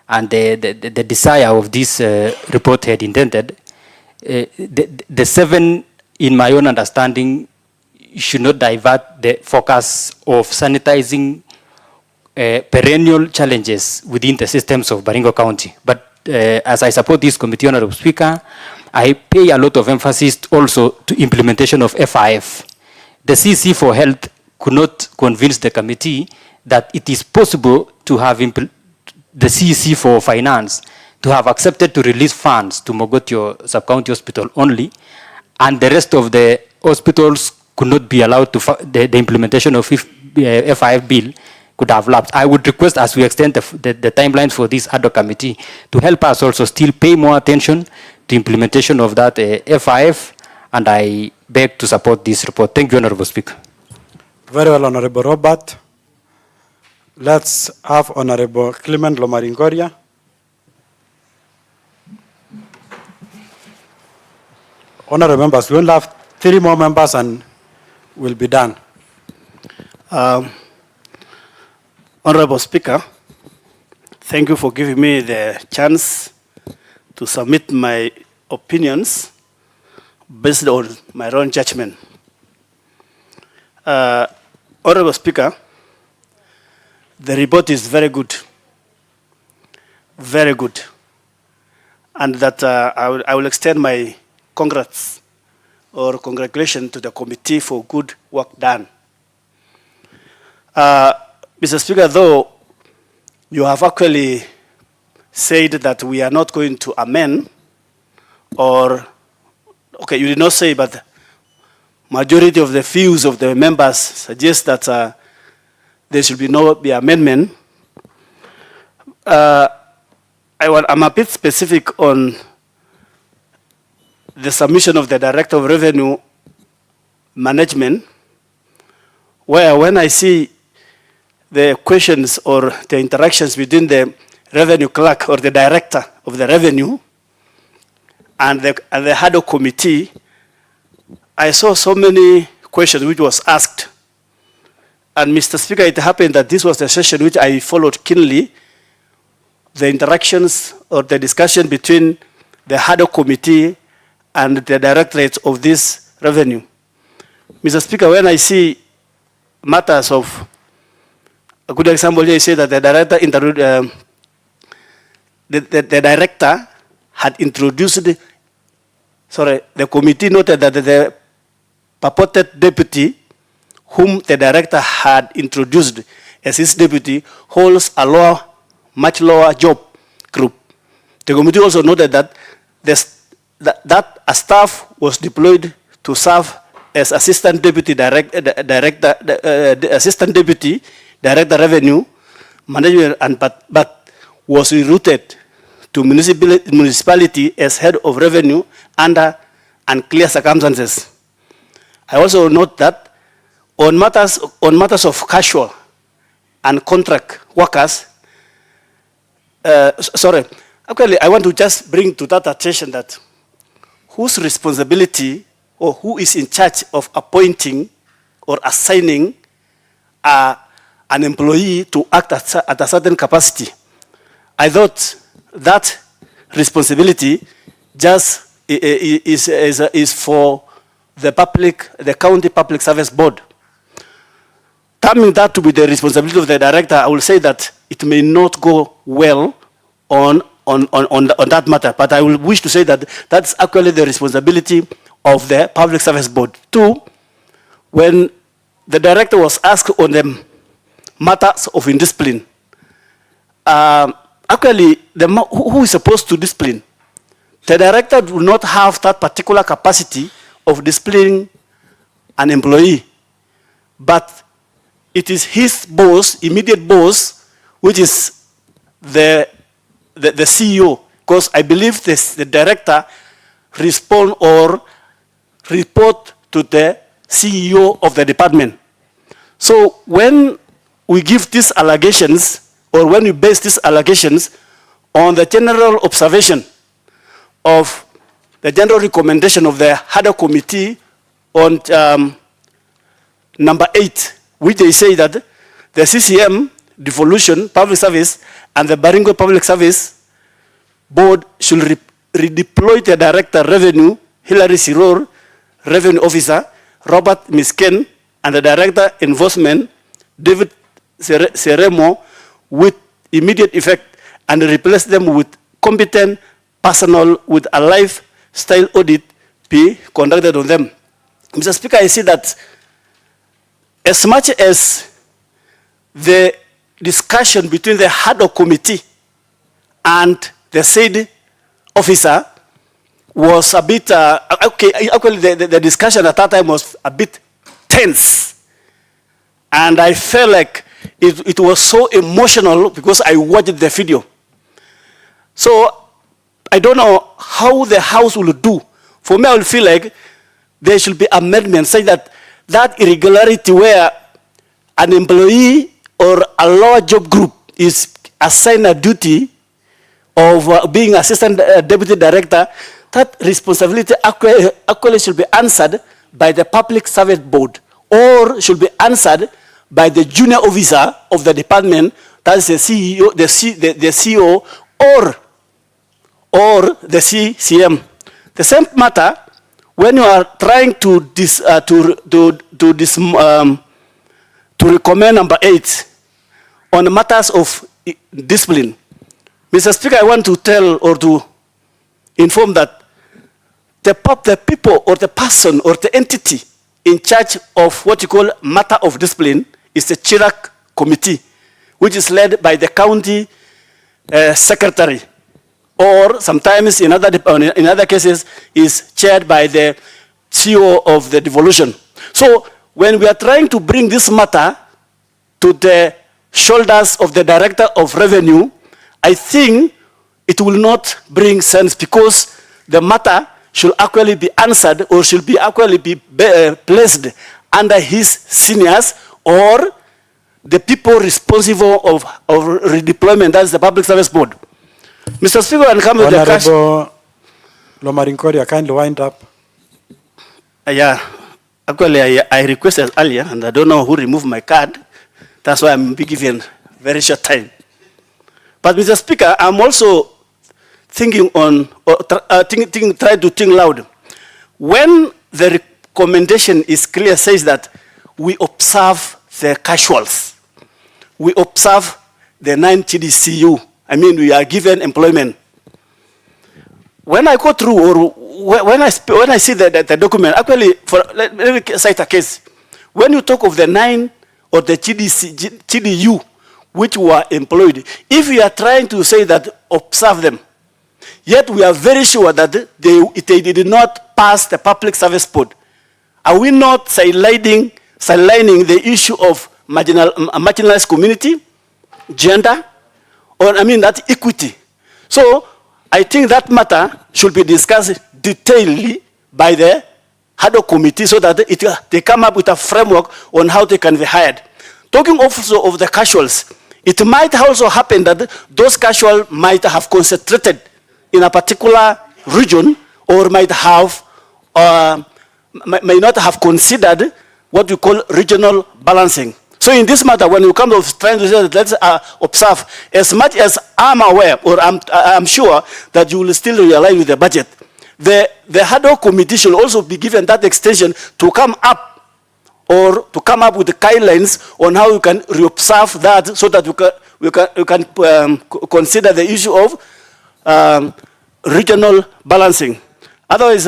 and the desire of this report had intended, the 7, in my own understanding, should not divert the focus of sanitizing perennial challenges within the systems of Baringo County. But as I support this committee, Honorable Speaker, I pay a lot of emphasis also to implementation of FIF. The CC for Health could not convince the committee that it is possible to have the CEC for finance to have accepted to release funds to Mogotio Sub-County Hospital only, and the rest of the hospitals could not be allowed to, the implementation of FIF bill could have lapsed. I would request, as we extend the timelines for this Ad-Hoc Committee, to help us also still pay more attention to implementation of that FIF, and I beg to support this report. Thank you, Honorable Speaker. Very well, Honorable Robert. Let's have Honorable Clement Lomaringoria. Honorable members, we only have 3 more members and we'll be done. Honorable Speaker, thank you for giving me the chance to submit my opinions based on my own judgment. Honorable Speaker, the report is very good, and that I will extend my congrats or congratulations to the committee for good work done. Mr. Speaker, though you have actually said that we are not going to amend, or, okay, you did not say, but majority of the views of the members suggest that there should be amendment. I'm a bit specific on the submission of the Director of Revenue Management, where when I see the questions or the interactions between the revenue clerk or the director of the revenue and the Ad-Hoc Committee, I saw so many questions which was asked. And Mr. Speaker, it happened that this was the session which I followed keenly, the interactions or the discussion between the Ad-Hoc Committee and the directorate of this revenue. Mr. Speaker, when I see matters of, a good example here, I say that the director had introduced, the committee noted that the purported deputy whom the director had introduced as his deputy holds a much lower job group. The committee also noted that a staff was deployed to serve as assistant deputy director revenue management, but was rerouted to municipality as head of revenue under unclear circumstances. I also note that on matters of casual and contract workers, actually I want to just bring to that attention that whose responsibility or who is in charge of appointing or assigning an employee to act at a certain capacity. I thought that responsibility just is for the county public service board. Coming that to be the responsibility of the director, I will say that it may not go well on that matter, but I will wish to say that that's actually the responsibility of the public service board. 2, when the director was asked on the matters of indiscipline, actually, who is supposed to discipline? The director do not have that particular capacity of disciplining an employee, but it is his boss, immediate boss, which is the CEO, because I believe the director respond or report to the CEO of the department. So when we give these allegations, or when we base these allegations on the general observation of the general recommendation of the Ad-Hoc Committee on number 8, which they say that the CCM, devolution, public service, and the Baringo Public Service Board should redeploy the Director Revenue, Hilary Siror, Revenue Officer, Robert Misken, and the Director Enforcement, David Seremo, with immediate effect, and replace them with competent personnel with a lifestyle audit be conducted on them. Mr. Speaker, I see that as much as the discussion between the Ad-Hoc Committee and the said officer was a bit, actually the discussion at that time was a bit tense. And I felt like it was so emotional because I watched the video. So I don't know how the House will do. For me, I will feel like there should be amendments saying that that irregularity where an employee or a lower job group is assigned a duty of being assistant deputy director, that responsibility actually should be answered by the Public Service Board or should be answered by the junior officer of the department, that is the CEO, the CEO or the CCM. The same matter when you are trying to recommend number 8 on matters of discipline. Mr. Speaker, I want to tell or to inform that the people or the person or the entity in charge of what you call matter of discipline is the Chirac Committee, which is led by the county secretary, or sometimes in other cases is chaired by the CEO of the devolution. So when we are trying to bring this matter to the shoulders of the Director of Revenue, I think it will not bring sense because the matter should actually be answered or should be actually be placed under his seniors or the people responsible of redeployment, that's the Public Service Board. Mr. Speaker, and come with the cash. Honorable Lomarinkoria, kindly wind up. Yeah, actually I requested earlier and I don't know who removed my card. That's why I'm given very short time. But Mr. Speaker, I'm also thinking on, try to think loud. When the recommendation is clear, says that we observe the casuals, we observe the 9 TDCU, I mean, we are given employment. When I go through, or when I see the document, actually, let me cite a case. When you talk of the 9 or the TDU, which were employed, if we are trying to say that observe them, yet we are very sure that they did not pass the Public Service Board, are we not sidelining the issue of marginalized community, gender, or I mean that equity? So I think that matter should be discussed detailedly by the Ad-Hoc Committee so that they come up with a framework on how they can be hired. Talking also of the casuals, it might also happen that those casuals might have concentrated in a particular region or might have may not have considered what we call regional balancing. So in this matter, when you come to trying to say that let's observe, as much as I'm aware, or I'm sure that you will still realign with the budget, the Ad-Hoc Committee should also be given that extension to come up or to come up with the guidelines on how you can reobserve that so that we can consider the issue of regional balancing. Otherwise,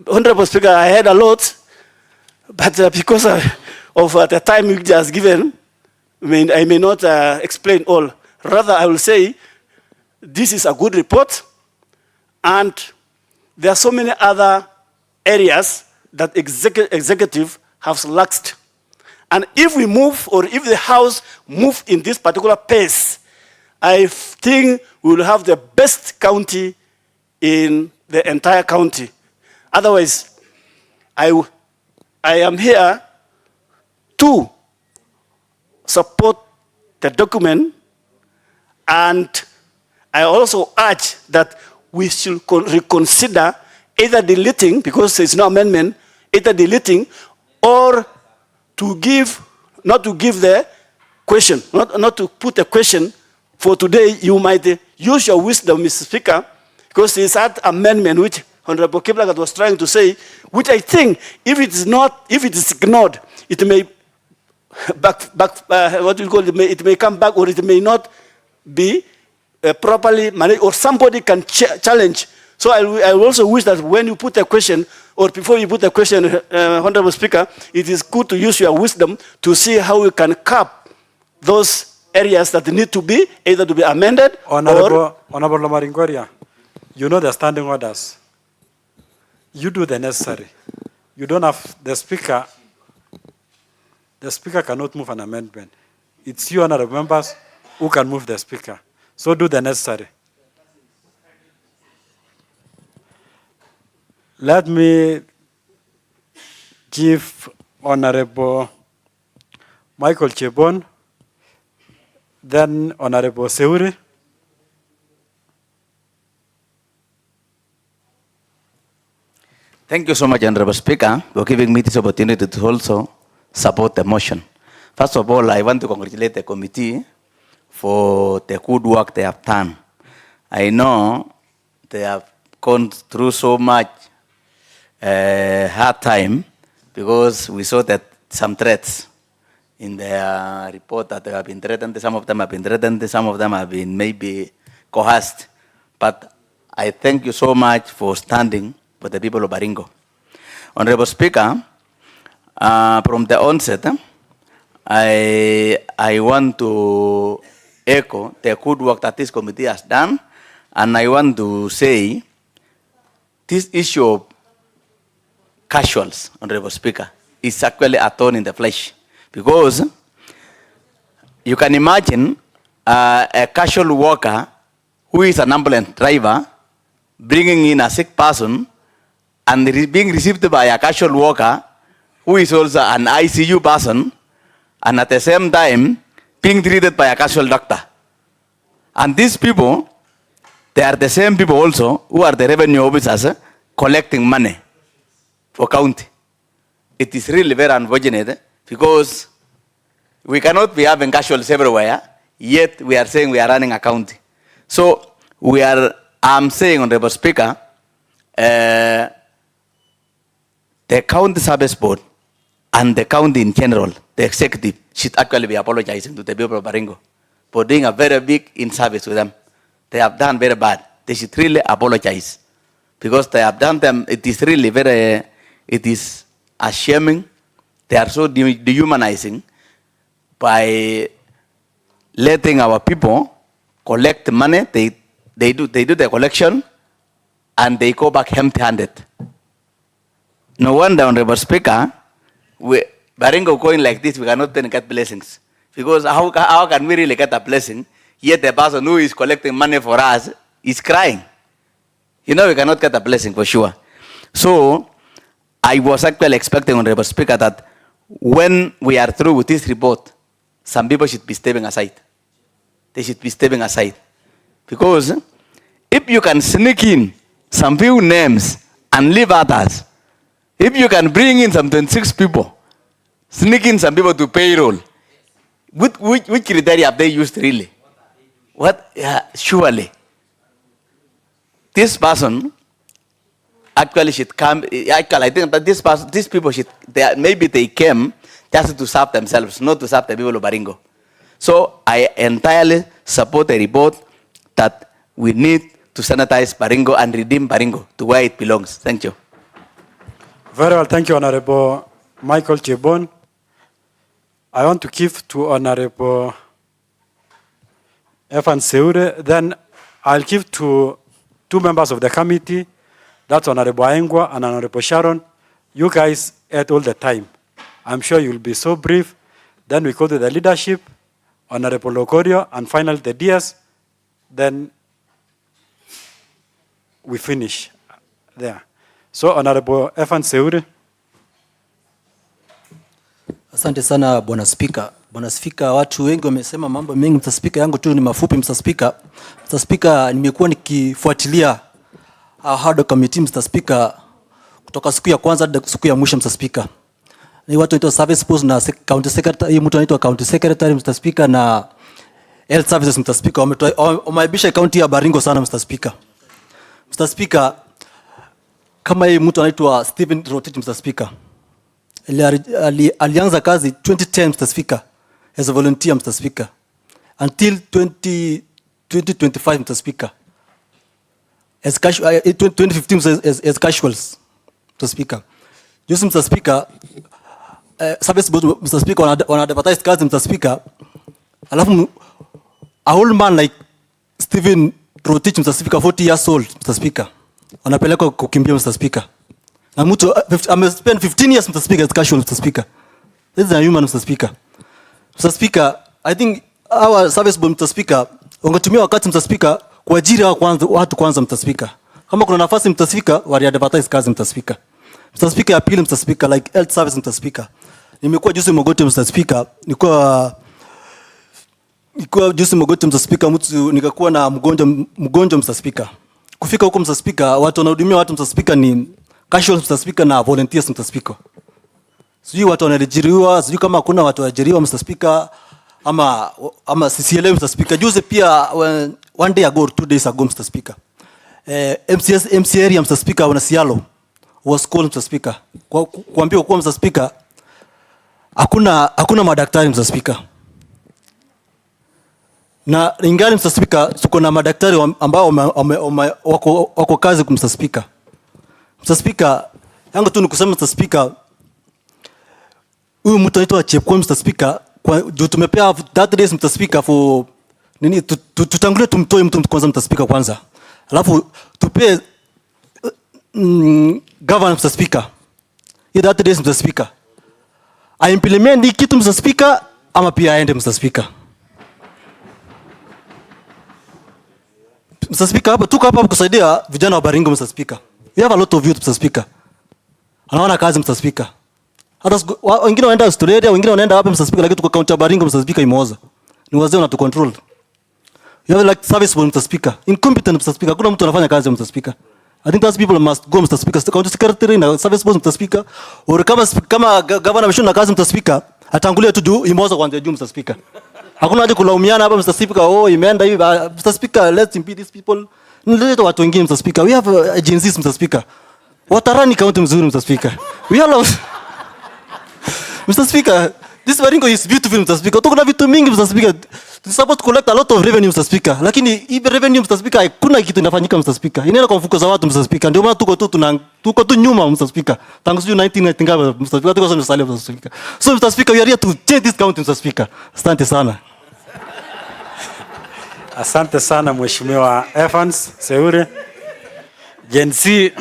Honorable Speaker, I had a lot, but because of the time you just given, I may not explain all. Rather, I will say this is a good report, and there are so many other areas that executive has laxed. And if we move, or if the House move in this particular pace, I think we will have the best county in the entire county. Otherwise, I am here to support the document, and I also urge that we should reconsider either deleting, because there is no amendment, either deleting or to give, not to give the question, not to put a question for today. You might use your wisdom, Mr. Speaker, because there is that amendment which Honorable Kiplagat was trying to say, which I think if it is ignored, it may it may come back, or it may not be properly managed, or somebody can challenge. So I also wish that when you put a question, or before you put a question, Honorable Speaker, it is good to use your wisdom to see how you can cap those areas that need to be either to be amended Honorable Maringoria, you know the standing orders. You do the necessary. You don't have the speaker. The speaker cannot move an amendment. It's you, honorable members, who can move the speaker. So do the necessary. Let me give Honorable Michael Chebon, then Honorable Seuri. Thank you so much, Honorable Speaker, for giving me this opportunity to also support the motion. First of all, I want to congratulate the committee for the good work they have done. I know they have gone through so much hard time because we saw that some threats in their report that they have been threatened. Some of them have been threatened. Some of them have been maybe coerced. But I thank you so much for standing for the people of Baringo. Honorable Speaker, from the onset, I want to echo the good work that this committee has done, and I want to say this issue of casuals, Honorable Speaker, is actually a thorn in the flesh, because you can imagine a casual worker who is an ambulance driver bringing in a sick person and being received by a casual worker who is also an ICU person, and at the same time being treated by a casual doctor. And these people, they are the same people also who are the revenue officers collecting money for county. It is really very unfortunate because we cannot be having casuals everywhere, yet we are saying we are running a county. So I'm saying, Honorable Speaker, the county service board and the county in general, the executive, should actually be apologizing to the people of Baringo for doing a very big in-service to them. They have done very bad. They should really apologize because they have done them. It is really it is shaming. They are so dehumanizing by letting our people collect money. They do the collection and they go back empty-handed. No wonder, Honorable Speaker, Baringo going like this, we cannot then get blessings. Because how can we really get a blessing, yet the person who is collecting money for us is crying? You know, we cannot get a blessing for sure. So, I was actually expecting, Honorable Speaker, that when we are through with this report, some people should be stepping aside. They should be stepping aside. Because if you can sneak in some few names and leave others, if you can bring in some 26 people, sneak in some people to payroll, which criteria have they used really? What? Surely. This person actually should come. I think that these people should, maybe they came just to serve themselves, not to serve the people of Baringo. So I entirely support the report that we need to sanitize Baringo and redeem Baringo to where it belongs. Thank you. Very well, thank you, Honorable Michael Chebon. I want to give to Honorable Evan Seure. Then I'll give to two members of the committee. That's Honorable Aengwa and Honorable Sharon. You guys had all the time. I'm sure you'll be so brief. Then we go to the leadership, Honorable Locorio, and finally the DS. Then we finish there. So, Honorable Evan Seure. Asante sana Bwana Spika. Bwana Spika, watu wengi wamesema mambo mengi. Mr. Spika, yangu tu ni mafupi. Mr. Spika, Mr. Spika, nimekuwa nikifuatilia Ad-Hoc Committee, Mr. Spika, kutoka siku ya kwanza hadi siku ya mwisho, Mr. Spika. Ni watu wanaitwa service post na county secretary, mtu anaitwa county secretary, Mr. Spika, na health services, Mr. Spika, wameaibisha county ya Baringo sana, Mr. Spika. Mr. Spika, kama hii mtu anaitwa Stephen Rotich, Mr. Spika, alianza kazi 2010, Mr. Spika, as a volunteer, Mr. Spika, until 2025, Mr. Spika, as 2015 as casuals, Mr. Spika. Just, Mr. Spika, service board, Mr. Spika, wana advertise kazi, Mr. Spika, Alafu a old man like Stephen Rotich, Mr. Speaker, 40 years old, Mr. Speaker, anapelekwa kukimbia, Mr. Speaker. Na mtu amespend 15 years, Mr. Speaker, as casual, Mr. Speaker. This is a human, Mr. Speaker. Mr. Speaker, I think our service board, Mr. Speaker, wangetumia wakati, Mr. Speaker, kuajiri watu kwanza, Mr. Speaker. Kama kuna nafasi, Mr. Speaker, wali advertise kazi, Mr. Speaker. Mr. Speaker, appeal, Mr. Speaker, like health service, Mr. Speaker. Nimekuwa juzi Mogoti, Mr. Speaker. Nilikuwa juzi Mogoti, Mr. Speaker, nikakuwa na mgonjwa, Mr. Speaker. Kufika huko, Mr. Speaker, watu wanahudumia watu, Mr. Speaker, ni casual, Mr. Speaker, na volunteers, Mr. Speaker. Sijui watu wanaajiriwa, sijui kama kuna watu waajiriwa, Mr. Speaker, ama CCLA, Mr. Speaker. Juzi pia one day ago, 2 days ago, Mr. Speaker. MC area, Mr. Speaker, wana Sialo was called, Mr. Speaker. Kuambia kwa Mr. Speaker, hakuna madaktari, Mr. Speaker. Na ingali, Mr. Speaker, tuko na madaktari ambao wako kazi, Mr. Speaker. Mr. Speaker, yangu tu nikusema, Mr. Speaker, huyu mtu anaitwa Chepkwe, Mr. Speaker, juu tumepea 30 days, Mr. Speaker, for nini, tutangulie tumtoe mtu kwanza, Mr. Speaker, kwanza. Alafu tupe governor, Mr. Speaker. Hiyo 30 days, Mr. Speaker. I implement hii kitu, Mr. Speaker, ama pia aende, Mr. Speaker. Mr. Speaker, hapa tuko hapa kusaidia vijana wa Baringo, Mr. Speaker. We have a lot of youth, Mr. Speaker. Anaona kazi, Mr. Speaker. Hata wengine wanaenda Australia, wengine wanaenda hapa, Mr. Speaker, lakini tuko county ya Baringo, Mr. Speaker, imeoza. Ni wazee wana to control. You have like service board, Mr. Speaker. Incompetent, Mr. Speaker. Hakuna mtu anafanya kazi, Mr. Speaker. I think those people must go, Mr. Speaker. County secretary na service board, Mr. Speaker. Or kama governor ameshona kazi, Mr. Speaker, atangulia tu juu imeoza kwanza juu, Mr. Speaker. Hakuna haja kulaumiana hapa, Mr. Speaker. Oh, imeenda hivi. Mr. Speaker, let's impede these people. Nilete watu wengine, Mr. Speaker. We have agencies, Mr. Speaker. Watarani county mzuri, Mr. Speaker. We all have Mr. Speaker, this Baringo is beautiful, Mr. Speaker. Tuko na vitu mingi, Mr. Speaker. We're supposed to collect a lot of revenue, Mr. Speaker. Lakini hii revenue, Mr. Speaker, hakuna kitu inafanyika, Mr. Speaker. Inaenda kwa mfuko za watu, Mr. Speaker. Ndio maana tuko tu nyuma, Mr. Speaker. Tangu 1990 ngapi, Mr. Speaker, tuko sana salia, Mr. Speaker. So, Mr. Speaker, we are here to change this county, Mr. Speaker. Asante sana. Asante sana Mheshimiwa Evans Seure. Gen Z,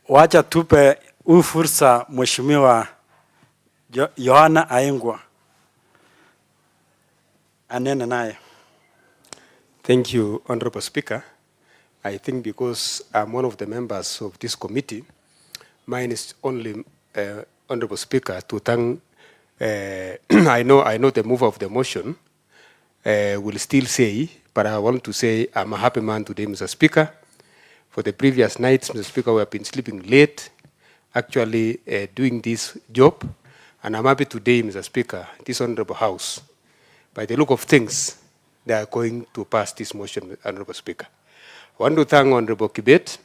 wacha tupe fursa Mheshimiwa Yohana Aingwa anene naye. Thank you, Honorable Speaker. I think because I'm one of the members of this committee, mine is only, Honorable Speaker, to thank, I know the mover of the motion will still say, but I want to say I'm a happy man today, Mr. Speaker. For the previous nights, Mr. Speaker, we have been sleeping late, actually doing this job. And I'm happy today, Mr. Speaker, this Honorable House, by the look of things, they are going to pass this motion, Honorable Speaker. I want to thank Honorable Kibet,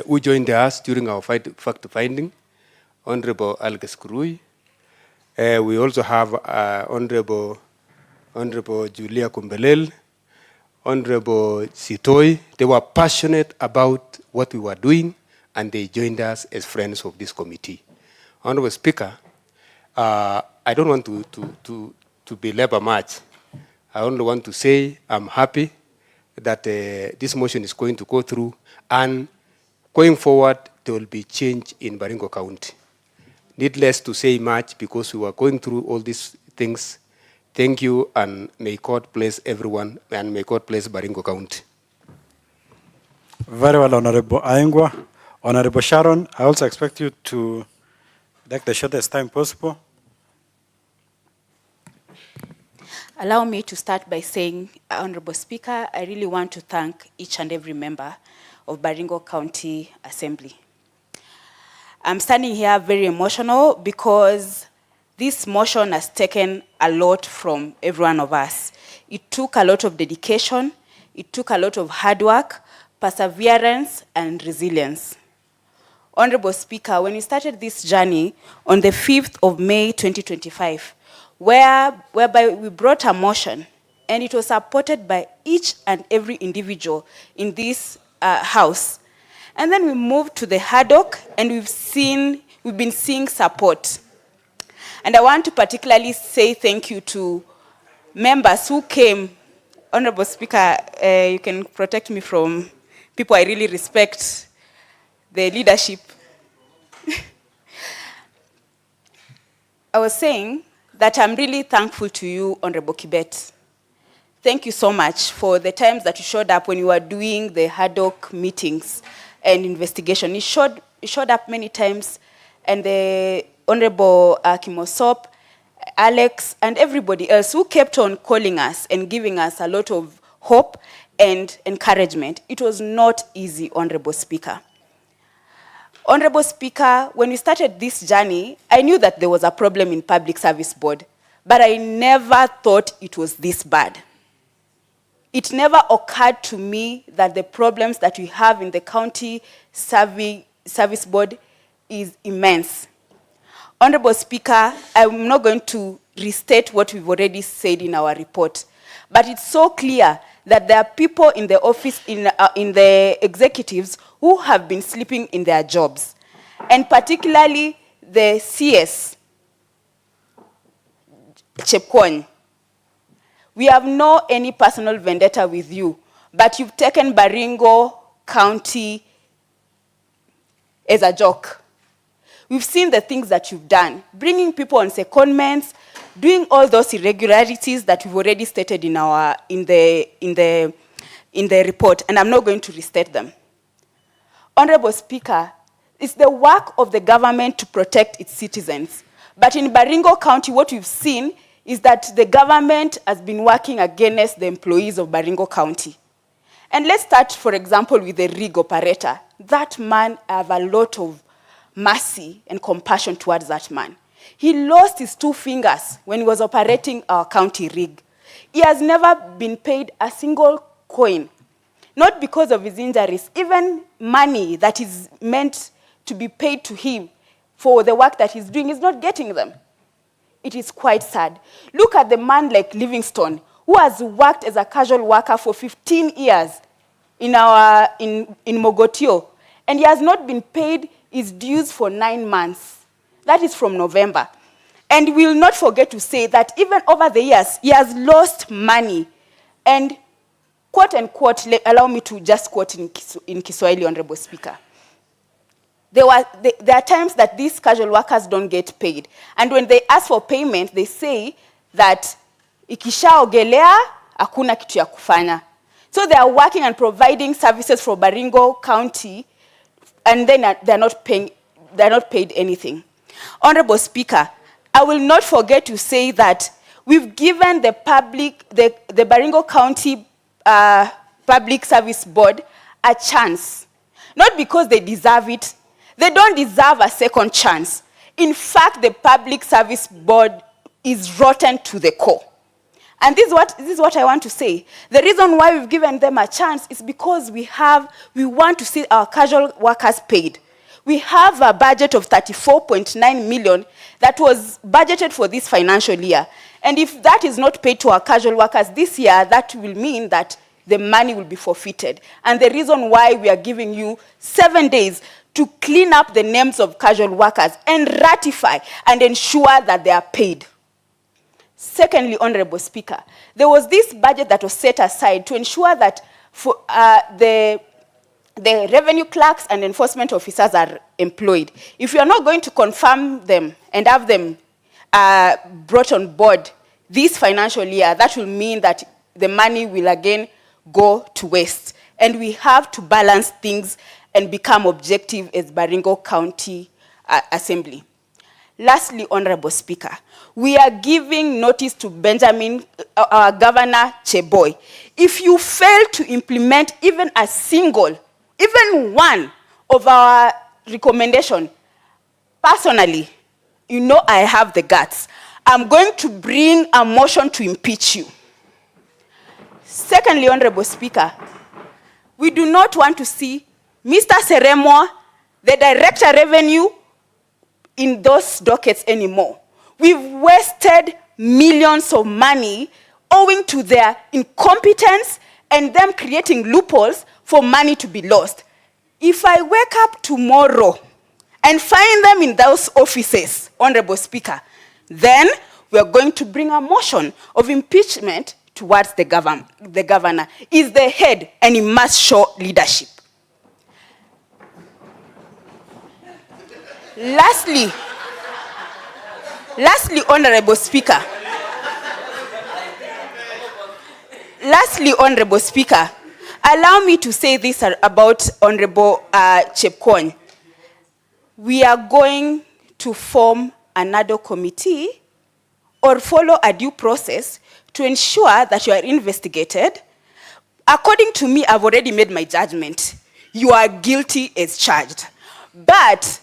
who joined us during our fact-finding, Honorable Alges Kurui. We also have Honorable Julia Kumbelel, Honorable Sitoi. They were passionate about what we were doing, and they joined us as friends of this committee. Honorable Speaker, I don't want to belabor much. I only want to say I'm happy that this motion is going to go through, and going forward, there will be change in Baringo County. Needless to say much, because we were going through all these things. Thank you, and may God bless everyone, and may God bless Baringo County. Very well, Honorable Aingwa. Honorable Sharon, I also expect you to take the shortest time possible. Allow me to start by saying, Honorable Speaker, I really want to thank each and every member of Baringo County Assembly. I'm standing here very emotional because this motion has taken a lot from every one of us. It took a lot of dedication, it took a lot of hard work, perseverance, and resilience. Honorable Speaker, when we started this journey on the 5th of May 2025, whereby we brought a motion, and it was supported by each and every individual in this house. And then we moved to the Ad-Hoc, and we've been seeing support. And I want to particularly say thank you to members who came. Honorable Speaker, you can protect me from people I really respect, the leadership. I was saying that I'm really thankful to you, Honorable Kibet. Thank you so much for the times that you showed up when you were doing the Ad-Hoc meetings and investigation. You showed up many times, and the Honorable Kimosop, Alex, and everybody else who kept on calling us and giving us a lot of hope and encouragement. It was not easy, Honorable Speaker. Honorable Speaker, when we started this journey, I knew that there was a problem in Public Service Board, but I never thought it was this bad. It never occurred to me that the problems that we have in the County Service Board is immense. Honorable Speaker, I'm not going to restate what we've already said in our report, but it's so clear that there are people in the office, in the executives, who have been sleeping in their jobs, and particularly the CS, Chepkwony. We have no any personal vendetta with you, but you've taken Baringo County as a joke. We've seen the things that you've done, bringing people on secondments, doing all those irregularities that we've already stated in the report, and I'm not going to restate them. Honorable Speaker, it's the work of the government to protect its citizens. But in Baringo County, what we've seen is that the government has been working against the employees of Baringo County. And let's start, for example, with the rig operator. That man, I have a lot of mercy and compassion towards that man. He lost his 2 fingers when he was operating our county rig. He has never been paid a single coin, not because of his injuries. Even money that is meant to be paid to him for the work that he's doing, he's not getting them. It is quite sad. Look at the man like Livingstone, who has worked as a casual worker for 15 years in Mogotio, and he has not been paid his dues for 9 months. That is from November. And we will not forget to say that even over the years, he has lost money. And quote unquote, allow me to just quote in Kiswahili, Honorable Speaker. There are times that these casual workers don't get paid. And when they ask for payment, they say that ikishaogelea, hakuna kitu ya kufanya. So they are working and providing services for Baringo County, and then they're not paid anything. Honorable Speaker, I will not forget to say that we've given the Baringo County Public Service Board a chance. Not because they deserve it. They don't deserve a second chance. In fact, the Public Service Board is rotten to the core. And this is what I want to say. The reason why we've given them a chance is because we want to see our casual workers paid. We have a budget of 34.9 million that was budgeted for this financial year. And if that is not paid to our casual workers this year, that will mean that the money will be forfeited. And the reason why we are giving you 7 days to clean up the names of casual workers and ratify and ensure that they are paid. Secondly, Honorable Speaker, there was this budget that was set aside to ensure that for, the revenue clerks and enforcement officers are employed. If you are not going to confirm them and have them brought on board this financial year, that will mean that the money will again go to waste. And we have to balance things and become objective as Baringo County Assembly. Lastly, Honorable Speaker, we are giving notice to Benjamin, our Governor Cheboy. If you fail to implement even a single, even one of our recommendation, personally, you know I have the guts. I'm going to bring a motion to impeach you. Secondly, Honorable Speaker, we do not want to see Mr. Seremo, the Director Revenue, in those dockets anymore. We've wasted millions of money owing to their incompetence and them creating loopholes for money to be lost. If I wake up tomorrow and find them in those offices, Honorable Speaker, Then we are going to bring a motion of impeachment towards the governor. The governor is the head and he must show leadership. Lastly, Honorable Speaker, allow me to say this about Honorable Chepkwony. We are going to form an Ad-Hoc Committee or follow a due process to ensure that you are investigated. According to me, I've already made my judgment. You are guilty as charged. But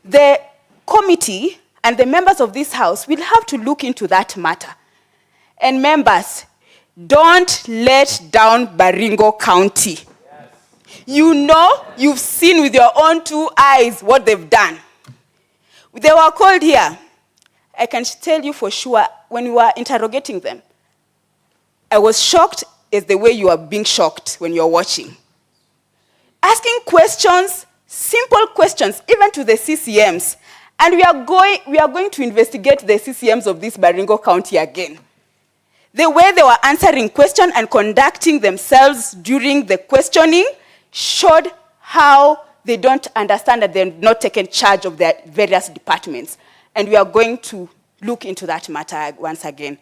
the committee and the members of this house will have to look into that matter. And members, don't let down Baringo County. Yes. You know, you've seen with your own 2 eyes what they've done. They were called here. I can tell you for sure, when we were interrogating them, I was shocked as the way you are being shocked when you're watching. Asking questions, simple questions, even to the CCMs. And we are going to investigate the CCMs of this Baringo County again. The way they were answering questions and conducting themselves during the questioning showed how they don't understand that they're not taking charge of their various departments. And we are going to look into that matter once again.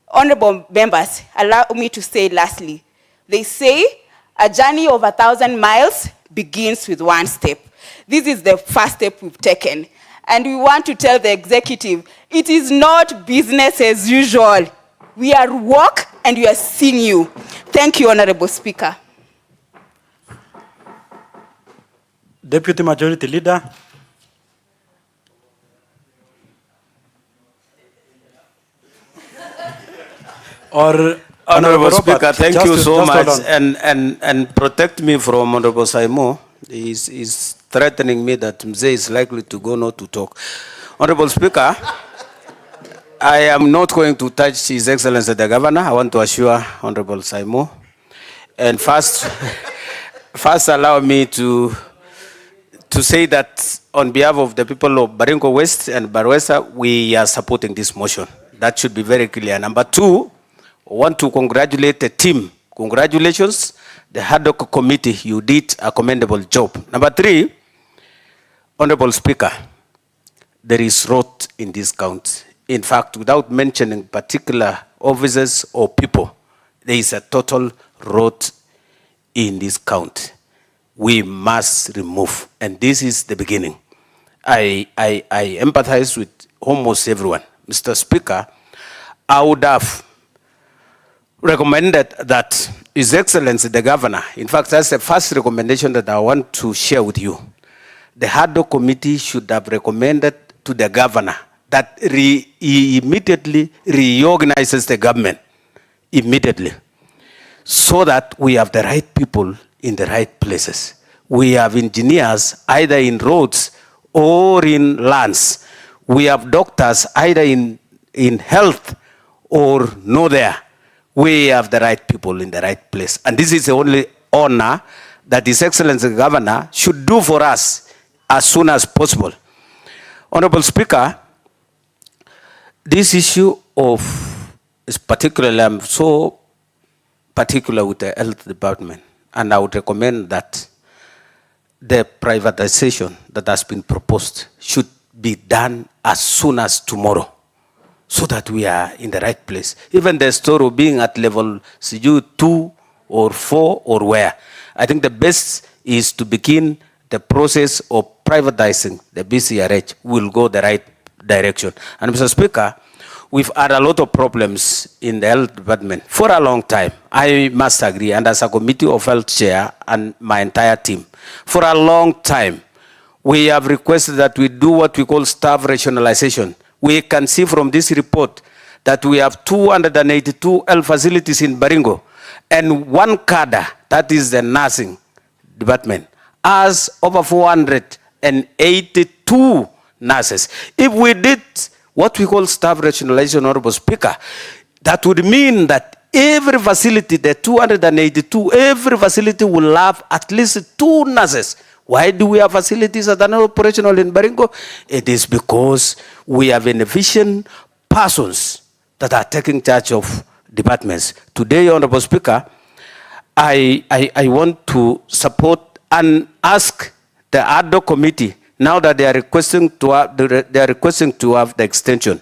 Honorable members, allow me to say lastly, they say a journey of 1,000 miles begins with 1 step. This is the first step we've taken. And we want to tell the executive, it is not business as usual. We are work and we are seeing you. Thank you, Honorable Speaker. Deputy Majority Leader. Or Honorable Speaker, Robert, thank you so much, hold on. and protect me from Honorable Saimo. He's threatening me that Mzee is likely to go not to talk. Honorable Speaker, I am not going to touch His Excellency the Governor. I want to assure Honorable Saimo. And first allow me to say that on behalf of the people of Baringo West and Barwesa, we are supporting this motion. That should be very clear. Number 2, I want to congratulate the team. Congratulations, the Ad-Hoc Committee. You did a commendable job. Number 3, Honorable Speaker, there is rot in this county. In fact, without mentioning particular officers or people, there is a total rot in this county. We must remove, and this is the beginning. I empathize with almost everyone. Mr. Speaker, I would have recommended that His Excellency the Governor, in fact, that's the first recommendation that I want to share with you. The Ad-Hoc Committee should have recommended to the Governor that he immediately reorganizes the government, immediately, so that we have the right people in the right places. We have engineers either in roads or in lands. We have doctors either in health or no there. We have the right people in the right place. And this is the only honor that His Excellency the Governor should do for us as soon as possible. Honorable Speaker, this issue is particularly, I'm so particular with the health department, and I would recommend that the privatization that has been proposed should be done as soon as tomorrow, so that we are in the right place. Even the story of being at level 2 or 4 or where, I think the best is to begin the process of privatizing the BCRH. Will go the right direction. And Mr. Speaker, we've had a lot of problems in the health department for a long time. I must agree, and as a committee of health chair and my entire team, for a long time, we have requested that we do what we call staff rationalization. We can see from this report that we have 282 health facilities in Baringo, and one cadre, that is the nursing department, has over 482 nurses. If we did what we call staff rationalization, Honorable Speaker, that would mean that every facility, the 282, every facility will have at least 2 nurses Why do we have facilities that are not operational in Baringo? It is because we have inefficient persons that are taking charge of departments. Today, Honorable Speaker, I want to support and ask the Ad-Hoc Committee, now that they are requesting to have the extension,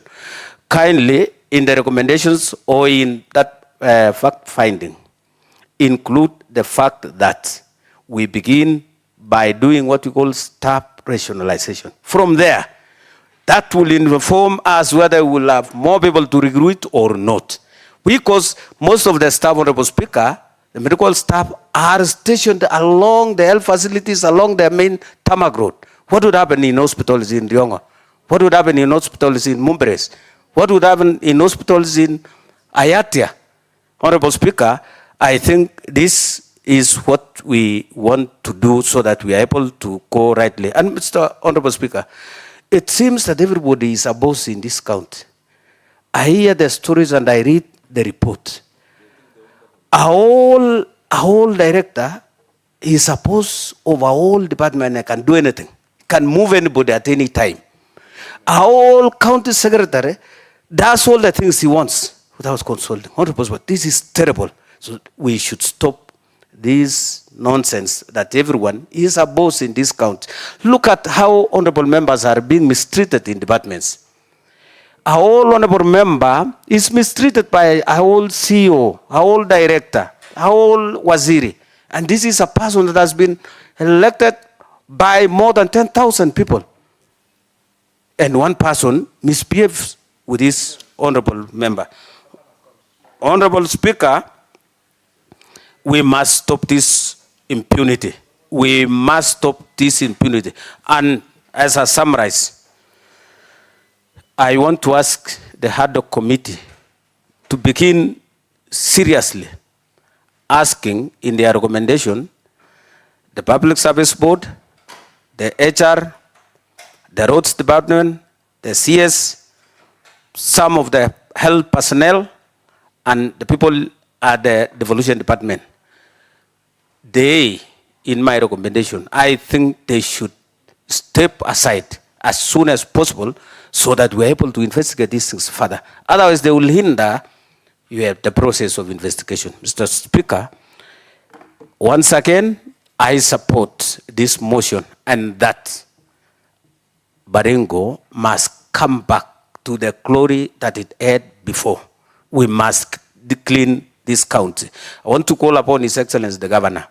kindly in the recommendations or in that fact finding, include the fact that we begin by doing what we call staff rationalization. From there, that will inform us whether we will have more people to recruit or not. Because most of the staff, Honorable Speaker, the medical staff are stationed along the health facilities, along the main tarmac road. What would happen in hospitals in Riongo? What would happen in hospitals in Mumberes? What would happen in hospitals in Ayatia? Honorable Speaker, I think this is what we want to do so that we are able to go rightly. And Mr. Honorable Speaker, it seems that everybody is a boss in this county. I hear the stories and I read the report. A whole director is a boss over all department and can do anything, can move anybody at any time. A whole county secretary does all the things he wants without consulting. Honorable Speaker, this is terrible. So we should stop this nonsense that everyone is a boss in this county. Look at how honorable members are being mistreated in departments. A whole honorable member is mistreated by a whole CEO, a whole director, a whole waziri. And this is a person that has been elected by more than 10,000 people. And one person misbehaves with this honorable member. Honorable Speaker, we must stop this impunity. We must stop this impunity. And as I summarize, I want to ask the Ad-Hoc Committee to begin seriously asking in their recommendation the Public Service Board, the HR, the Roads Department, the CS, some of the health personnel, and the people at the Devolution Department. They, in my recommendation, I think they should step aside as soon as possible so that we're able to investigate these things further. Otherwise, they will hinder the process of investigation. Mr. Speaker, once again, I support this motion and that Baringo must come back to the glory that it had before. We must clean this county. I want to call upon His Excellency the Governor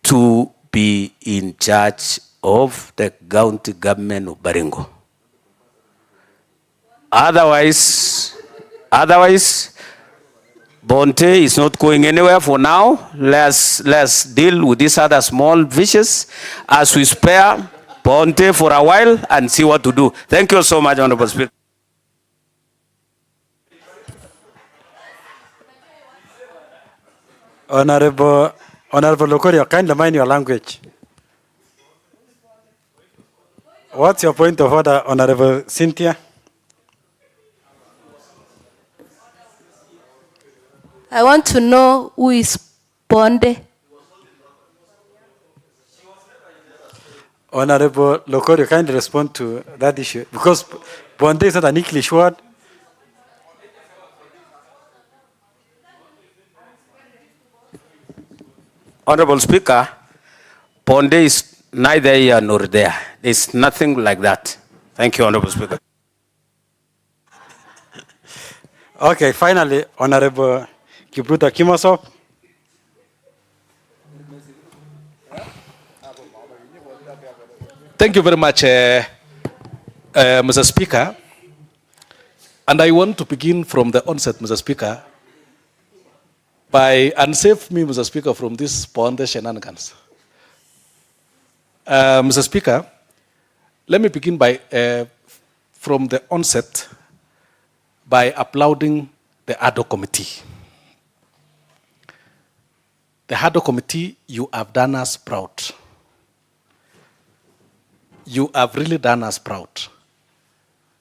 to be in charge of the county government of Baringo. Otherwise, Bonte is not going anywhere for now. Let's deal with these other small fishes as we spare Bonte for a while and see what to do. Thank you so much, Honorable Speaker. Honorable Lokoria, kindly mind your language. What's your point of order, Honorable Cynthia? I want to know who is Bonde. Honorable Lokoria, kindly respond to that issue. Because Bonde is not an English word. Honorable Speaker, Bonde is neither here nor there. There's nothing like that. Thank you, Honorable Speaker. Okay, finally, Honorable Kipruto Kimosop. Thank you very much, Mr. Speaker. And I want to begin from the onset, Mr. Speaker, by unsave me, Mr. Speaker, from this Bonde shenanigans. Mr. Speaker, let me begin by, from the onset, by applauding the Ad-Hoc Committee. The Ad-Hoc Committee, you have done us proud. You have really done us proud.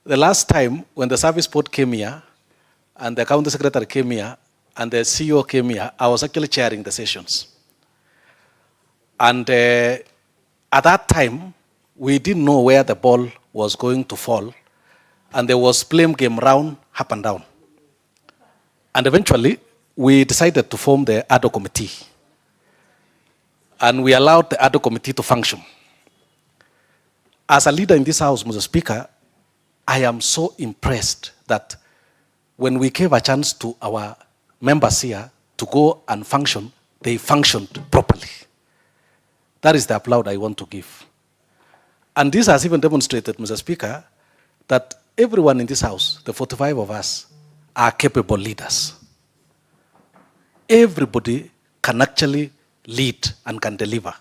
The last time when the service board came here, and the county secretary came here, and the CEO came here, I was actually chairing the sessions. And at that time, we didn't know where the ball was going to fall. And there was blame game round, up and down. And eventually, we decided to form the Ad-Hoc Committee. And we allowed the Ad-Hoc Committee to function. As a leader in this house, Mr. Speaker, I am so impressed that when we gave a chance to our members here to go and function, they functioned properly. That is the applaud I want to give. And this has even demonstrated, Mr. Speaker, that everyone in this house, the 45 of us, are capable leaders. Everybody can actually lead and can deliver.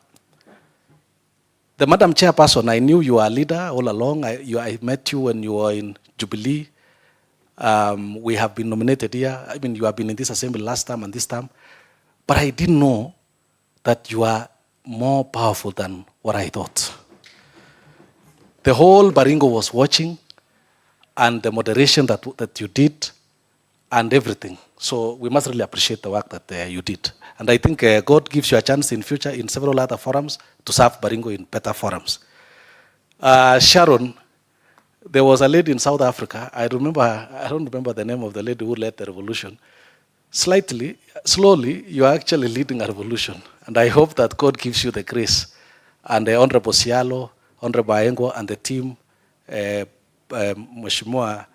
The Madam Chairperson, I knew you are a leader all along. I met you when you were in Jubilee. We have been nominated here. I mean, you have been in this assembly last time and this time. But I didn't know that you are more powerful than what I thought. The whole Baringo was watching, and the moderation that you did, and everything. So we must really appreciate the work that you did. And I think God gives you a chance in future in several other forums to serve Baringo in better forums. Sharon, there was a lady in South Africa. I don't remember the name of the lady who led the revolution. Slowly, you are actually leading a revolution. And I hope that God gives you the grace. And the Honorable Sialo, Honorable Baengo, and the team, Mheshimiwa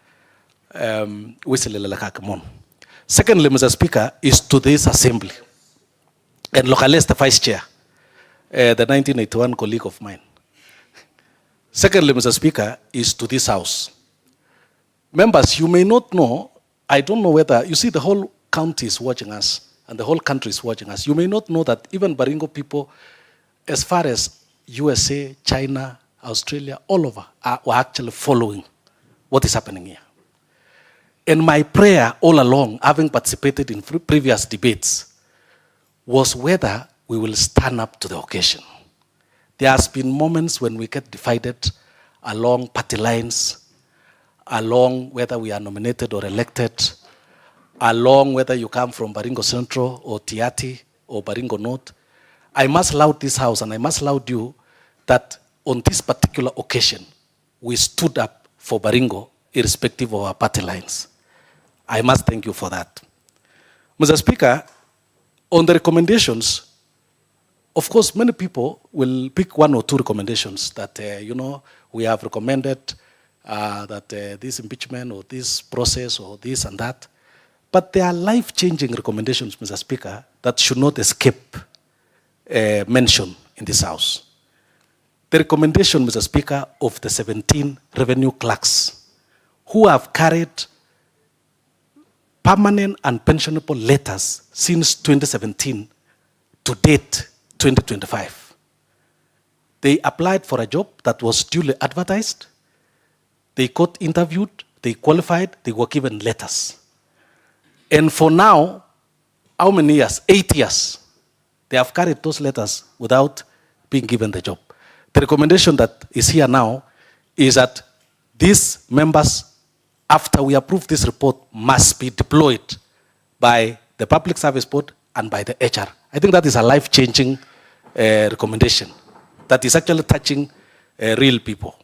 Wisilelakakamon. Secondly, Mr. Speaker, is to this assembly. And locally, the vice chair, the 1981 colleague of mine. Secondly, Mr. Speaker, is to this house. Members, you may not know, I don't know whether, you see the whole county is watching us and the whole country is watching us. You may not know that even Baringo people, as far as USA, China, Australia, all over, were actually following what is happening here. And my prayer all along, having participated in previous debates, was whether we will stand up to the occasion. There has been moments when we get divided along party lines, along whether we are nominated or elected, along whether you come from Baringo Central or Tiati or Baringo North. I must laud this house and I must laud you that on this particular occasion, we stood up for Baringo irrespective of our party lines. I must thank you for that. Mr. Speaker, on the recommendations, of course, many people will pick one or two recommendations that, we have recommended that this impeachment or this process or this and that. But there are life-changing recommendations, Mr. Speaker, that should not escape mention in this House. The recommendation, Mr. Speaker, of the 17 revenue clerks who have carried permanent and pensionable letters since 2017 to date 2025. They applied for a job that was duly advertised. They got interviewed, they qualified, they were given letters. And for now, how many years? 8 years. They have carried those letters without being given the job. The recommendation that is here now is that these members, after we approve this report, must be deployed by the Public Service Board and by the HR. I think that is a life-changing recommendation that is actually touching real people.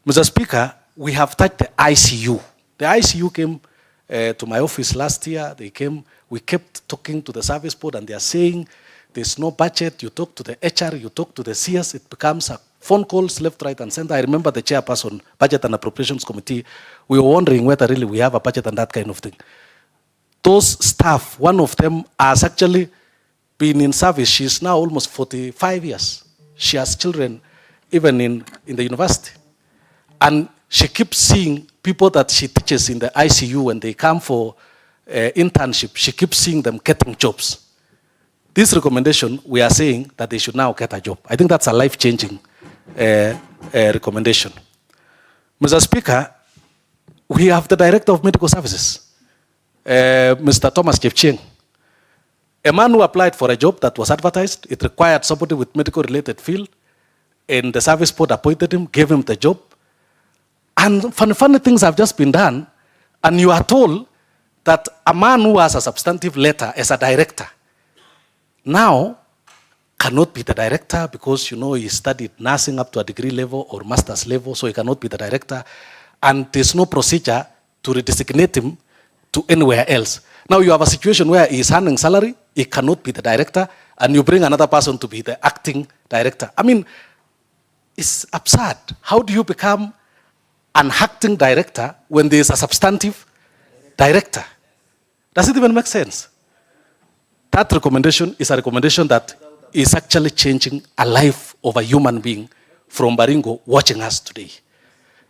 Mr. Speaker, we have touched the ICU. The ICU came to my office last year. They came, we kept talking to the Service Board and they are saying, there's no budget. You talk to the HR, you talk to the CS, it becomes a phone calls left, right, and center. I remember the chairperson, Budget and Appropriations Committee, we were wondering whether really we have a budget and that kind of thing. Those staff, one of them has actually been in service. She's now almost 45 years. She has children even in the university. And she keeps seeing people that she teaches in the ICU when they come for internship, she keeps seeing them getting jobs. This recommendation, we are saying that they should now get a job. I think that's a life-changing recommendation. Mr. Speaker, we have the Director of Medical Services, Mr. Thomas Chepchieng, a man who applied for a job that was advertised. It required somebody with medical-related field, and the Service Board appointed him, gave him the job. And funny things have just been done, and you are told that a man who has a substantive letter as a director, now cannot be the director because, you know, he studied nursing up to a degree level or master's level, so he cannot be the director. And there's no procedure to redesignate him to anywhere else. Now you have a situation where he is earning salary, he cannot be the director, and you bring another person to be the acting director. I mean, it's absurd. How do you become an acting director when there is a substantive director? Does it even make sense? That recommendation is a recommendation that is actually changing a life of a human being from Baringo watching us today.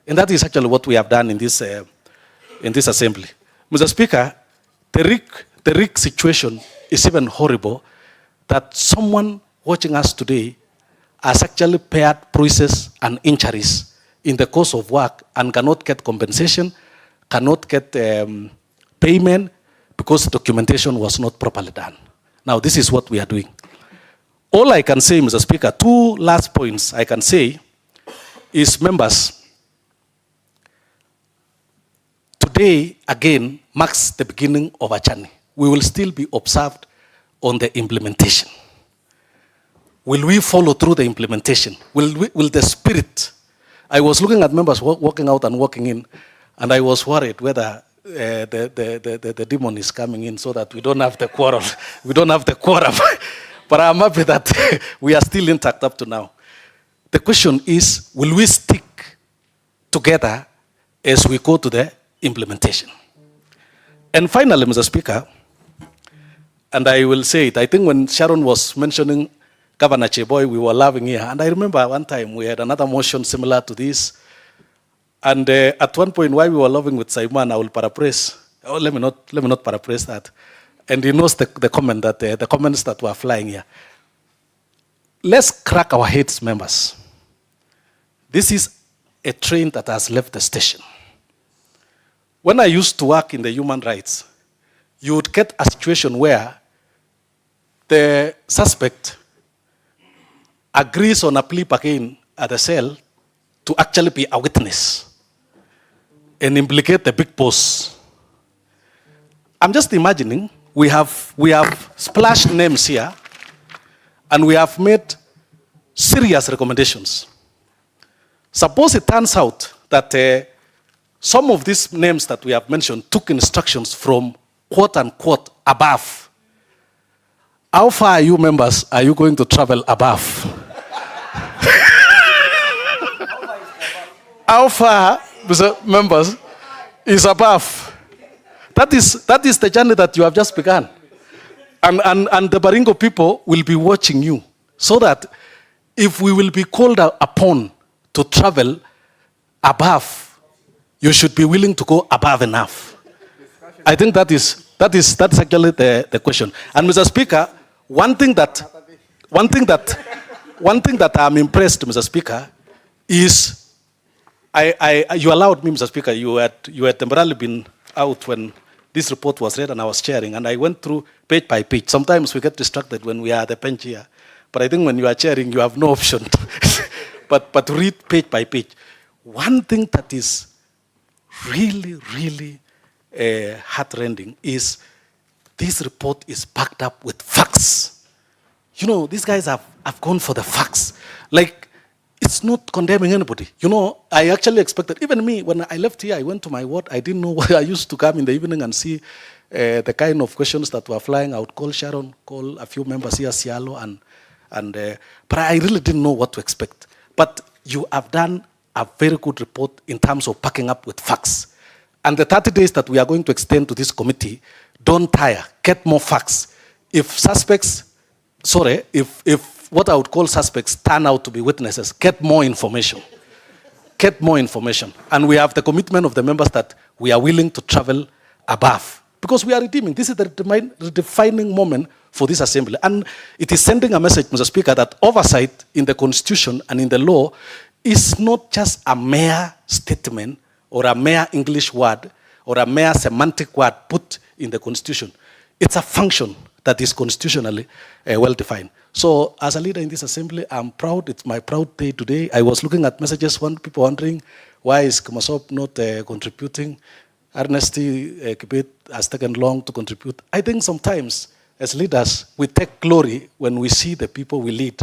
And that is actually what we have done in this assembly. Mr. Speaker, the RIC situation is even horrible that someone watching us today has actually paid bruises and injuries in the course of work and cannot get compensation, cannot get payment because documentation was not properly done. Now, this is what we are doing. All I can say, Mr. Speaker, 2 last points I can say is, members, today, again, marks the beginning of a journey. We will still be observed on the implementation. Will we follow through the implementation? Will the spirit? I was looking at members walking out and walking in, and I was worried whether the demon is coming in so that we don't have the quarrel. We don't have the quorum. But I'm happy that we are still intact up to now. The question is, will we stick together as we go to the implementation? And finally, Mr. Speaker, and I will say it, I think when Sharon was mentioning Governor Cheboy, we were laughing here. And I remember one time we had another motion similar to this. And at one point, while we were laughing with Simon, I will paraphrase. Oh, let me not paraphrase that. And he knows the comment that the comments that were flying here. Let's crack our heads, members. This is a train that has left the station. When I used to work in the human rights, you would get a situation where the suspect agrees on a plea bargain at the cell to actually be a witness and implicate the big boss. I'm just imagining we have splashed names here and we have made serious recommendations. Suppose it turns out that some of these names that we have mentioned took instructions from quote unquote above. How far are you members are you going to travel above? How far, members, is above? That is the journey that you have just begun. And the Baringo people will be watching you so that if we will be called upon to travel above, you should be willing to go above enough. I think that's actually the question. And Mr. Speaker, one thing that I'm impressed, Mr. Speaker, is you allowed me, Mr. Speaker, you had temporarily been out when this report was read and I was chairing, and I went through page by page. Sometimes we get distracted when we are at the bench here, but I think when you are chairing, you have no option but read page by page. One thing that is really heart-rending is this report is backed up with facts. You know, these guys have gone for the facts. Like, it's not condemning anybody. You know, I actually expected, even me, when I left here, I went to my ward, I didn't know why. I used to come in the evening and see the kind of questions that were flying. I would call Sharon, call a few members here, Cialo, but I really didn't know what to expect. But you have done a very good report in terms of backing up with facts. And the 30 days that we are going to extend to this committee, don't tire, get more facts. If what I would call suspects turn out to be witnesses, get more information. Get more information. And we have the commitment of the members that we are willing to travel above. Because we are redeeming. This is the redefining moment for this assembly. And it is sending a message, Mr. Speaker, that oversight in the Constitution and in the law is not just a mere statement or a mere English word or a mere semantic word put in the Constitution. It's a function that is constitutionally well-defined. So as a leader in this assembly, I'm proud. It's my proud day today. I was looking at messages, people wondering, why is Kumasop not contributing? Ernesty Kibet has taken long to contribute. I think sometimes as leaders, we take glory when we see the people we lead.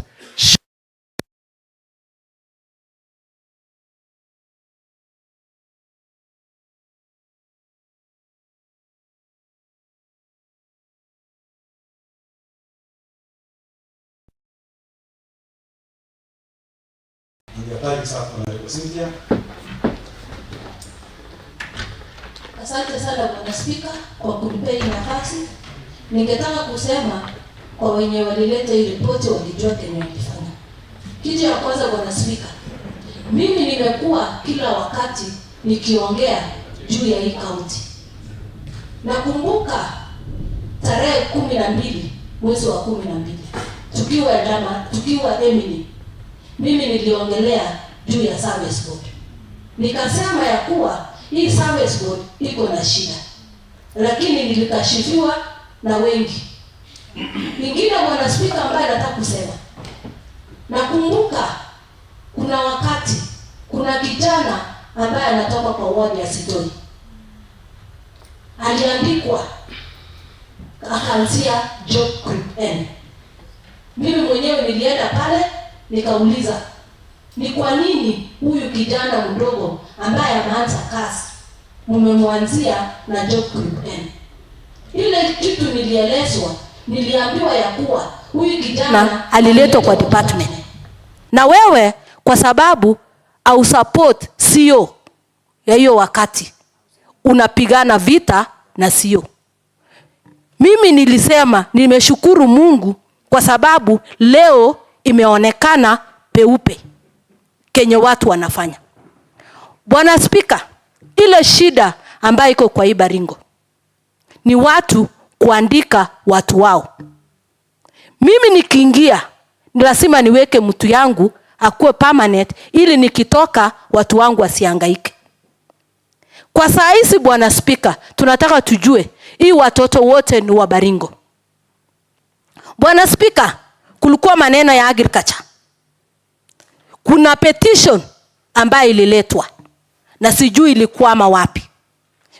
Asante sana Bwana Spika kwa kunipea hii nafasi. Ningetaka kusema kwa wenye walileta hii ripoti walijua kenye walifanya. Kitu ya kwanza Bwana Spika, mimi nimekuwa kila wakati nikiongea juu ya hii kaunti. Nakumbuka tarehe 12 mwezi wa 12 tukiwa Emini, mimi niliongelea juu ya service board. Nikasema ya kuwa hii service board iko na shida, lakini nilikashifiwa na wengi. Ingine Bwana Spika ambaye nataka kusema, nakumbuka kuna wakati kuna kijana ambaye anatoka kwa ward ya Sitoi, aliandikwa akaanzia job group N. Mimi mwenyewe nilienda pale nikauliza, ni kwa nini huyu kijana mdogo ambaye anaanza kazi mmemwanzia na job group N? Ile kitu nilielezwa, niliambiwa ya kuwa huyu kijana aliletwa kwa department. Na wewe kwa sababu au support CEO ya hiyo wakati unapigana vita na CEO. Mimi nilisema nimeshukuru Mungu kwa sababu leo imeonekana peupe kenye watu wanafanya. Bwana Spika, ile shida ambayo iko kwa hii Baringo ni watu kuandika watu wao. Mimi nikiingia ni lazima niweke mtu yangu akuwe permanent ili nikitoka watu wangu wasihangaike. Kwa saa hizi Bwana Spika, tunataka tujue hii watoto wote ni wa Baringo. Bwana Spika, kulikuwa maneno ya agriculture. Kuna petition ambayo ililetwa na sijui ilikwama wapi.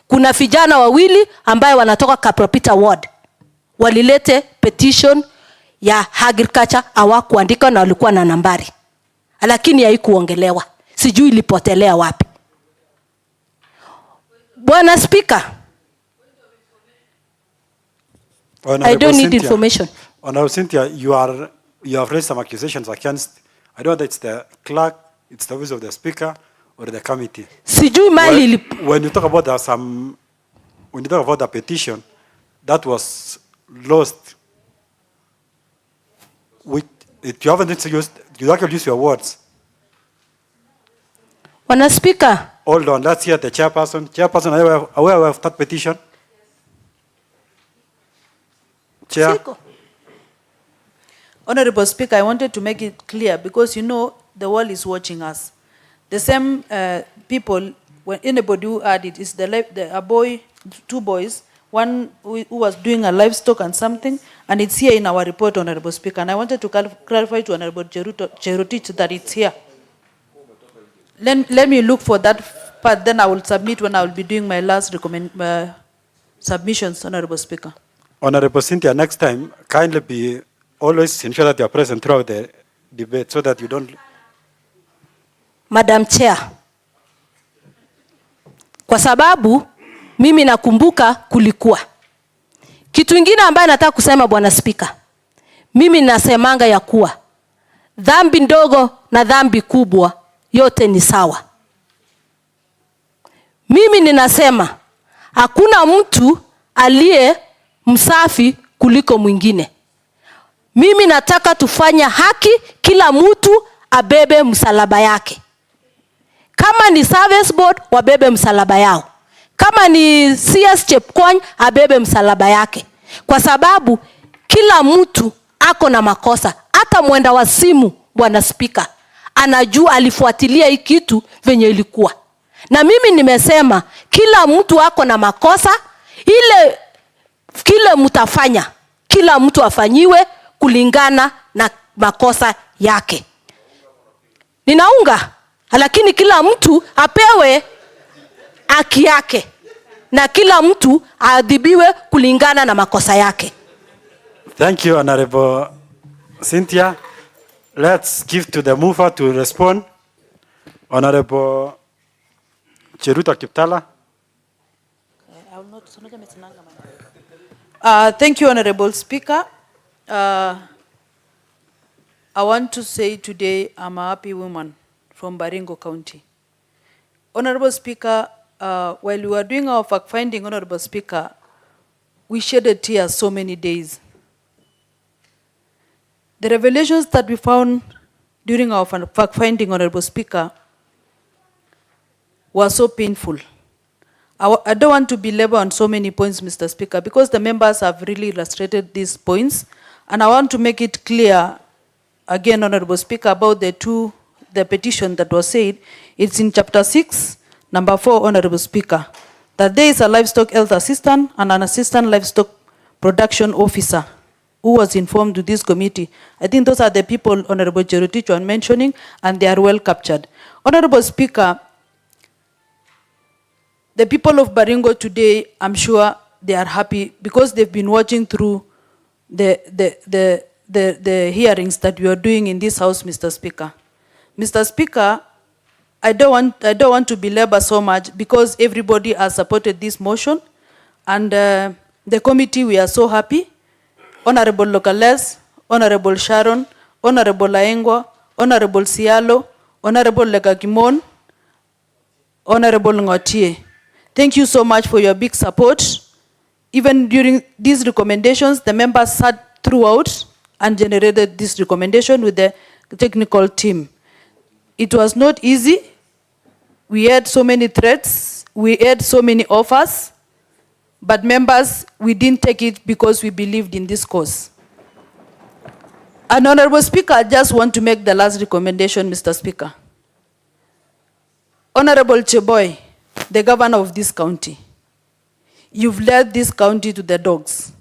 Kuna vijana wawili ambayo wanatoka Kapropita ward walilete petition ya agriculture, hawakuandika na walikuwa na nambari, lakini haikuongelewa. Sijui ilipotelea wapi. Bwana Spika, I don't need information. Honorable Cynthia, you have raised some accusations against, I don't know whether it's the clerk, it's the office of the speaker, or the committee. Sijui mali when you talk about when you talk about the petition that was lost, you haven't used, you actually use your words. Bwana Spika. Hold on, let's hear the chairperson. Chairperson, are you aware of that petition? Chair. Honorable Speaker, I wanted to make it clear because you know the world is watching us. The same people, when anybody who had it, is a boy, two boys, one who was doing a livestock and something, and it's here in our report, Honorable Speaker. And I wanted to clarify to Honorable Cherotich that it's here. Let me look for that part, then I will submit when I will be doing my last submissions, Honorable Speaker. Honorable Cynthia, next time, kindly always ensure that you are present throughout the debate so that you don't... Madam Chair, kwa sababu mimi nakumbuka kulikuwa kitu kingine ambaye nataka kusema Bwana Spika. Mimi nasemanga ya kuwa dhambi ndogo na dhambi kubwa yote ni sawa. Mimi ninasema hakuna mtu aliye msafi kuliko mwingine. Mimi nataka tufanya haki, kila mtu abebe msalaba yake. Kama ni service board wabebe msalaba yao. Kama ni CS Chepkwony abebe msalaba yake. Kwa sababu kila mtu ako na makosa. Hata mwenda wa simu Bwana Spika anajua alifuatilia hii kitu venye ilikuwa. Na mimi nimesema kila mtu ako na makosa, kile mtafanya kila mtu afanyiwe kulingana na makosa yake. Ninaunga, lakini kila mtu apewe haki yake na kila mtu aadhibiwe kulingana na makosa yake. Thank you, Honorable Cynthia. Let's give to the mover to respond. Honorable Cheruta Kiptala. Thank you, Honorable Speaker. I want to say today I'm a happy woman from Baringo County. Honorable Speaker, while we were doing our fact-finding, Honorable Speaker, we shedded tears so many days. The revelations that we found during our fact-finding, Honorable Speaker, were so painful. I don't want to belabor on so many points, Mr. Speaker, because the members have really illustrated these points, and I want to make it clear, again, Honorable Speaker, about the petition that was said. It's in Chapter 6, Number 4, Honorable Speaker, that there is a livestock health assistant and an assistant livestock production officer who was informed to this committee. I think those are the people Honorable Jerotich was mentioning, and they are well captured. Honorable Speaker, the people of Baringo today, I'm sure they are happy because they've been watching through the hearings that we are doing in this house, Mr. Speaker. Mr. Speaker, I don't want to belabor so much because everybody has supported this motion, and the committee, we are so happy. Honorable Locales, Honorable Sharon, Honorable Laengwa, Honorable Sialo, Honorable Legagimon, Honorable Ngotie. Thank you so much for your big support. Even during these recommendations, the members sat throughout and generated this recommendation with the technical team. It was not easy. We had so many threats. We had so many offers. But members, we didn't take it because we believed in this cause. And Honorable Speaker, I just want to make the last recommendation, Mr. Speaker. Honorable Cheboy, the governor of this county, you've led this county to the dogs.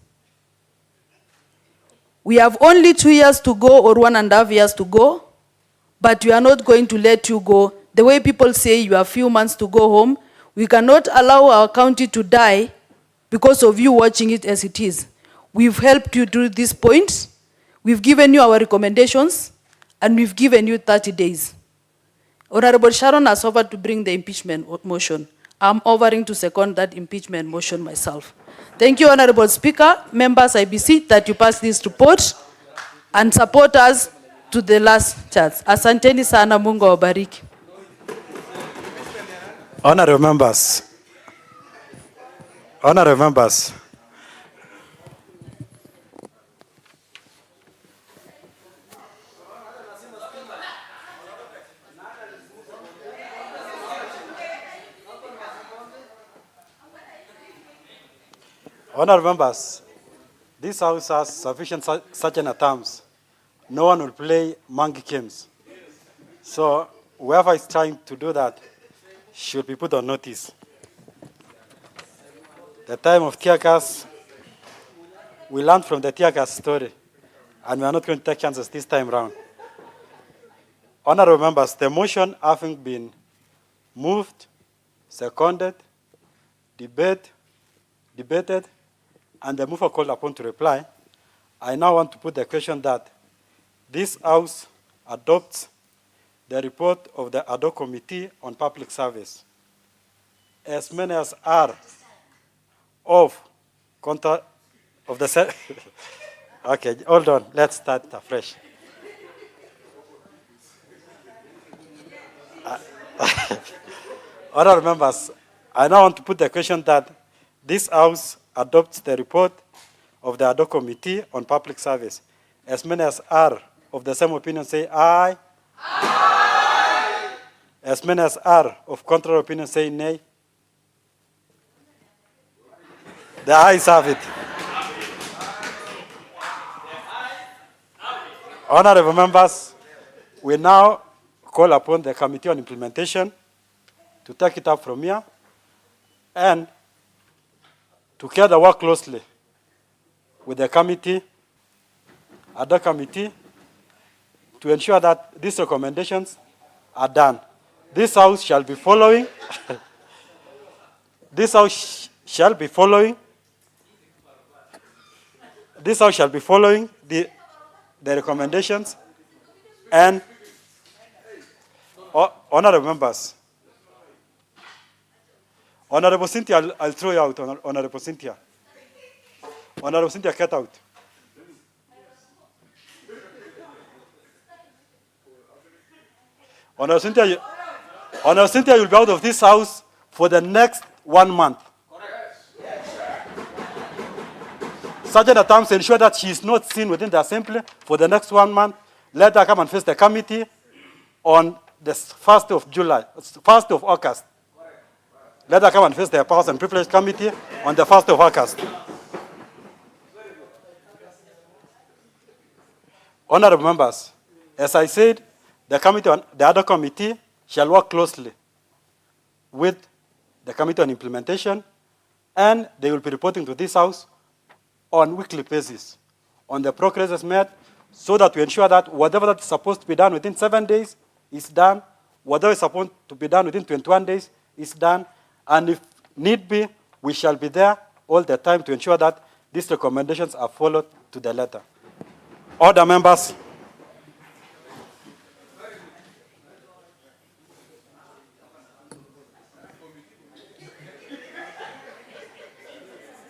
We have only 2 years to go, or 1.5 years to go, but we are not going to let you go. The way people say you have few months to go home, we cannot allow our county to die because of you watching it as it is. We've helped you through these points. We've given you our recommendations, and we've given you 30 days. Honorable Sharon has offered to bring the impeachment motion. I'm offering to second that impeachment motion myself. Thank you, Honorable Speaker. Members, I beseech that you pass this report and support us to the last chance. Asanteni sana, Mungu awabariki. Honorable members. Honorable members. Honorable members, this house has sufficient sergeant at arms. No one will play monkey games. So whoever is trying to do that should be put on notice. The time of tear gas, we learned from the tear gas story, and we are not going to take chances this time round. Honorable members, the motion having been moved, seconded, debated, and the mover called upon to reply, I now want to put the question that this House adopts the report of the Ad-Hoc Committee on Public Service. As many as are of the okay, hold on, let's start afresh. Honorable members, I now want to put the question that this House adopts the report of the Ad-Hoc Committee on Public Service. As many as are of the same opinion say aye. Aye. As many as are of contrary opinion say nay. The ayes have it. Honorable members, we now call upon the Committee on Implementation to take it up from here and together work closely with the committee, Ad-Hoc Committee, to ensure that these recommendations are done. This House shall be following. This House shall be following this House shall be following the recommendations and honorable members. Honorable Cynthia, I'll throw you out, Honorable Cynthia. Honorable Cynthia, get out. Honorable Cynthia, you'll be out of this House for the next 1 month. Sergeant at Arms ensure that she is not seen within the Assembly for the next 1 month. Let her come and face the committee on the 1st of July, 1st of August. Let her come and face the Powers and Privilege Committee on the 1st of August. Honorable members, as I said, the Ad-Hoc Committee shall work closely with the Committee on Implementation, and they will be reporting to this House on weekly basis on the progress made, so that we ensure that whatever that is supposed to be done within 7 days is done, whatever is supposed to be done within 21 days is done, and if need be, we shall be there all the time to ensure that these recommendations are followed to the letter. Other members.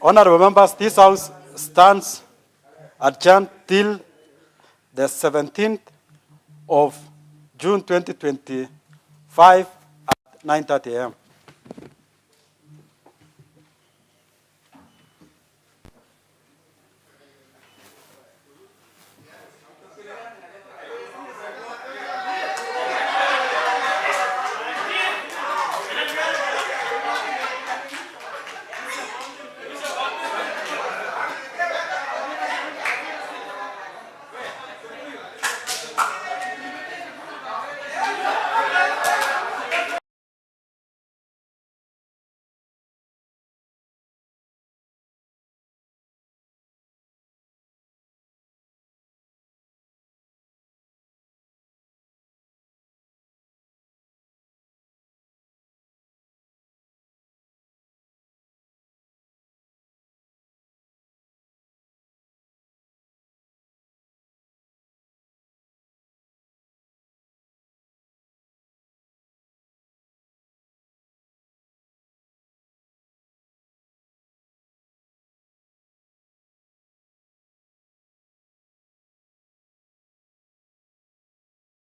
Honorable members, this House stands adjourned till the 17th of June 2025 at 9:30 a.m.